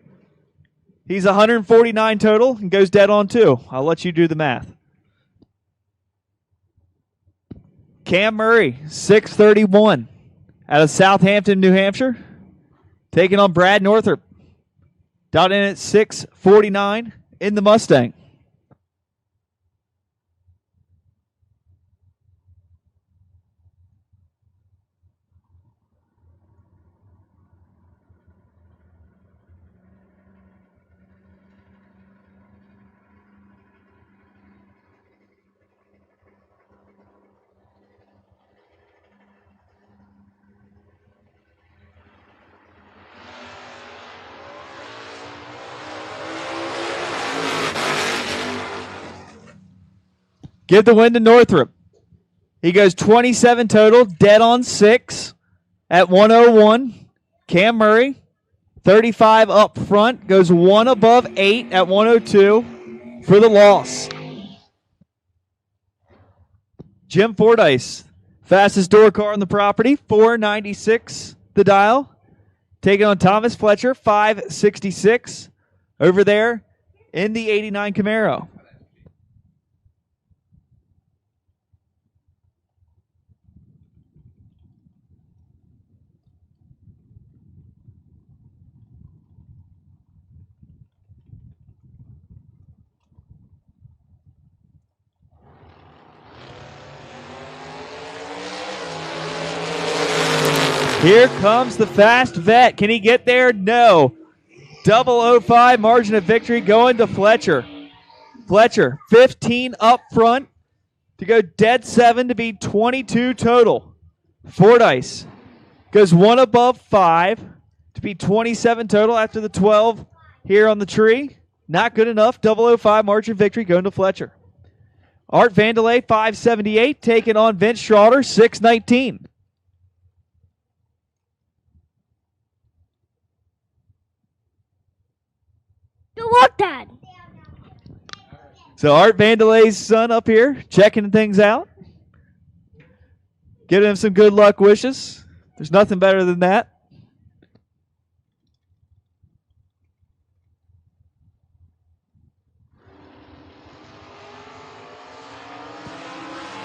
He's 149 total and goes dead on 2. I'll let you do the math. Cam Murray, 631 out of Southampton, New Hampshire, taking on Brad Northrop. Dot in at 649 in the Mustang. Give the win to Northrop. He goes 27 total, dead on 6 at 101. Cam Murray, 35 up front, goes 1 above 8 at 102 for the loss. Jim Fordyce, fastest door car on the property, 496 the dial. Taking on Thomas Fletcher, 566 over there in the 89 Camaro. Here comes the fast vet. Can he get there? No. 005 margin of victory going to Fletcher. Fletcher, 15 up front to go dead 7 to be 22 total. Fordyce goes 1 above 5 to be 27 total after the 12 here on the tree. Not good enough. 005 margin of victory going to Fletcher. Art Vandelay, 578, taking on Vince Schroeder, 619. Good luck, Dad. So Art Vandelay's son up here checking things out. Giving him some good luck wishes. There's nothing better than that.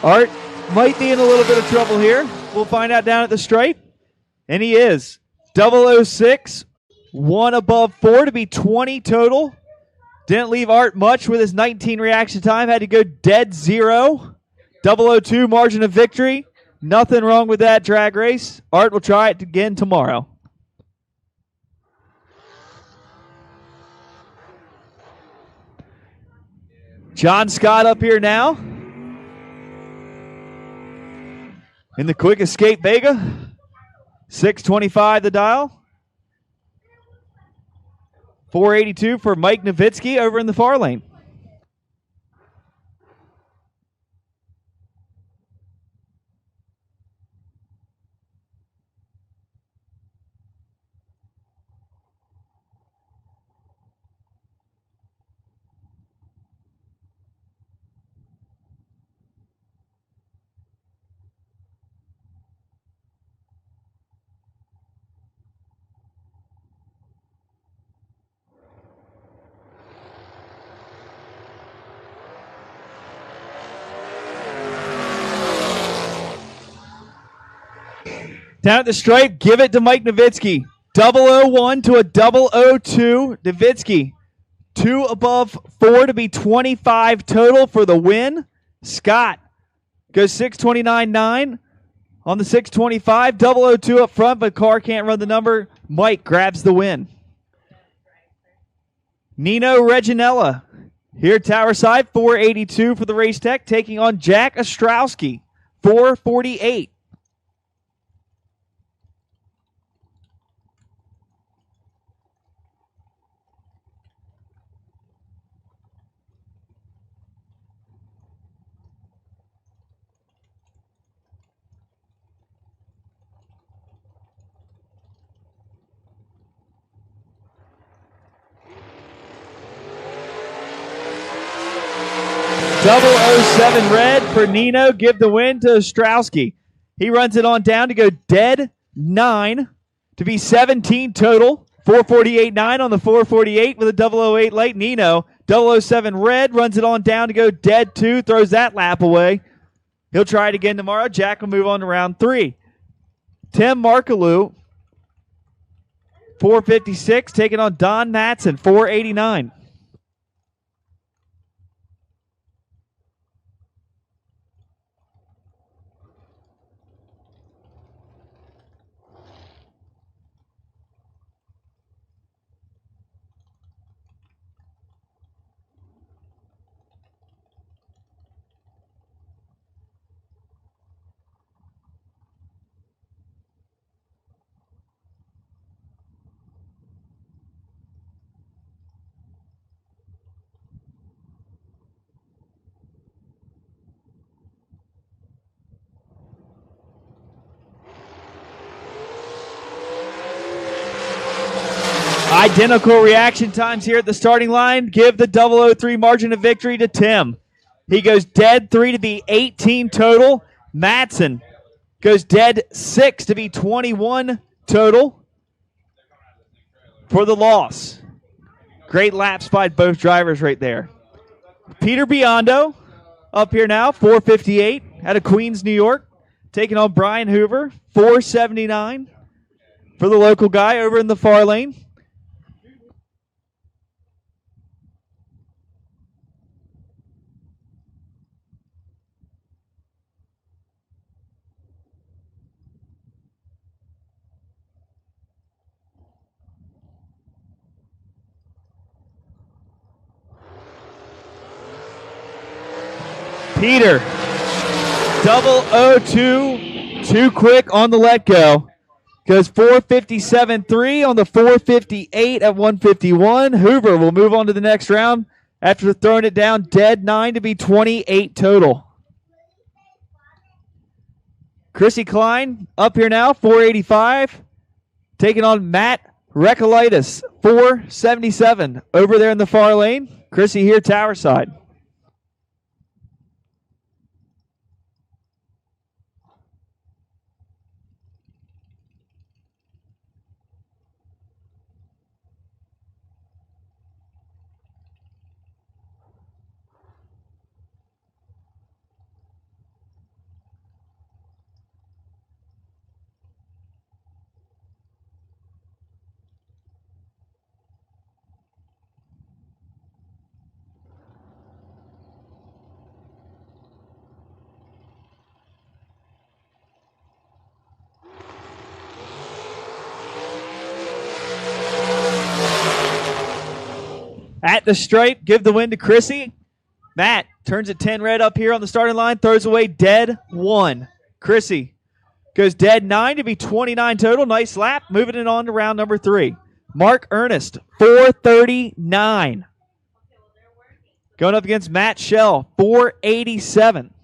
Art might be in a little bit of trouble here. We'll find out down at the stripe. And he is. 006, 1 above 4 to be 20 total. Didn't leave Art much with his 19 reaction time. Had to go dead 0. 002 margin of victory. Nothing wrong with that drag race. Art will try it again tomorrow. John Scott up here now. In the Quick Escape Vega. 625 the dial. 482 for Mike Nowitzki over in the far lane. Down at the stripe, give it to Mike Nowitzki. 001 to a 002. Nowitzki, 2 above 4 to be 25 total for the win. Scott goes 629.9 on the 625. 002 up front, but car can't run the number. Mike grabs the win. Nino Reginella here tower side, 482 for the race tech, taking on Jack Ostrowski, 448. .007 red for Nino. Give the win to Ostrowski. He runs it on down to go dead 9 to be 17 total. 448.9 on the 448 with a 008 late. Nino, 007 red, runs it on down to go dead 2. Throws that lap away. He'll try it again tomorrow. Jack will move on to round 3. Tim Markaloo, 456, taking on Don Matson, 489. Identical reaction times here at the starting line. Give the 003 margin of victory to Tim. He goes dead 3 to be 18 total. Matson goes dead 6 to be 21 total for the loss. Great laps by both drivers right there. Peter Biondo up here now, 458 out of Queens, New York, taking on Brian Hoover, 479 for the local guy over in the far lane. Peter, 002, too quick on the let go. Goes 457.3 on the 458 at 151. Hoover will move on to the next round after throwing it down dead 9 to be 28 total. Chrissy Klein up here now, 485. Taking on Matt Recolaitis, 477 over there in the far lane. Chrissy here tower side. At the stripe, give the win to Chrissy. Matt turns it 10 red up here on the starting line, throws away dead 1. Chrissy goes dead 9 to be 29 total. Nice lap. Moving it on to round number 3. Mark Ernest, 439. Going up against Matt Shell, 487.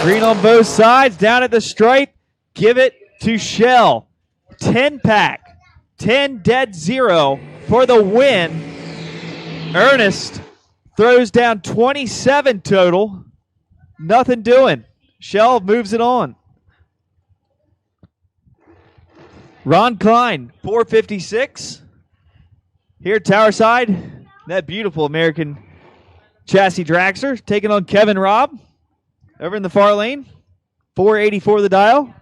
Green on both sides, down at the stripe. Give it to Shell. 10 pack, 10 dead 0 for the win. Ernest throws down 27 total. Nothing doing. Shell moves it on. Ron Klein, 456. Here, tower side. That beautiful American chassis dragster taking on Kevin Robb. Over in the far lane, 484 the dial.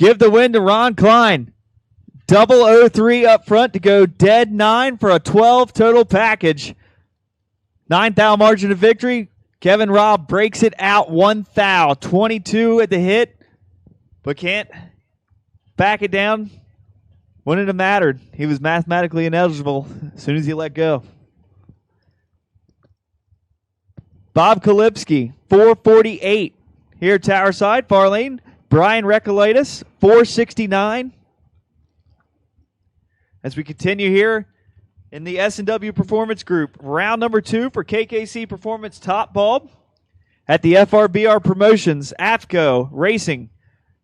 Give the win to Ron Klein. 003 up front to go dead 9 for a 12 total package. 9 thou margin of victory. Kevin Robb breaks it out 1 thou. 22 at the hit, but can't back it down. Wouldn't have mattered. He was mathematically ineligible as soon as he let go. Bob Kalipski, 448. Here, tower side, far lane. Brian Recolaitis, 469. As we continue here in the S&W Performance Group, round number 2 for KKC Performance Top Bulb at the FRBR Promotions Afco Racing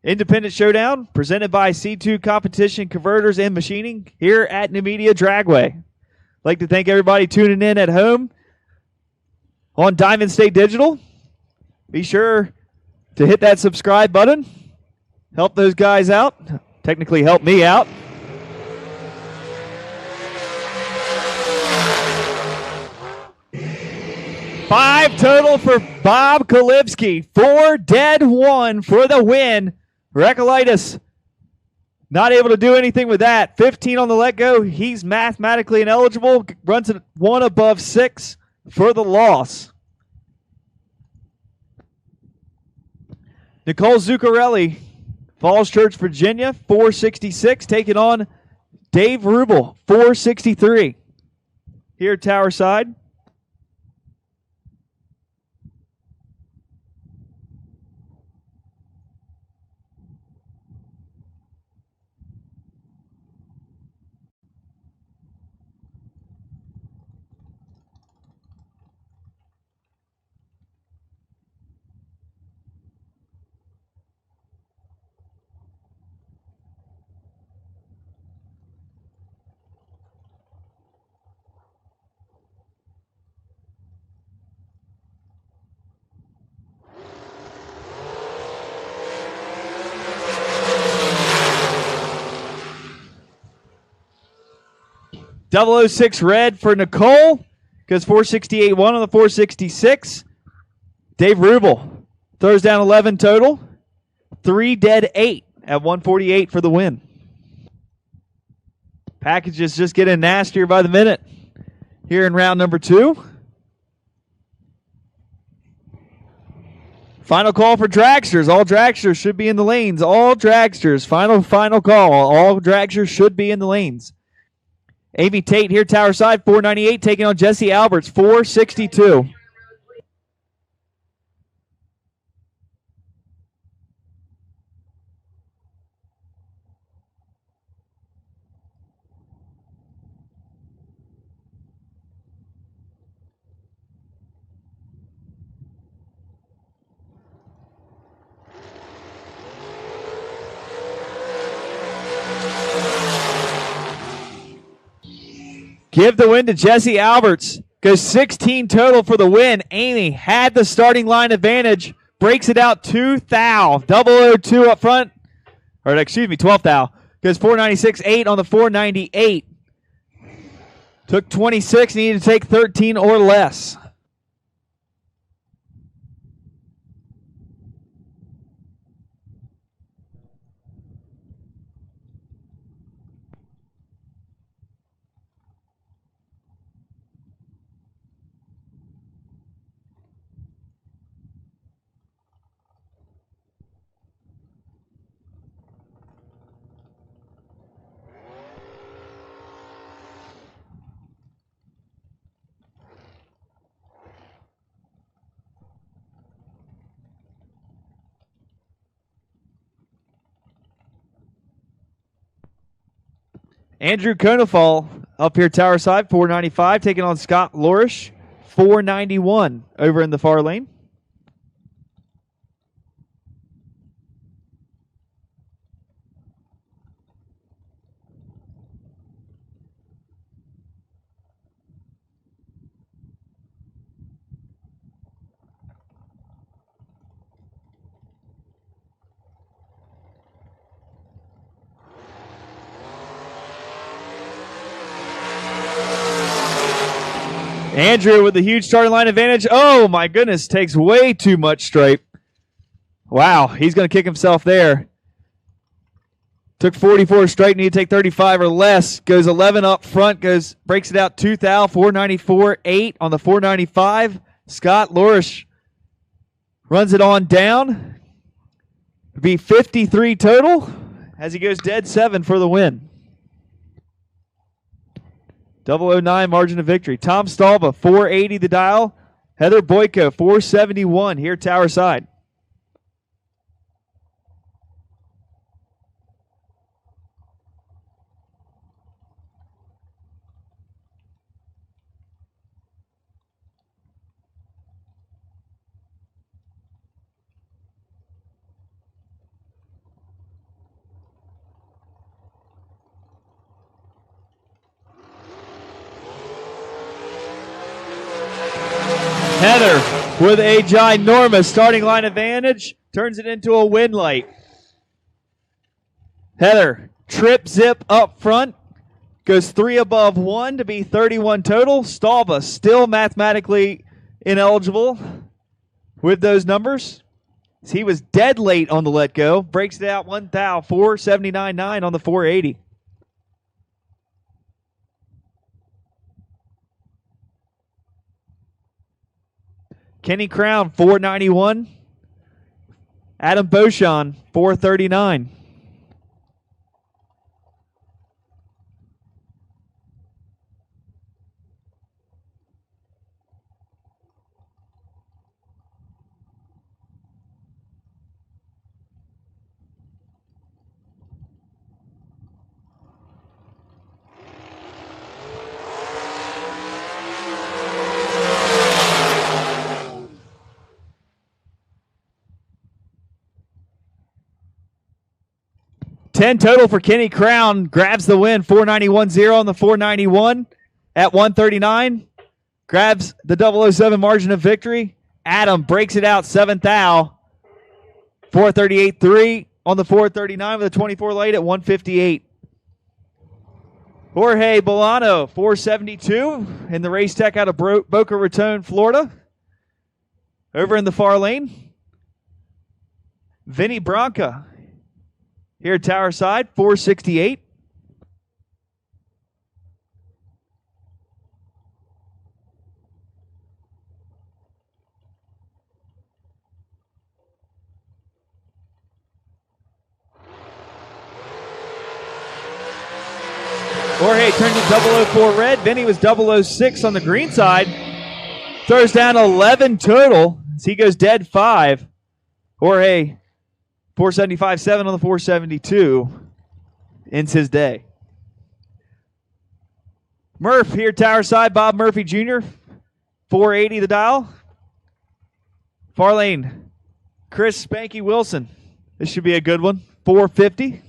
Independent Showdown, presented by C2 Competition Converters and Machining here at Numidia Dragway. I'd like to thank everybody tuning in at home on Diamond State Digital. Be sure to hit that subscribe button. Help those guys out. Technically help me out. Five total for Bob Kalipski. 4 dead 1 for the win. Recolaitis not able to do anything with that. 15 on the let go. He's mathematically ineligible. Runs at 1 above 6 for the loss. Nicole Zuccarelli, Falls Church, Virginia, 466, taking on Dave Rubel, 463. Here, tower side. .006 red for Nicole. Goes 468-1 on the 466. Dave Rubel throws down 11 total. 3 dead 8 at 148 for the win. Package is just getting nastier by the minute here in round number 2. Final call for dragsters. All dragsters should be in the lanes. All dragsters. Final call. All dragsters should be in the lanes. Amy Tate here, tower side, 498, taking on Jesse Alberts, 462. Give the win to Jesse Alberts. Goes 16 total for the win. Amy had the starting line advantage. Breaks it out 2 thou. 002 up front. Or excuse me, 12 thou. Goes 496.8 on the 498. Took 26. Needed to take 13 or less. Andrew Konefal up here tower side, 495, taking on Scott Lorish, 491 over in the far lane. Andrew with the huge starting line advantage. Oh, my goodness. Takes way too much stripe. Wow. He's going to kick himself there. Took 44 straight. Need to take 35 or less. Goes 11 up front. Breaks it out 2 thou. 494.8 on the 495. Scott Lorish runs it on down. Be 53 total as he goes dead 7 for the win. 009 margin of victory. Tom Stalba, 480 the dial. Heather Boyko, 471 here tower side. Heather with a ginormous starting line advantage. Turns it into a win light. Heather, trip zip up front. Goes 3 above 1 to be 31 total. Stalba still mathematically ineligible with those numbers. He was dead late on the let go. Breaks it out 1 thou. 479.9 on the 480. Kenny Crown, 491. Adam Beauchamp, 439. $10 total for Kenny Crown. Grabs the win. 491.0 on the 491 at 139. Grabs the 007 margin of victory. Adam breaks it out 7 thou. 438.3 on the 439 with a 24 late at 158. Jorge Bolano, 472 in the race tech out of Boca Raton, Florida. Over in the far lane. Vinny Branca. Here at tower side, 468. Jorge turned to 004 red. Vinny was 006 on the green side. Throws down 11 total. So he goes dead 5. Jorge, 475.7 on the 472. Ends his day. Murph here, tower side. Bob Murphy Jr., 480 the dial. Far lane, Chris Spanky Wilson. This should be a good one. 450.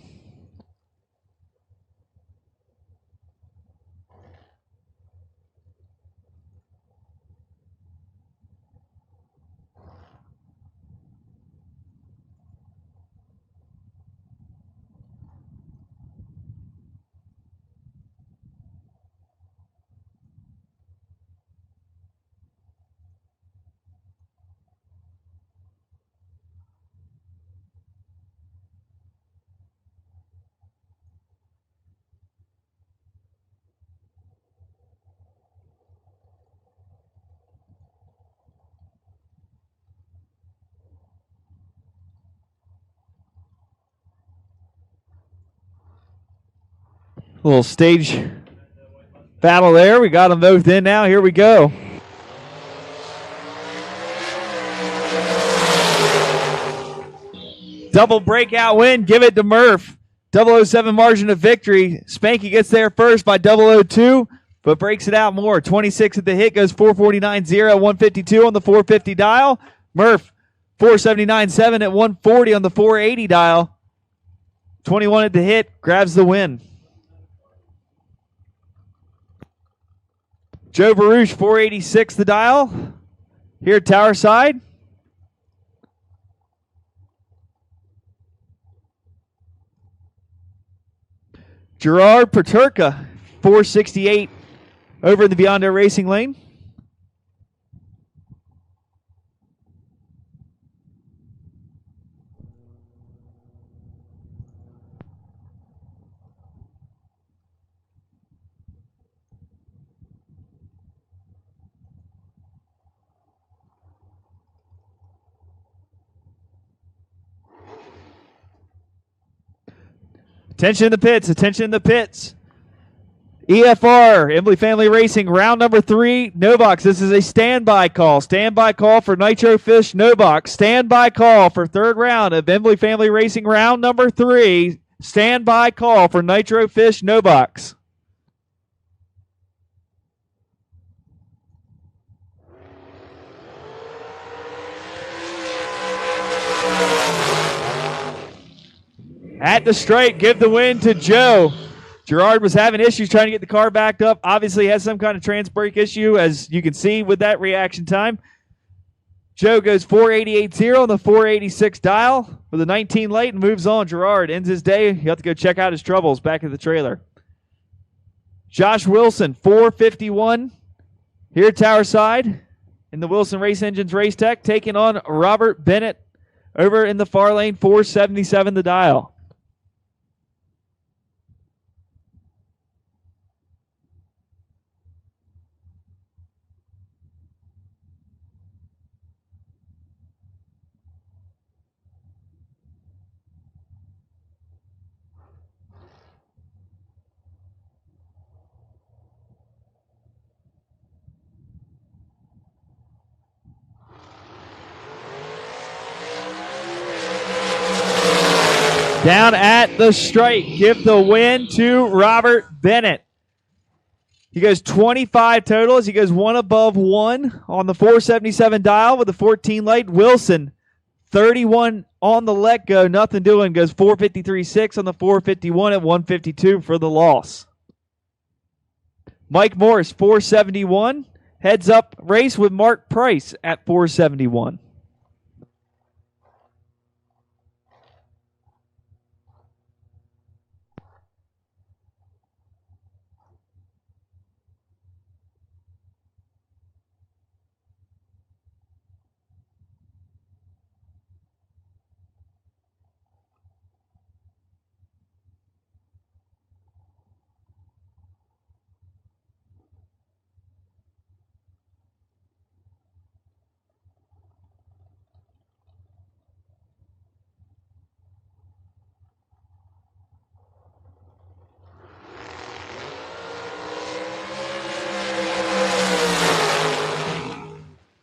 A little stage battle there. We got them both in now. Here we go. Double breakout win. Give it to Murph. 007 margin of victory. Spanky gets there first by 002, but breaks it out more. 26 at the hit, goes 449.0, 152 on the 450 dial. Murph, 479.7 at 140 on the 480 dial. 21 at the hit, grabs the win. Joe Baruch, 486 the dial. Here, tower side. Gerard Paterka, 468 over in the Biondo Racing lane. Attention in the pits, attention in the pits. EFR, Embley Family Racing, round number 3, no box. This is a standby call. Standby call for Nitro Fish, no box. Standby call for third round of Embley Family Racing, round number 3. Standby call for Nitro Fish, no box. At the straight, give the win to Joe. Gerard was having issues trying to get the car backed up. Obviously has some kind of trans brake issue, as you can see with that reaction time. Joe goes 488.0 on the 486 dial with a 19 late and moves on. Gerard ends his day. He'll have to go check out his troubles back at the trailer. Josh Wilson, 451 here tower side in the Wilson Race Engines Race Tech, taking on Robert Bennett over in the far lane, 477 the dial. Down at the strike, give the win to Robert Bennett. He goes 25 totals. He goes one above one on the 477 dial with the 14 late. Wilson, 31 on the let go, nothing doing. Goes 453.6 on the 451 at 152 for the loss. Mike Morris, 471. Heads up race with Mark Price at 471.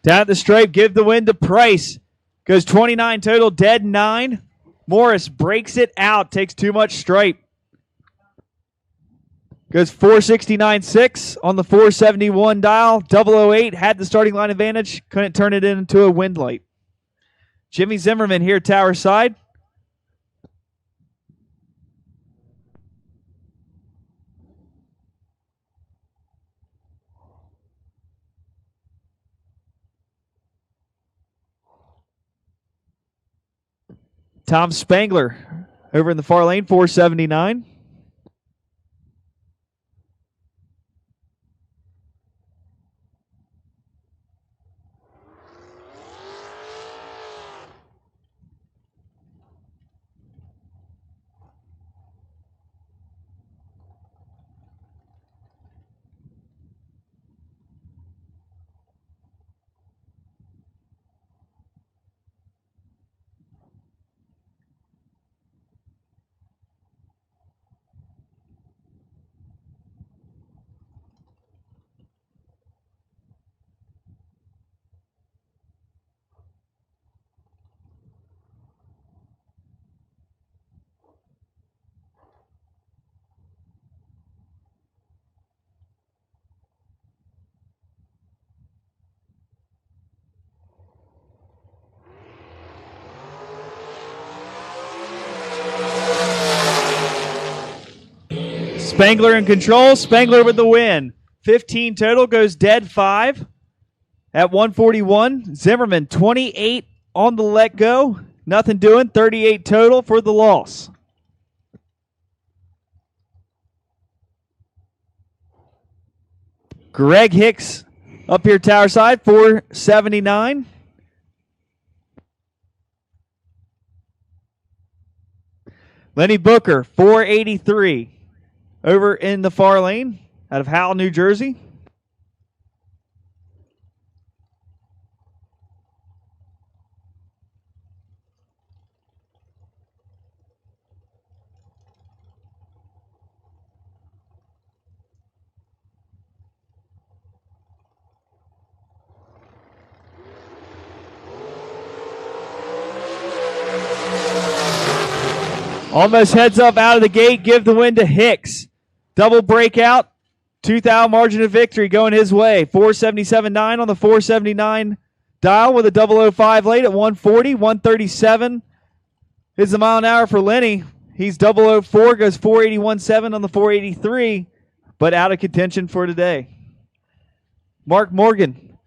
Down at the stripe, give the win to Price. Goes 29 total, dead 9. Morris breaks it out, takes too much stripe. Goes 469.6 on the 471 dial. 008 had the starting line advantage, couldn't turn it into a wind light. Jimmy Zimmerman here, tower side. Tom Spangler over in the far lane, 479. Spangler in control. Spangler with the win. 15 total, goes dead 5 at 141. Zimmerman, 28 on the let go. Nothing doing. 38 total for the loss. Greg Hicks up here tower side, 479. Lenny Booker, 483. Over in the far lane out of Howell, New Jersey. Almost heads up out of the gate. Give the win to Hicks. Double breakout. 2,000 margin of victory going his way. 477.9 on the 479 dial with a 005 late at 140. 137 is the mile an hour for Lenny. He's 004, goes 481.7 on the 483, but out of contention for today. Mark Morgan,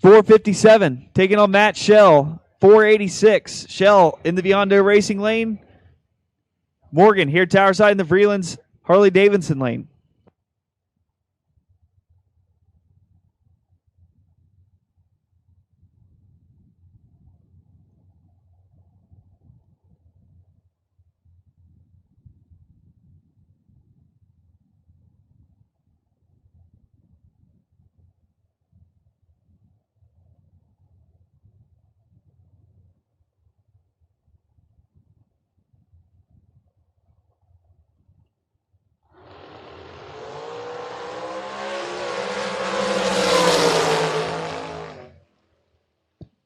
457, taking on Matt Shell, 486. Shell in the Biondo Racing lane. Morgan here tower side in the Vreelands Harley Davidson lane.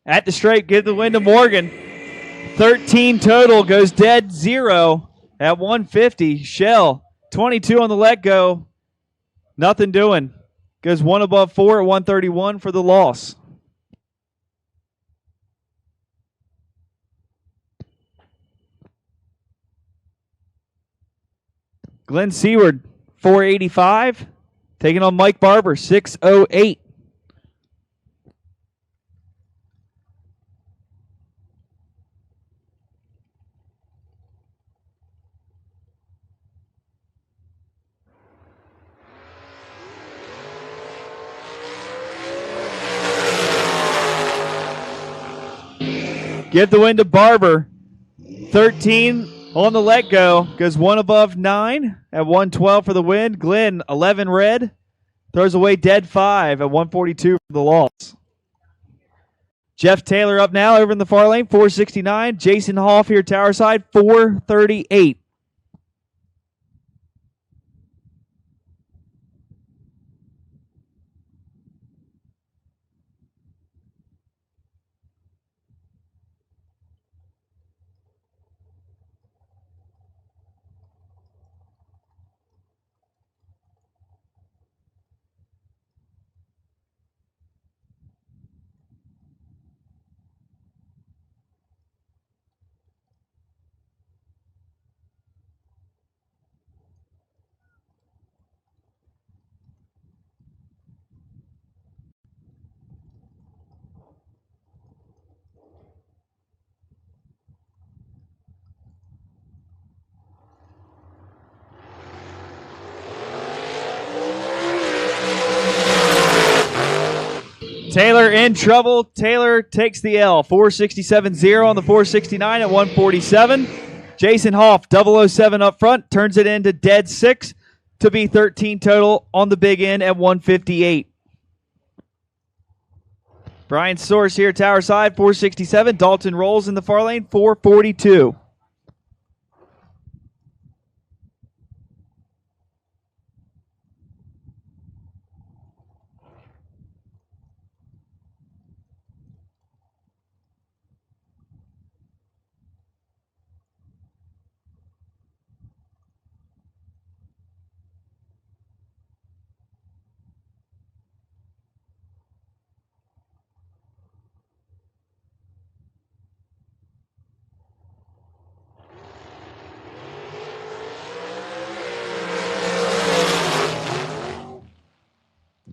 At the straight, give the win to Morgan. 13 total, goes dead 0 at 150. Shell, 22 on the let go. Nothing doing. Goes 1 above 4 at 131 for the loss. Glenn Seward, 485. Taking on Mike Barber, 608. Give the win to Barber. 13 on the let go. Goes 1 above 9 at 112 for the win. Glenn, 11 red. Throws away dead 5 at 142 for the loss. Jeff Taylor up now over in the far lane, 469. Jason Hoff here tower side, 438. Taylor in trouble. Taylor takes the L. 467-0 on the 469 at 147. Jason Hoff, 007 up front, turns it into dead 6 to be 13 total on the big end at 158. Brian Source here, tower side, 467. Dalton rolls in the far lane, 442.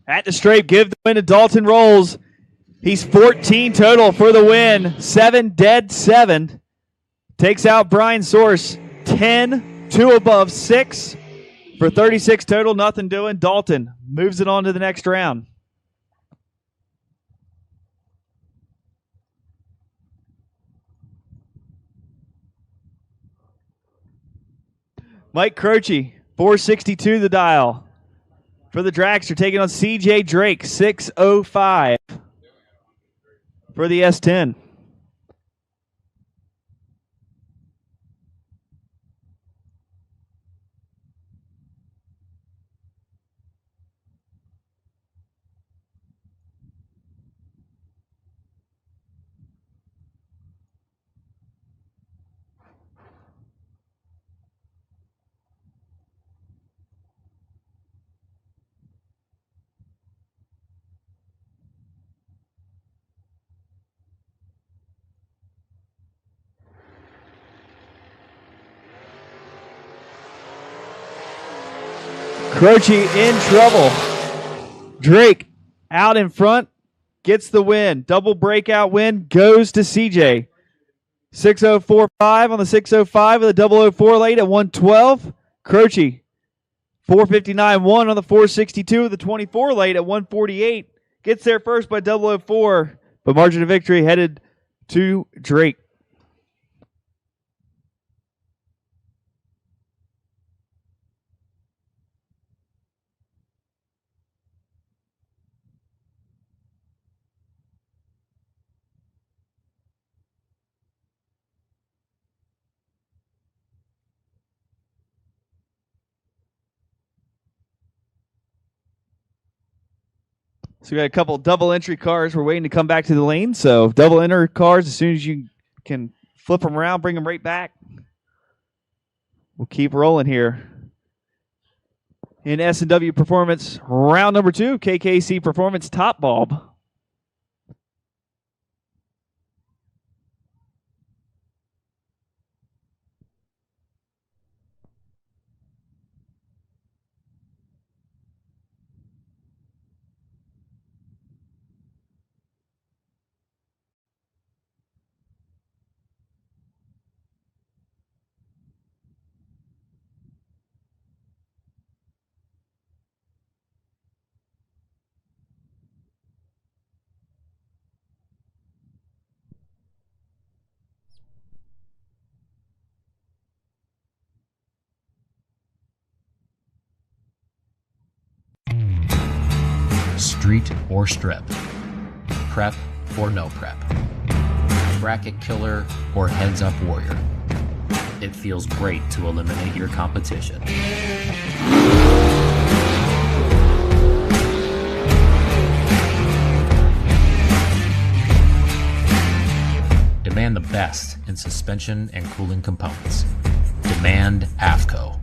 At the straight, give the win to Dalton Rolls. He's 14 total for the win. 7 dead 7. Takes out Brian Source. 10, 2 above 6 for 36 total. Nothing doing. Dalton moves it on to the next round. Mike Croce, 462 the dial. For the dragster, taking on CJ Drake, 605 for the S10. Croce in trouble. Drake out in front, gets the win. Double breakout win goes to CJ. 6045 on the 605 with a 004 late at 112. Croce 459-1 on the 462 with a 24 late at 148. Gets there first by 004, but margin of victory headed to Drake. So we got a couple double entry cars. We're waiting to come back to the lane. So double enter cars, as soon as you can flip them around, bring them right back. We'll keep rolling here. In S&W Performance, round number 2, KKC Performance Top Bulb. Street or strip, prep or no prep, bracket killer or heads up warrior. It feels great to eliminate your competition. Demand the best in suspension and cooling components. Demand Afco.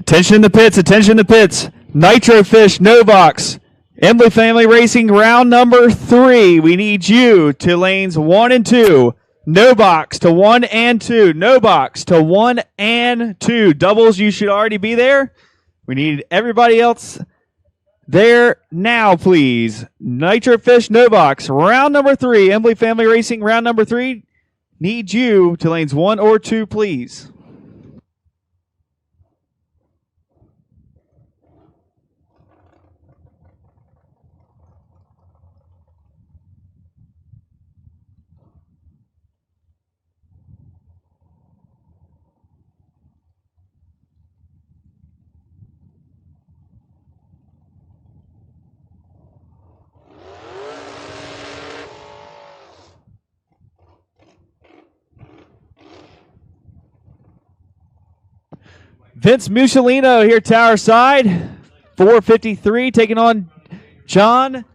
Attention in the pits, attention in the pits. Nitro Fish, no box. Embley Family Racing, round number 3. We need you to lanes 1 and 2. No box to 1 and 2. No box to 1 and 2. Doubles, you should already be there. We need everybody else there now, please. Nitro Fish, no box. Round number 3. Embley Family Racing, round number 3. Need you to lanes 1 or 2, please. Vince Mussolino here, tower side. 453 taking on John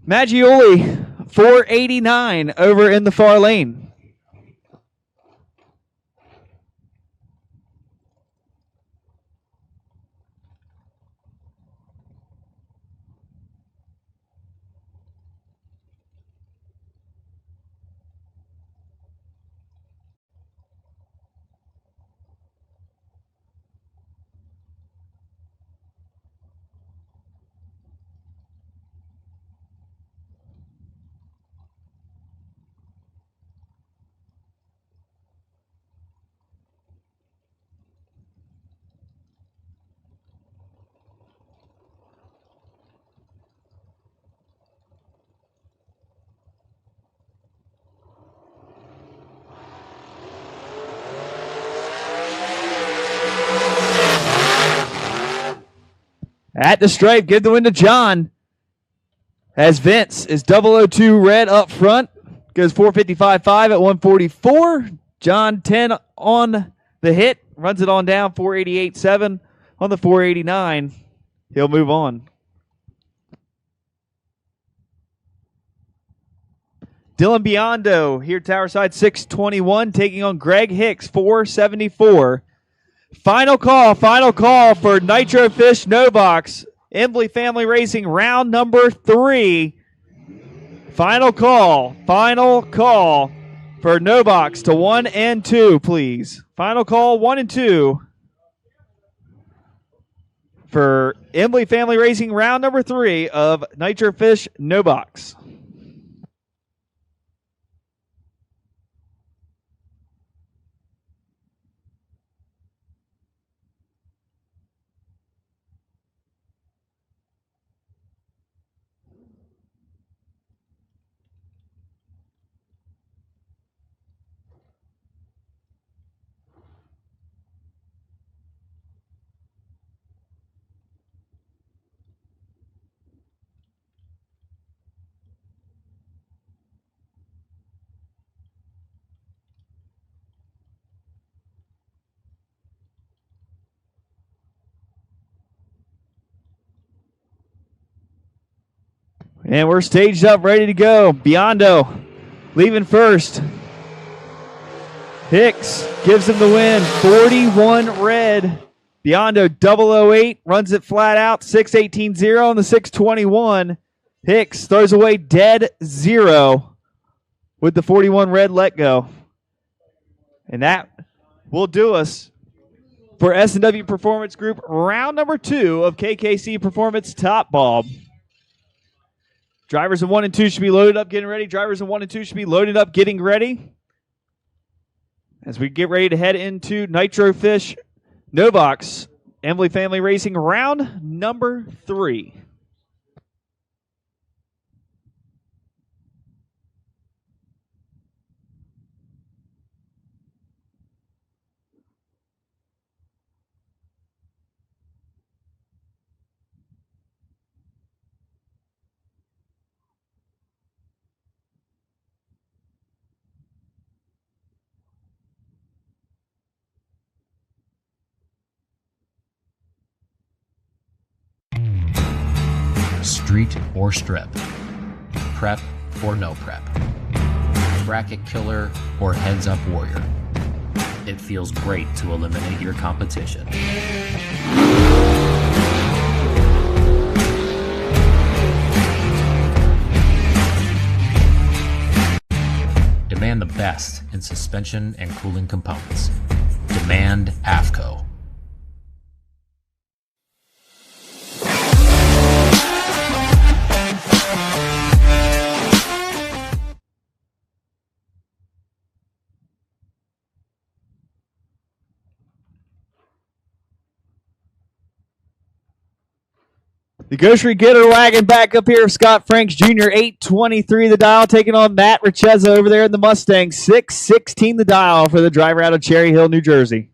Maggioli. 489 over in the far lane. At the stripe, give the win to John. As Vince is 002 red up front. Goes 455.5 at 144. John 10 on the hit. Runs it on down 488.7 on the 489. He'll move on. Dylan Biondo here, tower side 621, taking on Greg Hicks 474. Final call for Nitro Fish No Box. Embley Family Racing, round number 3. Final call for No Box to 1 and 2, please. Final call 1 and 2 for Embley Family Racing, round number 3 of Nitro Fish No Box. And we're staged up, ready to go. Biondo leaving first. Hicks gives him the win. 41 red. Biondo 008 runs it flat out. 618.0 on the 621. Hicks throws away dead 0 with the 41 red let go. And that will do us for S&W Performance Group, round number 2 of KKC Performance Top Bulb. Drivers in 1 and 2 should be loaded up, getting ready. Drivers in 1 and 2 should be loaded up, getting ready. As we get ready to head into Nitro Fish No Box, Embley Family Racing, round number 3. Street or strip, prep or no prep, bracket killer or heads up warrior. It It feels great to eliminate your competition. Demand the best in suspension and cooling components. Demand Afco. The grocery getter wagon back up here. Scott Franks Jr., 823 the dial, taking on Matt Richeza over there in the Mustang, 616 the dial for the driver out of Cherry Hill, New Jersey.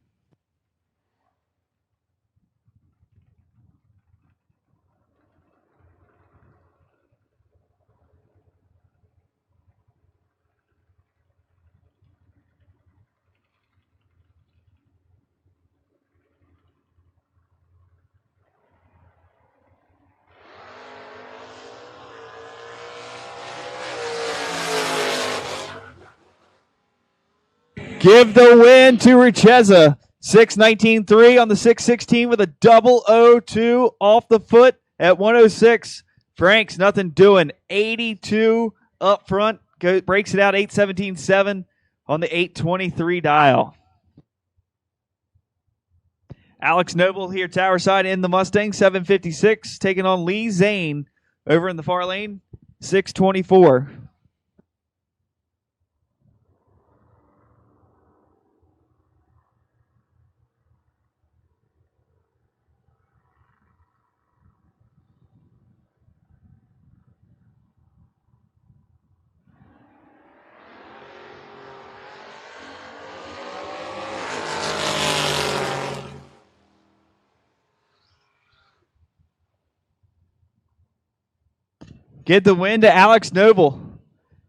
Give the win to Richeza. 619.3 on the 616 with a 002 off the foot at 106. Franks, nothing doing. 82 up front. Breaks it out 817.7 on the 823 dial. Alex Noble here, tower side in the Mustang, 756. Taking on Lee Zane over in the far lane, 624. Get the win to Alex Noble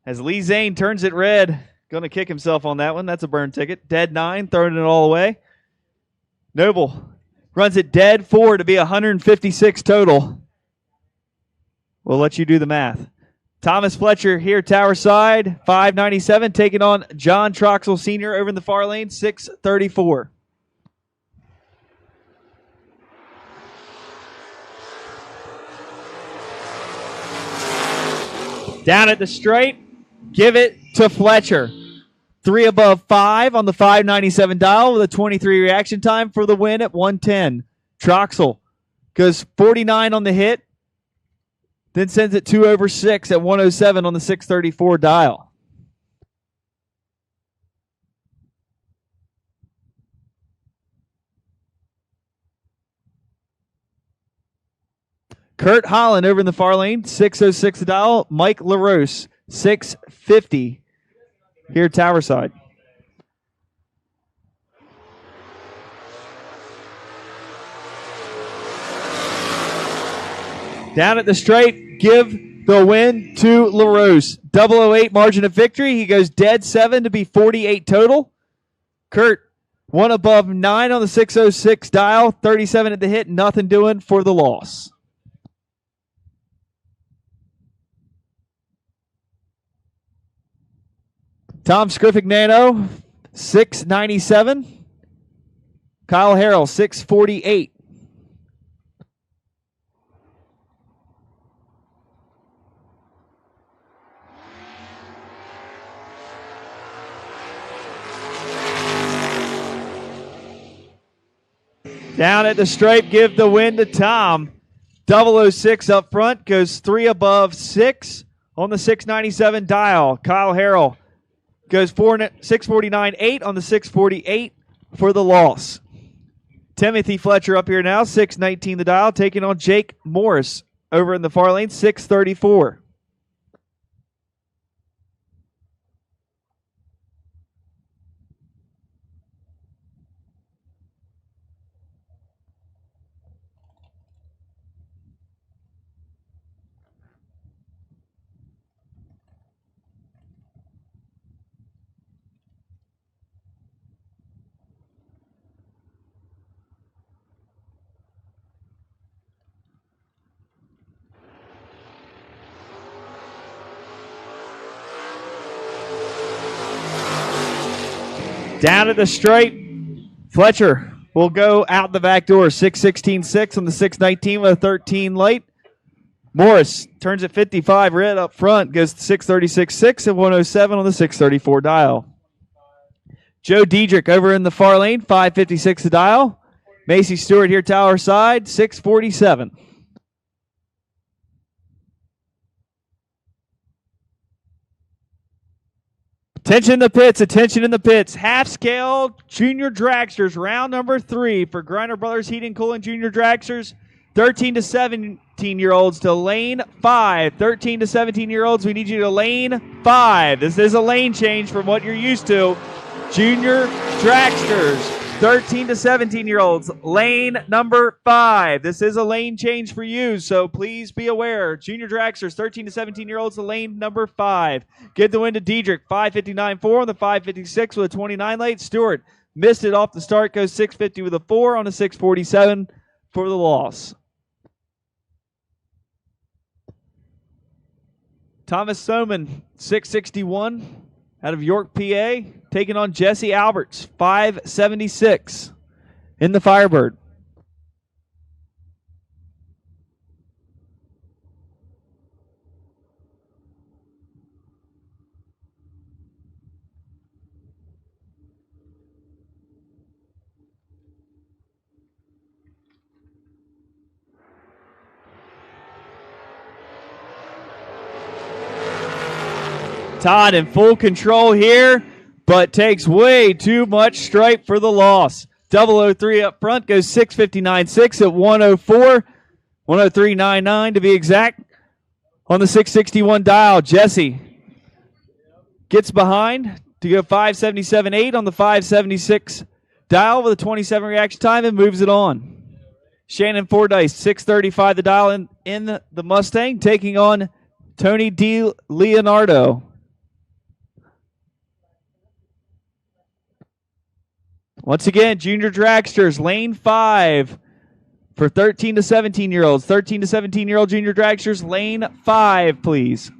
as Lee Zane turns it red. Going to kick himself on that one. That's a burn ticket. Dead 9, throwing it all away. Noble runs it dead 4 to be 156 total. We'll let you do the math. Thomas Fletcher here, tower side, 597, taking on John Troxel Sr. over in the far lane, 634. Down at the straight, give it to Fletcher. 3 above 5 on the 597 dial with a 23 reaction time for the win at 110. Troxel goes 49 on the hit, then sends it 2 over 6 at 107 on the 634 dial. Kurt Holland over in the far lane, 606 the dial. Mike LaRose, 650 here tower side. Down at the straight, give the win to LaRose. 008 margin of victory. He goes dead 7 to be 48 total. Kurt, 1 above 9 on the 606 dial, 37 at the hit, nothing doing for the loss. Tom Scrifignano, 697. Kyle Harrell, 648. Down at the stripe, give the win to Tom. 006 up front, goes 3 above 6 on the 697 dial. Kyle Harrell goes 649.8 on the 648 for the loss. Timothy Fletcher up here now, 619 the dial, taking on Jake Morris over in the far lane, 634. Down at the straight, Fletcher will go out the back door, 6.16.6 on the 6.19 with a 13 late. Morris turns at 55, red up front, goes to 6.36.6 at 107 on the 6.34 dial. Joe Diedrich over in the far lane, 5.56 the dial. Macy Stewart here, tower side, 6.47. Attention in the pits. Half scale junior dragsters, round number 3 for Griner Brothers Heating and Cooling Junior Dragsters. 13 to 17-year-olds to lane 5. 13 to 17-year-olds, we need you to lane 5. This is a lane change from what you're used to. Junior dragsters, 13 to 17-year-olds, lane number 5. This is a lane change for you, so please be aware. Junior dragsters, 13 to 17-year-olds, to lane number 5. Get the win to Diedrich, 5.59.4 on the 5.56 with a 29 late. Stewart missed it off the start, goes 6.50 with a 4 on a 6.47 for the loss. Thomas Soman, 6.61 out of York, PA, taking on Jesse Alberts, 5.76 in the Firebird. Todd in full control here, but takes way too much stripe for the loss. 003 up front goes 6.59.6 at 104, 103.99 to be exact on the 6.61 dial. Jesse gets behind to go 5.77.8 on the 5.76 dial with a 27 reaction time and moves it on. Shannon Fordyce, 6.35 the dial in the Mustang, taking on Tony D. Leonardo. Once again, junior dragsters, lane 5 for 13 to 17-year-olds. 13 to 17-year-old junior dragsters, lane 5, please.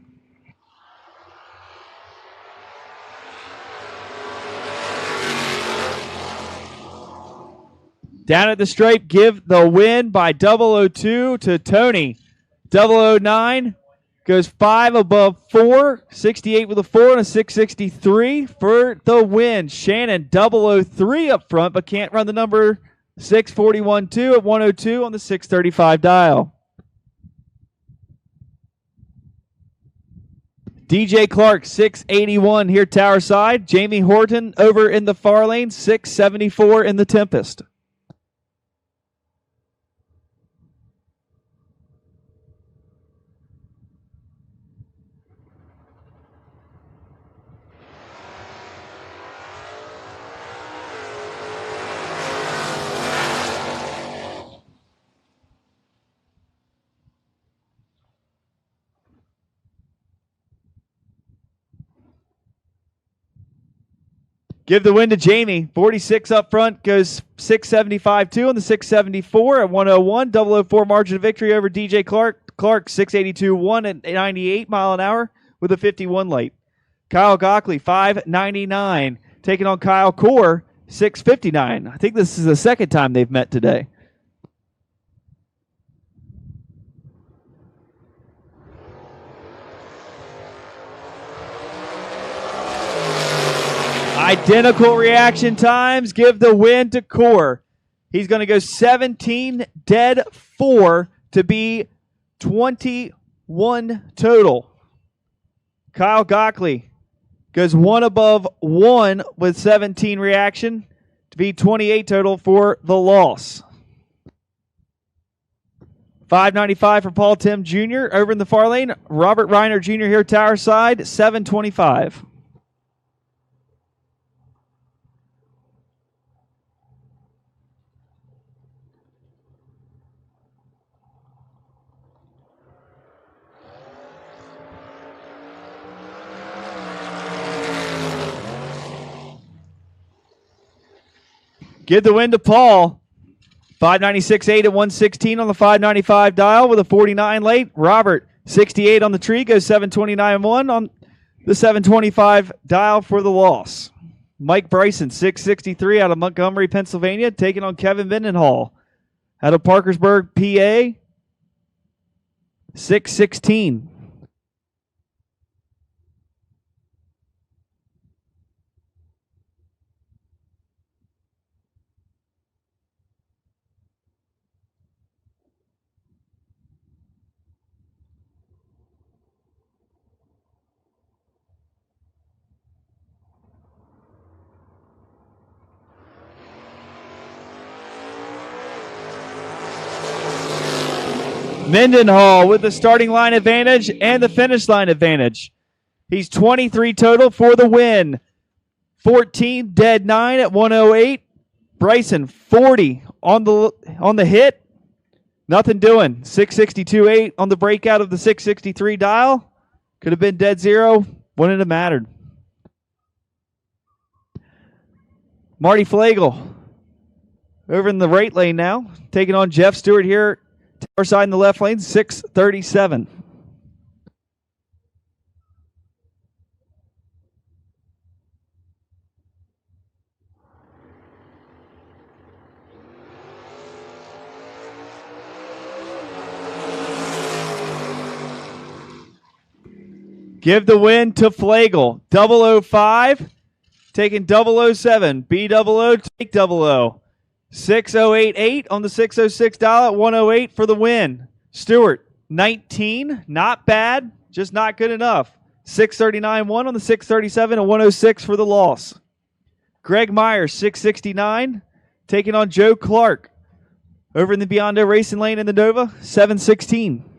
Down at the stripe, give the win by 002 to Tony. 009 goes 5 above 4, 68 with a 4 and a 6.63 for the win. Shannon 003 up front, but can't run the number 6.41.2 at 102 on the 6.35 dial. DJ Clark 6.81 here tower side. Jamie Horton over in the far lane 6.74 in the Tempest. Give the win to Jamie. 46 up front, goes 6.75.2 on the 6.74 at 101. 004 margin of victory over DJ Clark. Clark 6.82.1 at 98 mile an hour with a 51 late. Kyle Gockley 5.99 taking on Kyle Core 6.59. I think this is the second time they've met today. Identical reaction times. Give the win to Core. He's going to go 17 dead 4 to be 21 total. Kyle Gockley goes 1 above 1 with 17 reaction to be 28 total for the loss. 5.95 for Paul Tim Jr. over in the far lane. Robert Reiner Jr. here tower side, 7.25. Give the win to Paul. 5.96.8 at 116 on the 5.95 dial with a 49 late. Robert, 68 on the tree, goes 7.29.1 on the 7.25 dial for the loss. Mike Bryson, 663 out of Montgomery, Pennsylvania, taking on Kevin Mendenhall out of Parkersburg, PA, 616. Mendenhall with the starting line advantage and the finish line advantage. He's 23 total for the win. 14 dead 9 at 108. Bryson 40 on the hit. Nothing doing. 662.8 on the breakout of the 663 dial. Could have been dead 0. Wouldn't have mattered. Marty Flagel over in the right lane now, taking on Jeff Stewart here. Tower side in the left lane, 637. Give the win to Flagel. 005, taking 007. B00, take 00. 6088 on the 606 dial at 108 for the win. Stewart, 19, not bad, just not good enough. 639.1 on the 637 at 106 for the loss. Greg Myers, 669, taking on Joe Clark over in the Biondo Racing Lane in the Nova, 716.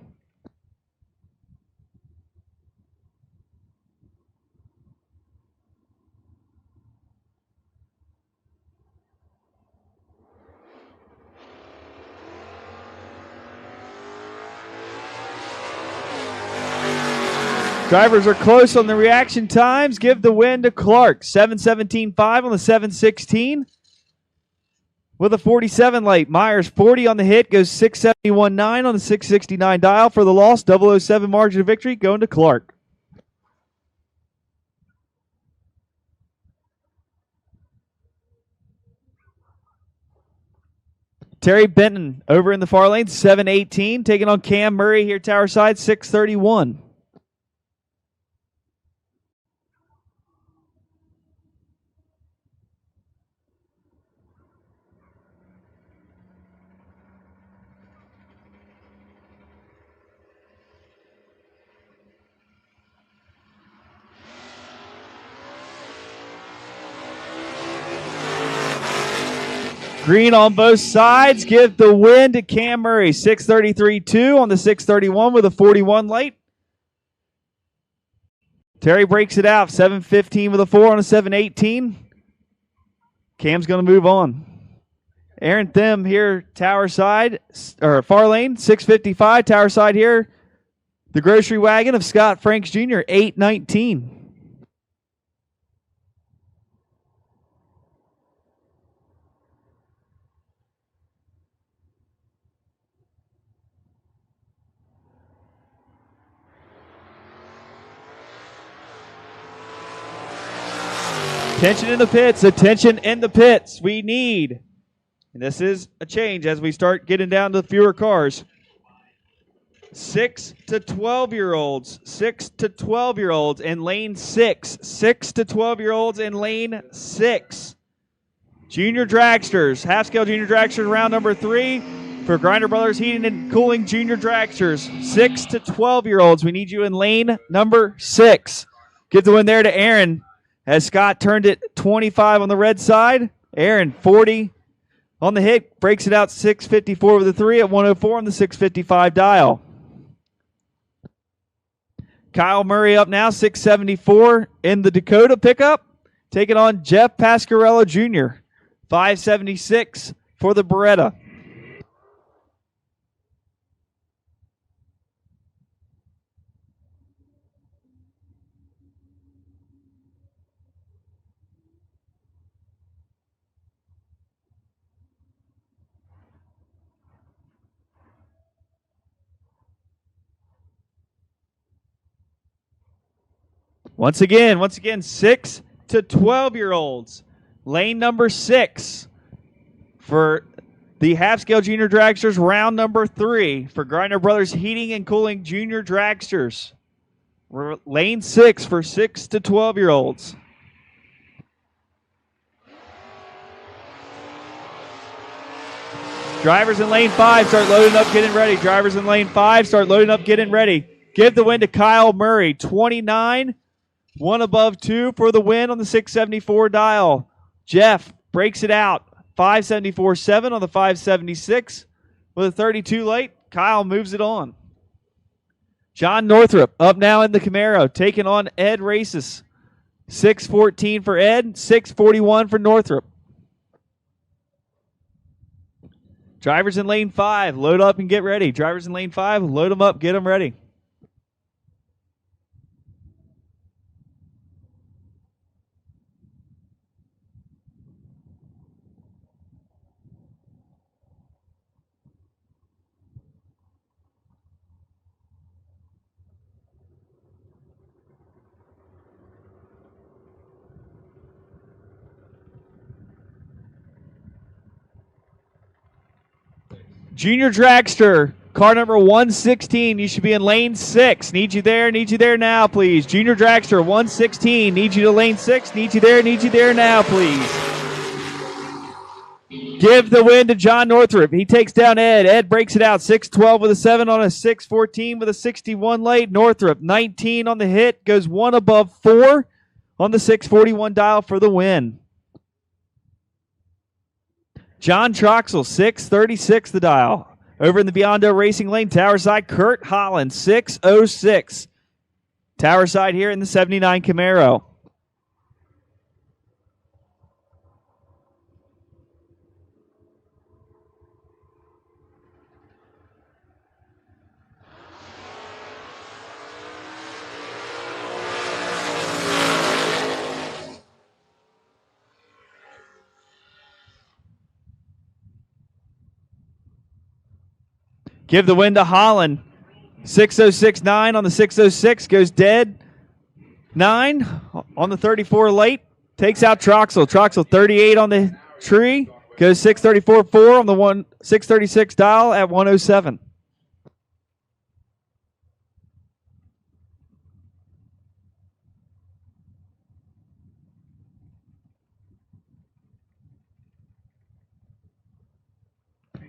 Drivers are close on the reaction times. Give the win to Clark. 7:17.5 on the 716. With a 47 light. Myers 40 on the hit. Goes 671.9 on the 669 dial for the loss. 007 margin of victory going to Clark. Terry Benton over in the far lane. 7:18. Taking on Cam Murray here tower side. 6:31. Green on both sides. Give the win to Cam Murray. 633.2 on the 631 with a 41 light. Terry breaks it out. 715 with a 4 on a 718. Cam's going to move on. Aaron Thiem here, tower side, or far lane, 655. Tower side here. The grocery wagon of Scott Franks Jr., 819. Attention in the pits. Attention in the pits. We need, and this is a change as we start getting down to fewer cars, 6 to 12-year-olds. 6 to 12-year-olds in lane 6. 6 to 12-year-olds in lane 6. Junior dragsters. Half-scale junior dragsters round number 3 for Grinder Brothers Heating and Cooling junior dragsters. 6 to 12-year-olds. We need you in lane number 6. Get the win there to Aaron. As Scott turned it 25 on the red side. Aaron, 40 on the hit. Breaks it out 654 with a 3 at 104 on the 655 dial. Kyle Murray up now, 674 in the Dakota pickup. Taking on Jeff Pasquarello Jr., 576 for the Beretta. Once again, 6 to 12-year-olds. Lane number 6 for the half-scale junior dragsters, round number 3 for Griner Brothers Heating and Cooling junior dragsters. Lane 6 for 6 to 12-year-olds. Drivers in lane 5 start loading up, getting ready. Drivers in lane 5 start loading up, getting ready. Give the win to Kyle Murray, 29, 1 above 2 for the win on the 674 dial. Jeff breaks it out, 574.7 on the 576 with a 32 late. Kyle moves it on. John Northrup up now in the Camaro, taking on Ed Races. 614 for Ed, 641 for Northrup. Drivers in lane 5, load up and get ready. Drivers in lane 5, load them up, get them ready. Junior Dragster, car number 116. You should be in lane 6. Need you there now, please. Junior Dragster, 116. Need you to lane 6. Need you there now, please. Give the win to John Northrup. He takes down Ed. Ed breaks it out, 612 with a 7 on a 614 with a 61 late. Northrup, 19 on the hit, goes 1 above 4 on the 641 dial for the win. John Troxel, 636 the dial. Over in the Biondo Racing Lane, Tower Side, Kurt Holland, 606. Tower Side here in the 79 Camaro. Give the win to Holland. 606.9 on the 606. Goes dead. 9 on the 34 late. Takes out Troxel. Troxel 38 on the tree. Goes 634.4 on the 636 dial at 107.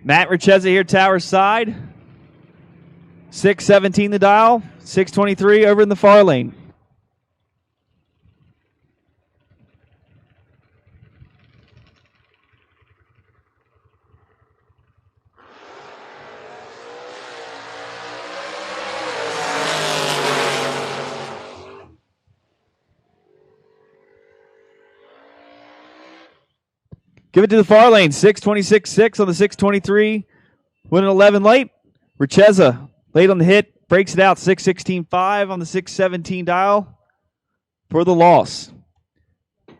Matt Richezza here, Tower Side. 617 the dial. 623 over in the far lane. Give it to the far lane. 626.6 on the 623. With an 11 late. Richezza late on the hit. Breaks it out. 616.5 on the 617 dial for the loss.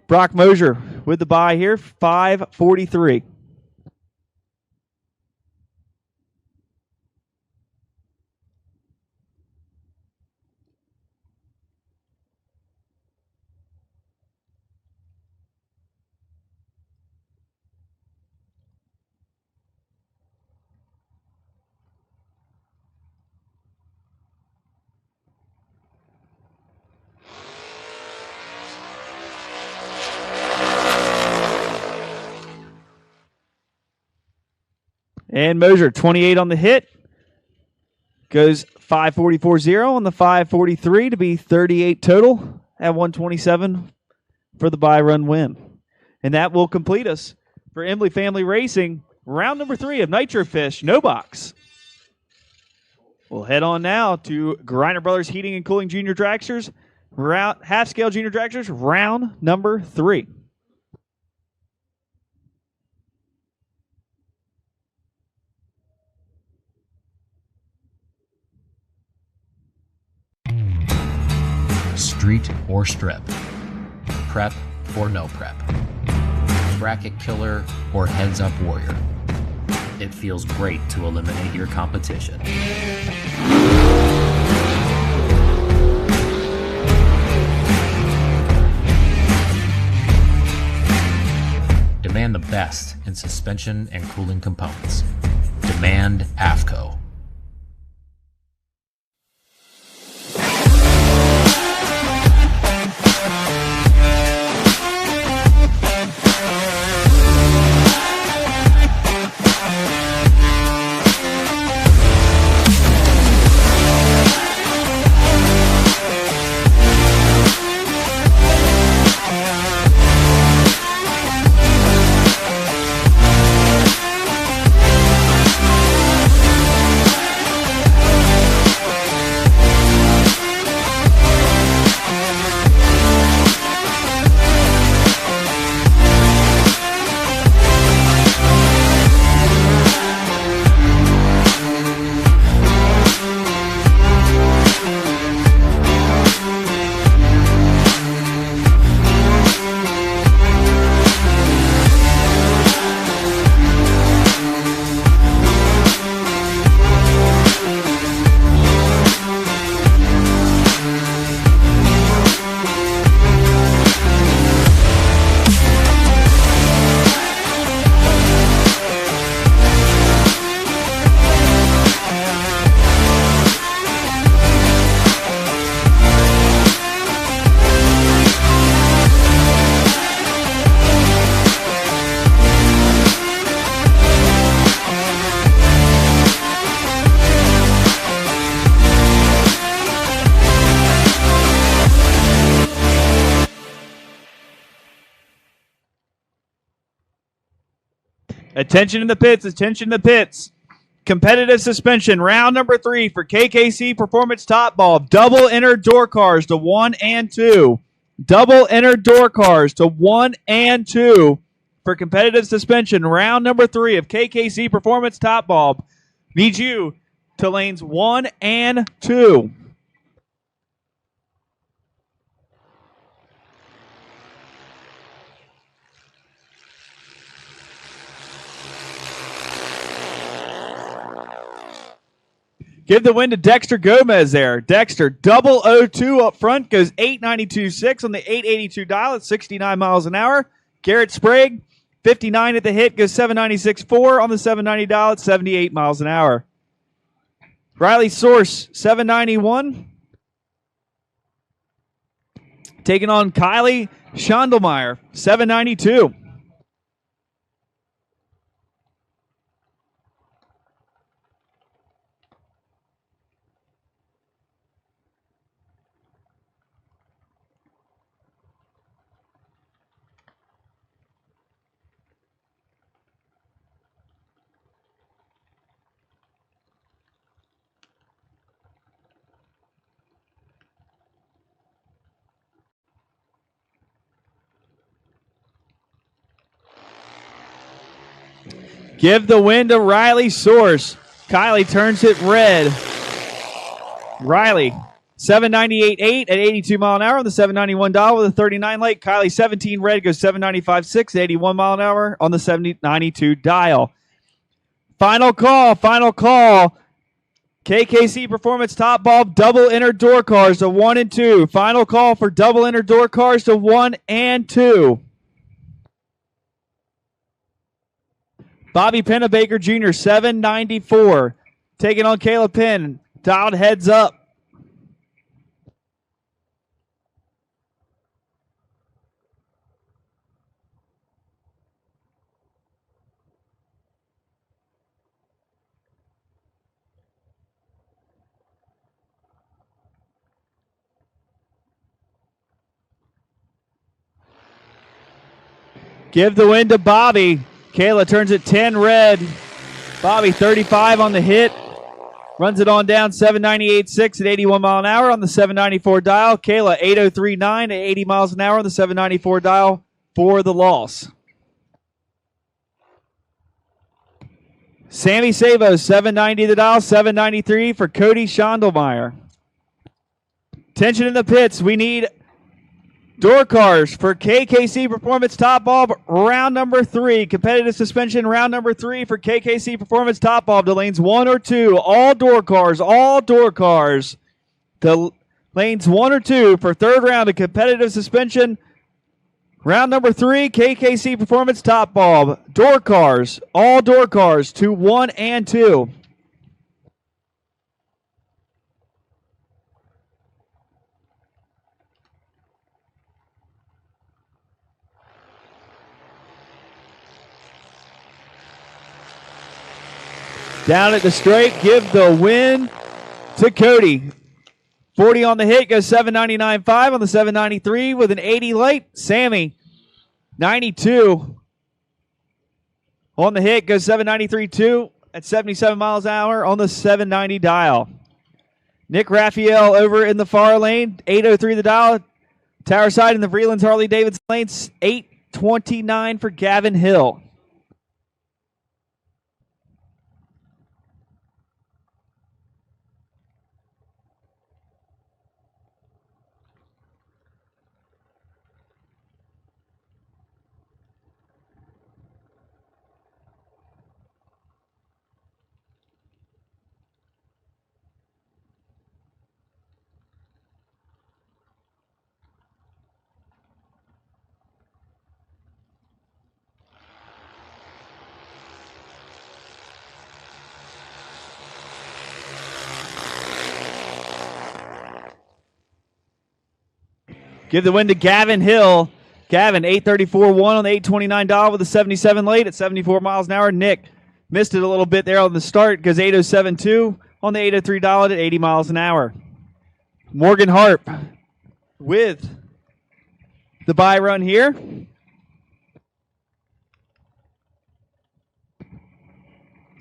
Brock Mosier with the bye here. 543. And Mosier, 28 on the hit. Goes 544.0 on the 543 to be 38 total at 127 for the bye run win. And that will complete us for Embley Family Racing, round number 3 of Nitro Fish, no box. We'll head on now to Griner Brothers Heating and Cooling Junior Dragsters, half-scale Junior Dragsters, round number 3. Street or strip, prep or no prep, bracket killer or heads up warrior. It feels great to eliminate your competition. demand the best in suspension and cooling components. Demand Afco. Attention in the pits, attention in the pits. Competitive suspension, round number 3 for KKC Performance Top Ball. Double inner door cars to 1 and 2. Double inner door cars to 1 and 2 for competitive suspension, round number 3 of KKC Performance Top Ball. Need you to lanes 1 and 2. Give the win to Dexter Gomez there. Dexter, 002 up front, goes 892.6 on the 882 dial at 69 miles an hour. Garrett Sprague, 59 at the hit, goes 796.4 on the 790 dial at 78 miles an hour. Riley Source, 791. Taking on Kylie Schondelmeyer, 792. Give the win to Riley Source. Kylie turns it red. Riley, 798.8 at 82 mile an hour on the 791 dial with a 39 late. Kylie, 17 red, goes 795.6 at 81 mile an hour on the 792 dial. Final call, final call. KKC Performance Top Ball, double inner door cars to 1 and 2. Final call for double inner door cars to 1 and 2. Bobby Pennebaker Jr., 794. Taking on Caleb Penn. Dialed heads up. Give the win to Bobby. Kayla turns it 10 red. Bobby 35 on the hit. Runs it on down 798.6 at 81 mile an hour on the 794 dial. Kayla 803.9 at 80 miles an hour on the 794 dial for the loss. Sammy Sabo 790 the dial, 793 for Cody Schondelmeyer. Tension in the pits. We need door cars for KKC Performance Top Ball, round number 3. Competitive suspension, round number 3 for KKC Performance Top Ball to lanes 1 or 2. All door cars to lanes 1 or 2 for third round of competitive suspension. Round number 3, KKC Performance Top Bulb. Door cars, all door cars to 1 and 2. Down at the straight, give the win to Cody. 40 on the hit, goes 799.5 on the 793 with an 80 late. Sammy, 92 on the hit, goes 793.2 at 77 miles an hour on the 790 dial. Nick Raphael over in the far lane, 803 the dial. Tower side in the Vreelands Harley Davidson lane, 829 for Gavin Hill. Give the win to Gavin Hill. Gavin, 834.1 on the 829 dial with a 77 late at 74 miles an hour. Nick missed it a little bit there on the start. Goes 807.2 on the 803 dial at 80 miles an hour. Morgan Harp with the bye run here.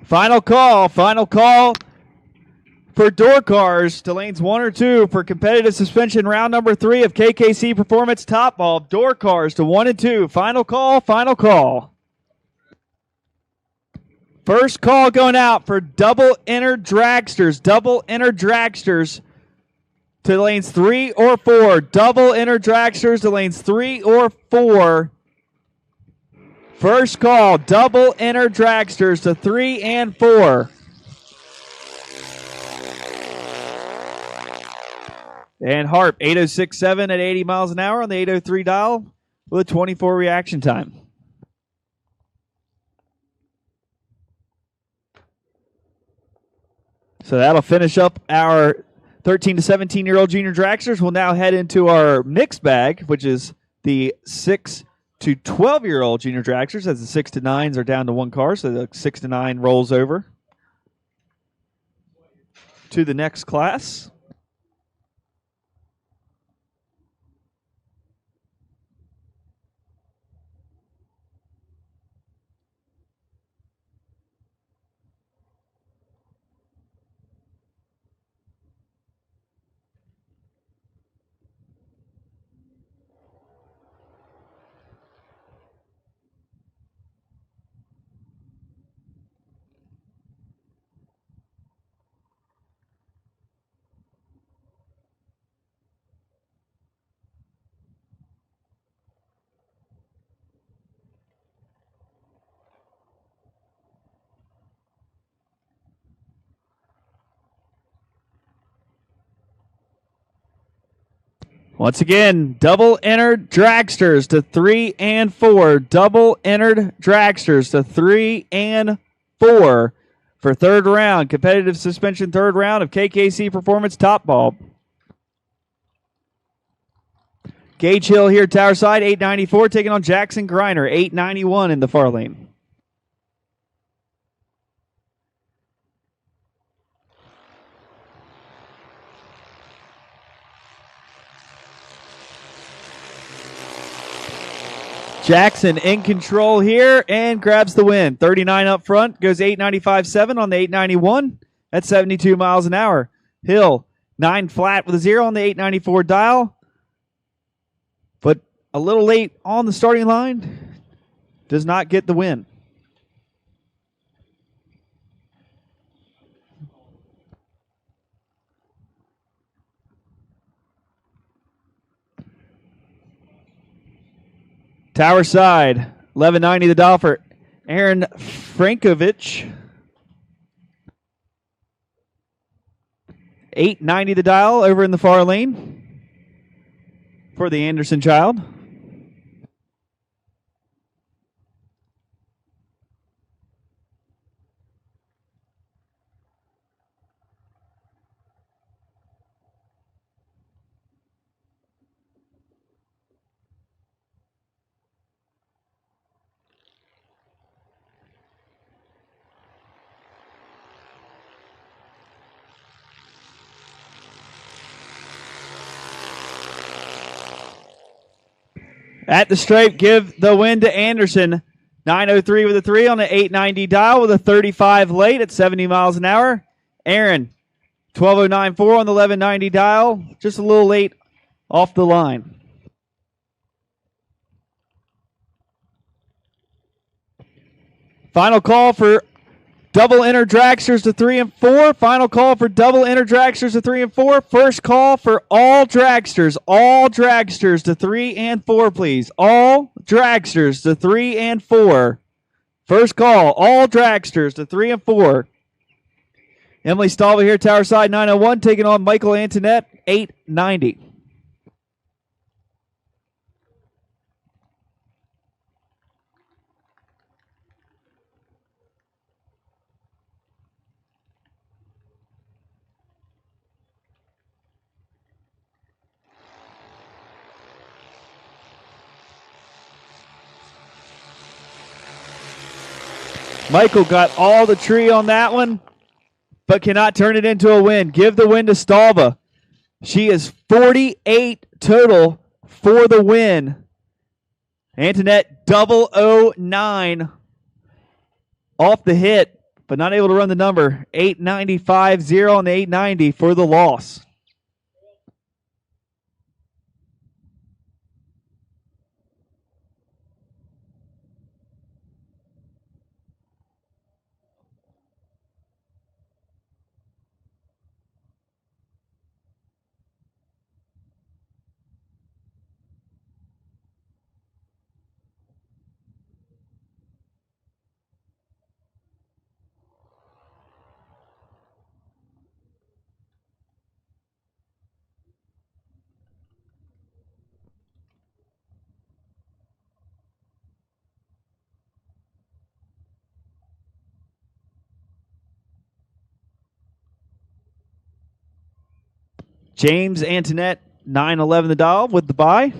Final call for door cars to lanes 1 or 2 for competitive suspension round number 3 of KKC Performance Top Bulb. Door cars to 1 and 2. Final call. First call going out for double inner dragsters. Double inner dragsters to lanes 3 or 4. Double inner dragsters to lanes 3 or 4. First call, double inner dragsters to 3 and 4. And Harp, 806.7 at 80 miles an hour on the 803 dial with a 24 reaction time. So that'll finish up our 13 to 17-year-old junior dragsters. We'll now head into our mixed bag, which is the 6 to 12-year-old junior dragsters, as the 6 to 9s are down to 1 car, so the 6 to 9 rolls over to the next class. Once again, double entered dragsters to 3 and 4. Double entered dragsters to 3 and 4 for third round. Competitive suspension third round of KKC Performance Top Bulb. Gage Hill here, tower side, 894, taking on Jackson Griner, 891 in the far lane. Jackson in control here and grabs the win. 39 up front, goes 895.7 on the 891 at 72 miles an hour. Hill, 9 flat with a 0 on the 894 dial, but a little late on the starting line. Does not get the win. Tower side, 1190 the dial for Aaron Frankovich. 890 the dial over in the far lane for the Anderson child. At the stripe, give the win to Anderson. 903 with a 3 on the 890 dial with a 35 late at 70 miles an hour. Aaron, 12094 on the 1190 dial, just a little late off the line. Final call for double enter dragsters to 3 and 4. Final call for double enter dragsters to 3 and 4. First call for all dragsters to 3 and 4, please. All dragsters to 3 and 4. First call, all dragsters to 3 and 4. Emily Stalva here, Tower Side 901, taking on Michael Antoinette, 890. Michael got all the tree on that one, but cannot turn it into a win. Give the win to Stalva. She is 48 total for the win. Antoinette 009 off the hit, but not able to run the number. 895-0 on the 890 for the loss. James Antoinette, 911 the dial with the bye.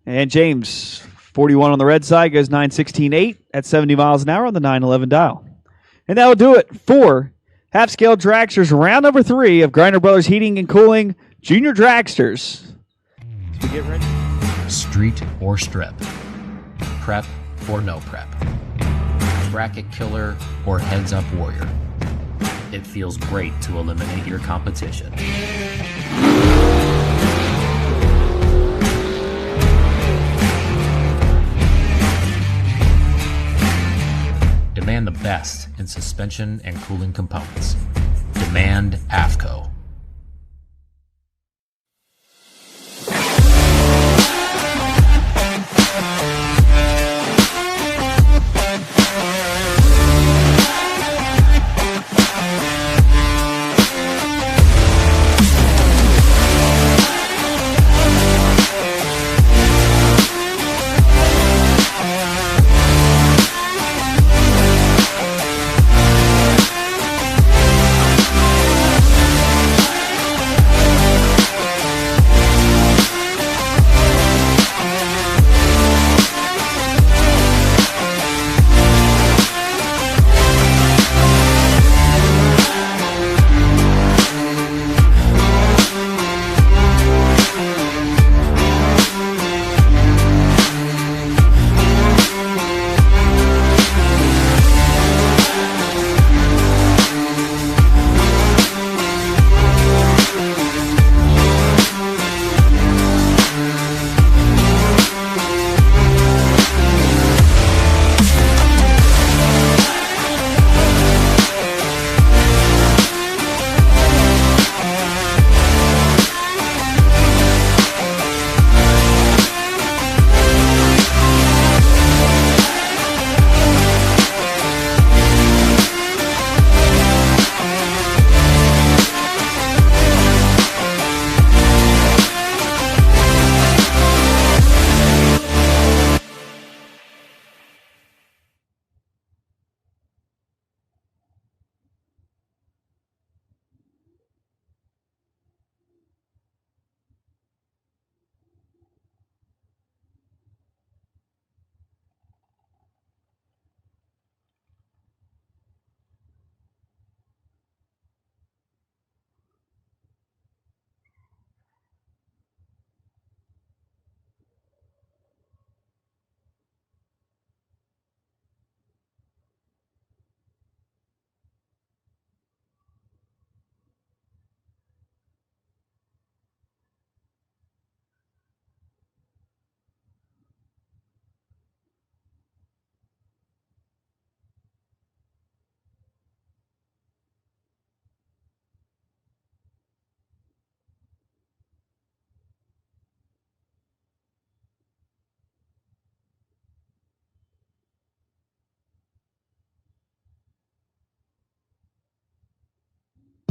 And James, 41 on the red side, goes 916.8 at 70 miles an hour on the 911 dial. And that will do it for half-scale dragsters, round number 3 of Griner Brothers Heating and Cooling Junior Dragsters. So get ready. Street or strip. Prep or no prep. Bracket killer or heads up warrior. It feels great to eliminate your competition. Demand the best in suspension and cooling components. Demand Afco.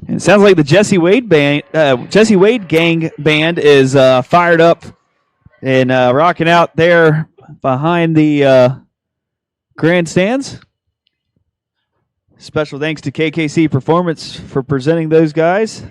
And it sounds like the Jesse Wade gang band is fired up and rocking out there behind the grandstands. Special thanks to KKC Performance for presenting those guys.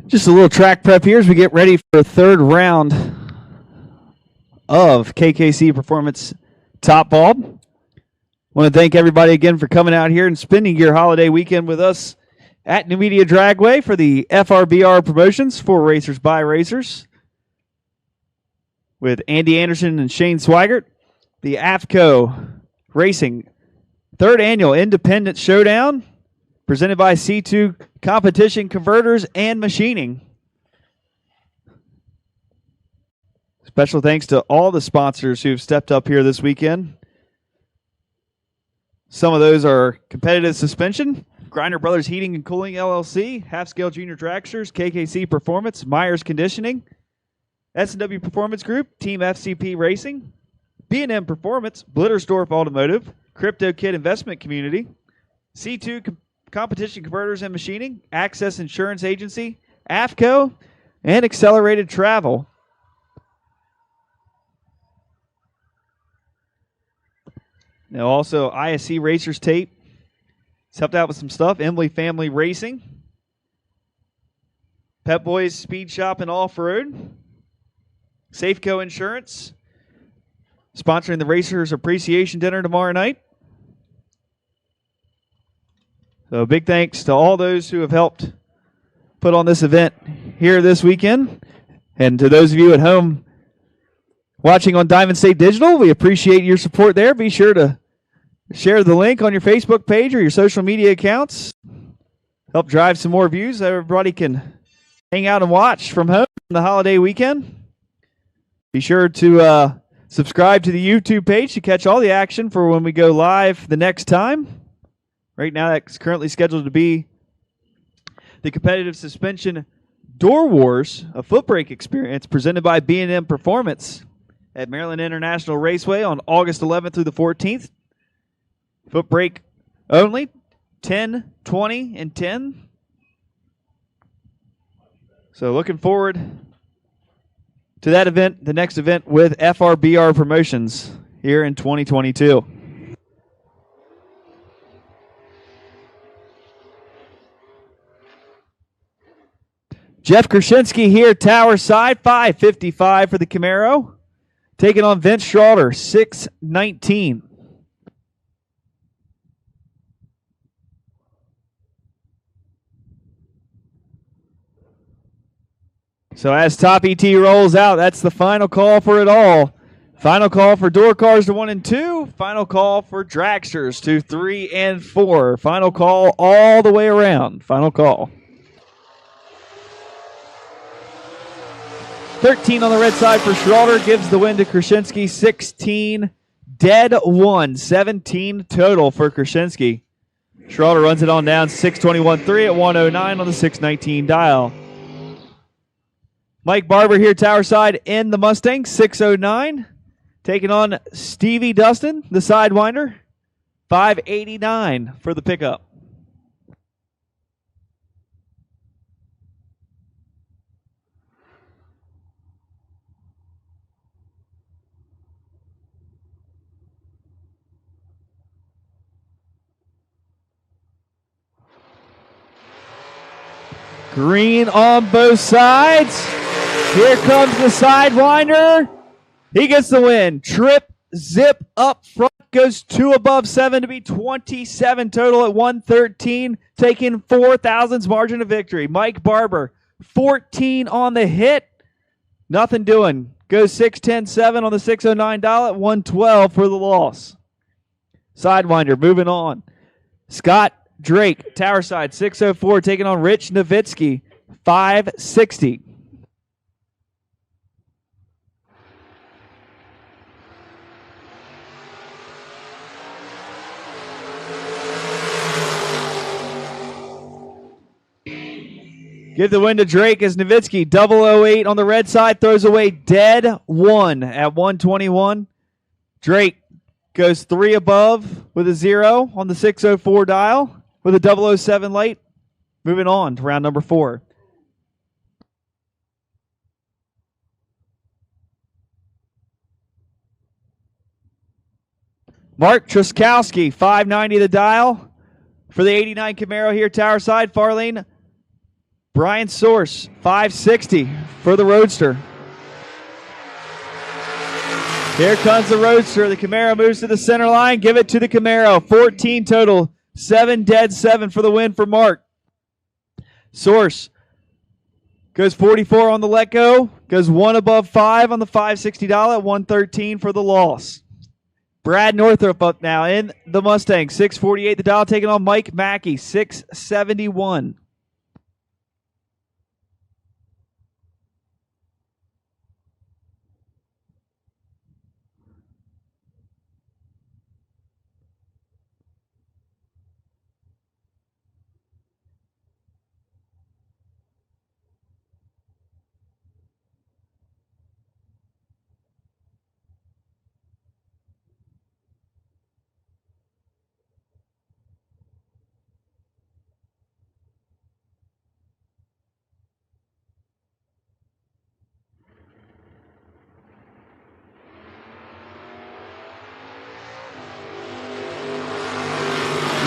Just a little track prep here as we get ready for the third round of KKC Performance Top Ball. Want to thank everybody again for coming out here and spending your holiday weekend with us at Numidia Dragway for the FRBR promotions, for racers by racers, with Andy Anderson and Shane Swigert. The Afco Racing third annual Independent Showdown, presented by C2 Competition Converters and Machining. Special thanks to all the sponsors who've stepped up here this weekend. Some of those are Competitive Suspension, Grinder Brothers Heating and Cooling LLC, Half Scale Junior Dragsters, KKC Performance, Myers Conditioning, S&W Performance Group, Team FCP Racing, B&M Performance, Blittersdorf Automotive, Crypto Kid Investment Community, C2 Competition Converters and Machining, Access Insurance Agency, Afco, and Accelerated Travel. Now also ISC Racers Tape. It's helped out with some stuff. Emily Family Racing. Pep Boys Speed Shop and Off-Road. Safeco Insurance. Sponsoring the Racers Appreciation Dinner tomorrow night. So big thanks to all those who have helped put on this event here this weekend. And to those of you at home watching on Diamond State Digital, we appreciate your support there. Be sure to share the link on your Facebook page or your social media accounts. Help drive some more views so everybody can hang out and watch from home on the holiday weekend. Be sure to subscribe to the YouTube page to catch all the action for when we go live the next time. Right now, that's currently scheduled to be the Competitive Suspension Door Wars, a foot brake experience presented by B&M Performance at Maryland International Raceway on August 11th through the 14th. Foot brake only, 10, 20, and 10. So looking forward to that event, the next event with FRBR Promotions here in 2022. Jeff Krasinski here, tower side, 555 for the Camaro. Taking on Vince Schroeder, 619. So as Top ET rolls out, that's the final call for it all. Final call for door cars to 1 and 2. Final call for dragsters to 3 and 4. Final call all the way around. Final call. 13 on the red side for Schroeder gives the win to Krasinski. 16 dead 1. 17 total for Krasinski. Schroeder runs it on down 621.3 at 109 on the 619 dial. Mike Barber here, tower side in the Mustang, 609. Taking on Stevie Dustin, the Sidewinder, 589 for the pickup. Green on both sides. Here comes the Sidewinder. He gets the win. Trip, zip up front, goes 2 above 7 to be 27 total at 113, taking 4,000's margin of victory. Mike Barber, 14 on the hit. Nothing doing. Goes 6-10-7 on the 609 dial at 112 for the loss. Sidewinder moving on. Scott Drake, tower side, 604, taking on Rich Nowitzki, 560. Give the win to Drake as Nowitzki, 008 on the red side, throws away dead 1 at 121. Drake goes 3 above with a 0 on the 604 dial with a 007 light. Moving on to round number 4. Mark Truskowski, 590 the dial for the 89 Camaro here, tower side, far lane. Brian Source, 560 for the Roadster. Here comes the Roadster. The Camaro moves to the center line. Give it to the Camaro. 14 total. 7 dead, 7 for the win for Mark. Source goes 44 on the let go. Goes 1 above 5 on the $560 at 113 for the loss. Brad Northrup up now in the Mustang. 648 the dial, taking on Mike Mackey. 671.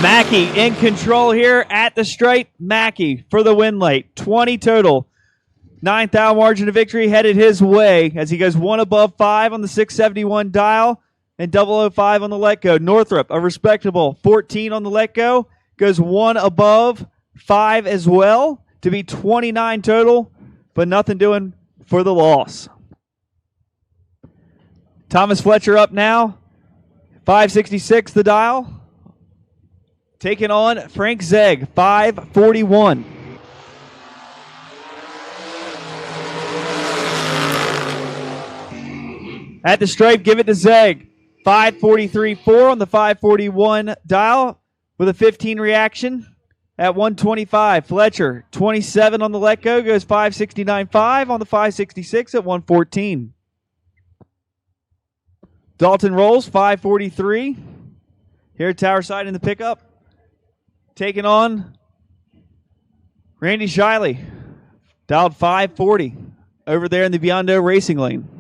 Mackey in control here at the stripe. Mackey for the win late. 20 total. 9,000 margin of victory headed his way as he goes 1 above 5 on the 671 dial and 005 on the let go. Northrup, a respectable 14 on the let go. Goes 1 above 5 as well to be 29 total, but nothing doing for the loss. Thomas Fletcher up now. 566 the dial. Taking on Frank Zegg, 541. At the stripe, give it to Zegg. 543.4 on the 541 dial with a 15 reaction at 125. Fletcher, 27 on the let go, goes 569.5 on the 566 at 114. Dalton rolls, 543. Here at tower side in the pickup. Taking on Randy Shiley, dialed 540 over there in the Biondo racing lane.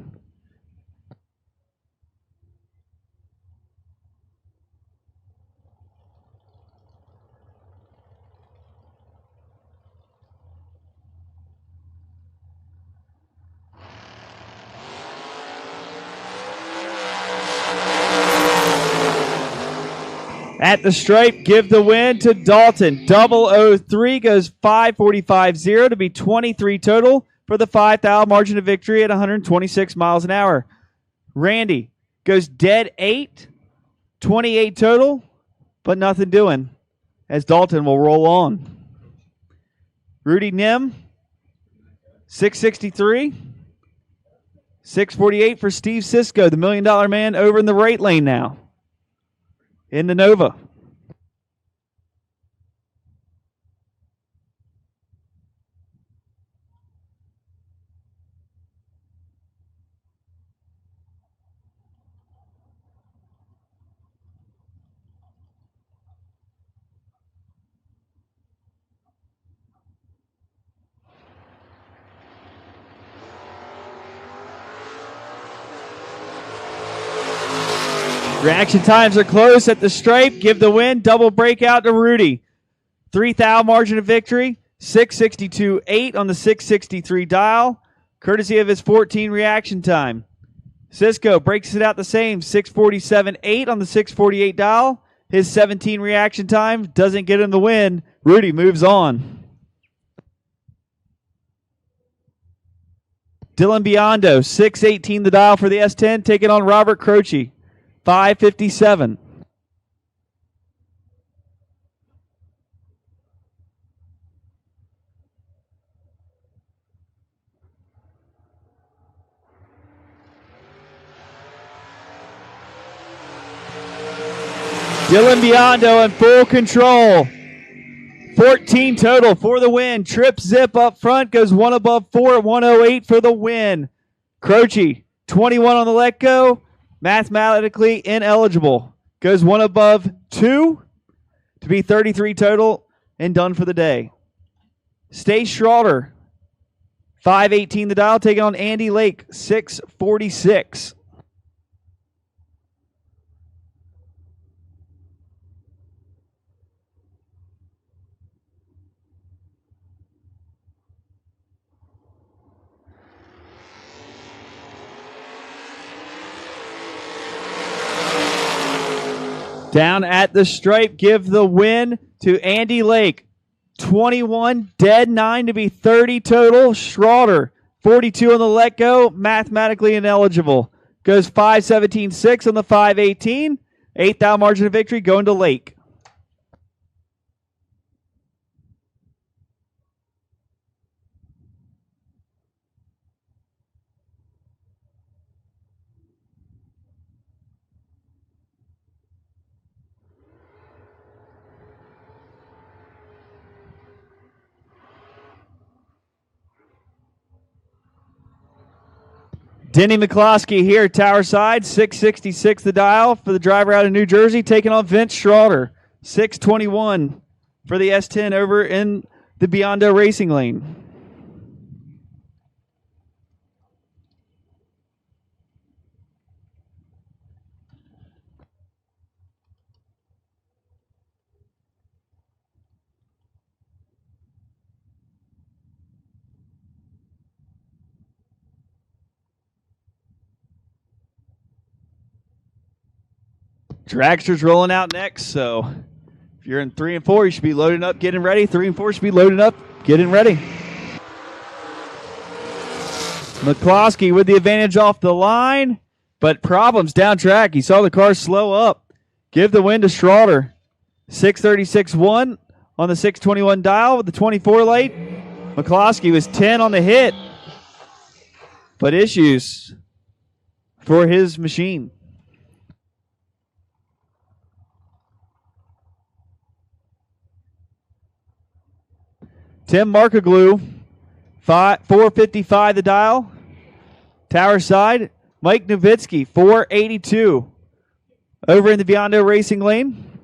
At the stripe, give the win to Dalton. 003 goes 545.0 to be 23 total for the 5,000 margin of victory at 126 miles an hour. Randy goes dead 8, 28 total, but nothing doing as Dalton will roll on. Rudy Nim, 663. 648 for Steve Sisko, the $1 Million Man, over in the right lane now. In the Nova. Reaction times are close at the stripe. Give the win. Double breakout to Rudy. 3 thou margin of victory. 662.8 on the 663 dial. Courtesy of his 14 reaction time. Cisco breaks it out the same. 647.8 on the 648 dial. His 17 reaction time doesn't get him the win. Rudy moves on. Dylan Biondo, 618 the dial for the S10, taking on Robert Croce. 557. Dylan Biondo in full control. 14 total for the win. Trip zip up front, goes one above 4 at 108 for the win. Croce, 21 on the let go. Mathematically ineligible. Goes one above 2 to be 33 total and done for the day. Stace Schroeder, 518 the dial, taking on Andy Lake, 646. Down at the stripe, give the win to Andy Lake. 21, dead 9 to be 30 total. Schroeder, 42 on the let go, mathematically ineligible. Goes 517.6 on the 518. 8 thou margin of victory going to Lake. Denny McCloskey here, tower side, 666 the dial for the driver out of New Jersey, taking on Vince Schroeder, 621 for the S10 over in the Biondo racing lane. Dragster's rolling out next, so if you're in 3 and 4, you should be loading up, getting ready. 3 and 4 should be loading up, getting ready. McCloskey with the advantage off the line, but problems down track. He saw the car slow up. Give the win to Schroeder. 636.1 on the 621 dial with the 24 light. McCloskey was 10 on the hit, but issues for his machine. Tim Markaglu, 455 the dial. Tower side, Mike Novitsky, 482. Over in the Biondo racing lane.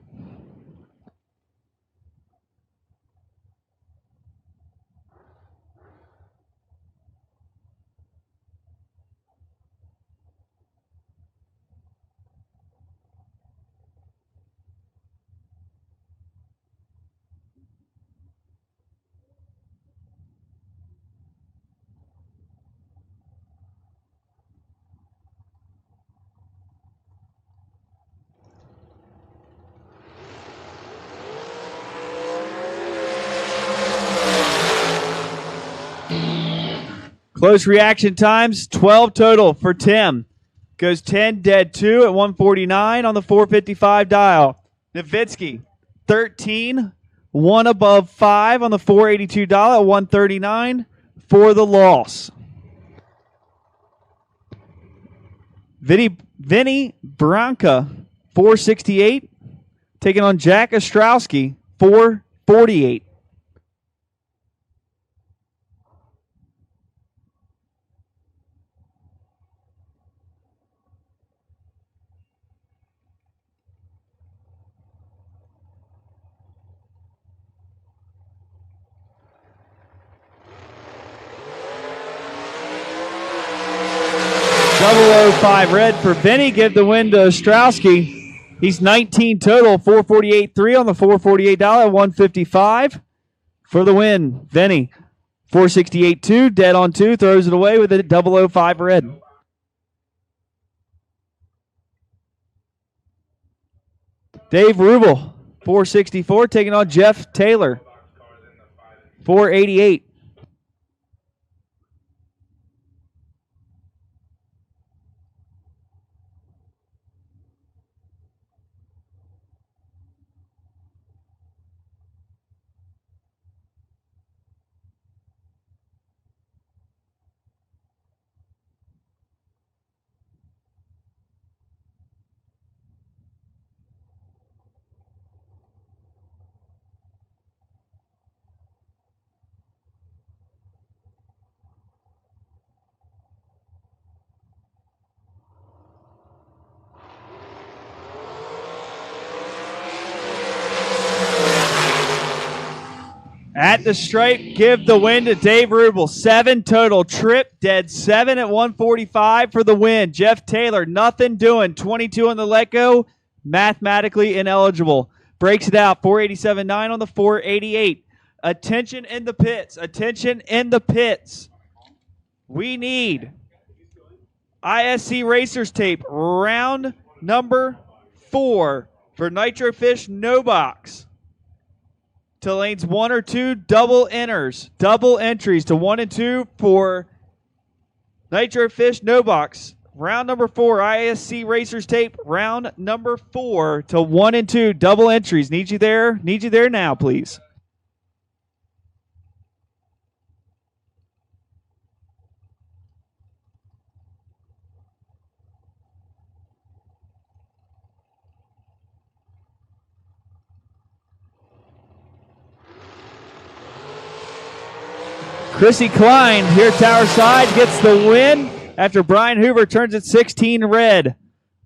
Close reaction times, 12 total for Tim. Goes 10, dead 2 at 149 on the 455 dial. Novitsky, 13, 1 above 5 on the 482 dial at 139 for the loss. Vinny Branca, 468. Taking on Jack Ostrowski, 448. .005 red for Vinny. Give the win to Ostrowski. He's 19 total, 448.3 on the $448, 155 for the win. Vinny, 468.2, dead on 2, throws it away with a .005 red. Dave Rubel, 464, taking on Jeff Taylor, 488. At the stripe, give the win to Dave Rubel. 7 total. Trip, dead 7 at 145 for the win. Jeff Taylor, nothing doing. 22 on the let go. Mathematically ineligible. Breaks it out. 487.9 on the 488. Attention in the pits. Attention in the pits. We need ISC Racers tape. Round number 4 for Nitro Fish No Box. To lanes 1 or 2, double enters. Double entries to 1 and 2 for Nitro Fish No Box. Round number 4, ISC Racers tape. Round number 4 to 1 and 2, double entries. Need you there? Need you there now, please. Chrissy Klein here, tower side, gets the win after Brian Hoover turns it 16 red.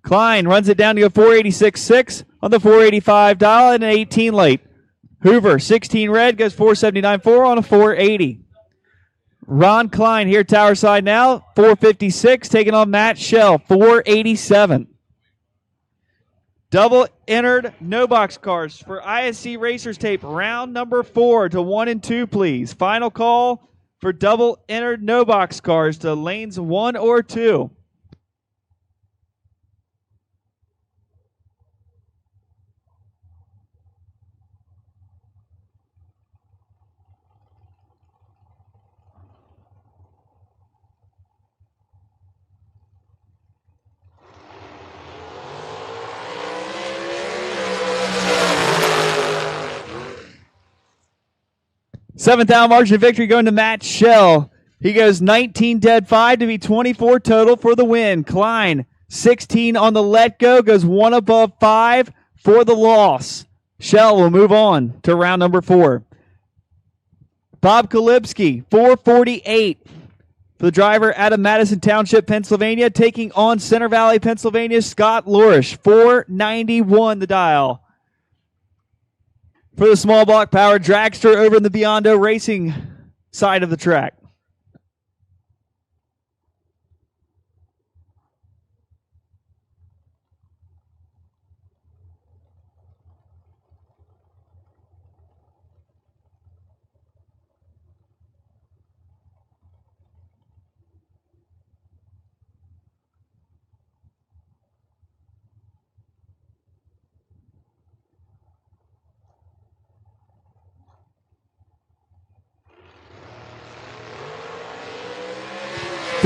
Klein runs it down to go 486.6 on the $485 and an 18 late. Hoover, 16 red, goes 479.4 on a 480. Ron Klein here, tower side now, 456, taking on Matt Shell, 487. Double entered no box cars for ISC Racers tape. Round number 4 to 1 and 2, please. Final call for double entered no box cars to lanes 1 or 2. Seventh down margin of victory going to Matt Shell. He goes 19 dead 5 to be 24 total for the win. Klein, 16 on the let go, goes 1 above 5 for the loss. Shell will move on to round number 4. Bob Kalipski, 448 for the driver out of Madison Township, Pennsylvania, taking on Center Valley, Pennsylvania, Scott Lorish, 491 the dial. For the small block powered dragster over in the Biondo Racing side of the track.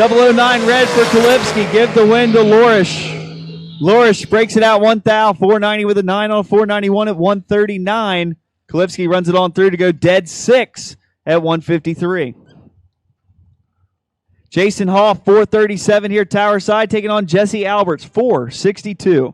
.009 red for Kalipski. Give the win to Lorish. Lorish breaks it out 1 thou, 490 with a 9 on 491 at 139. Kalipski runs it on through to go dead 6 at 153. Jason Hoff, 437 here, Tower Side, taking on Jesse Alberts, 462.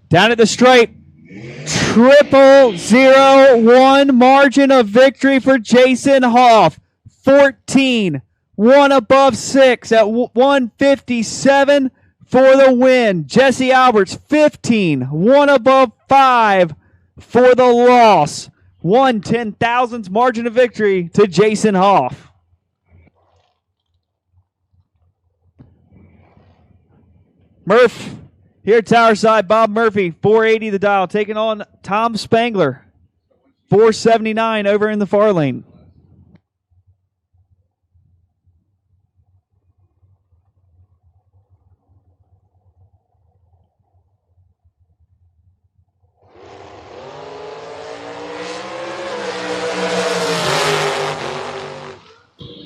Down at the stripe, 0-0-1 margin of victory for Jason Hoff. 14, 1 above 6 at 157 for the win. Jesse Alberts, 15, 1 above 5 for the loss. 1/10,000th margin of victory to Jason Hoff. Murph. Here, Tower Side, Bob Murphy, 480 the dial, taking on Tom Spangler, 479 over in the far lane.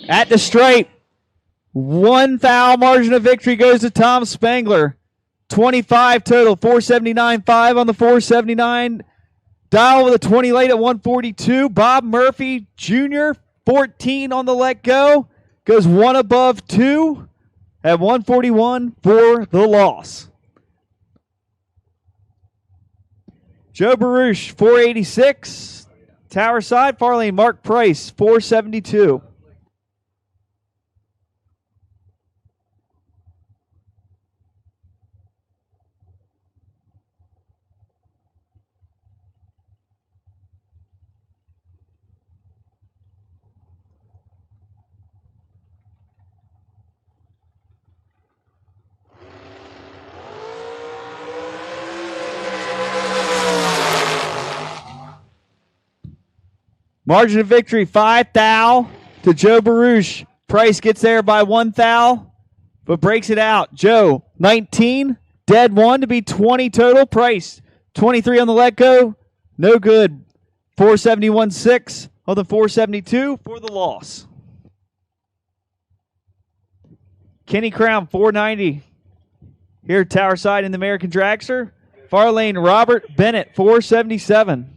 At the stripe, 1 foul margin of victory goes to Tom Spangler. 25 total, 479.5 on the 479 dial with a 20 late at 142. Bob Murphy Jr., 14 on the let go, goes 1 above 2 at 141 for the loss. Joe Baruch, 486. Tower Side, far lane, Mark Price, 472. Margin of victory, 5 thou to Joe Baruch. Price gets there by 1 thou, but breaks it out. Joe, 19, dead 1 to be 20 total. Price, 23 on the let go, no good. 471.6 on the 472 for the loss. Kenny Crown, 490. Here, Tower Side in the American Dragster. Far lane, Robert Bennett, 477.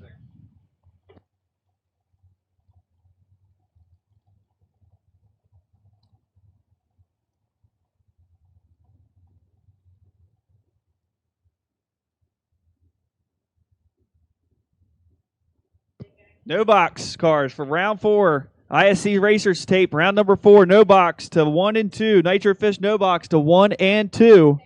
No box cars for round 4. ISC Racers tape, round number 4. No box to 1 and 2. Nitro Fish no box to 1 and 2.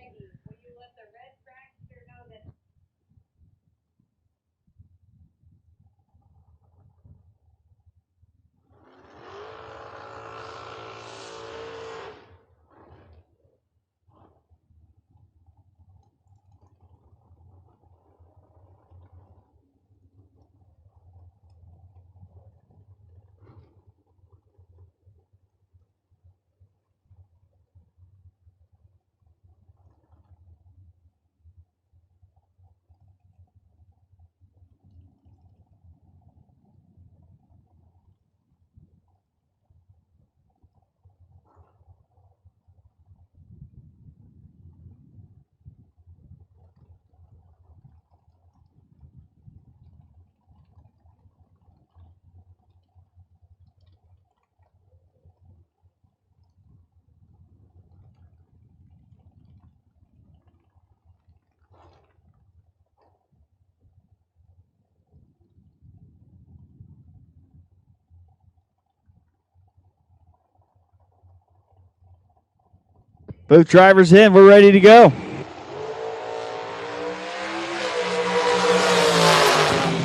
Both drivers in. We're ready to go.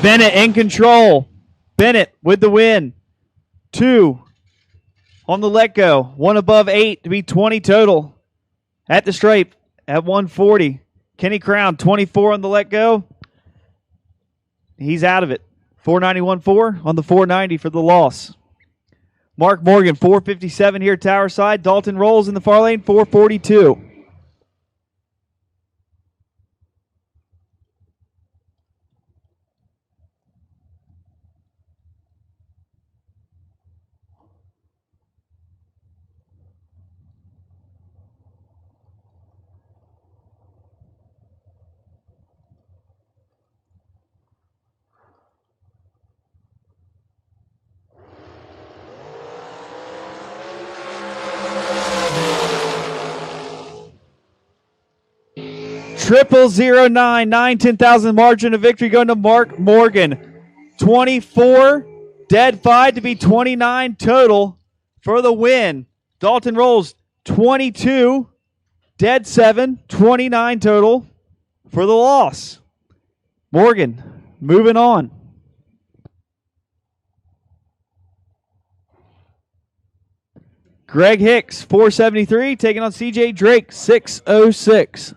Bennett in control. Bennett with the win. 2 on the let go. 1 above 8 to be 20 total. At the stripe at 140. Kenny Crown, 24 on the let go. He's out of it. 491.4 on the 490 for the loss. Mark Morgan, 457 here tower side. Dalton Rolls in the far lane, 442. Triple 09, 10,000 margin of victory going to Mark Morgan. 24, dead 5 to be 29 total for the win. Dalton Rolls, 22, dead 7, 29 total for the loss. Morgan, moving on. Greg Hicks, 473, taking on CJ Drake, 606.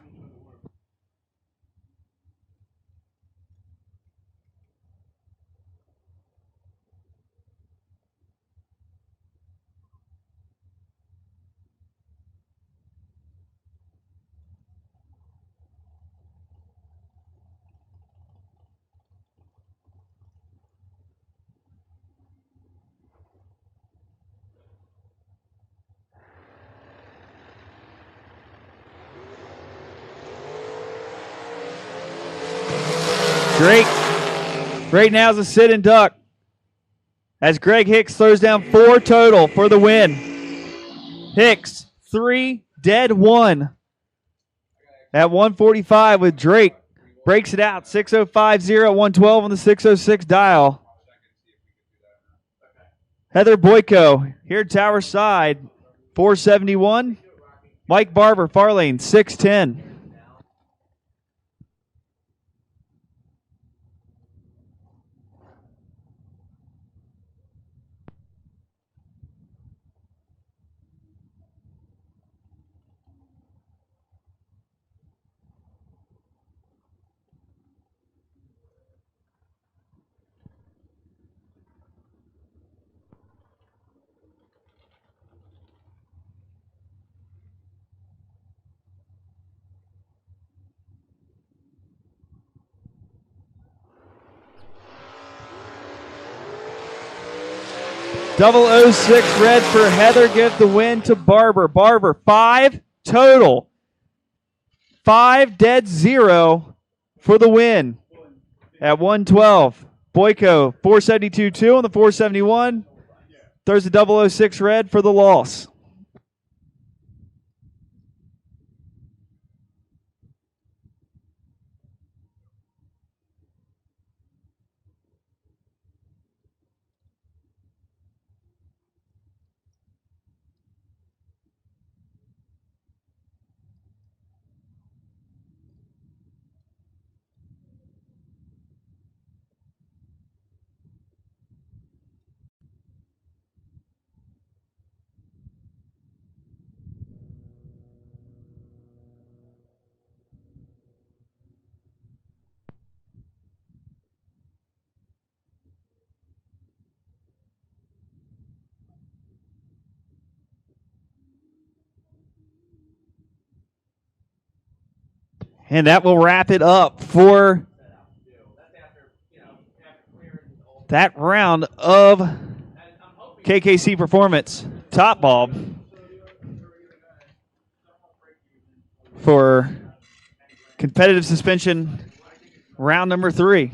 Drake right now is a sit and duck as Greg Hicks throws down 4 total for the win. Hicks, 3, dead 1 at 145 with Drake. Breaks it out, 6050 at 112 on the 606 dial. Heather Boyko here tower side, 471. Mike Barber, far lane, 610. Double 06 red for Heather. Give the win to Barber. Barber, 5 total. 5 dead 0 for the win at 112. Boyko, 472-2 on the 471. Throws the double 06 red for the loss. And that will wrap it up for that round of KKC Performance Top Bulb for competitive suspension round number 3.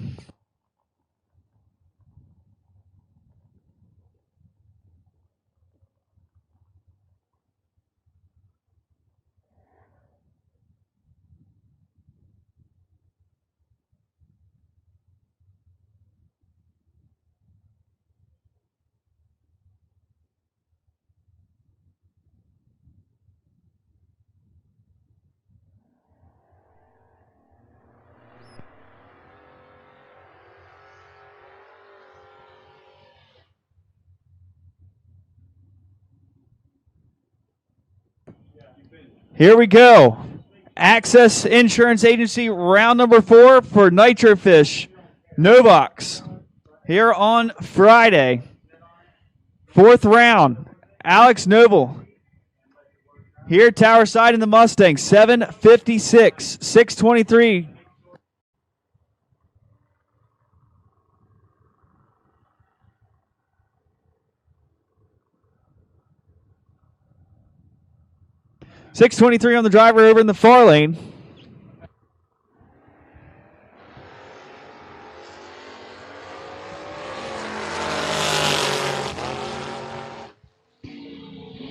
Here we go. Access Insurance Agency, round number 4 for Nitrofish, Novox. Here on Friday. 4th round, Alex Noble. Here, Tower Side in the Mustang, 756, 623. .623 on the driver over in the far lane.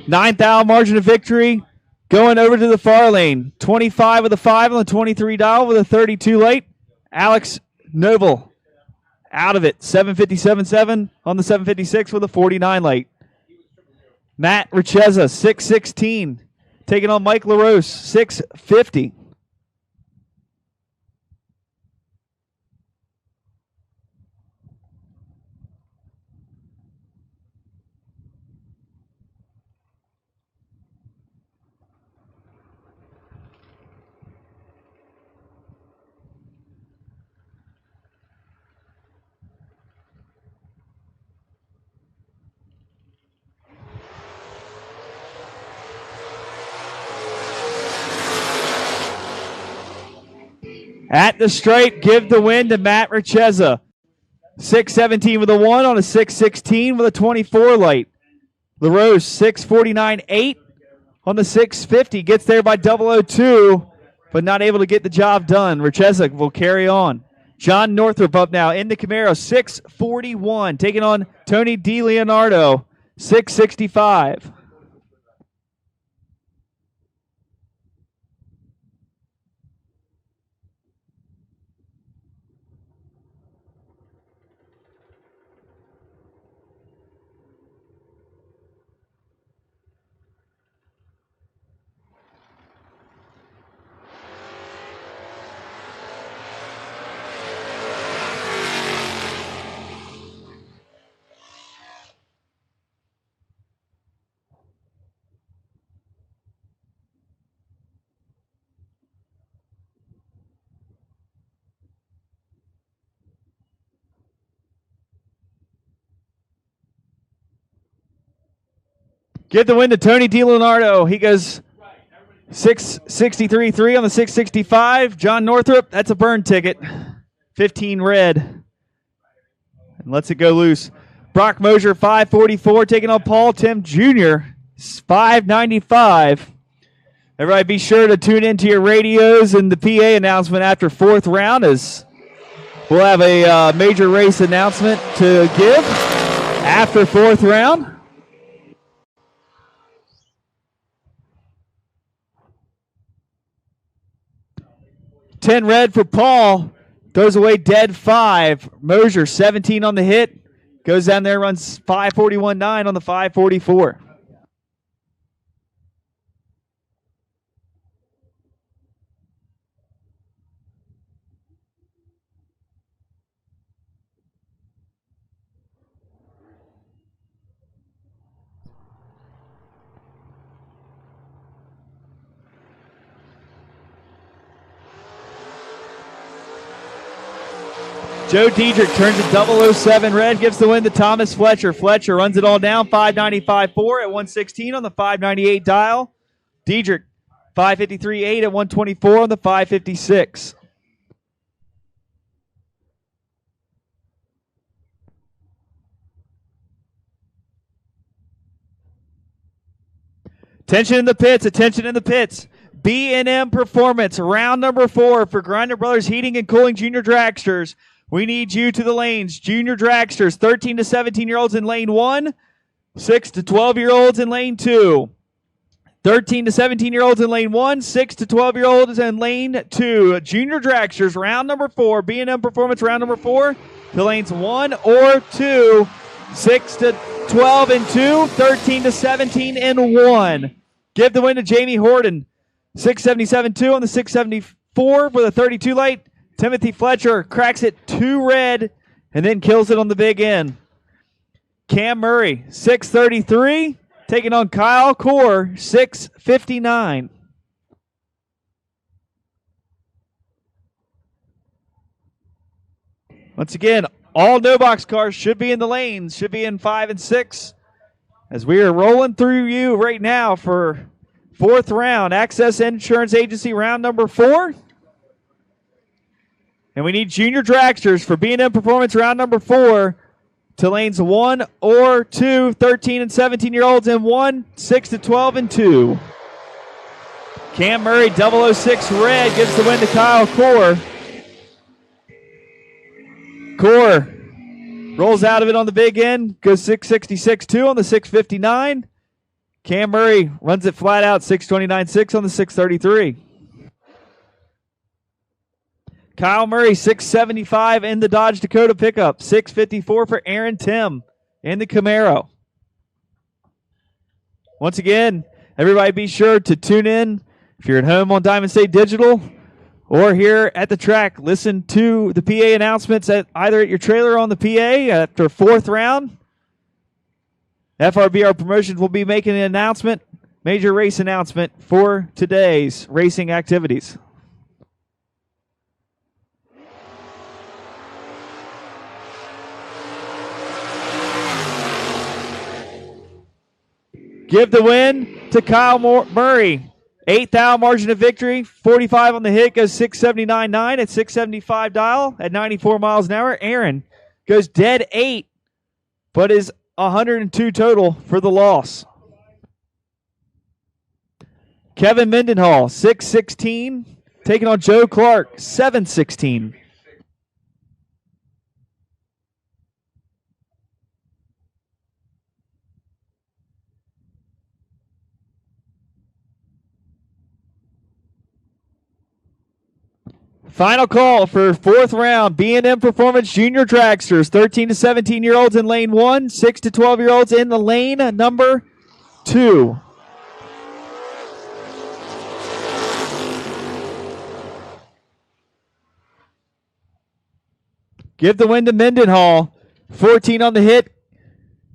Ninth out margin of victory going over to the far lane. 25 with a 5 on the 23 dial with a 32 late. Alex Noble out of it. 757.7 on the 756 with a 49 late. Matt Richeza, 616. Taking on Mike LaRose, 650. At the stripe, give the win to Matt Richeza. 617 with a 1 on a 616 with a 24 light. LaRose, 649.8 on the 650. Gets there by 002, but not able to get the job done. Richeza will carry on. John Northrup up now in the Camaro, 641. Taking on Tony DiLeonardo, 665. Give the win to Tony DiLeonardo. He goes 663.3 on the 665. John Northrup, that's a burn ticket. 15 red. And lets it go loose. Brock Mosier, 544, taking on Paul Tim Jr., 595. Everybody be sure to tune into your radios and the PA announcement after 4th round, as we'll have a major race announcement to give after 4th round. 10 red for Paul. Throws away dead 5. Mosier, 17 on the hit. Goes down there, runs 541.9 on the 544. Joe Diedrich turns a 007 red, gives the win to Thomas Fletcher. Fletcher runs it all down, 595.4 at 116 on the 598 dial. Diedrich, 553.8 at 124 on the 556. Attention in the pits, attention in the pits. B&M Performance, round number 4 for Grinder Brothers Heating and Cooling Junior Dragsters. We need you to the lanes. Junior Dragsters, 13 to 17-year-olds in lane 1, 6 to 12-year-olds in lane 2. 13 to 17-year-olds in lane 1, 6 to 12-year-olds in lane 2. Junior Dragsters, round number 4. B&M Performance, round number 4. To lanes 1 or 2. 6 to 12 in 2. 13 to 17 in 1. Give the win to Jamie Horton. 677.2 on the 674 with a 32 light. Timothy Fletcher cracks it 2 red and then kills it on the big end. Cam Murray, 633 taking on Kyle Core, 659. Once again, all no-box cars should be in the lanes, should be in 5 and 6. As we are rolling through you right now for 4th round, Access Insurance Agency round number 4. And we need junior dragsters for B&M Performance round number 4 to lanes 1 or 2, 13 and 17-year-olds in 1, 6 to 12 and 2. Cam Murray, 006 red, gives the win to Kyle Core. Core rolls out of it on the big end, goes 666.2 on the 659. Cam Murray runs it flat out, 629.6 on the 633. Kyle Murray, 675 in the Dodge Dakota pickup, 654 for Aaron Tim in the Camaro. Once again, everybody be sure to tune in if you're at home on Diamond State Digital or here at the track. Listen to the PA announcements either at your trailer or on the PA after 4th round. FRBR Promotions will be making an announcement, major race announcement for today's racing activities. Give the win to Kyle Murray. 8th thou margin of victory. 45 on the hit, goes 679.9 at 675 dial at 94 miles an hour. Aaron goes dead 8, but is 102 total for the loss. Kevin Mendenhall, 616, taking on Joe Clark, 716. Final call for 4th round, B&M Performance Junior Dragsters, 13 to 17-year-olds in lane 1, 6 to 12-year-olds in the lane number 2. Give the win to Mendenhall, 14 on the hit,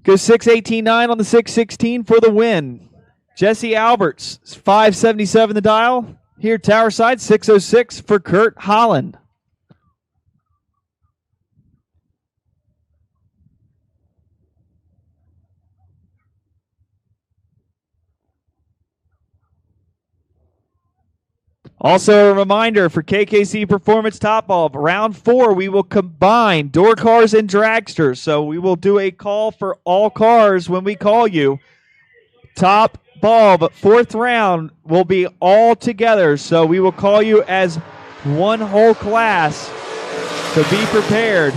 goes 618.9 on the 616 for the win. Jesse Alberts, 577 the dial. Here, Tower Side, 606 for Kurt Holland. Also a reminder for KKC Performance Top Bulb, round 4, we will combine door cars and dragsters. So we will do a call for all cars when we call you. Top Bulb, 4th round will be all together, so we will call you as one whole class. So be prepared.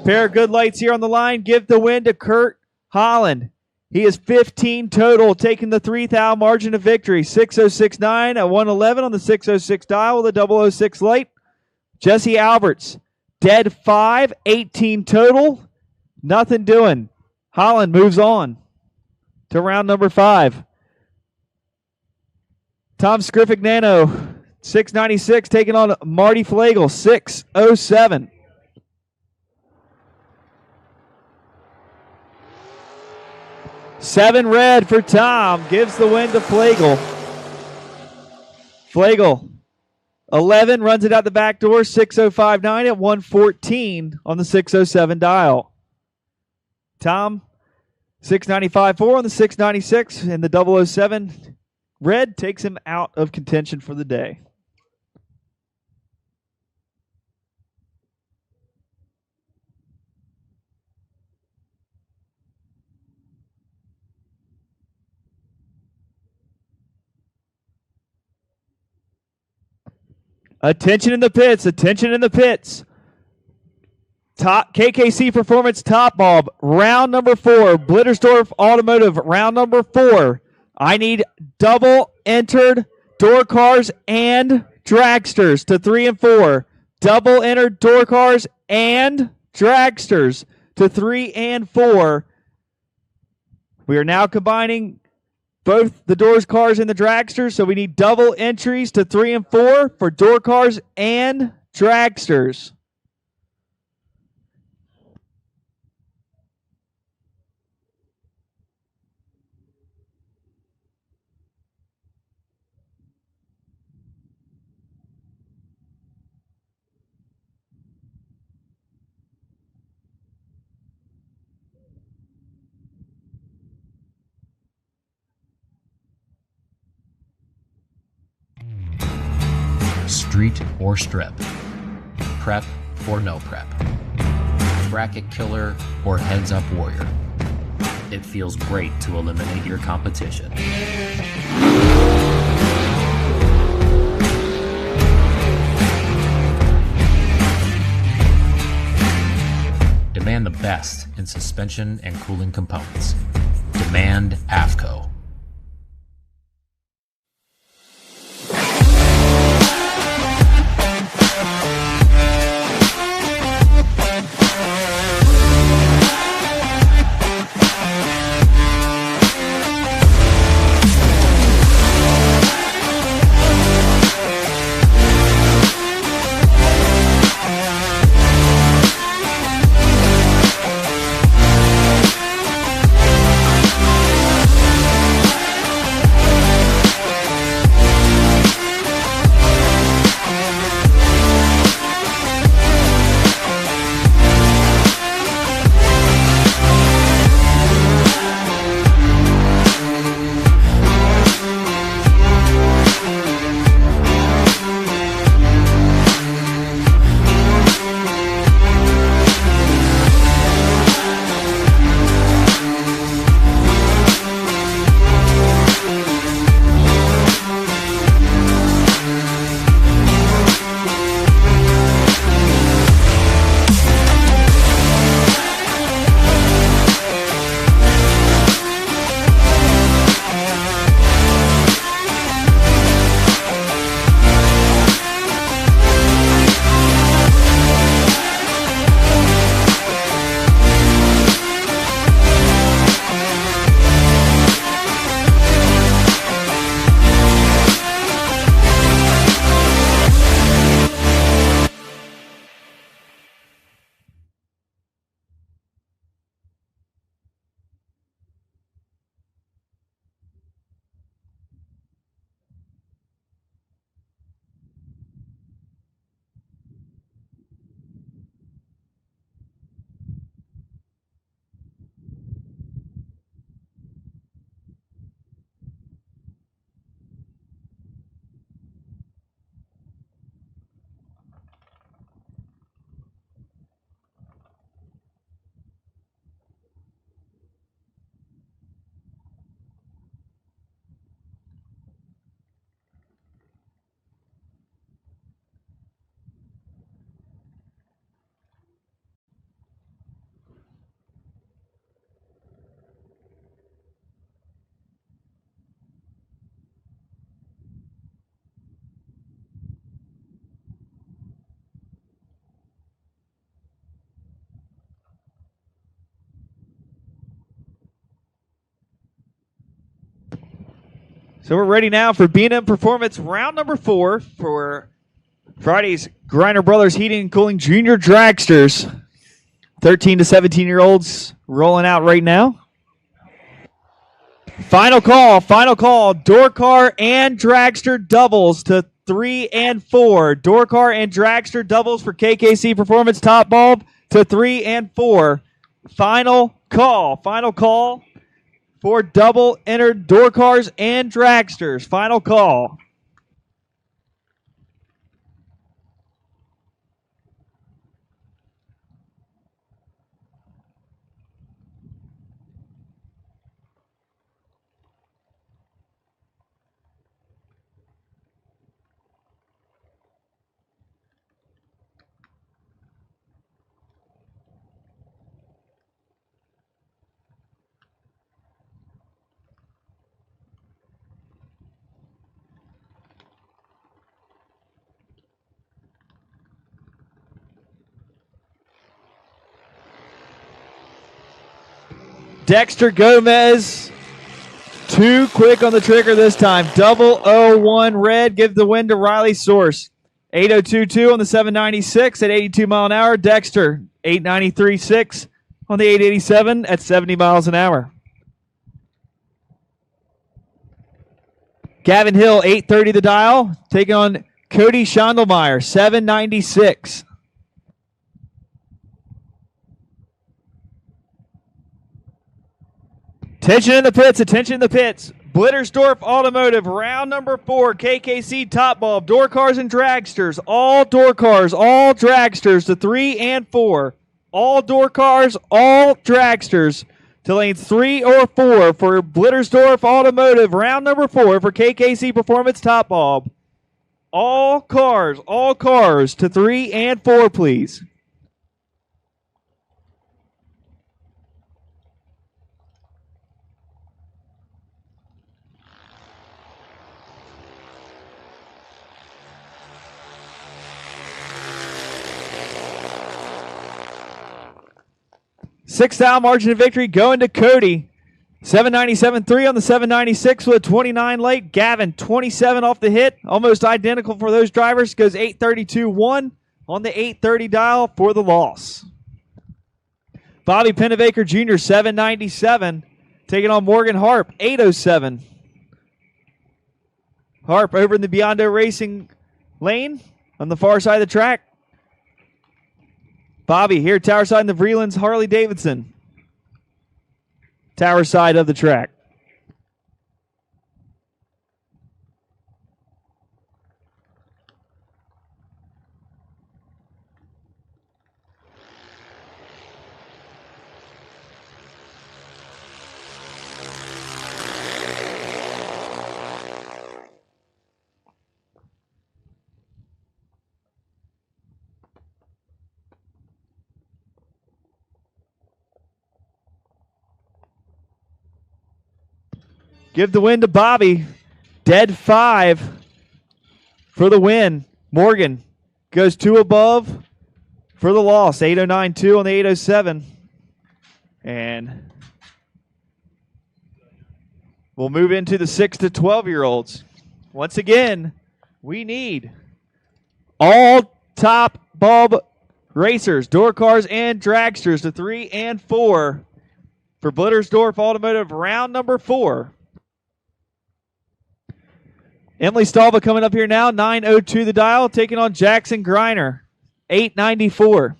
Pair of good lights here on the line. Give the win to Kurt Holland. He is 15 total, taking the 3 thou margin of victory. 606.9 at 111 on the 606 dial with a 006 light. Jesse Alberts, dead 5, 18 total. Nothing doing. Holland moves on to round number 5. Tom Scrifignano, 696, taking on Marty Flagel, 607. Seven red for Tom, gives the win to Flagel. Flagel, 11, runs it out the back door, 605.9 at 114 on the 607 dial. Tom, 695.4 on the 696, and the 007 red takes him out of contention for the day. Attention in the pits, attention in the pits. Top KKC Performance Top Bulb, round number 4. Blittersdorf Automotive, round number 4. I need double entered door cars and dragsters to 3 and 4. Double entered door cars and dragsters to 3 and 4. We are now combining both the doors cars and the dragsters, so we need double entries to 3 and 4 for door cars and dragsters. street or strip, prep or no prep, bracket killer or heads up warrior. It feels great to eliminate your competition. Demand the best in suspension and cooling components. Demand Afco. So we're ready now for B&M Performance round number 4 for Friday's Griner Brothers Heating and Cooling Junior Dragsters. 13 to 17-year-olds rolling out right now. Final call. Door car and dragster doubles to 3 and 4. Door car and dragster doubles for KKC Performance Top Bulb to 3 and 4. Final call for double entered door cars and dragsters. Final call. Dexter Gomez, too quick on the trigger this time. 001 red, give the win to Riley Source. 802.2 on the 796 at 82 mile an hour. Dexter, 893.6 on the 887 at 70 miles an hour. Gavin Hill, 830 the dial, taking on Cody Schondelmeyer, 796. Attention in the pits. Blittersdorf Automotive, round number 4, KKC Top Bulb, door cars and dragsters, all door cars, all dragsters to 3 and 4. All door cars, all dragsters to lanes 3 or 4 for Blittersdorf Automotive, round number 4 for KKC Performance Top Bulb. All cars to 3 and 4, please. Sixth down margin of victory going to Cody. 797.3 on the 796 with a 29 late. Gavin, 27 off the hit. Almost identical for those drivers. Goes 832.1 on the 830 dial for the loss. Bobby Pennebaker Jr., 797. Taking on Morgan Harp, 807. Harp over in the Biondo Racing lane on the far side of the track. Bobby here, tower side in the Vreelands Harley Davidson. Tower side of the track. Give the win to Bobby. Dead 5 for the win. Morgan goes 2 above for the loss. 809.2 on the 807. And we'll move into the 6 to 12-year-olds. Once again, we need all top bulb racers, door cars, and dragsters to 3 and 4 for Blittersdorf Automotive round number 4. Emily Stalva coming up here now, 9:02 the dial, taking on Jackson Griner, 894.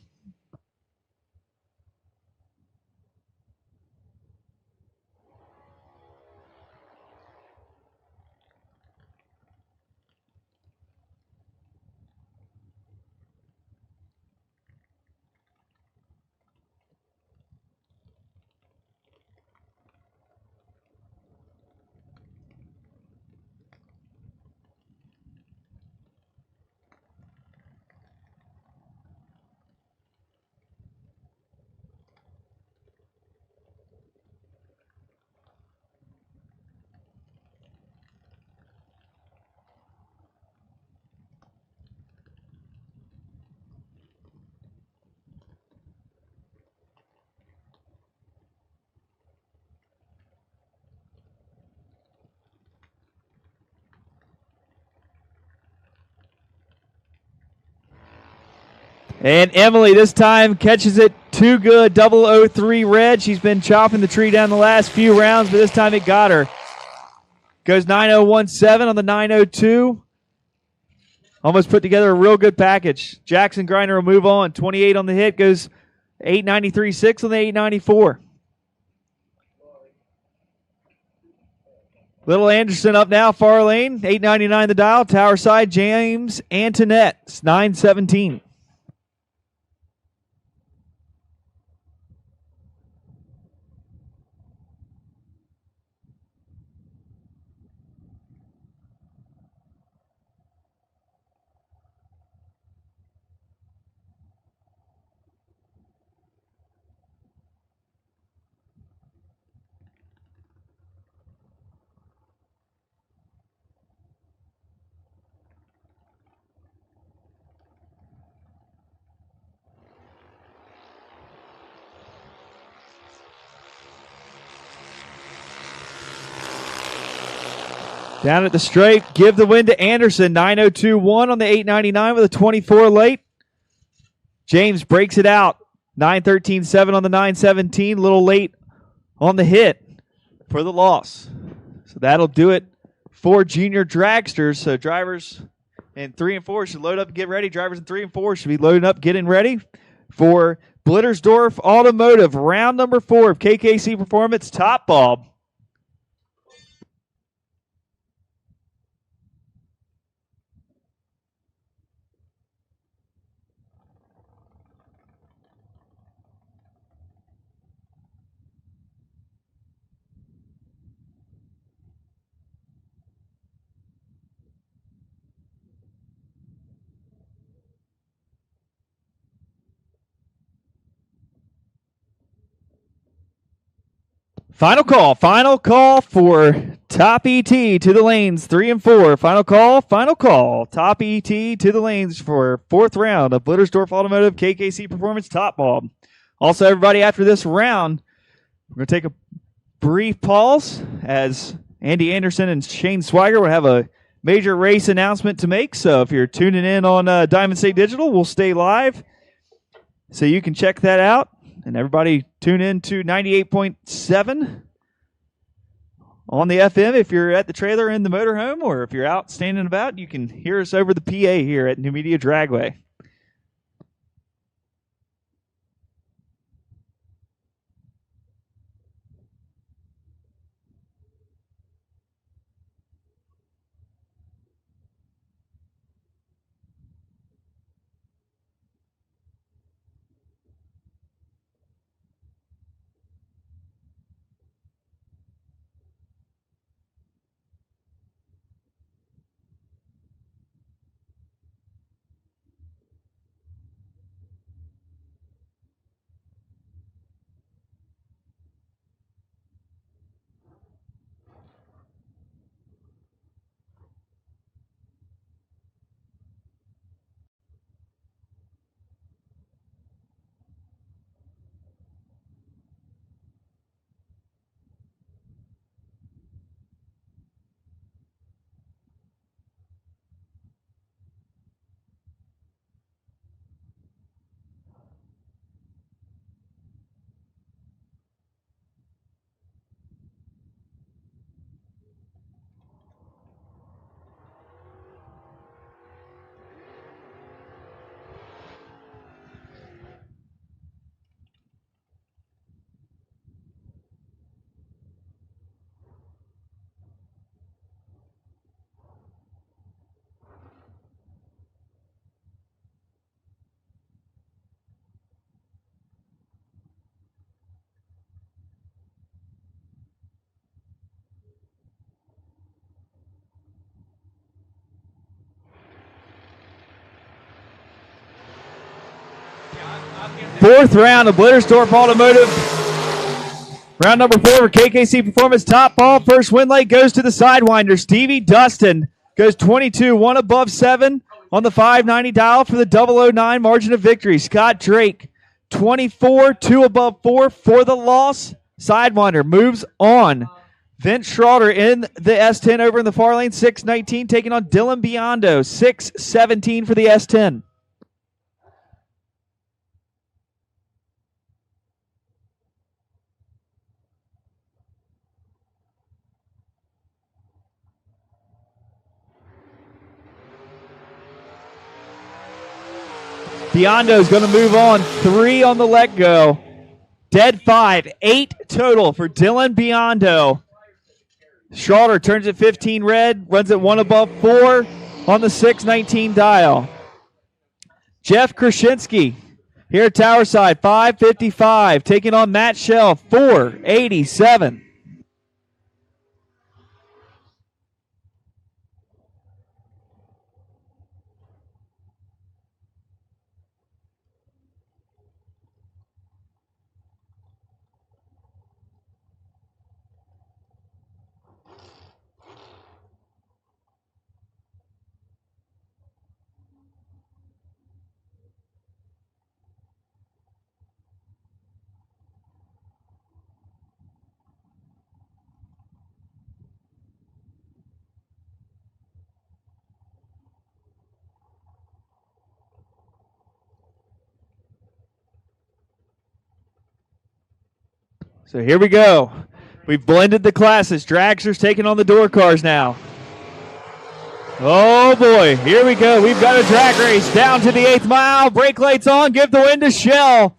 And Emily this time catches it too good. 003 red. She's been chopping the tree down the last few rounds, but this time it got her. Goes 9017 on the 902. Almost put together a real good package. Jackson Griner will move on. 28 on the hit. Goes 893.6 on the 894. Little Anderson up now, far lane. 899 the dial. Tower side, James Antoinette. 917. Down at the straight, give the win to Anderson. 902.1 on the 899 with a 24 late. James breaks it out. 913.7 on the 917. A little late on the hit for the loss. So that'll do it for junior dragsters. So drivers in 3 and 4 should load up and get ready. Drivers in 3 and 4 should be loading up, getting ready for Blittersdorf Automotive, round number 4 of KKC Performance Top Bulb. Final call for top ET to the lanes, 3 and 4. Final call. Top ET to the lanes for 4th round of Blittersdorf Automotive KKC Performance Top Ball. Also, everybody, after this round, we're going to take a brief pause as Andy Anderson and Shane Swiger will have a major race announcement to make. So if you're tuning in on Diamond State Digital, we'll stay live so you can check that out. And everybody tune in to 98.7 on the FM. If you're at the trailer in the motorhome or if you're out standing about, you can hear us over the PA here at Numidia Dragway. Fourth round of Blittersdorf Automotive. Round number 4 for KKC Performance Top Ball. First win late goes to the Sidewinder. Stevie Dustin goes 22, 1 above 7 on the 590 dial for the 009 margin of victory. Scott Drake, 24, 2 above 4 for the loss. Sidewinder moves on. Vince Schroeder in the S10 over in the far lane, 619, taking on Dylan Biondo, 617 for the S10. Biondo's going to move on. 3 on the let go. Dead 5. 8 total for Dylan Biondo. Schroeder turns at 15 red. Runs at 1 above 4 on the 619 dial. Jeff Krasinski here at Tower Side. 555. Taking on Matt Shell. 487. So here we go. We've blended the classes. Dragster's taking on the door cars now. Oh boy, here we go. We've got a drag race down to the 8th mile. Brake lights on. Give the win to Shell.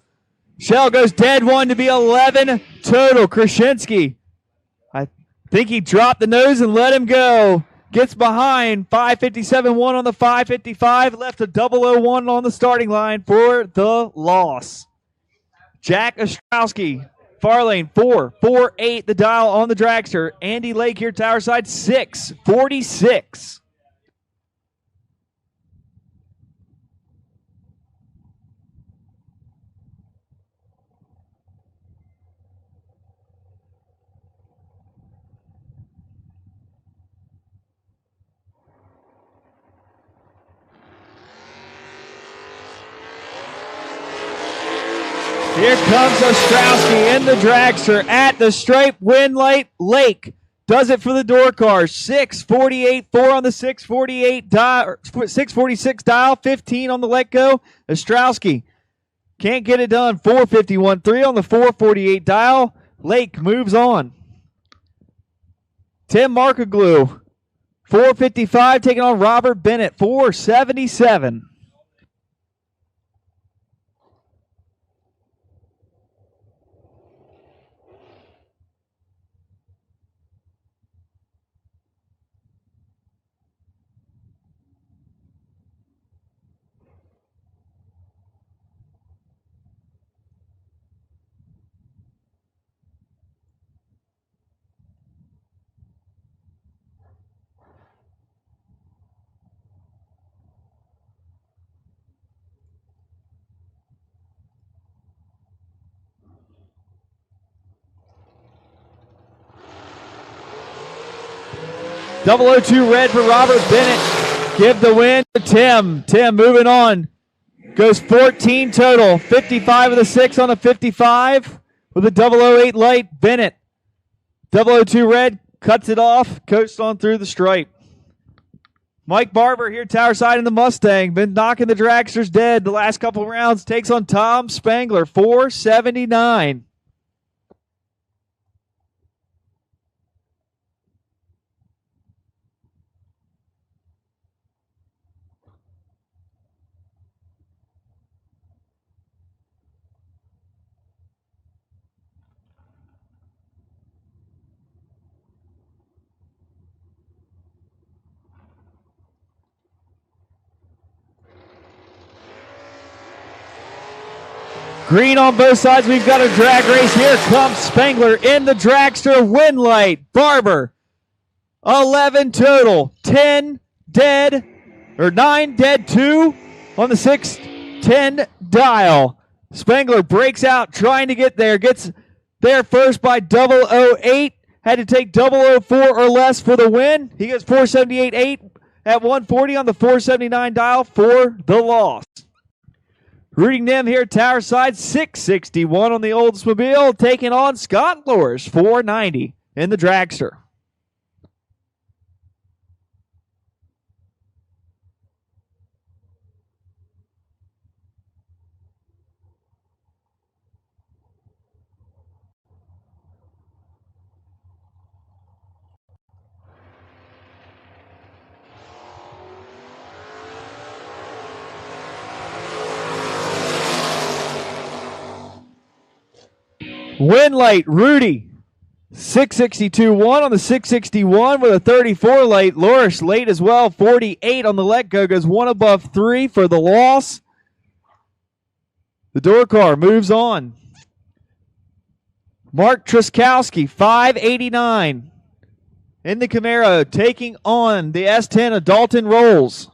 Shell goes dead 1 to be 11 total. Krasinski, I think he dropped the nose and let him go. Gets behind. 557-1 on the 555. Left a 001 on the starting line for the loss. Jack Ostrowski. Far lane, 448 the dial on the dragster. Andy Lake here, Tower Side, 646. Here comes Ostrowski in the dragster at the stripe. Win light. Lake does it for the door car. 648.4 on the 648 dial, 646 dial, 15 on the let go. Ostrowski can't get it done. 451.3 on the 448 dial. Lake moves on. Tim Markaglu, 455, taking on Robert Bennett, 477. .002 red for Robert Bennett. Give the win to Tim. Tim moving on. Goes 14 total. 55 of the 6 on a 55 with a 008 light. Bennett. 002 red cuts it off. Coast on through the stripe. Mike Barber here, tower side in the Mustang. Been knocking the dragsters dead the last couple rounds. Takes on Tom Spangler. 479. Green on both sides. We've got a drag race. Here comes Spangler in the dragster. Win light. Barber. 11 total. 10 dead. Or 9 dead. 2 on the 610 dial. Spangler breaks out trying to get there. Gets there first by 008. Had to take 004 or less for the win. He gets 478.8 at 140 on the 479 dial for the loss. Rooting them here, tower side, 661 on the Oldsmobile, taking on Scott Lors, 490 in the dragster. Win light, Rudy. 662.1 on the 661 with a 34 late. Loris late as well. 48 on the let go. Goes one above 3 for the loss. The door car moves on. Mark Truskowski, 589 in the Camaro, taking on the S10 of Dalton Rolls.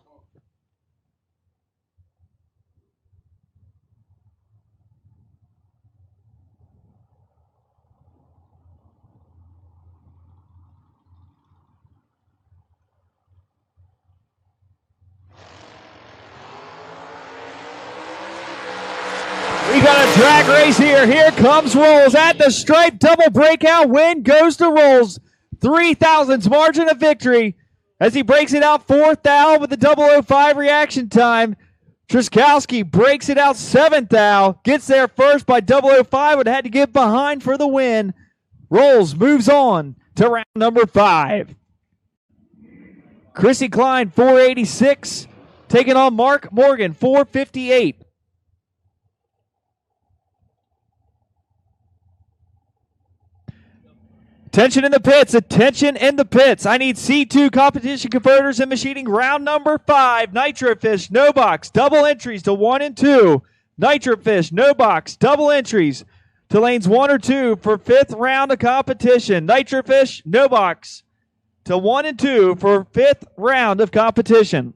We got a drag race here. Here comes Rolls at the stripe. Double breakout win goes to Rolls. 3,000's margin of victory as he breaks it out 4th thou with the 005 reaction time. Truskowski breaks it out 7th thou. Gets there first by 005, but had to get behind for the win. Rolls moves on to round number 5. Chrissy Klein, 486. Taking on Mark Morgan, 458. Attention in the pits. Attention in the pits. I need C2 competition converters and machining round number 5. Nitrofish, no box, double entries to 1 and 2. Nitrofish, no box, double entries to lanes 1 or 2 for 5th round of competition. Nitrofish, no box to 1 and 2 for 5th round of competition.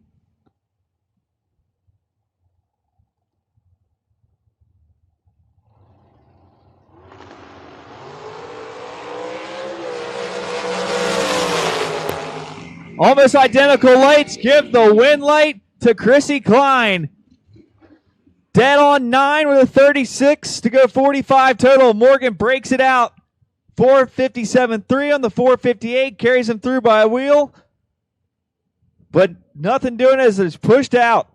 Almost identical lights. Give the win light to Chrissy Klein. Dead on 9 with a 36 to go 45 total. Morgan breaks it out. 457.3 on the 458. Carries him through by a wheel. But nothing doing as it's pushed out.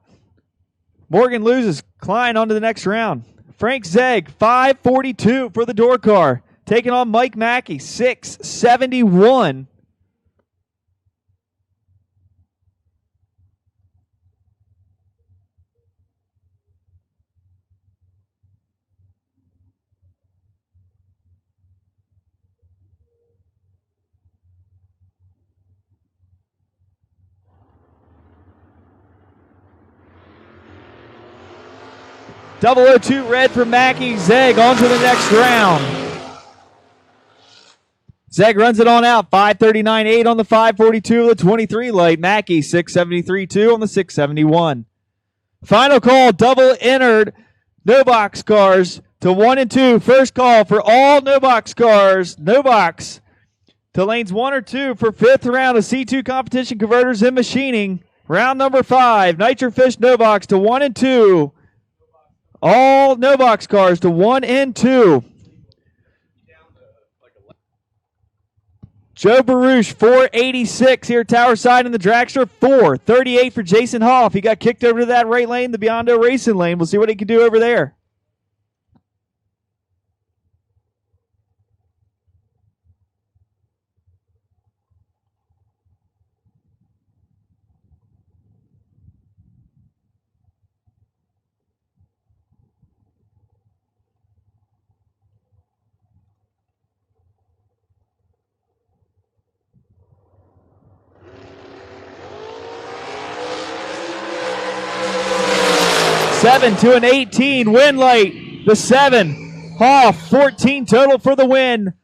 Morgan loses. Klein on to the next round. Frank Zegg, 542 for the door car. Taking on Mike Mackey, 671. .002 red for Mackey. Zegg on to the next round. Zegg runs it on out. 539.8 on the 542 with a 23 light. Mackey 673.2 on the 671. Final call, double entered. No box cars to 1 and 2. First call for all no box cars. No box to lanes 1 or 2 for fifth round of C2 competition converters and machining. Round number 5. Nitrofish no box to 1 and 2. All no box cars to 1 and 2. Joe Baruch, 486 here, tower side in the dragster. 438 for Jason Hoff. He got kicked over to that right lane, the Biondo racing lane. We'll see what he can do over there. Seven to an 18, win light. The 7, Hoff, 14 total for the win.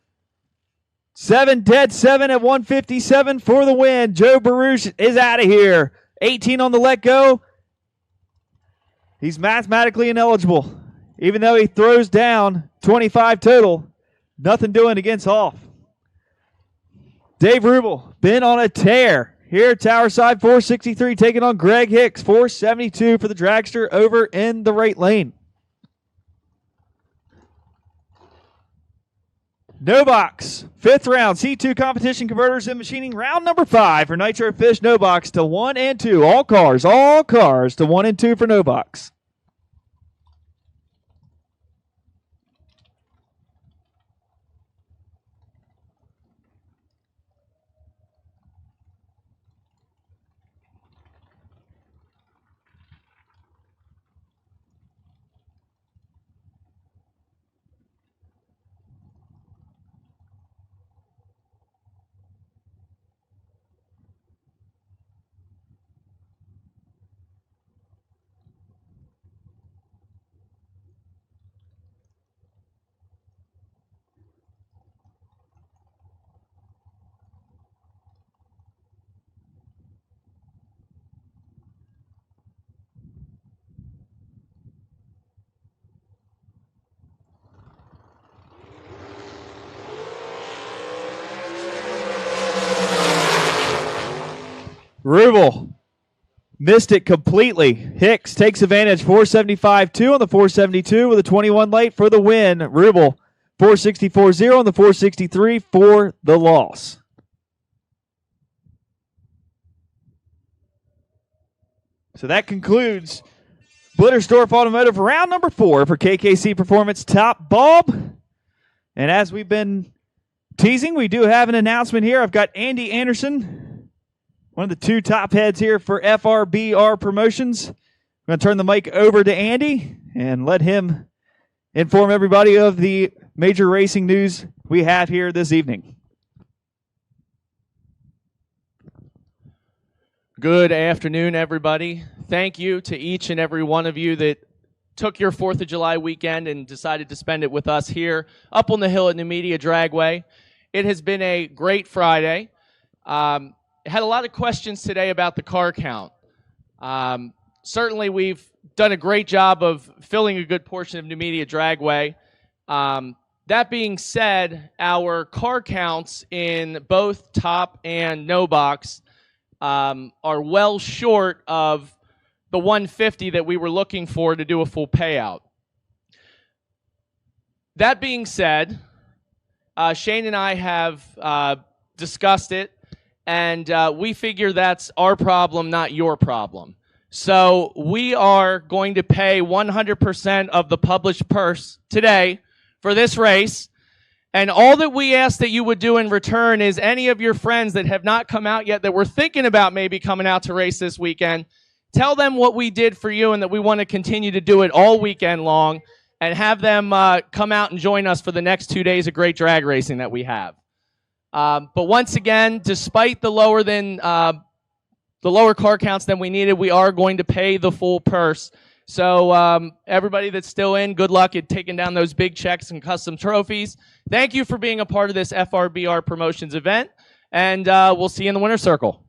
7 dead, 7 at 157 for the win. Joe Baruch is out of here. 18 on the let go. He's mathematically ineligible. Even though he throws down 25 total, nothing doing against Hoff. Dave Rubel, been on a tear. Here, tower side, 463, taking on Greg Hicks, 472 for the dragster over in the right lane. No box, fifth round, C2 competition converters and machining, round number 5 for Nitro Fish no box to 1 and 2. All cars to 1 and 2 for no box. Rubel missed it completely. Hicks takes advantage. 475.2 on the 472 with a 21 late for the win. Rubel 464.0 on the 463 for the loss. So that concludes Blittersdorf Automotive round number 4 for KKC Performance Top Bulb. And as we've been teasing, we do have an announcement here. I've got Andy Anderson, one of the 2 top heads here for FRBR Promotions. I'm going to turn the mic over to Andy and let him inform everybody of the major racing news we have here this evening. Good afternoon, everybody. Thank you to each and every one of you that took your 4th of July weekend and decided to spend it with us here up on the hill at Numidia Dragway. It has been a great Friday. Had a lot of questions today about the car count. Certainly, we've done a great job of filling a good portion of Numidia Dragway. That being said, our car counts in both top and no box are well short of the 150 that we were looking for to do a full payout. That being said, Shane and I have discussed it, and we figure that's our problem, not your problem. So we are going to pay 100% of the published purse today for this race. And all that we ask that you would do in return is any of your friends that have not come out yet that were thinking about maybe coming out to race this weekend, tell them what we did for you and that we want to continue to do it all weekend long, and have them come out and join us for the next 2 days of great drag racing that we have. But once again, despite the lower car counts than we needed, we are going to pay the full purse. So everybody that's still in, good luck at taking down those big checks and custom trophies. Thank you for being a part of this FRBR Promotions event, and we'll see you in the winner's circle.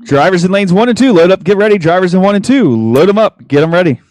Drivers in lanes 1 and 2, load up, get ready. Drivers in 1 and 2, load them up, get them ready.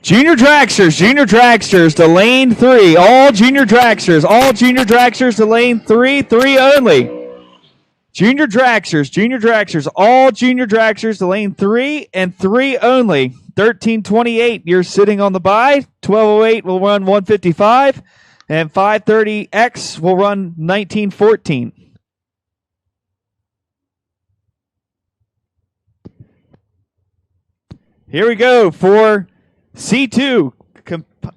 Junior dragsters to lane 3. All junior dragsters to lane 3, 3 only. Junior dragsters, all junior dragsters to lane 3 and 3 only. 13:28, you're sitting on the bye. 12:08 will run 155, and 5:30X will run 19:14. Here we go for C2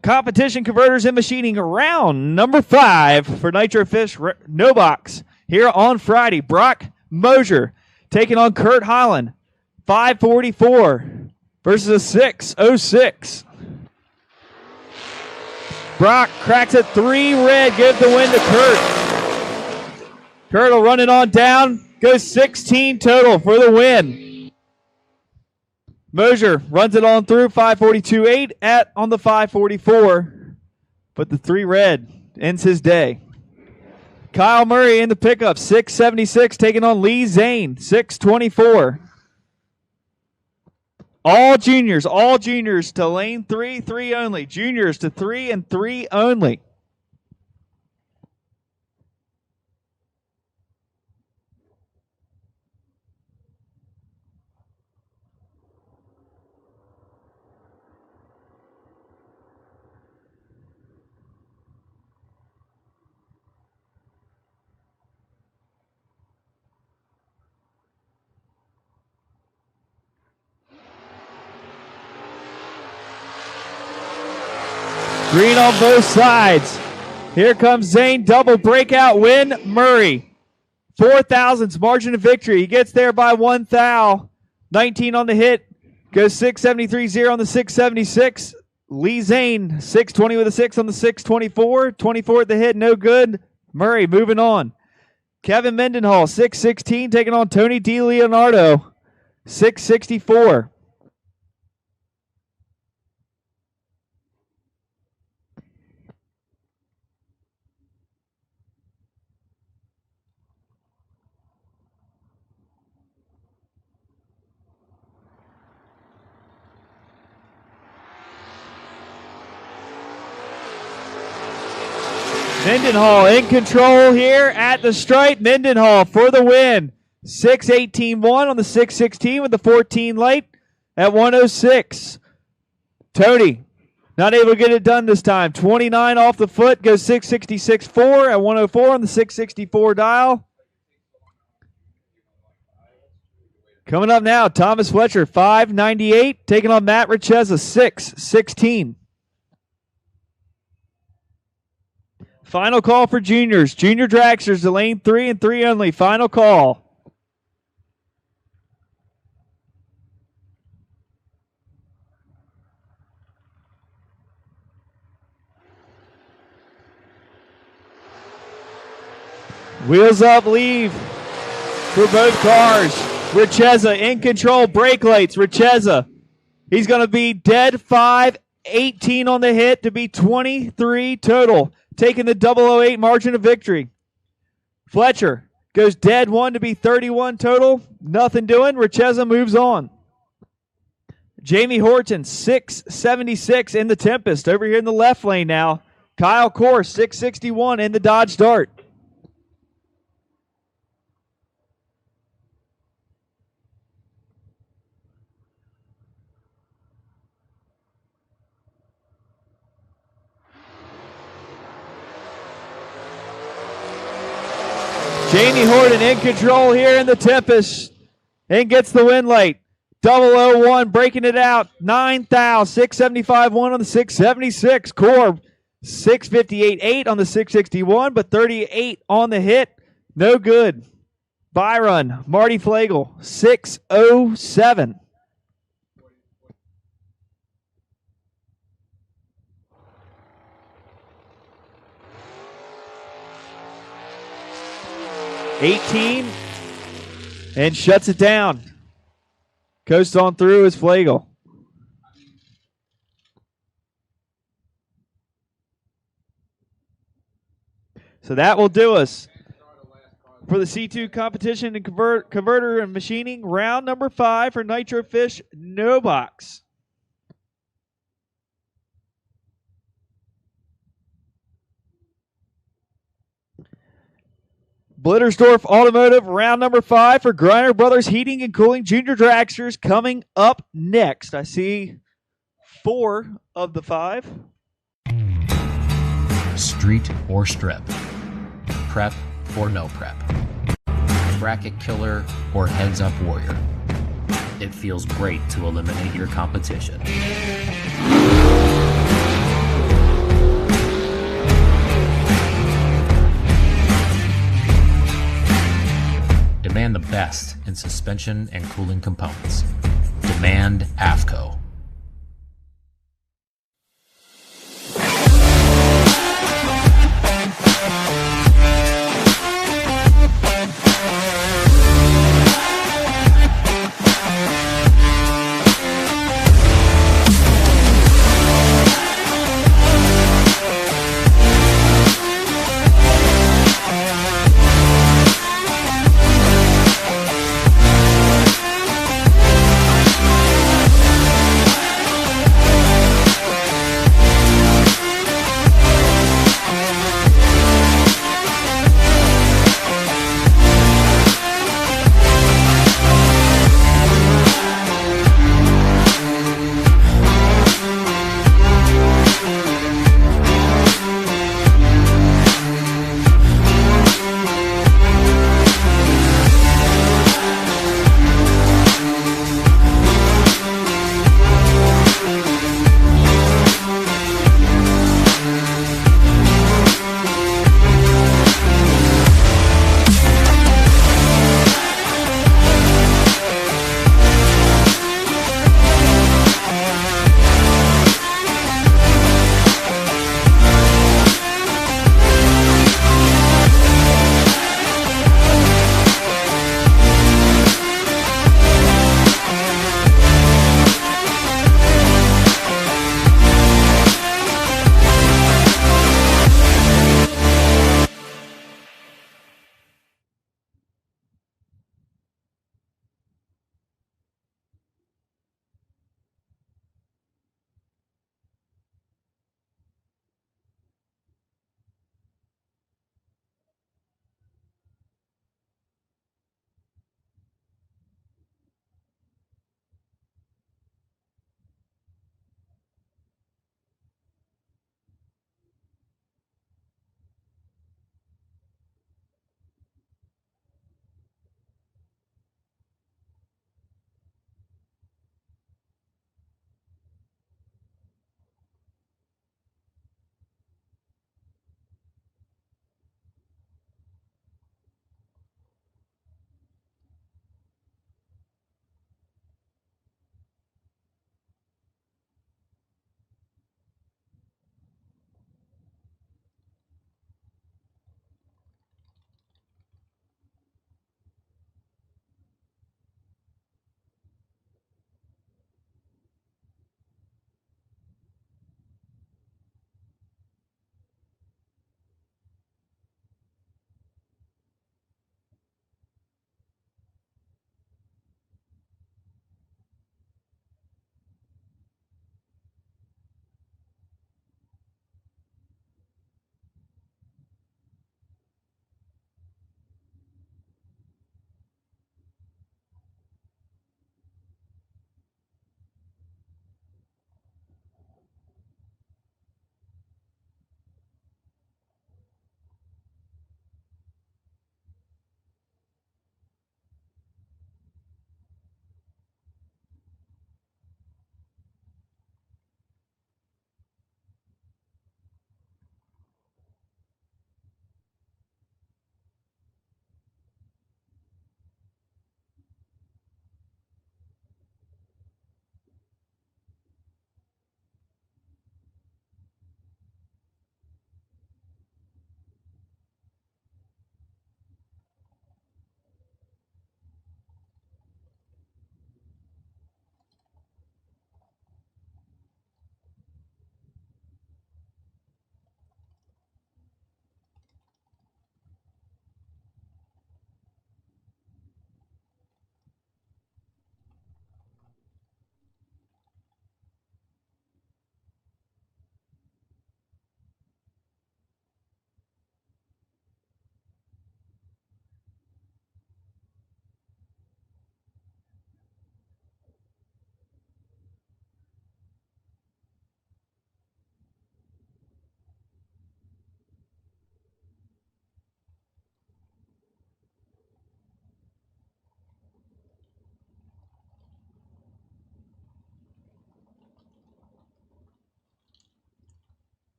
competition converters and machining round number 5 for Nitro Fish No Box. Here on Friday, Brock Mosier taking on Kurt Holland. 544 versus a 606. Brock cracks a 3 red, gives the win to Kurt. Kurt will run it on down, goes 16 total for the win. Mosier runs it on through 542.8 on the 544, but the 3 red ends his day. Kyle Murray in the pickup, 676, taking on Lee Zane, 624. All juniors to lane 3, 3 only. Juniors to 3 and 3 only. Green on both sides. Here comes Zane, double breakout win, Murray. 4 thousandths margin of victory. He gets there by 1 thou. 19 on the hit. Goes 673.0 on the 676. Lee Zane, 620 with a 6 on the 624. 24 at the hit, no good. Murray moving on. Kevin Mendenhall, 616, taking on Tony DiLeonardo, 664. Mendenhall in control here at the stripe. Mendenhall for the win. 6:18.1 on the 6:16 with the 14 light at 106. Tony not able to get it done this time. 29 off the foot, goes 666.4 at 104 on the 664 dial. Coming up now, Thomas Fletcher, 598, taking on Matt Richeza, 616. Final call for juniors. Junior dragsters to lane 3 and 3 only. Final call. Wheels up, leave for both cars. Richeza in control, brake lights. Richeza, he's going to be dead 5, 18 on the hit to be 23 total. Taking the 008 margin of victory. Fletcher goes dead 1 to be 31 total. Nothing doing. Richeza moves on. Jamie Horton, 676 in the Tempest. Over here in the left lane now. Kyle Kors, 661 in the Dodge Dart. Jamie Horton in control here in the Tempest and gets the win late. 001 breaking it out. 9 thou. 675.1 on the 676. Corb 658.8 on the 661, but 38 on the hit. No good. Byron, Marty Flagel, 607. $18 and shuts it down. Coast on through is Flagel. So that will do us for the C2 competition and converter and machining round number 5 for Nitro Fish No Box. Blittersdorf Automotive, round number 5 for Griner Brothers Heating and Cooling Junior Dragsters coming up next. I see 4 of the 5. Street or strip. Prep or no prep. Bracket killer or heads up warrior. It feels great to eliminate your competition. Demand the best in suspension and cooling components. Demand Afco.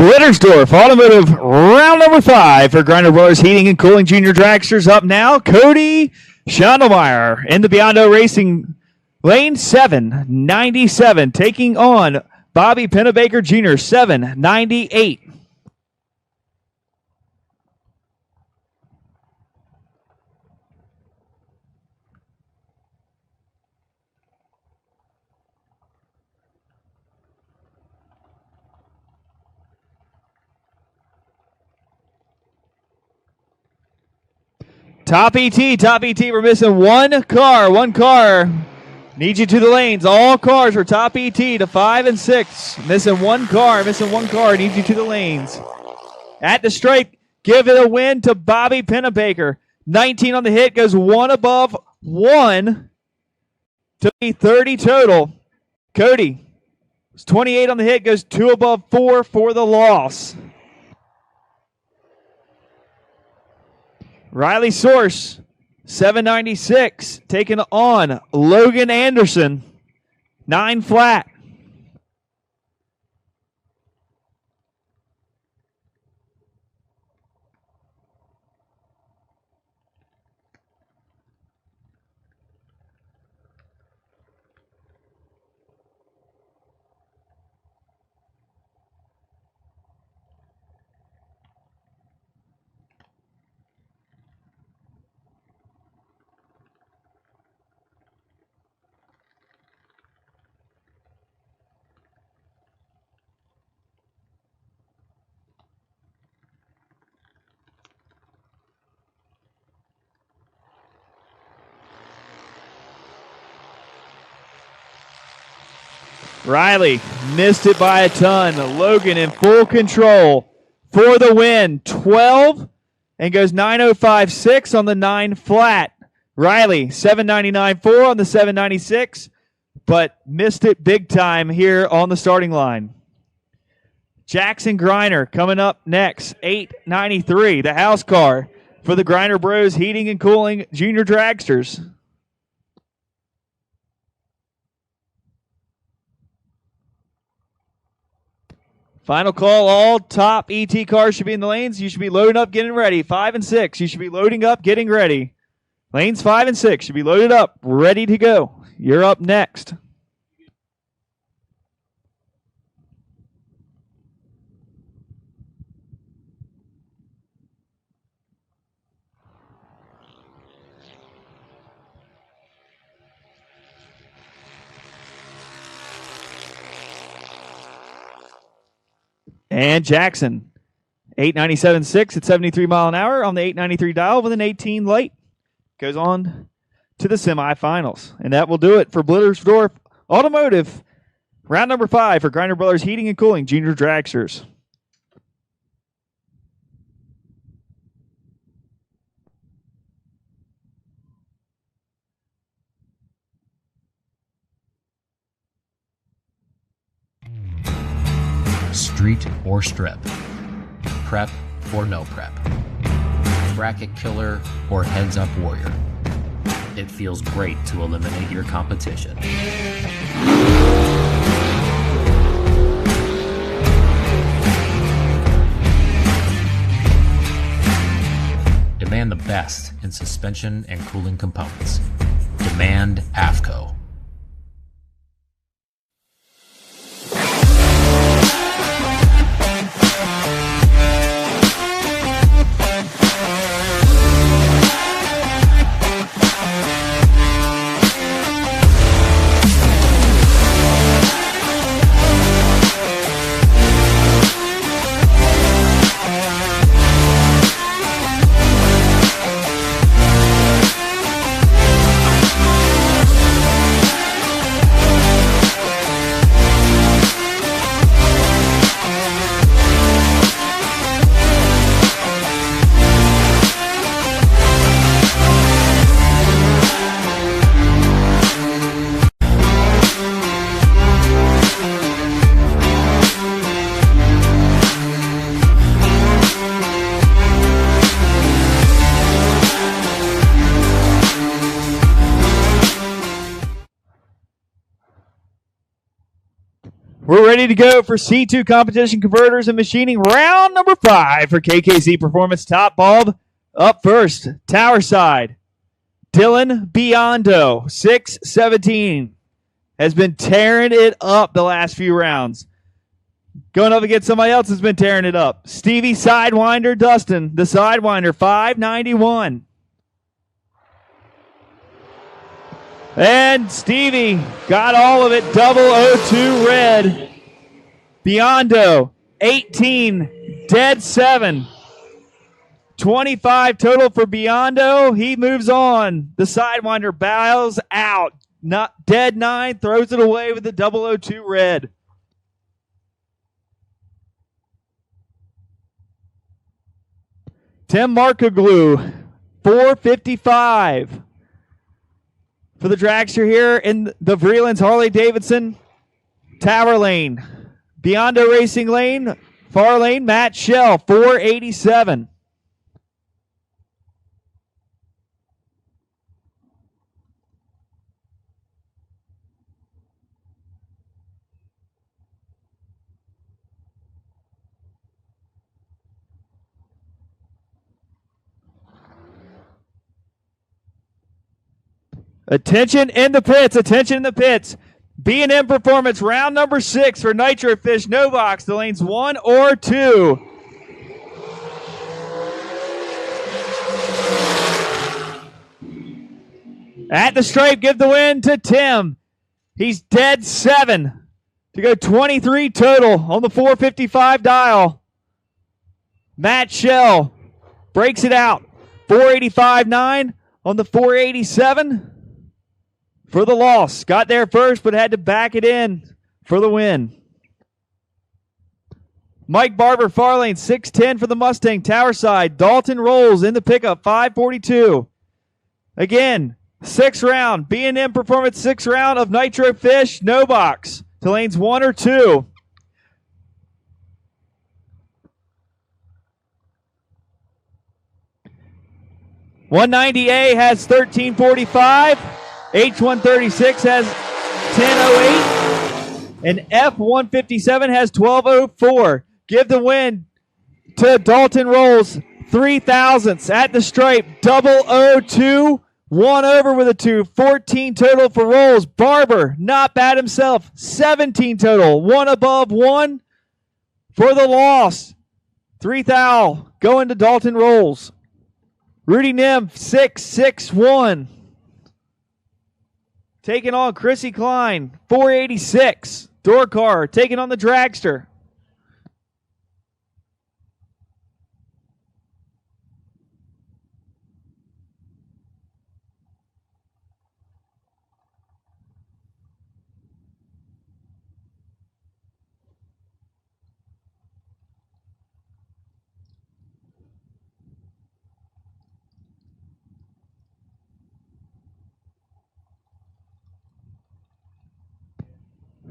Blittersdorf Automotive round number 5 for Grinder Brothers Heating and Cooling Junior Dragsters. Up now, Cody Schandelmeyer in the Biondo Racing lane 797, taking on Bobby Pennebaker Jr. 798. Top ET, we're missing one car. Need you to the lanes. All cars are top ET to 5 and 6. Missing one car. Need you to the lanes. At the stripe, give it a win to Bobby Pennebaker. 19 on the hit, goes one above 1 to be 30 total. Cody, 28 on the hit, goes 2 above 4 for the loss. Riley Source, 796, taking on Logan Anderson, 9 flat. Riley missed it by a ton. Logan in full control for the win. 12 and goes 905.6 on the 9 flat. Riley 799.4 on the 796, but missed it big time here on the starting line. Jackson Griner coming up next, 893, the house car for the Griner Bros Heating and Cooling Junior Dragsters. Final call, all top ET cars should be in the lanes. You should be loading up, getting ready. 5 and 6, you should be loading up, getting ready. Lanes 5 and 6 should be loaded up, ready to go. You're up next. And Jackson, 897.6 at 73 mile an hour on the 893 dial with an 18 late. Goes on to the semifinals. And that will do it for Blittersdorf Automotive. Round number 5 for Griner Brothers Heating and Cooling Junior Dragsters. Street or strip, prep or no prep, bracket killer or heads up warrior. It feels great to eliminate your competition. Demand the best in suspension and cooling components. Demand Afco. We're ready to go for C2 competition converters and machining round number 5 for KKC Performance Top Bulb. Up first, tower side. Dylan Biondo, 6'17", has been tearing it up the last few rounds. Going up against somebody else has been tearing it up. Stevie Sidewinder Dustin, the Sidewinder, 5'91". And Stevie got all of it, 002 red. Biondo, 18, dead 7. 25 total for Biondo. He moves on. The Sidewinder bows out. Not dead 9, throws it away with the 002 red. Tim Markoglu, 455. For the dragster here in the Vreelands Harley Davidson Tower Lane. Biondo Racing Lane, far lane, Matt Shell, 487. Attention in the pits. Attention in the pits. B&M Performance, round number 6 for Nitro Fish No Box. The lanes 1 or 2. At the stripe, give the win to Tim. He's dead 7 to go 23 total on the 455 dial. Matt Shell breaks it out. 485.9 on the 487. For the loss. Got there first, but had to back it in for the win. Mike Barber, far lane, 6'10" for the Mustang, tower side. Dalton Rolls in the pickup, 542. Again, 6th round. B&M Performance, 6th round of Nitro Fish, no box. To lanes 1 or 2. $190A has 1345. H136 has 1008. And F157 has 1204. Give the win to Dalton Rolls. 3,000ths at the stripe. 002. 1 over with a 2. 14 total for Rolls. Barber, not bad himself. 17 total. 1 above 1 for the loss. 3,000 going to Dalton Rolls. Rudy Nymph, 661. Taking on Chrissy Klein, 486. Dorcar taking on the dragster.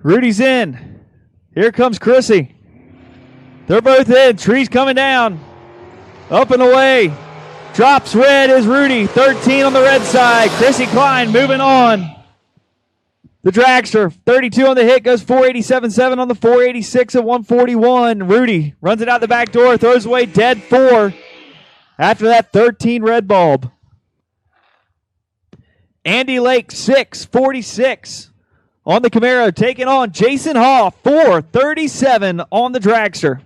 Rudy's in. Here comes Chrissy. They're both in. Tree's coming down. Up and away. Drops red is Rudy. 13 on the red side. Chrissy Klein moving on. The dragster. 32 on the hit. Goes 487.7 on the 486 at 141. Rudy runs it out the back door. Throws away dead 4. After that 13 red bulb. Andy Lake 646. On the Camaro, taking on Jason Hoff, 437 on the dragster.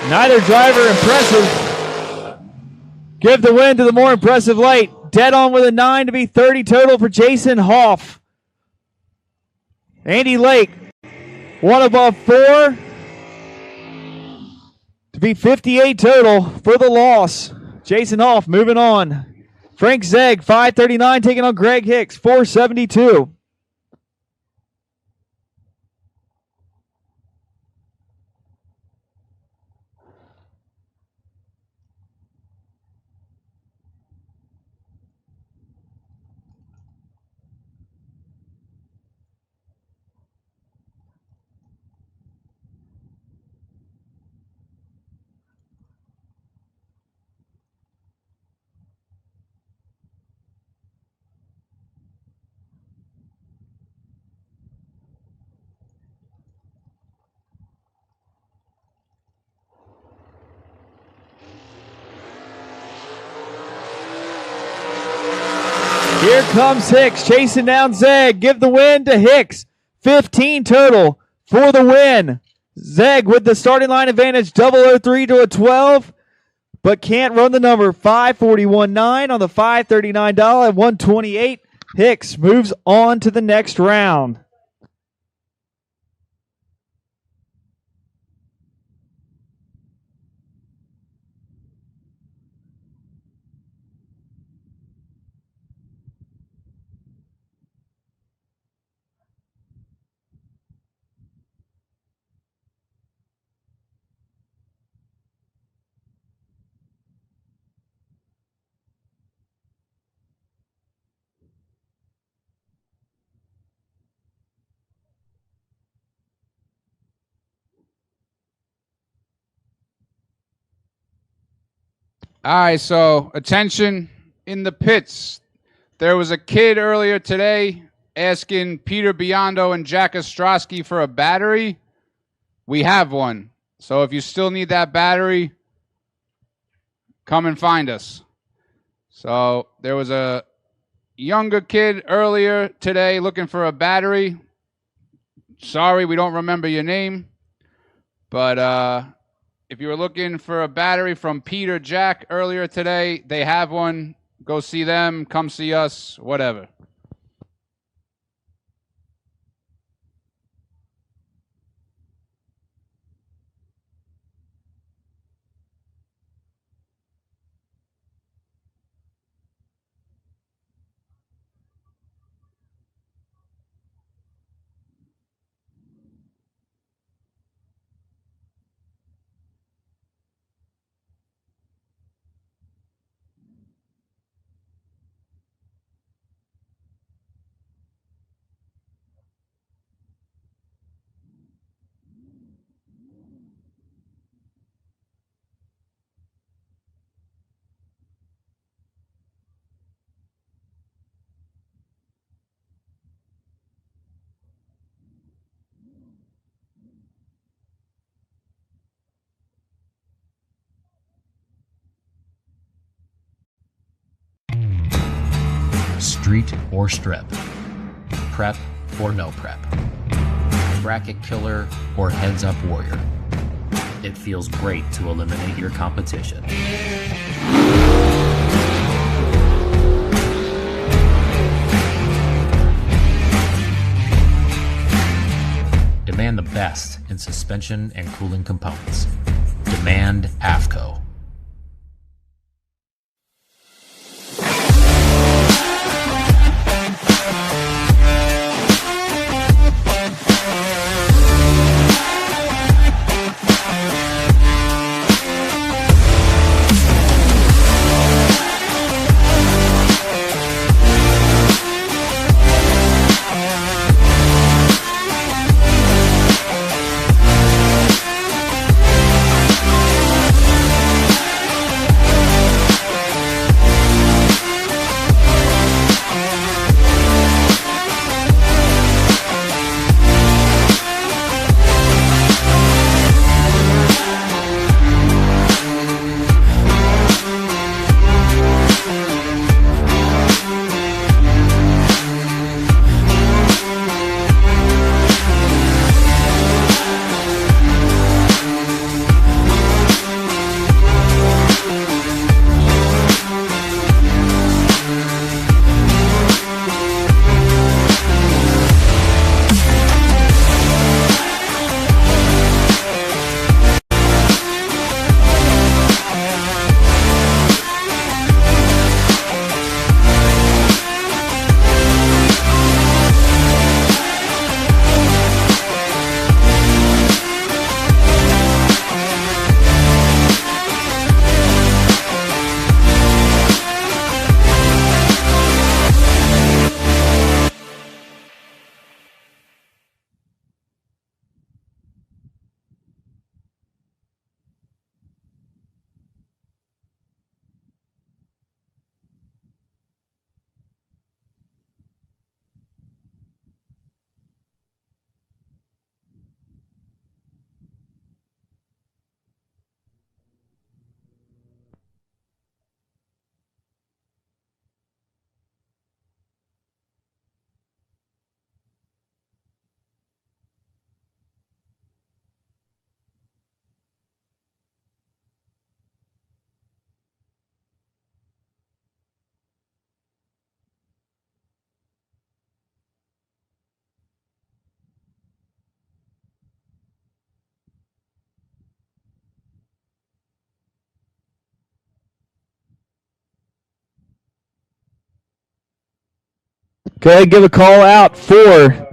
Neither driver impressive. Give the win to the more impressive light. Dead on with a 9 to be 30 total for Jason Hoff. Andy Lake, 1 above 4 to be 58 total for the loss. Jason Hoff moving on. Frank Zegg, 539, taking on Greg Hicks, 472. Here comes Hicks, chasing down Zegg. Give the win to Hicks. 15 total for the win. Zegg with the starting line advantage, 003 to a 12, but can't run the number. 541.9 on the $539 at 128. Hicks moves on to the next round. All right, so attention in the pits. There was a kid earlier today asking Peter Biondo and Jack Ostrowski for a battery. We have one. So if you still need that battery, come and find us. So there was a younger kid earlier today looking for a battery. Sorry, we don't remember your name. But if you were looking for a battery from Peter, Jack earlier today, they have one. Go see them, come see us, whatever. Street or strip, prep or no prep, bracket killer or heads up warrior. It feels great to eliminate your competition. Demand the best in suspension and cooling components. Demand Afco. Go ahead and give a call out for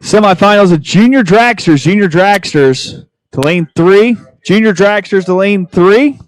semifinals of Junior Dragsters. Junior Dragsters to lane 3. Junior Dragsters to lane 3.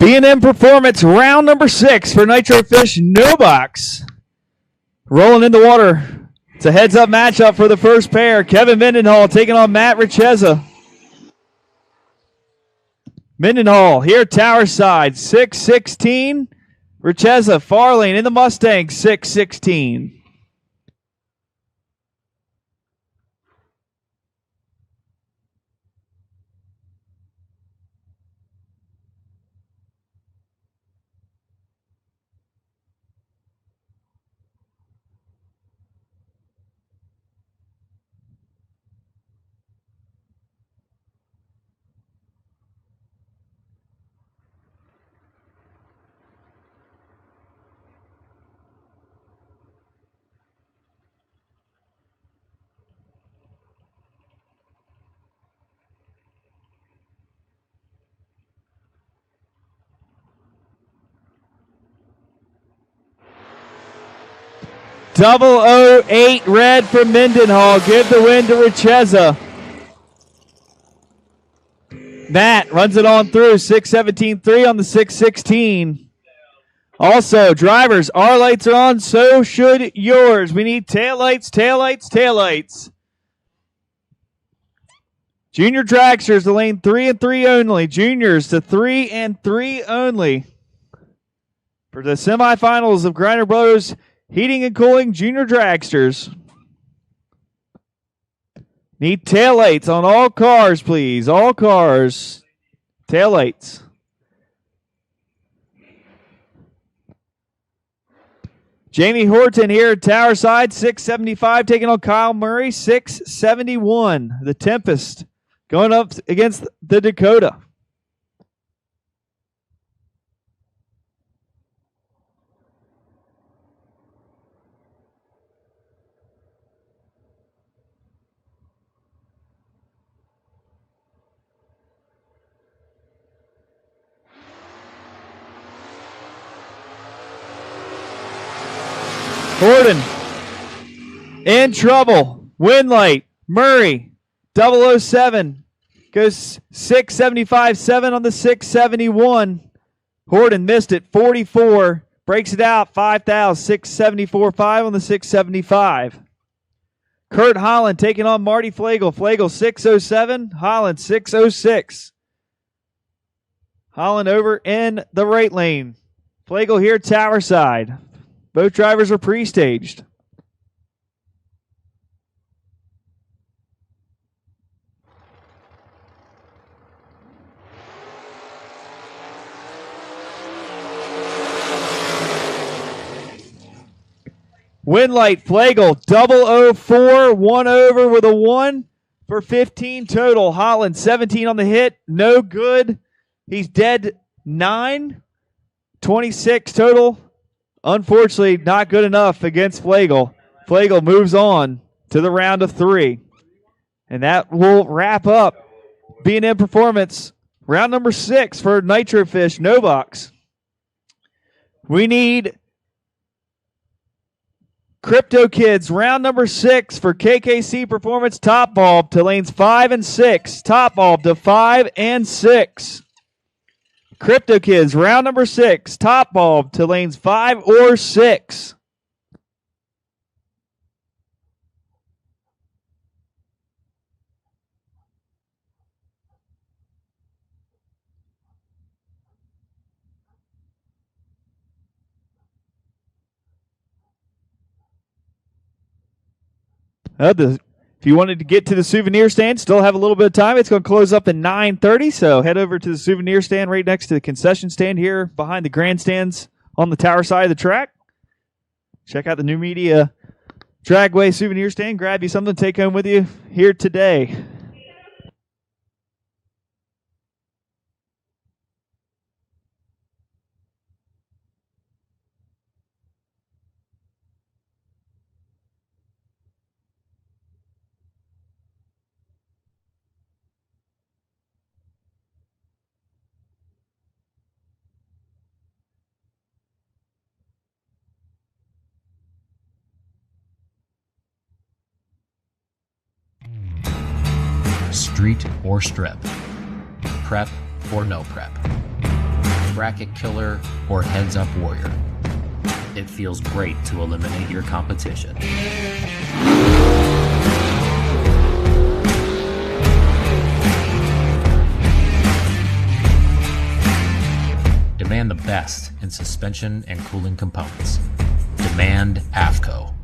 B&M Performance, round number 6 for Nitro Fish, no box. Rolling in the water. It's a heads-up matchup for the first pair. Kevin Mendenhall taking on Matt Richeza. Mendenhall here, tower side, 6-16. Richeza, far lane in the Mustang, 6-16. .008 red for Mendenhall. Give the win to Richeza. Matt runs it on through. 6-17-3 on the 6-16. Also, drivers, our lights are on, so should yours. We need taillights, taillights, taillights. Junior dragsters to lane 3 and 3 only. Juniors to 3 and 3 only. For the semifinals of Griner Brothers Heating and Cooling Junior Dragsters. Need taillights on all cars, please. All cars. Taillights. Jamie Horton here at tower side, 675, taking on Kyle Murray, 671. The Tempest going up against the Dakota. Horton in trouble. Winlight. Murray. 007 goes 675-7 on the 671. Horton missed it. 44. Breaks it out. 5,000. 674.5 on the 675. Kurt Holland taking on Marty Flagel. Flagel 607. Holland 606. Holland over in the right lane. Flagel here tower side. Both drivers are pre-staged. Winlight, Flagel, 004, 1 over with a 1 for 15 total. Holland, 17 on the hit, no good. He's dead 9, 26 total. Unfortunately, not good enough against Flagel. Flagel moves on to the round of 3. And that will wrap up B&M Performance, round number 6 for Nitrofish, no box. We need Crypto Kids, round number 6 for KKC Performance, top bulb to lanes 5 and 6. Top bulb to 5 and 6. Crypto Kids, round number 6, top bulb to lanes 5 or 6. If you wanted to get to the souvenir stand, still have a little bit of time. It's going to close up at 9:30, so head over to the souvenir stand right next to the concession stand here behind the grandstands on the tower side of the track. Check out the Numidia Dragway souvenir stand. Grab you something to take home with you here today. Street or strip, prep or no prep, bracket killer or heads up warrior. It feels great to eliminate your competition. Demand the best in suspension and cooling components. Demand Afco.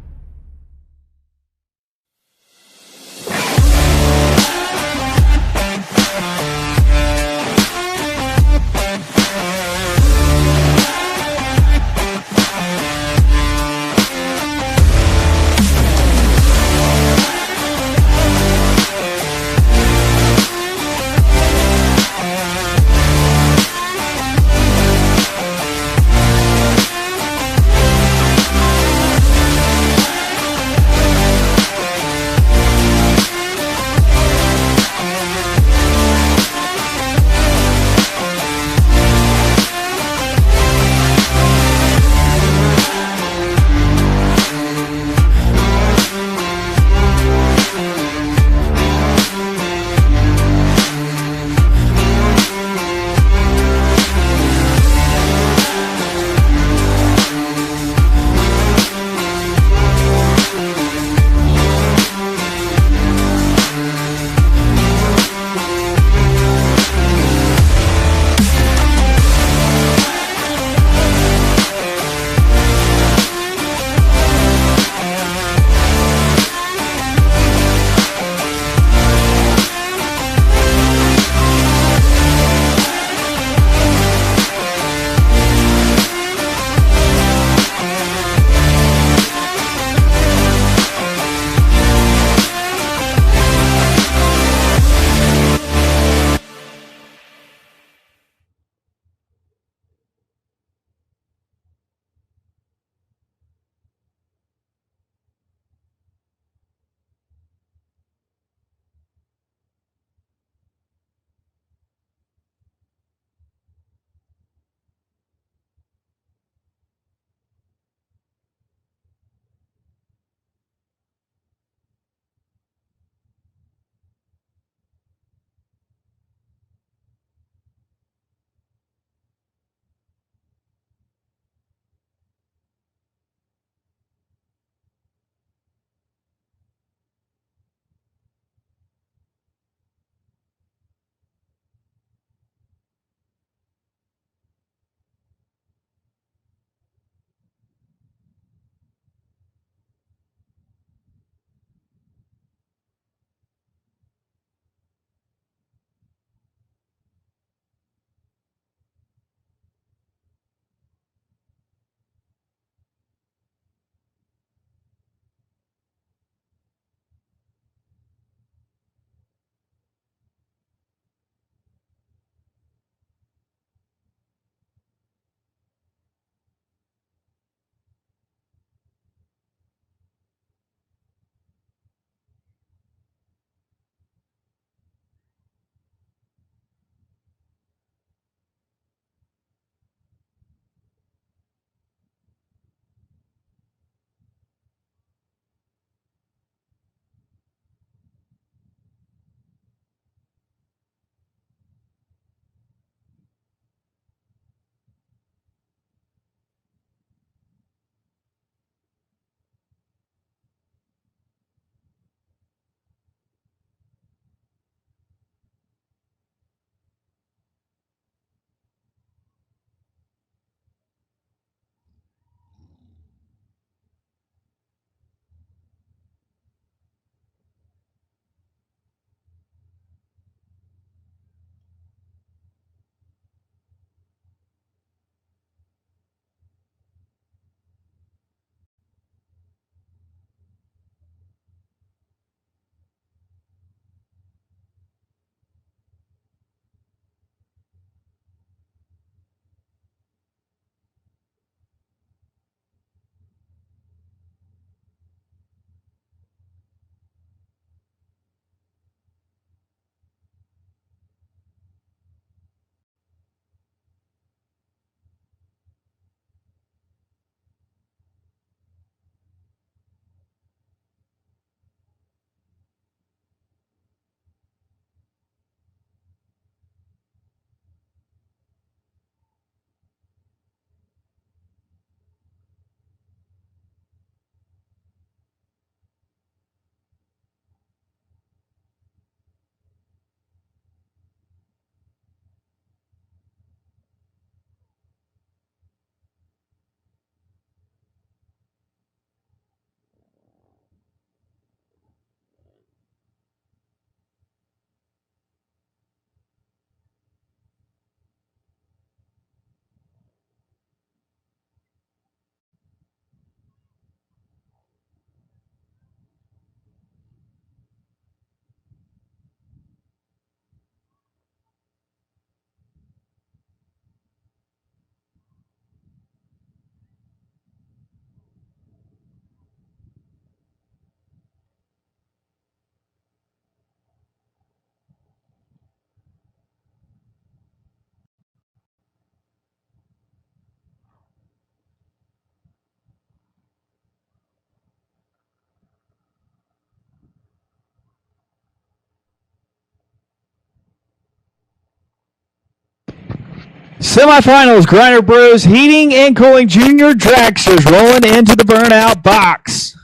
Semifinals, Griner Bros Heating and Cooling Junior Dragsters rolling into the burnout box.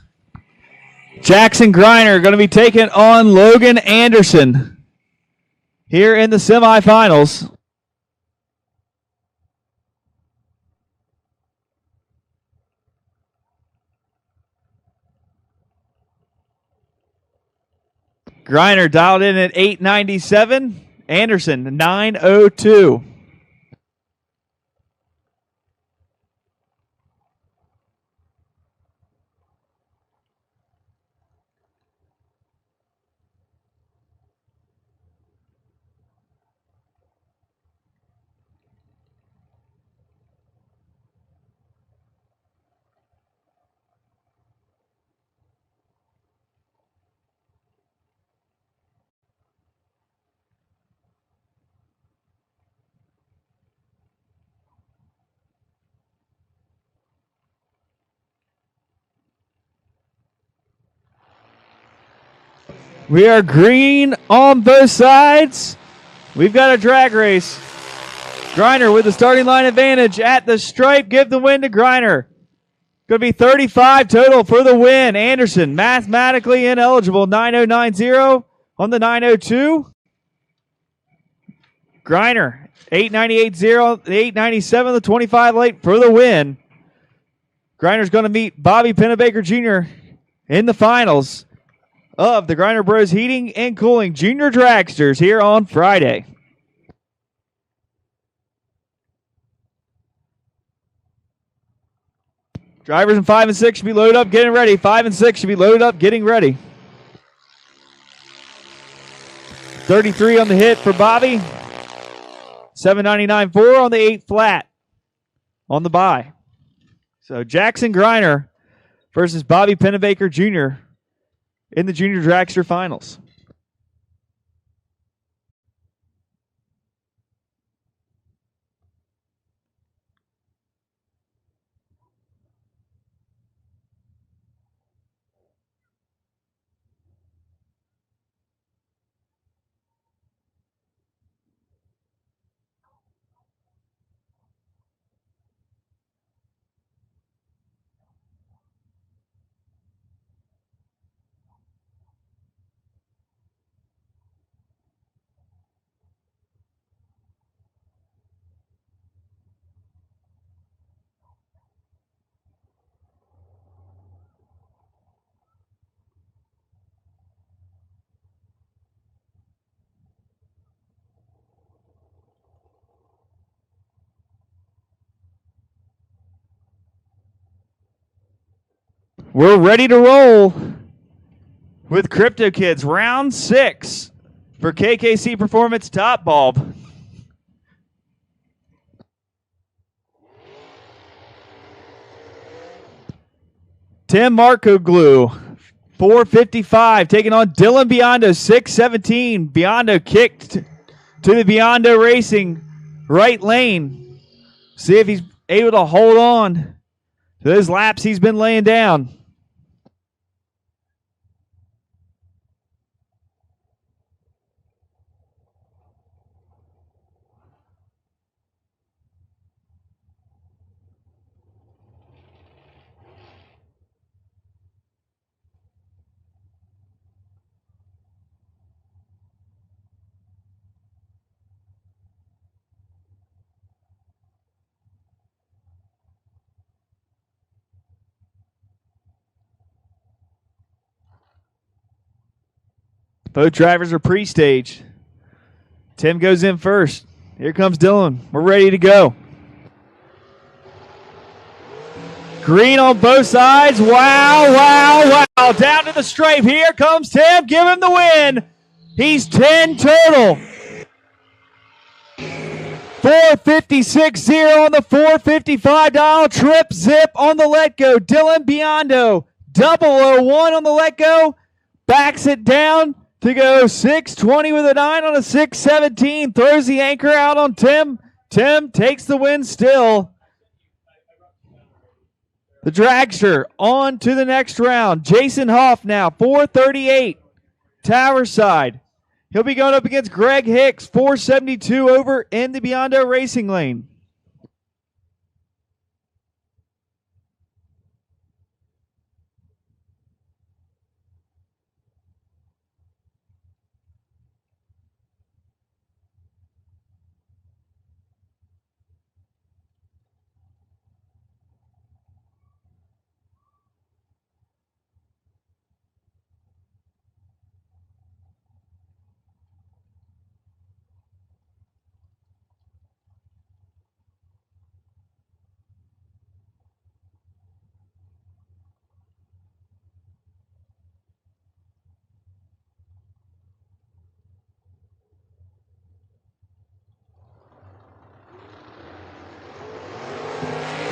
Jackson Griner going to be taking on Logan Anderson here in the semifinals. Griner dialed in at 897. Anderson 902. We are green on both sides. We've got a drag race. Griner with the starting line advantage at the stripe. Give the win to Griner. Going to be 35 total for the win. Anderson, mathematically ineligible. 9090 on the 902. Griner, 898.0, 897, the 25 late for the win. Griner's going to meet Bobby Pennebaker Jr. in the finals of the Griner Bros Heating and Cooling Junior Dragsters here on Friday. Drivers in 5 and 6 should be loaded up, getting ready. 5 and 6 should be loaded up, getting ready. 33 on the hit for Bobby. 799.4 on the 8 flat on the bye. So Jackson Griner versus Bobby Pennebaker Jr. in the Junior Dragster Finals. We're ready to roll with Crypto Kids. Round 6 for KKC Performance Top Bulb. Tim Marco Glue, 455, taking on Dylan Biondo, 617. Biondo kicked to the Biondo Racing right lane. See if he's able to hold on to those laps he's been laying down. Both drivers are pre-staged. Tim goes in first. Here comes Dylan. We're ready to go. Green on both sides. Wow, wow, wow. Down to the stripe. Here comes Tim. Give him the win. He's 10 total. 456.0 on the 455 dial. Trip zip on the let go. Dylan Biondo. 001 on the let go. Backs it down to go 620 with a 9 on a 617. Throws the anchor out on Tim. Tim takes the win still. The dragster on to the next round. Jason Hoff now, 438. Tower side. He'll be going up against Greg Hicks, 472 over in the Biondo Racing lane.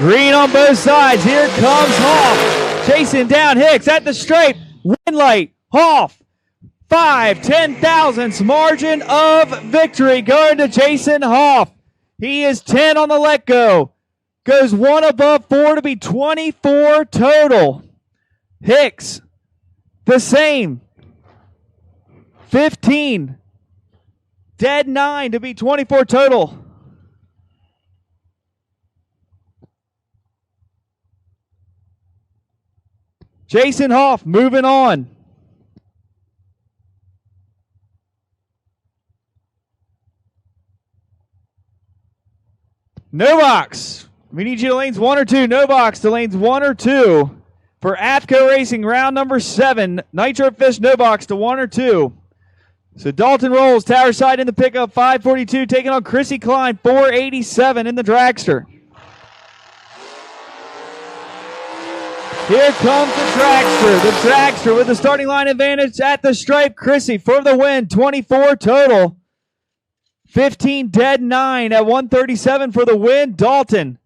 Green on both sides. Here comes Hoff. Chasing down Hicks at the stripe. Winlight. Hoff. 5 10,000ths margin of victory going to Jason Hoff. He is 10 on the let go. Goes one above 4 to be 24 total. Hicks, the same. 15. Dead 9 to be 24 total. Jason Hoff moving on. No box. We need you to lanes 1 or 2. No box to lanes 1 or 2 for Afco Racing round number 7. Nitro Fish no box to 1 or 2. So Dalton rolls tower side in the pickup 542 taking on Chrissy Klein 487 in the dragster. Here comes the dragster. The dragster with the starting line advantage at the stripe. Chrissy for the win 24 total. 15 dead 9 at 137 for the win. Dalton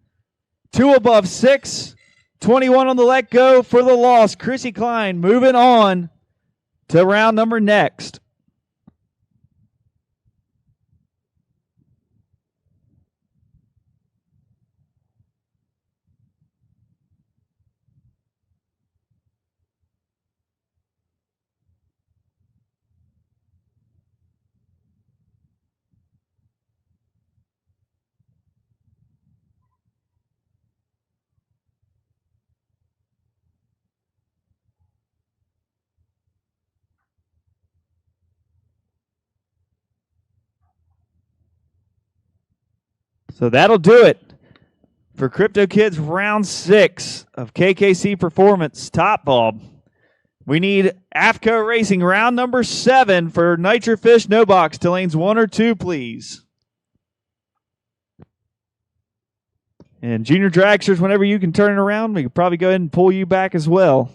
2 above 6. 21 on the let go for the loss. Chrissy Klein moving on to round number next. So that'll do it for Crypto Kids round 6 of KKC Performance Top Bulb. We need Afco Racing round number 7 for Nitro Fish no box to lanes 1 or 2, please. And Junior Dragsters, whenever you can turn it around, we could probably go ahead and pull you back as well.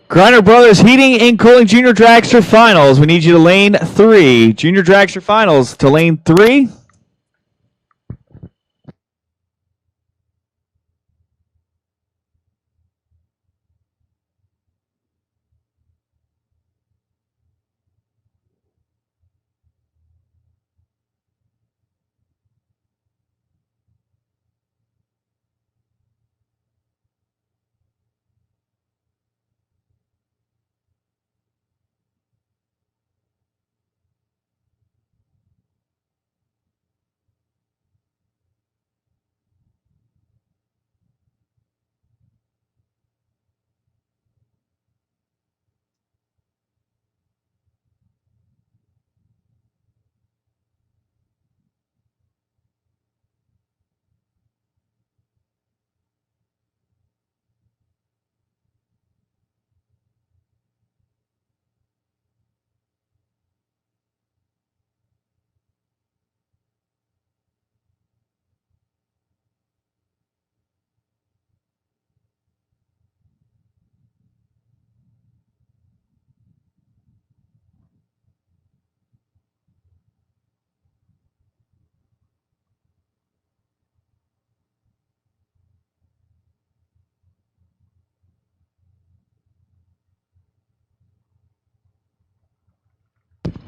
Griner Brothers Heating and Cooling Junior Dragster Finals. We need you to lane 3. Junior Dragster Finals to lane 3.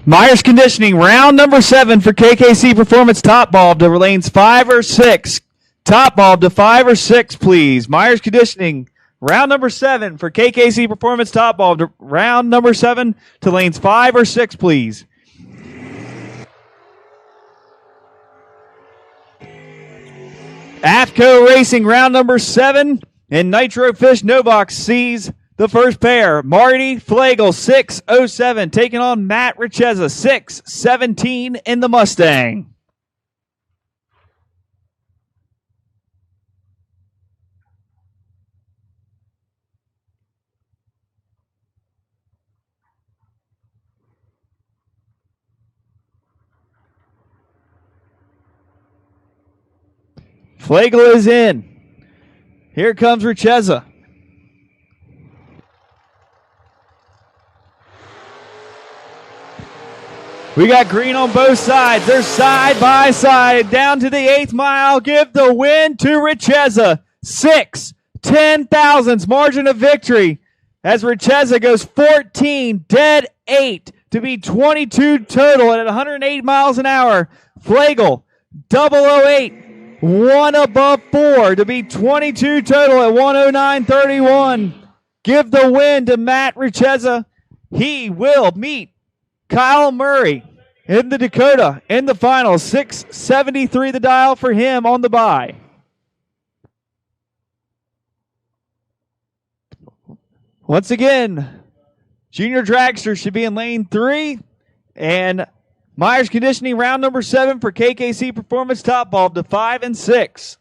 Myers Conditioning, round number 7 for KKC Performance Top Bulb to lanes 5 or 6. Top Bulb to 5 or 6, please. Myers Conditioning, round number 7 for KKC Performance Top Bulb to round number 7 to lanes 5 or 6, please. Afco Racing, round number 7, and Nitro Fish No Box sees the first pair. Marty Flagel, 6:07, taking on Matt Richeza, 6:17 in the Mustang. Flagel is in. Here comes Richeza. We got green on both sides. They're side by side. Down to the 8th mile. Give the win to Richeza. 6/10,000ths margin of victory as Richeza goes 14 dead 8 to be 22 total at 108 miles an hour. Flagel 008 1 above 4 to be 22 total at 109.31. Give the win to Matt Richeza. He will meet Kyle Murray in the Dakota in the finals. 673 the dial for him on the bye. Once again, Junior Dragster should be in lane 3, and Myers Conditioning round number 7 for KKC Performance Top Bulb to 5 and 6.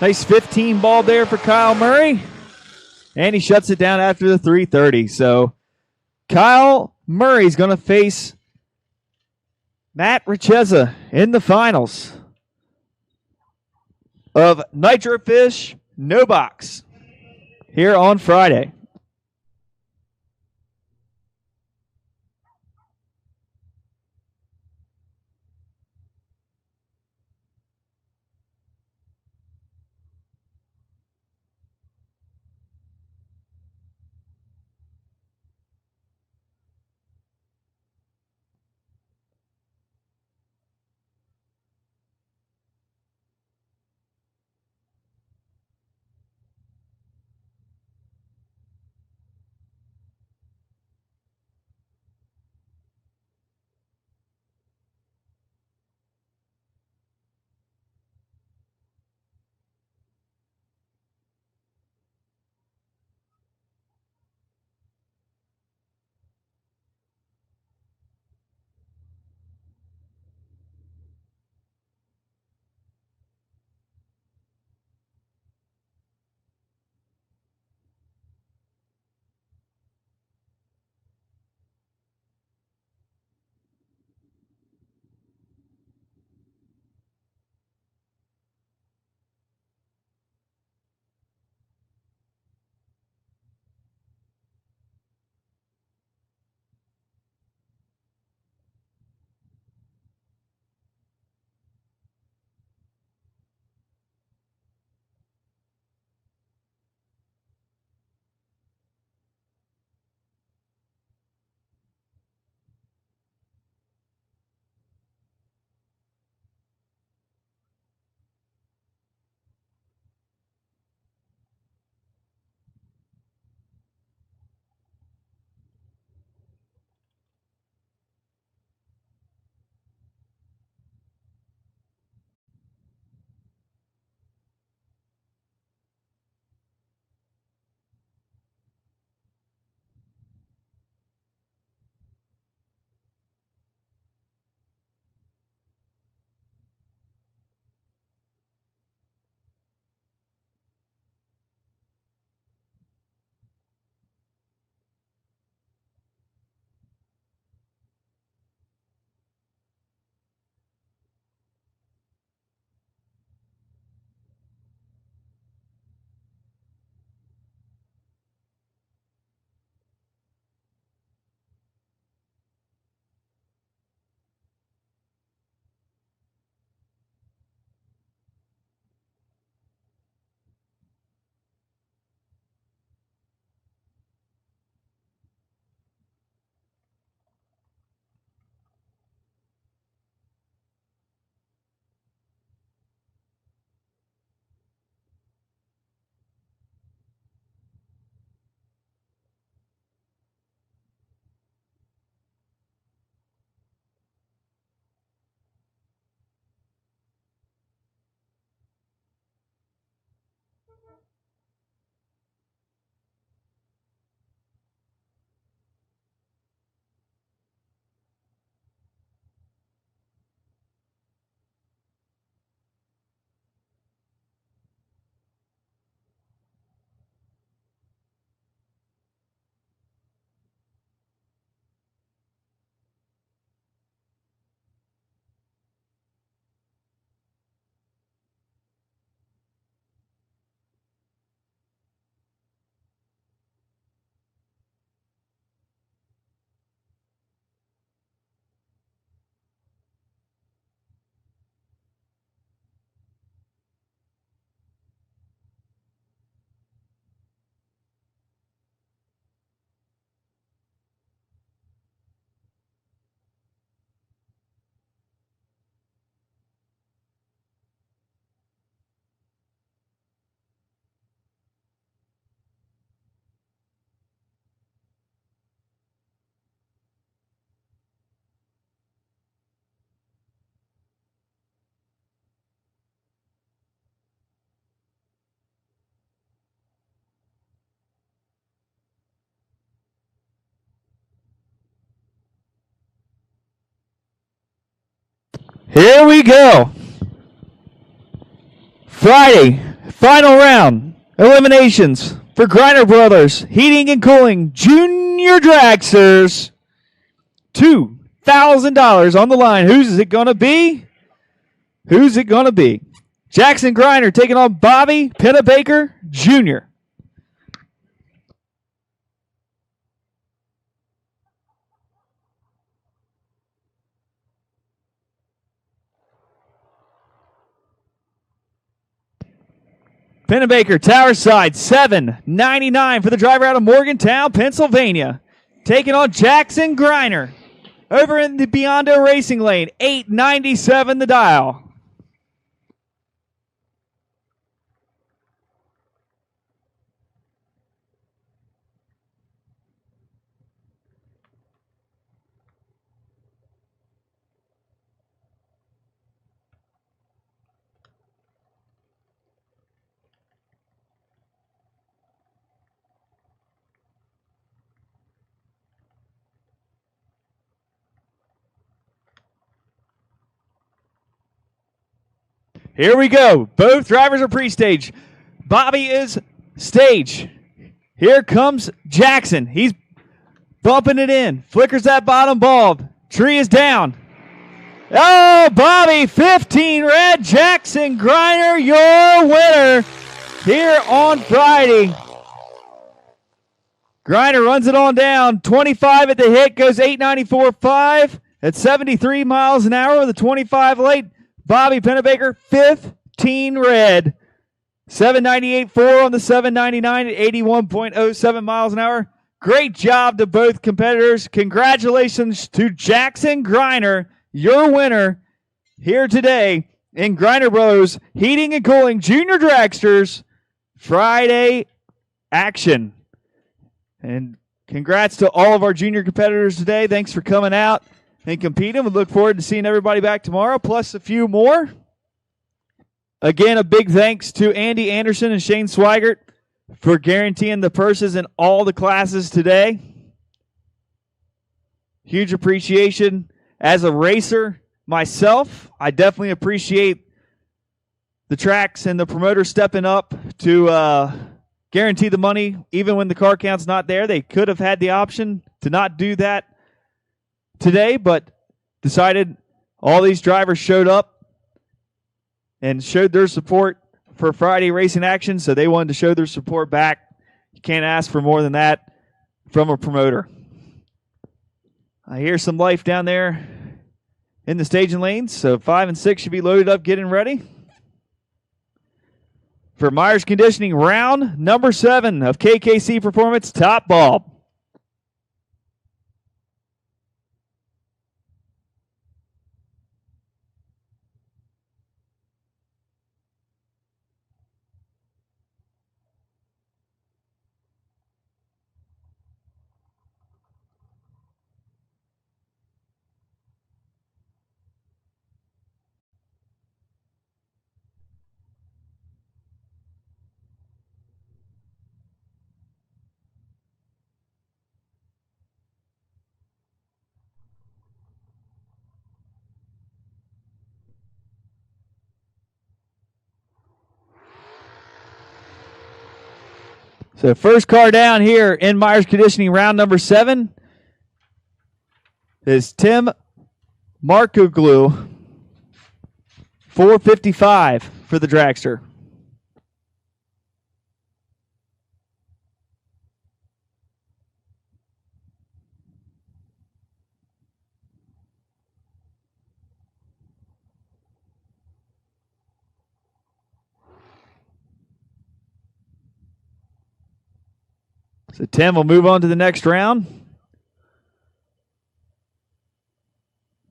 Nice 15 ball there for Kyle Murray. And he shuts it down after the 330. So Kyle Murray's going to face Matt Richeza in the finals of Nitro Fish No Box here on Friday. Here we go. Friday, final round. Eliminations for Griner Brothers Heating and Cooling Junior Dragsters. $2,000 on the line. Who's it going to be? Who's it going to be? Jackson Griner taking on Bobby Pennebaker Jr. Pennebaker, Tower Side, $7.99 for the driver out of Morgantown, Pennsylvania. Taking on Jackson Griner. Over in the Biondo Racing Lane, $8.97 the dial. Here we go. Both drivers are pre-stage. Bobby is stage. Here comes Jackson. He's bumping it in. Flickers that bottom bulb. Tree is down. Oh, Bobby, 15 red. Jackson Griner, your winner here on Friday. Griner runs it on down. 25 at the hit, goes 894.5 at 73 miles an hour with a 25 late. Bobby Pennebaker, 15 red. 798.4 on the 799 at 81.07 miles an hour. Great job to both competitors. Congratulations to Jackson Griner, your winner here today in Griner Bros. Heating and Cooling Junior Dragsters Friday action. And congrats to all of our junior competitors today. Thanks for coming out and competing. We look forward to seeing everybody back tomorrow, plus a few more. Again, a big thanks to Andy Anderson and Shane Swigert for guaranteeing the purses in all the classes today. Huge appreciation. As a racer myself, I definitely appreciate the tracks and the promoter stepping up to guarantee the money, even when the car count's not there. They could have had the option to not do that today, but decided all these drivers showed up and showed their support for Friday racing action, so they wanted to show their support back. You can't ask for more than that from a promoter. I hear some life down there in the staging lanes, so 5 and 6 should be loaded up, getting ready for Myers Conditioning round number 7 of KKC Performance Top Bulb. So first car down here in Myers Conditioning round number 7 is Tim Markoglu, 455 for the dragster. So Tim will move on to the next round.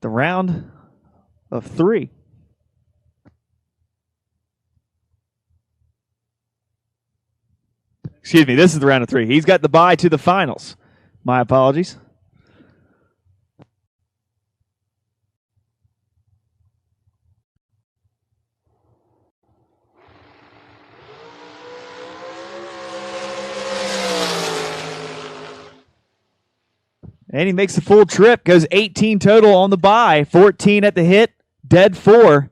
The round of 3. Excuse me, this is the round of 3. He's got the bye to the finals. My apologies. And he makes the full trip, goes 18 total on the bye, 14 at the hit. dead 4.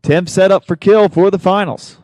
Tim set up for kill for the finals.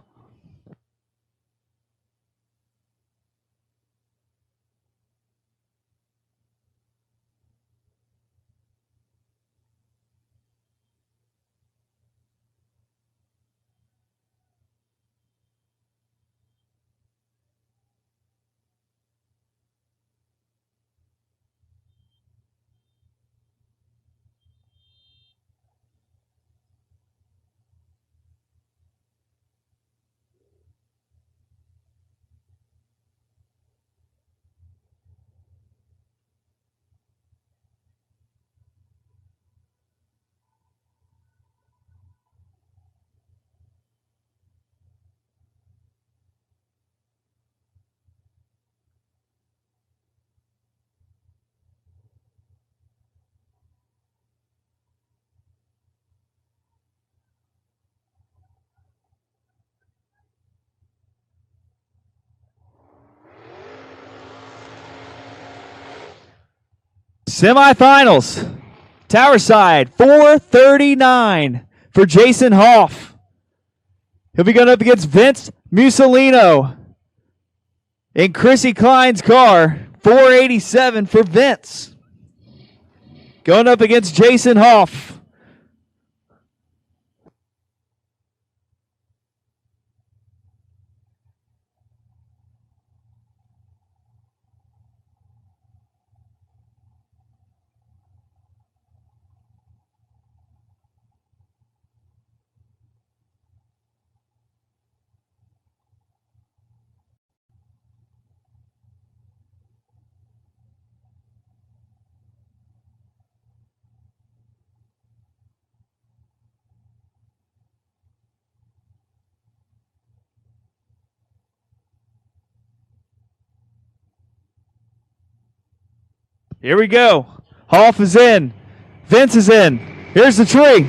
Semifinals. Tower side, 439 for Jason Hoff. He'll be going up against Vince Mussolino. In Chrissy Klein's car, 487 for Vince. Going up against Jason Hoff. Here we go. Hoff is in. Vince is in. Here's the tree.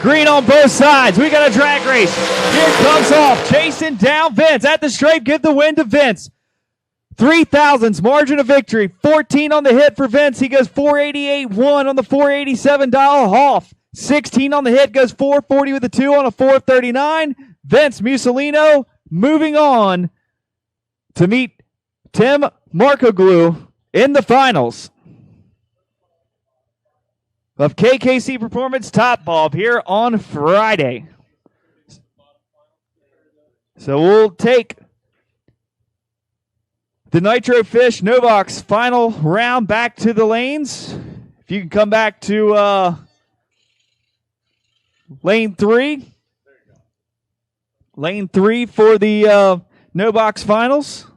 Green on both sides. We got a drag race. Here comes Hoff. Chasing down Vince. At the stripe, give the win to Vince. 3,000s margin of victory. 14 on the hit for Vince. He goes 488.1 on the $487 Hoff. 16 on the hit, goes 440 with the 2 on a 439. Vince Mussolino moving on to meet Tim Markoglu in the finals of KKC Performance Top Bulb here on Friday. So we'll take the Nitro Fish Novox final round back to the lanes. If you can come back to lane 3. Lane 3 for the Novox finals.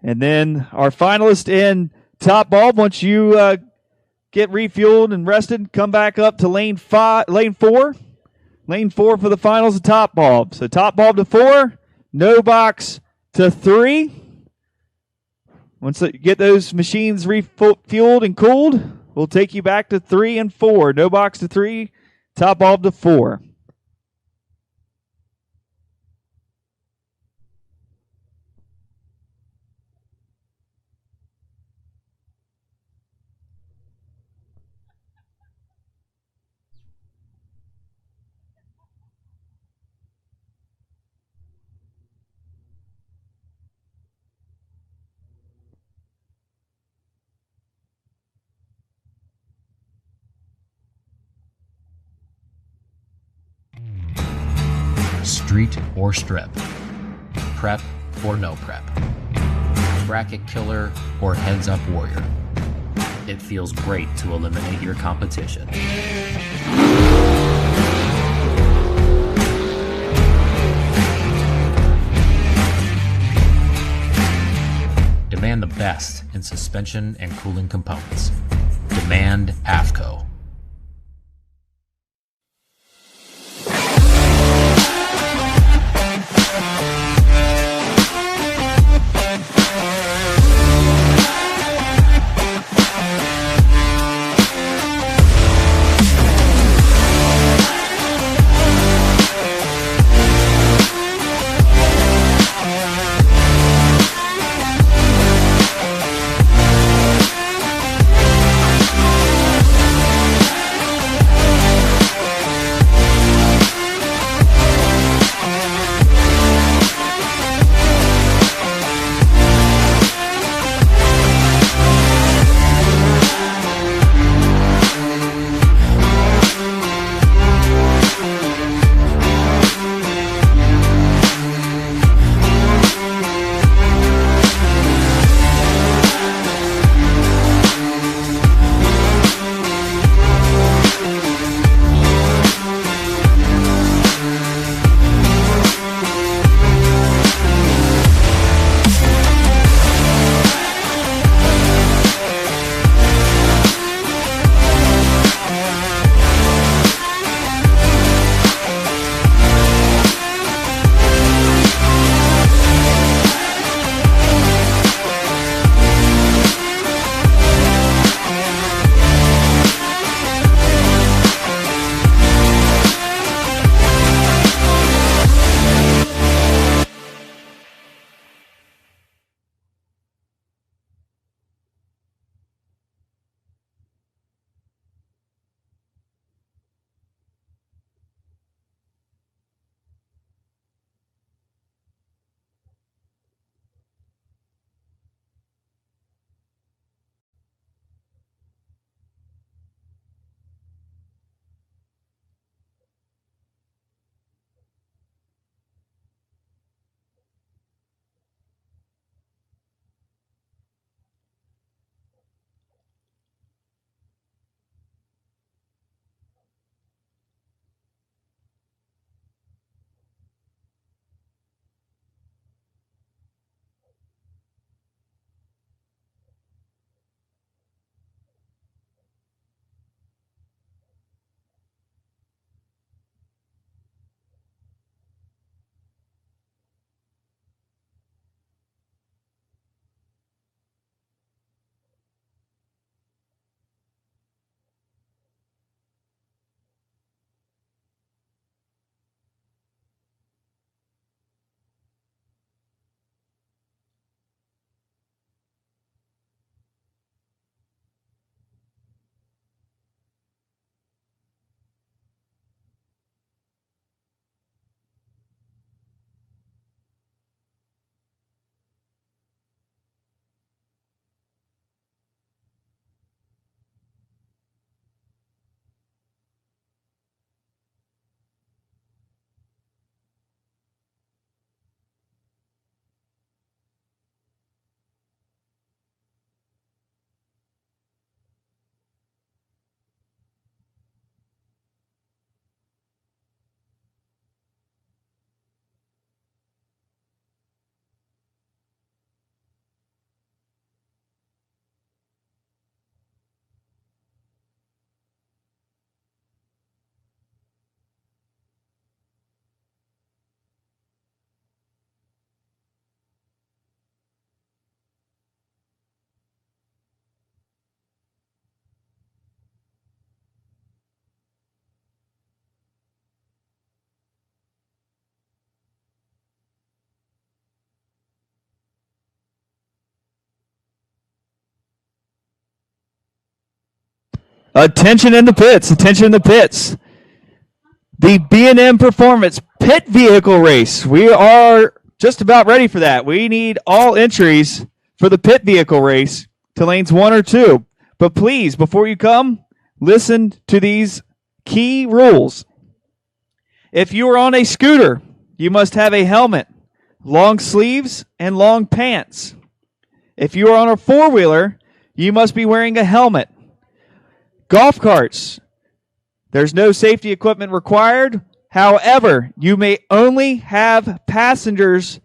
And then our finalist in Top Bulb, once you get refueled and rested, come back up to lane 4. Lane 4 for the finals of Top Bulb. So Top Bulb to 4, Novox to 3. Once you get those machines refueled and cooled, we'll take you back to 3 and 4. Novox to 3, Top Bulb to 4. Street or strip, prep or no prep, bracket killer or heads up warrior. It feels great to eliminate your competition. Demand the best in suspension and cooling components. Demand Afco. Attention in the pits. Attention in the pits. The B&M Performance Pit Vehicle Race. We are just about ready for that. We need all entries for the pit vehicle race to lanes 1 or 2. But please, before you come, listen to these key rules. If you are on a scooter, you must have a helmet, long sleeves, and long pants. If you are on a four-wheeler, you must be wearing a helmet. Golf carts, there's no safety equipment required. However, you may only have passengers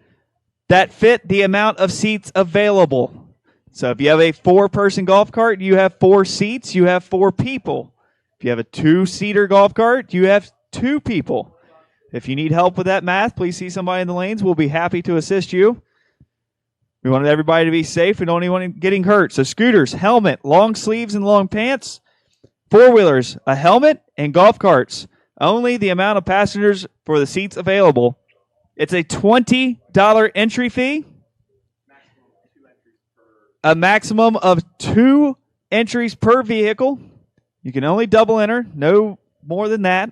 that fit the amount of seats available. So if you have a 4-person golf cart, you have 4 seats, you have 4 people. If you have a 2-seater golf cart, you have 2 people. If you need help with that math, please see somebody in the lanes. We'll be happy to assist you. We want everybody to be safe. We don't want anyone getting hurt. So scooters, helmet, long sleeves and long pants. Four-wheelers, a helmet, and golf carts. Only the amount of passengers for the seats available. It's a $20 entry fee. A maximum of 2 entries per vehicle. You can only double enter, no more than that.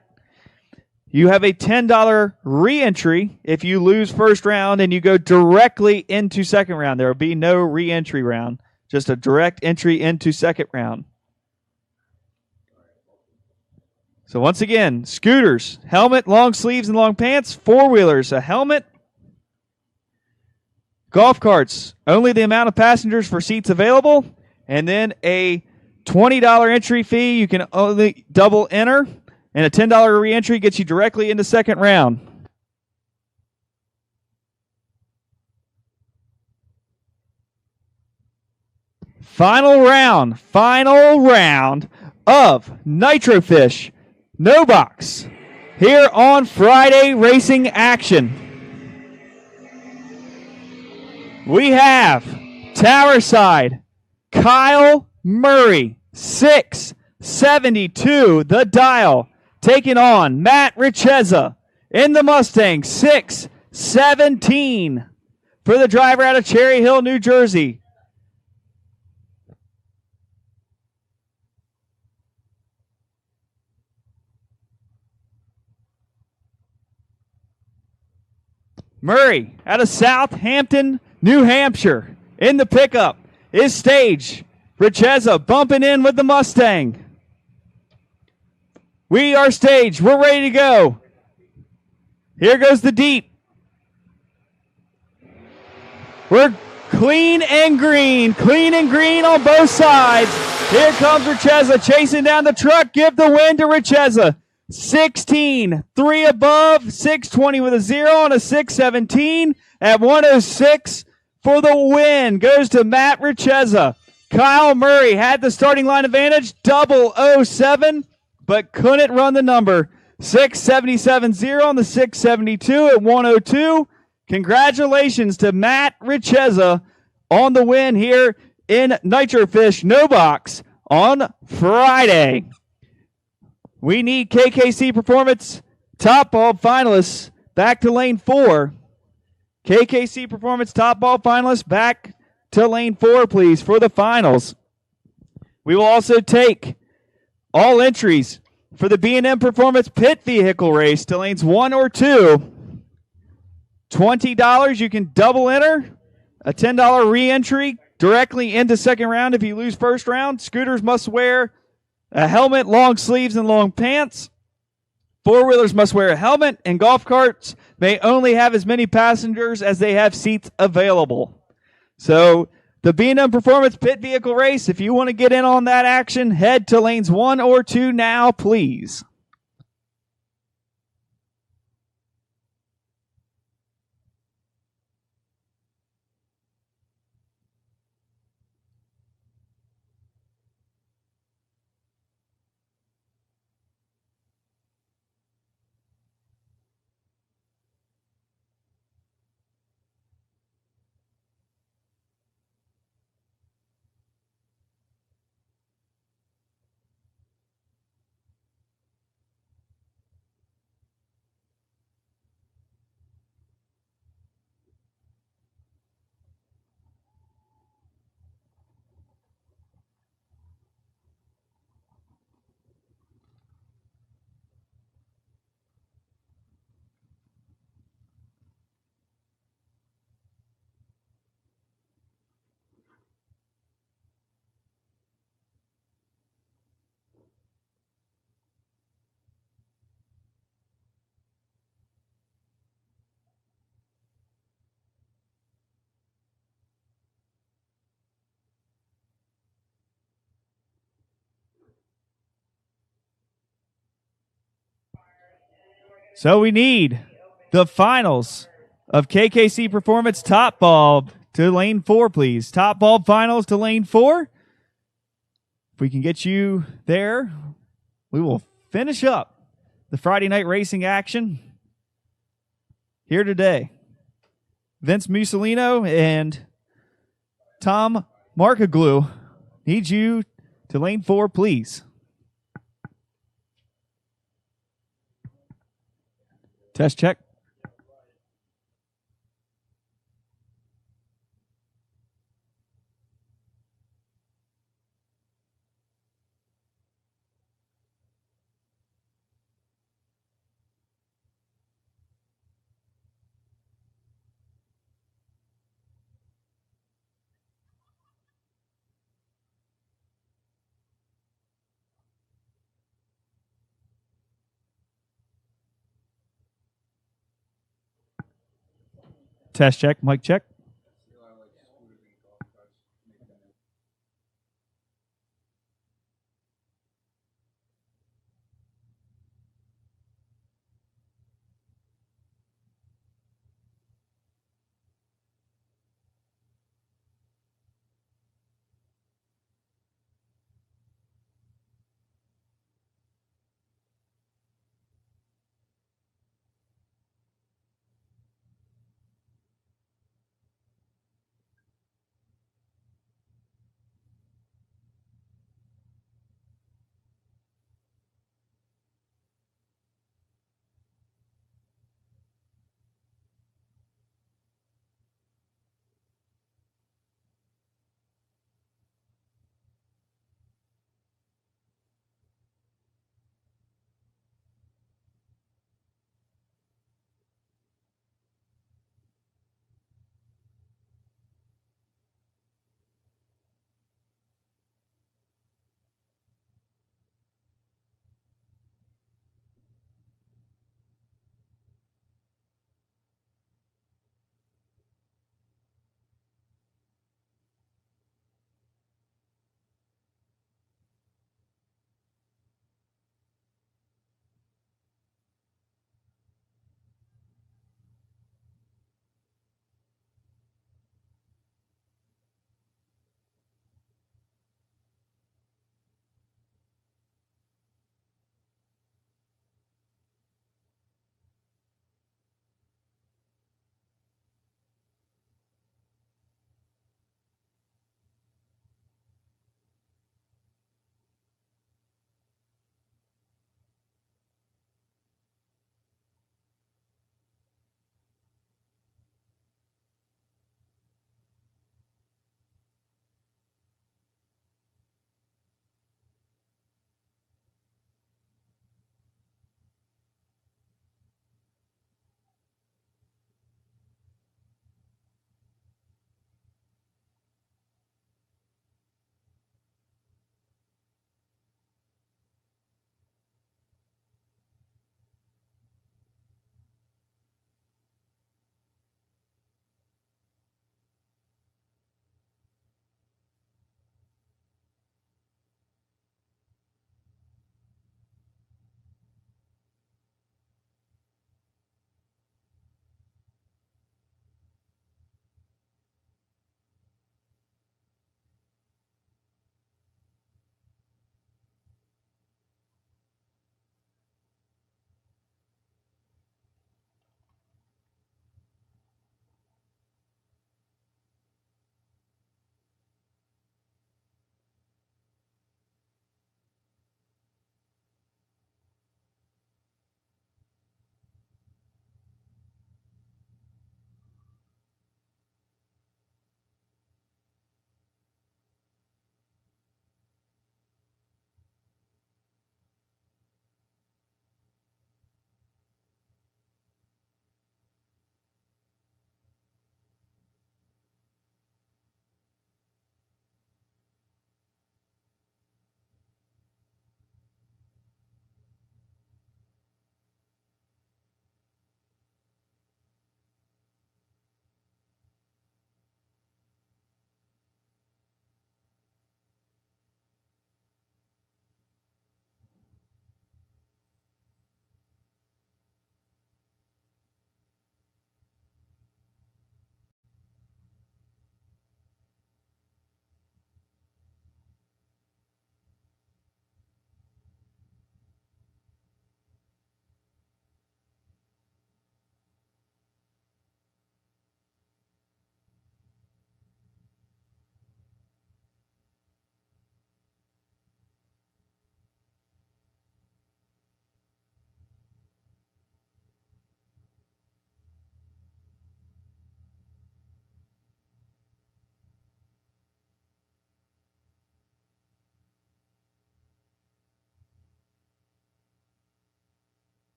You have a $10 re-entry if you lose first round and you go directly into second round. There will be no re-entry round, just a direct entry into second round. So once again, scooters, helmet, long sleeves, and long pants. Four-wheelers, a helmet. Golf carts, only the amount of passengers for seats available. And then a $20 entry fee. You can only double enter. And a $10 re-entry gets you directly into second round. Final round of Nitrofish No Box here on Friday Racing Action. We have Towerside, Kyle Murray, 672 the dial, taking on Matt Richeza in the Mustang, 617 for the driver out of Cherry Hill, New Jersey. Murray out of Southampton, New Hampshire, in the pickup is Stage. Richeza bumping in with the Mustang. We are Stage. We're ready to go. Here goes the deep. We're clean and green on both sides. Here comes Richeza chasing down the truck. Give the win to Richeza. 16, 3 above, 620 with a 0 on a 617 at 106 for the win. Goes to Matt Richeza. Kyle Murray had the starting line advantage, 007, but couldn't run the number. 677-0 on the 672 at 102. Congratulations to Matt Richeza on the win here in Nitrofish No Box on Friday. We need KKC Performance Top Bulb finalists back to lane 4. KKC Performance Top Bulb finalists back to lane 4, please, for the finals. We will also take all entries for the B&M Performance Pit Vehicle Race to lanes 1 or 2. $20, you can double enter. A $10 re-entry directly into second round if you lose first round. Scooters must wear a helmet, long sleeves, and long pants. Four-wheelers must wear a helmet, and golf carts may only have as many passengers as they have seats available. So the B&M Performance Pit Vehicle Race, if you want to get in on that action, head to lanes 1 or 2 now, please. So we need the finals of KKC Performance Top Bulb to lane 4, please. Top Bulb finals to lane 4. If we can get you there, we will finish up the Friday night racing action here today. Vince Mussolino and Tom Markaglu need you to lane 4, please. Test check. Test check. Mic check.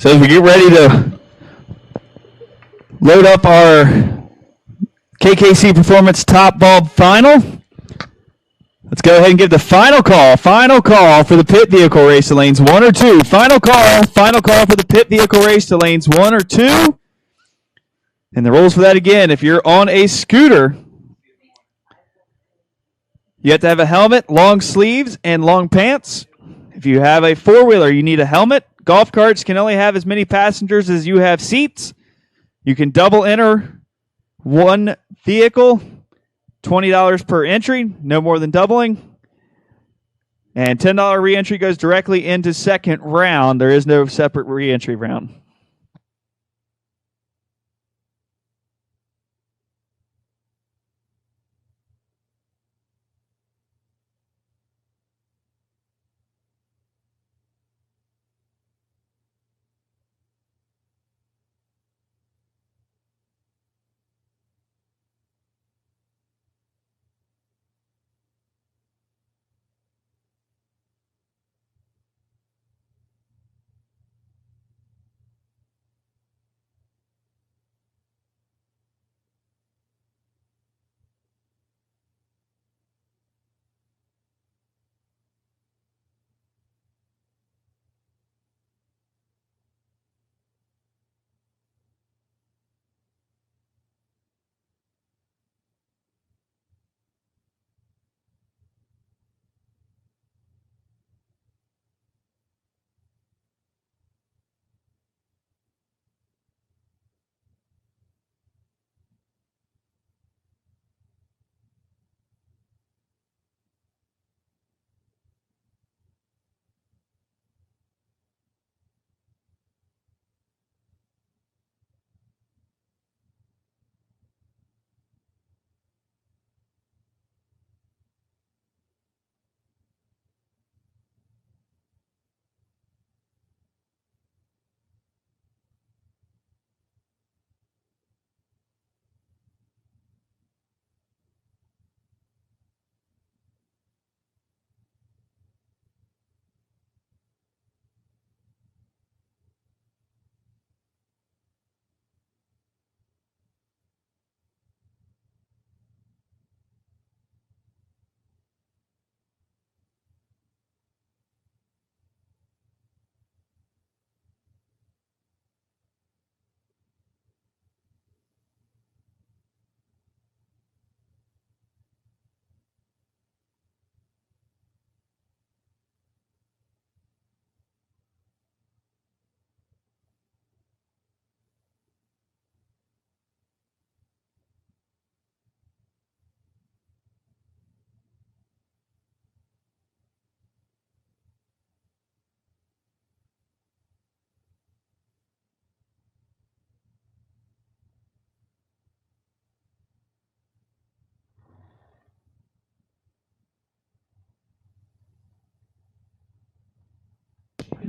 So as we get ready to load up our KKC Performance Top Bulb Final, let's go ahead and give the final call. Final call for the pit vehicle race to lanes 1 or 2. Final call for the pit vehicle race to lanes 1 or 2. And the rules for that again, if you're on a scooter, you have to have a helmet, long sleeves, and long pants. If you have a four-wheeler, you need a helmet. Golf carts can only have as many passengers as you have seats. You can double enter one vehicle, $20 per entry, no more than doubling. And $10 re-entry goes directly into second round. There is no separate re-entry round.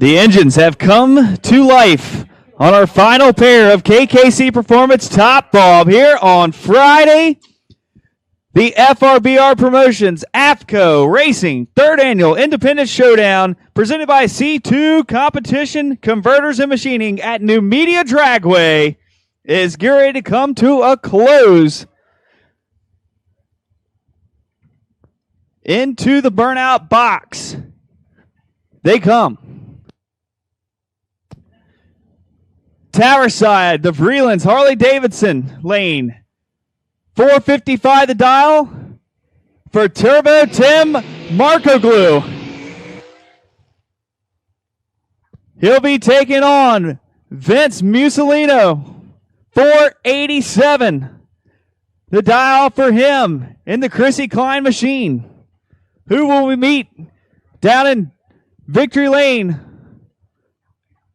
The engines have come to life on our final pair of KKC Performance Top Bulb here on Friday. The FRBR Promotions Afco Racing 3rd Annual Independent Showdown presented by C2 Competition Converters and Machining at Numidia Dragway is getting ready to come to a close. Into the burnout box they come. Tower side, the Vreelands Harley Davidson lane. 455 the dial for Turbo Tim Marcoglue. He'll be taking on Vince Musolino. 487 the dial for him in the Chrissy Klein machine. Who will we meet down in Victory Lane?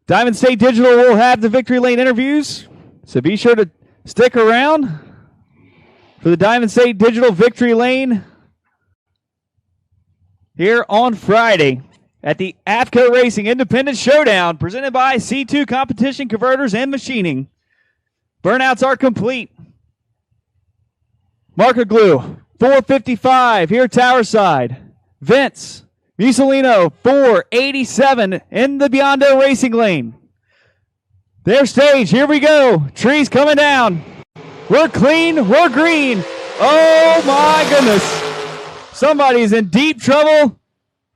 Diamond State Digital will have the Victory Lane interviews, so be sure to stick around for the Diamond State Digital Victory Lane here on Friday at the Afco Racing Independent Showdown presented by C2 Competition Converters and Machining. Burnouts are complete. Marker glue, 455 here tower side. Vince Musolino, 487 in the Biondo Racing lane. Their stage, here we go. Trees coming down. We're clean, we're green. Oh my goodness. Somebody's in deep trouble,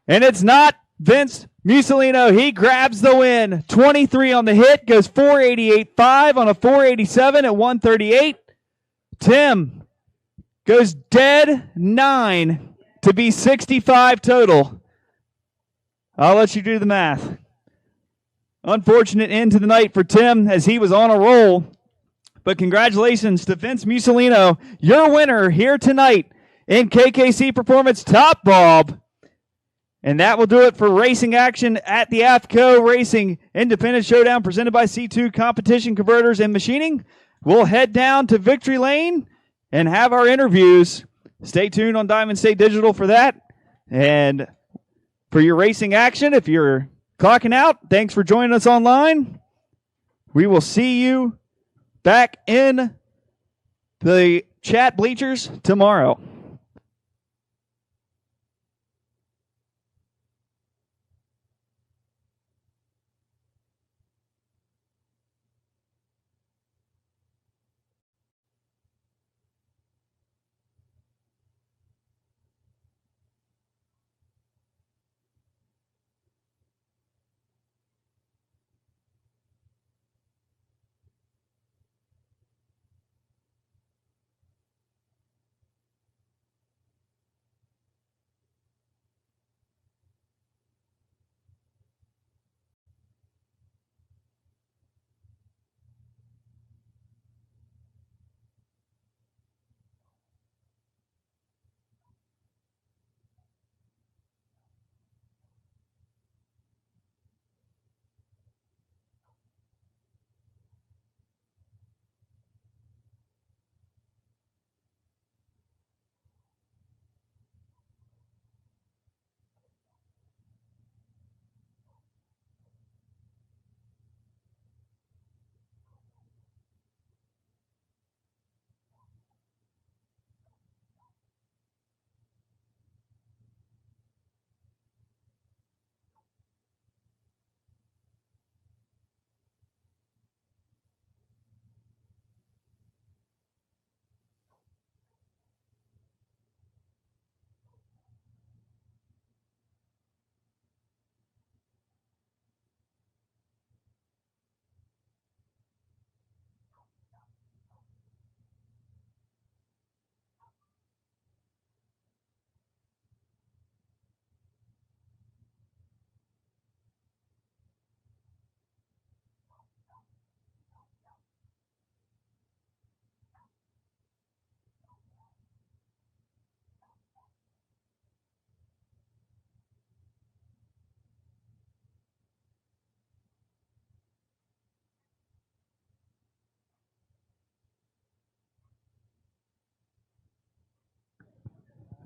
and it's not Vince Mussolino. He grabs the win. 23 on the hit, goes 488.5 on a 487 at 138. Tim goes dead 9 to be 65 total. I'll let you do the math. Unfortunate end to the night for Tim as he was on a roll. But congratulations to Vince Mussolino, your winner here tonight in KKC Performance Top Bulb. And that will do it for racing action at the Afco Racing Independent Showdown presented by C2 Competition Converters and Machining. We'll head down to Victory Lane and have our interviews. Stay tuned on Diamond State Digital for that. And for your racing action, if you're clocking out, thanks for joining us online. We will see you back in the chat bleachers tomorrow.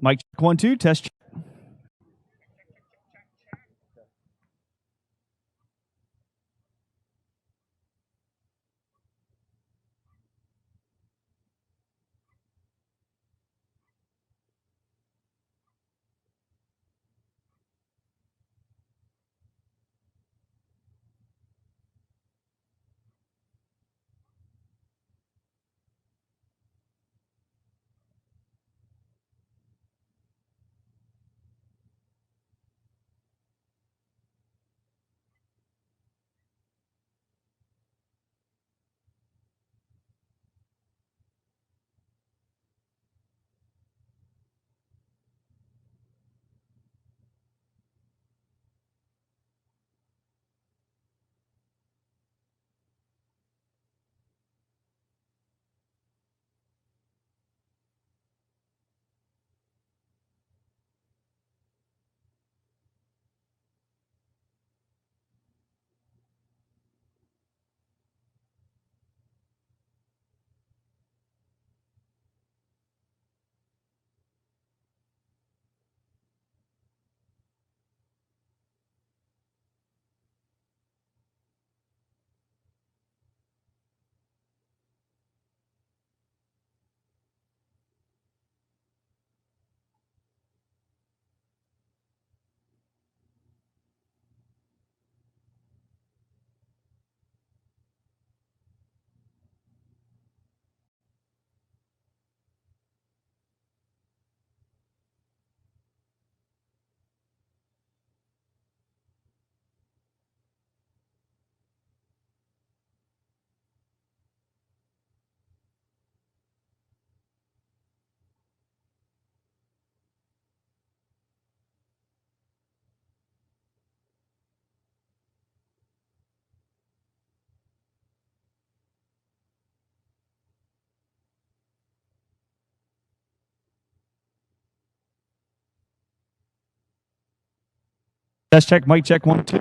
Mic check 1 2 test. Test check, mic check, 1, 2.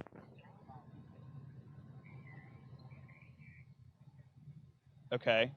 Okay.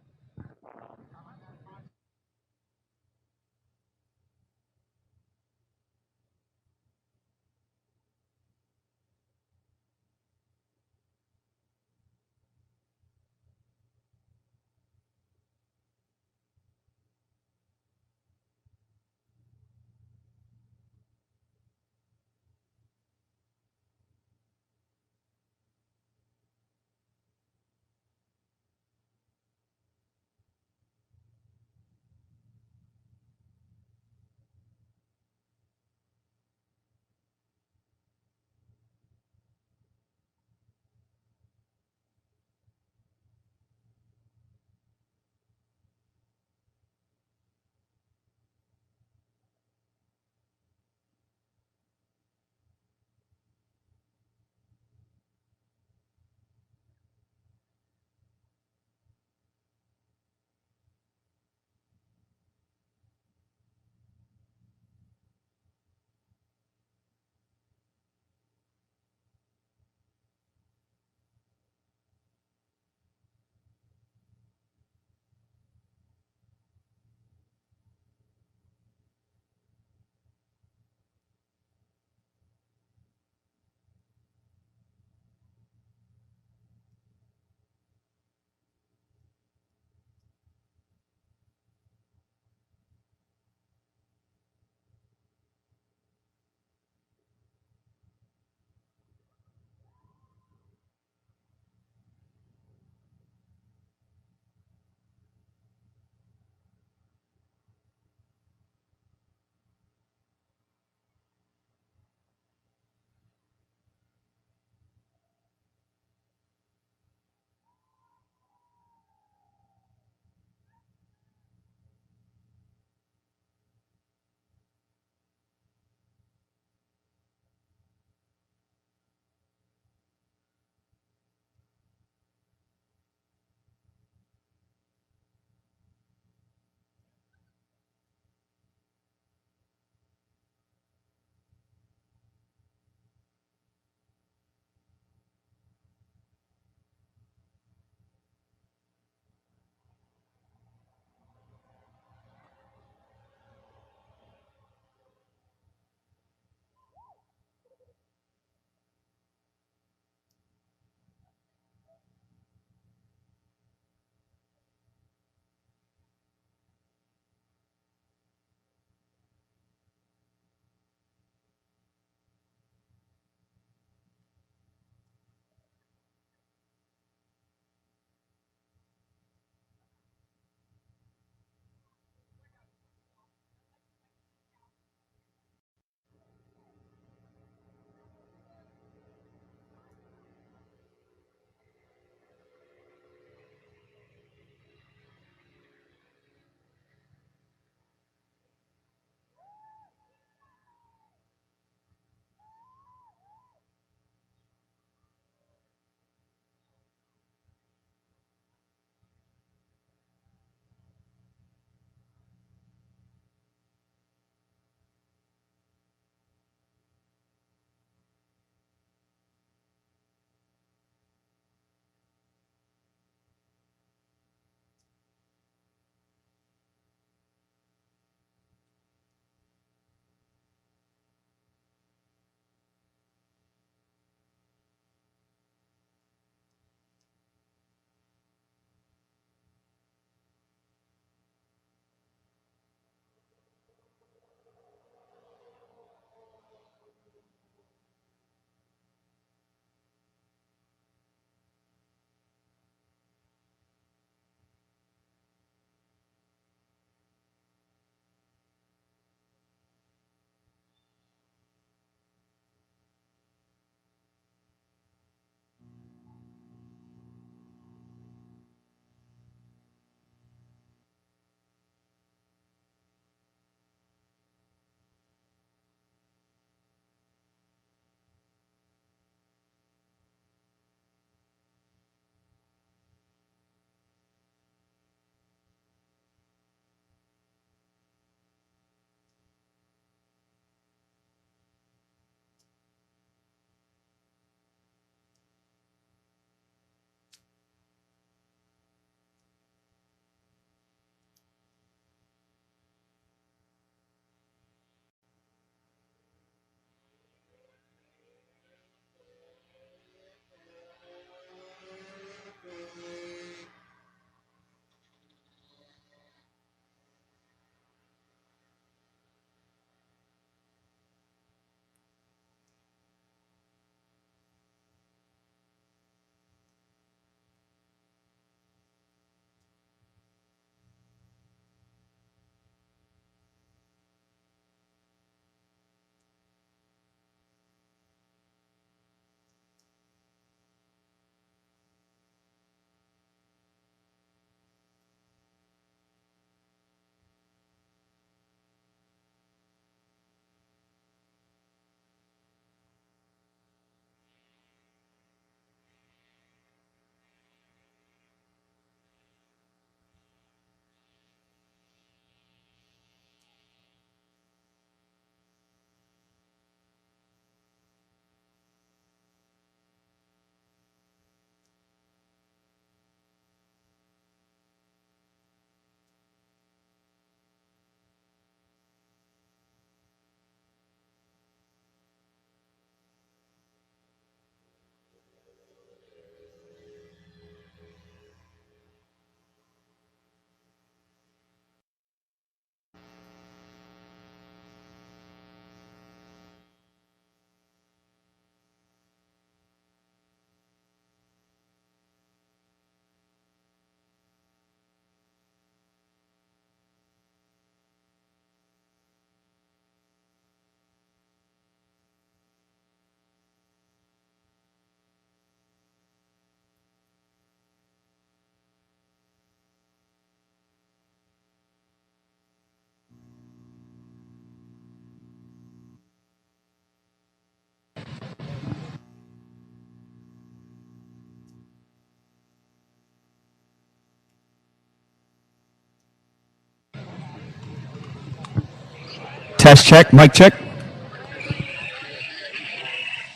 Test check, mic check.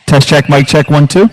Test check, mic check, 1, 2.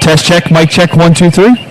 Test check, mic check, 1, 2, 3.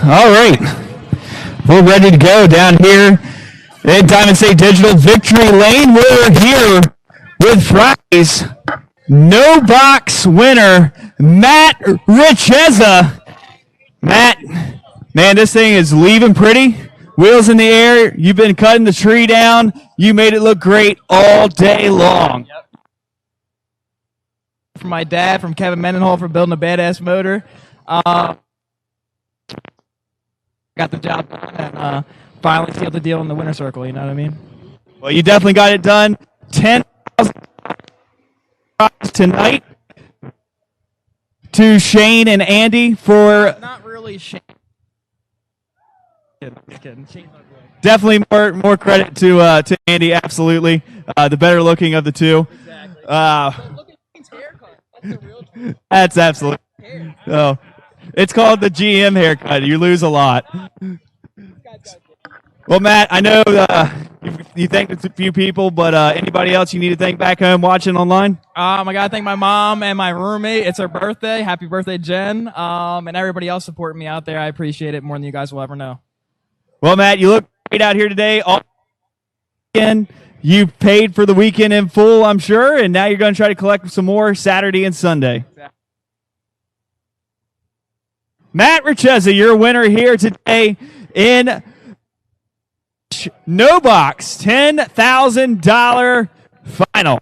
All right, we're ready to go down here at Diamond State Digital Victory Lane. We're here with Friday's no box winner, Matt Richeza. Matt, man, this thing is leaving pretty. Wheels in the air. You've been cutting the tree down. You made it look great all day long. Yep. From my dad, from Kevin Mendenhall, for building a badass motor. Got the job done and finally sealed the deal in the winner circle, you know what I mean? Well, you definitely got it done. $10,000 tonight to Shane and Andy for Not really Shane. Just kidding. Shane's not good. definitely more credit to Andy. Absolutely, the better looking of the two. Exactly. Uh, Look at Shane's haircut. That's the real truth. That's absolutely. Oh, it's called the GM haircut. You lose a lot. Well, Matt, I know you thanked a few people, but anybody else you need to thank back home watching online? I gotta thank my mom and my roommate. It's her birthday. Happy birthday, Jen. And everybody else supporting me out there. I appreciate it more than you guys will ever know. Well, Matt, you look great out here today. All weekend. You paid for the weekend in full, I'm sure, and now you're going to try to collect some more Saturday and Sunday. Exactly. Matt Richeza, your winner here today in No Box, $10,000 final.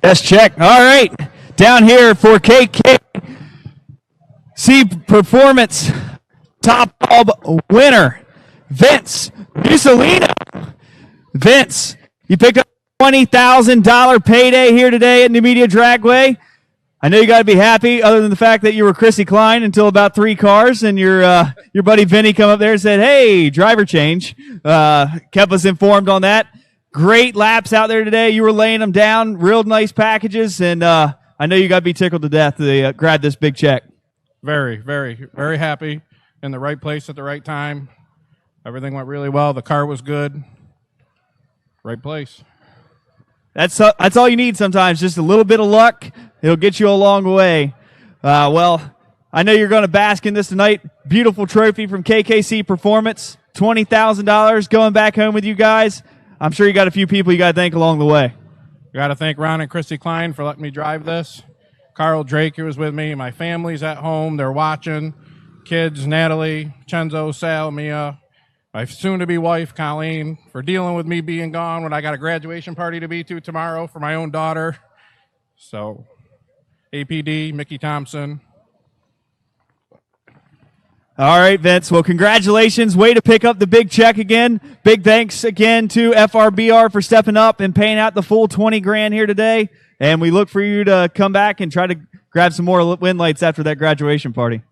Yes, check. All right. Down here for KKC Performance top bulb winner, Vince Mussolino. Vince, you picked up a $20,000 payday here today at Numidia Dragway. I know you got to be happy, other than the fact that you were Chrissy Klein until about 3 cars, and your buddy Vinny come up there and said, "Hey, driver change." Kept us informed on that. Great laps out there today. You were laying them down, real nice packages, and I know you got to be tickled to death to grab this big check. Very, very, very happy. In the right place at the right time. Everything went really well. The car was good. Right place. That's all you need sometimes, just a little bit of luck. It'll get you a long way. Well, I know you're going to bask in this tonight. Beautiful trophy from KKC Performance. $20,000 going back home with you guys. I'm sure you got a few people you got to thank along the way. Got to thank Ron and Christy Klein for letting me drive this. Carl Drake, who was with me. My family's at home. They're watching. Kids, Natalie, Chenzo, Sal, Mia. My soon-to-be wife, Colleen, for dealing with me being gone when I got a graduation party to be to tomorrow for my own daughter. So, APD, Mickey Thompson. All right, Vince. Well, congratulations. Way to pick up the big check again. Big thanks again to FRBR for stepping up and paying out the full 20 grand here today. And we look for you to come back and try to grab some more win lights after that graduation party.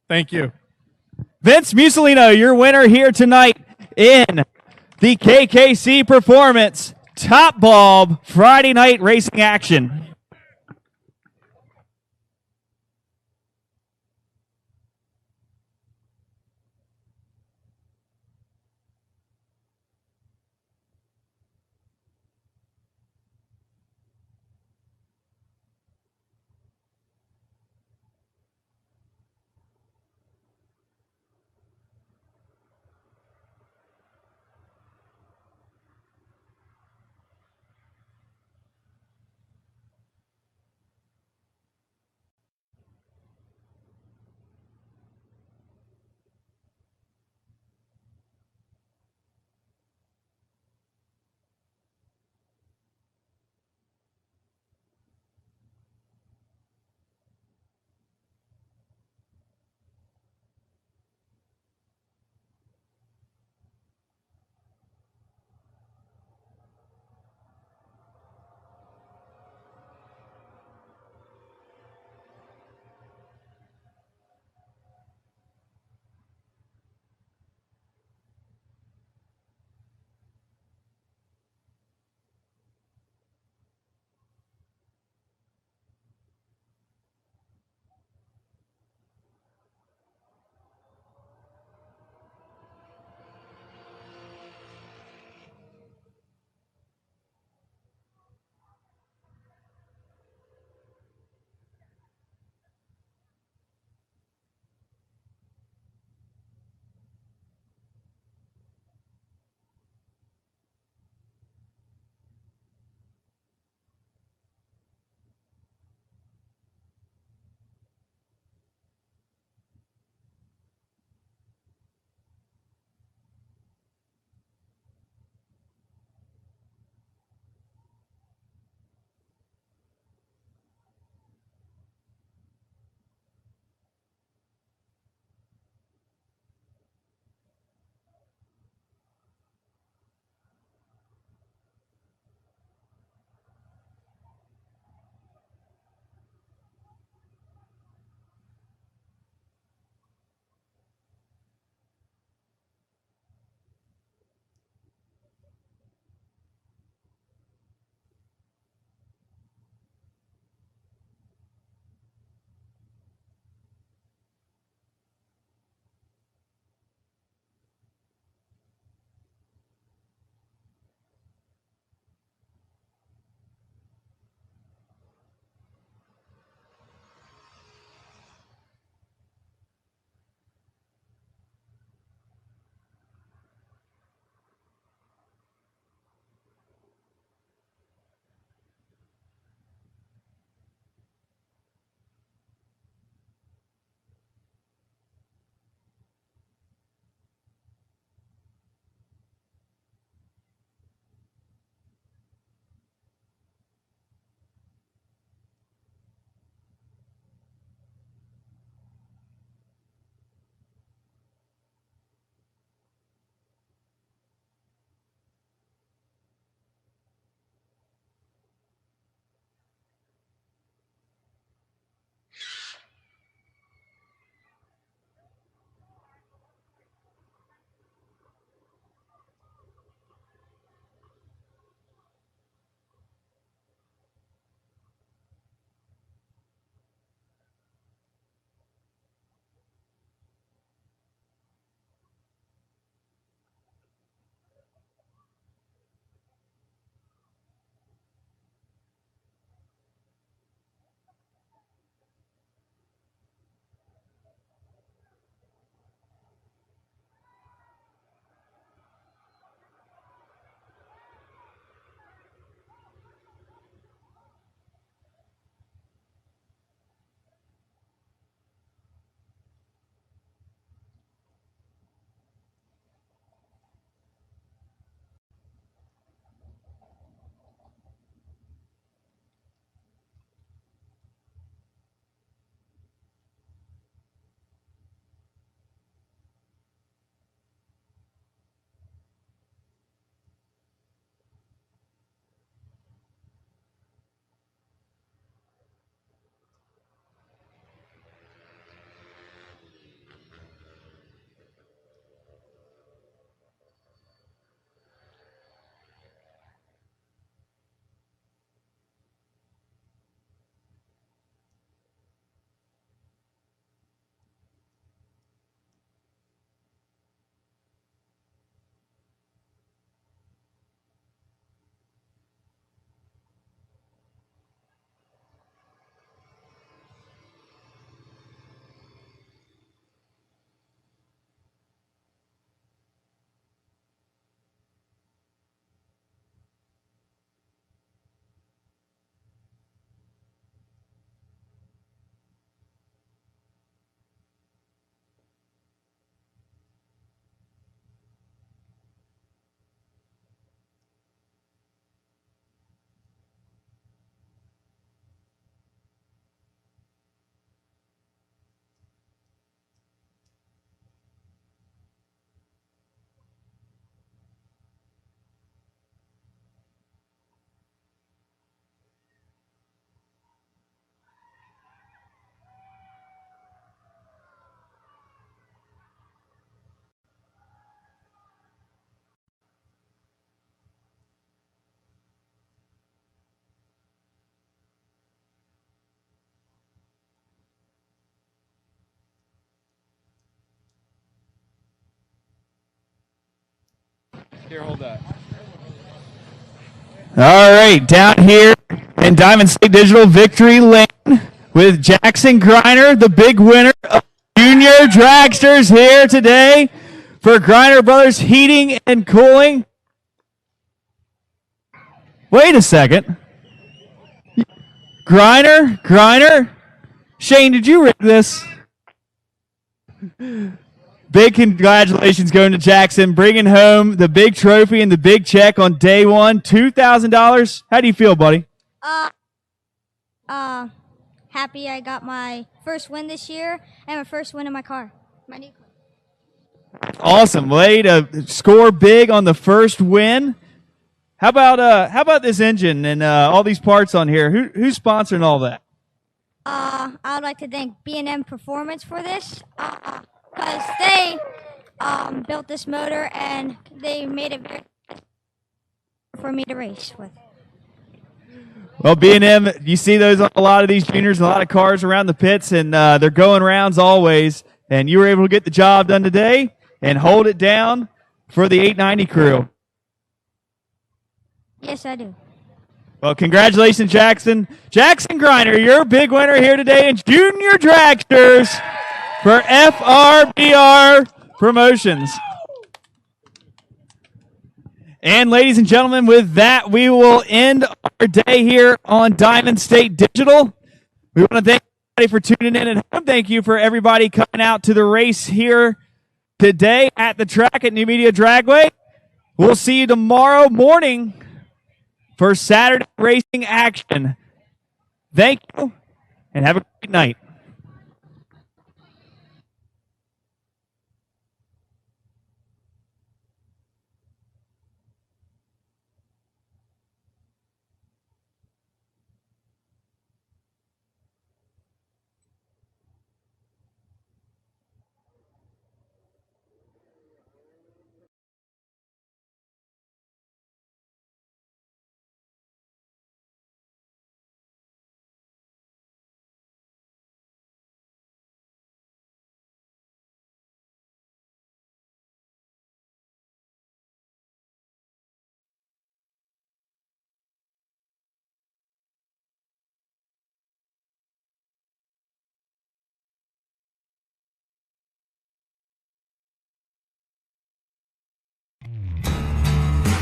Thank you. Vince Mussolino, your winner here tonight in the KKC Performance Top Bulb Friday night racing action. Here, hold that. All right, down here in Diamond State Digital Victory Lane with Jackson Griner, the big winner of Junior Dragsters here today for Griner Brothers Heating and Cooling. Wait a second. Griner. Shane, did you rig this? Big congratulations going to Jackson, bringing home the big trophy and the big check on day one, $2,000. How do you feel, buddy? Happy I got my first win this year and my first win in my car, my new car. Awesome way to score big on the first win. How about this engine and all these parts on here? Who's sponsoring all that? I would like to thank B&M Performance for this. Because they built this motor and they made it very for me to race with. Well, B&M, you see those on a lot of these juniors, a lot of cars around the pits, and they're going rounds always. And you were able to get the job done today and hold it down for the 890 crew. Yes, I do. Well, congratulations, Jackson. Jackson Griner, you're a big winner here today in Junior Dragsters for FRBR Promotions. And ladies and gentlemen, with that, we will end our day here on Diamond State Digital. We want to thank everybody for tuning in at home. Thank you for everybody coming out to the race here today at the track at Numidia Dragway. We'll see you tomorrow morning for Saturday racing action. Thank you, and have a great night.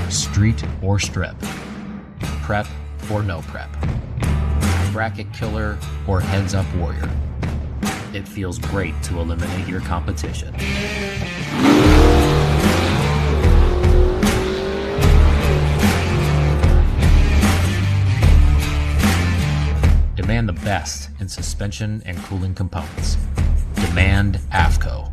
Street or strip, prep or no prep, bracket killer or heads up warrior. It feels great to eliminate your competition. Demand the best in suspension and cooling components. Demand Afco.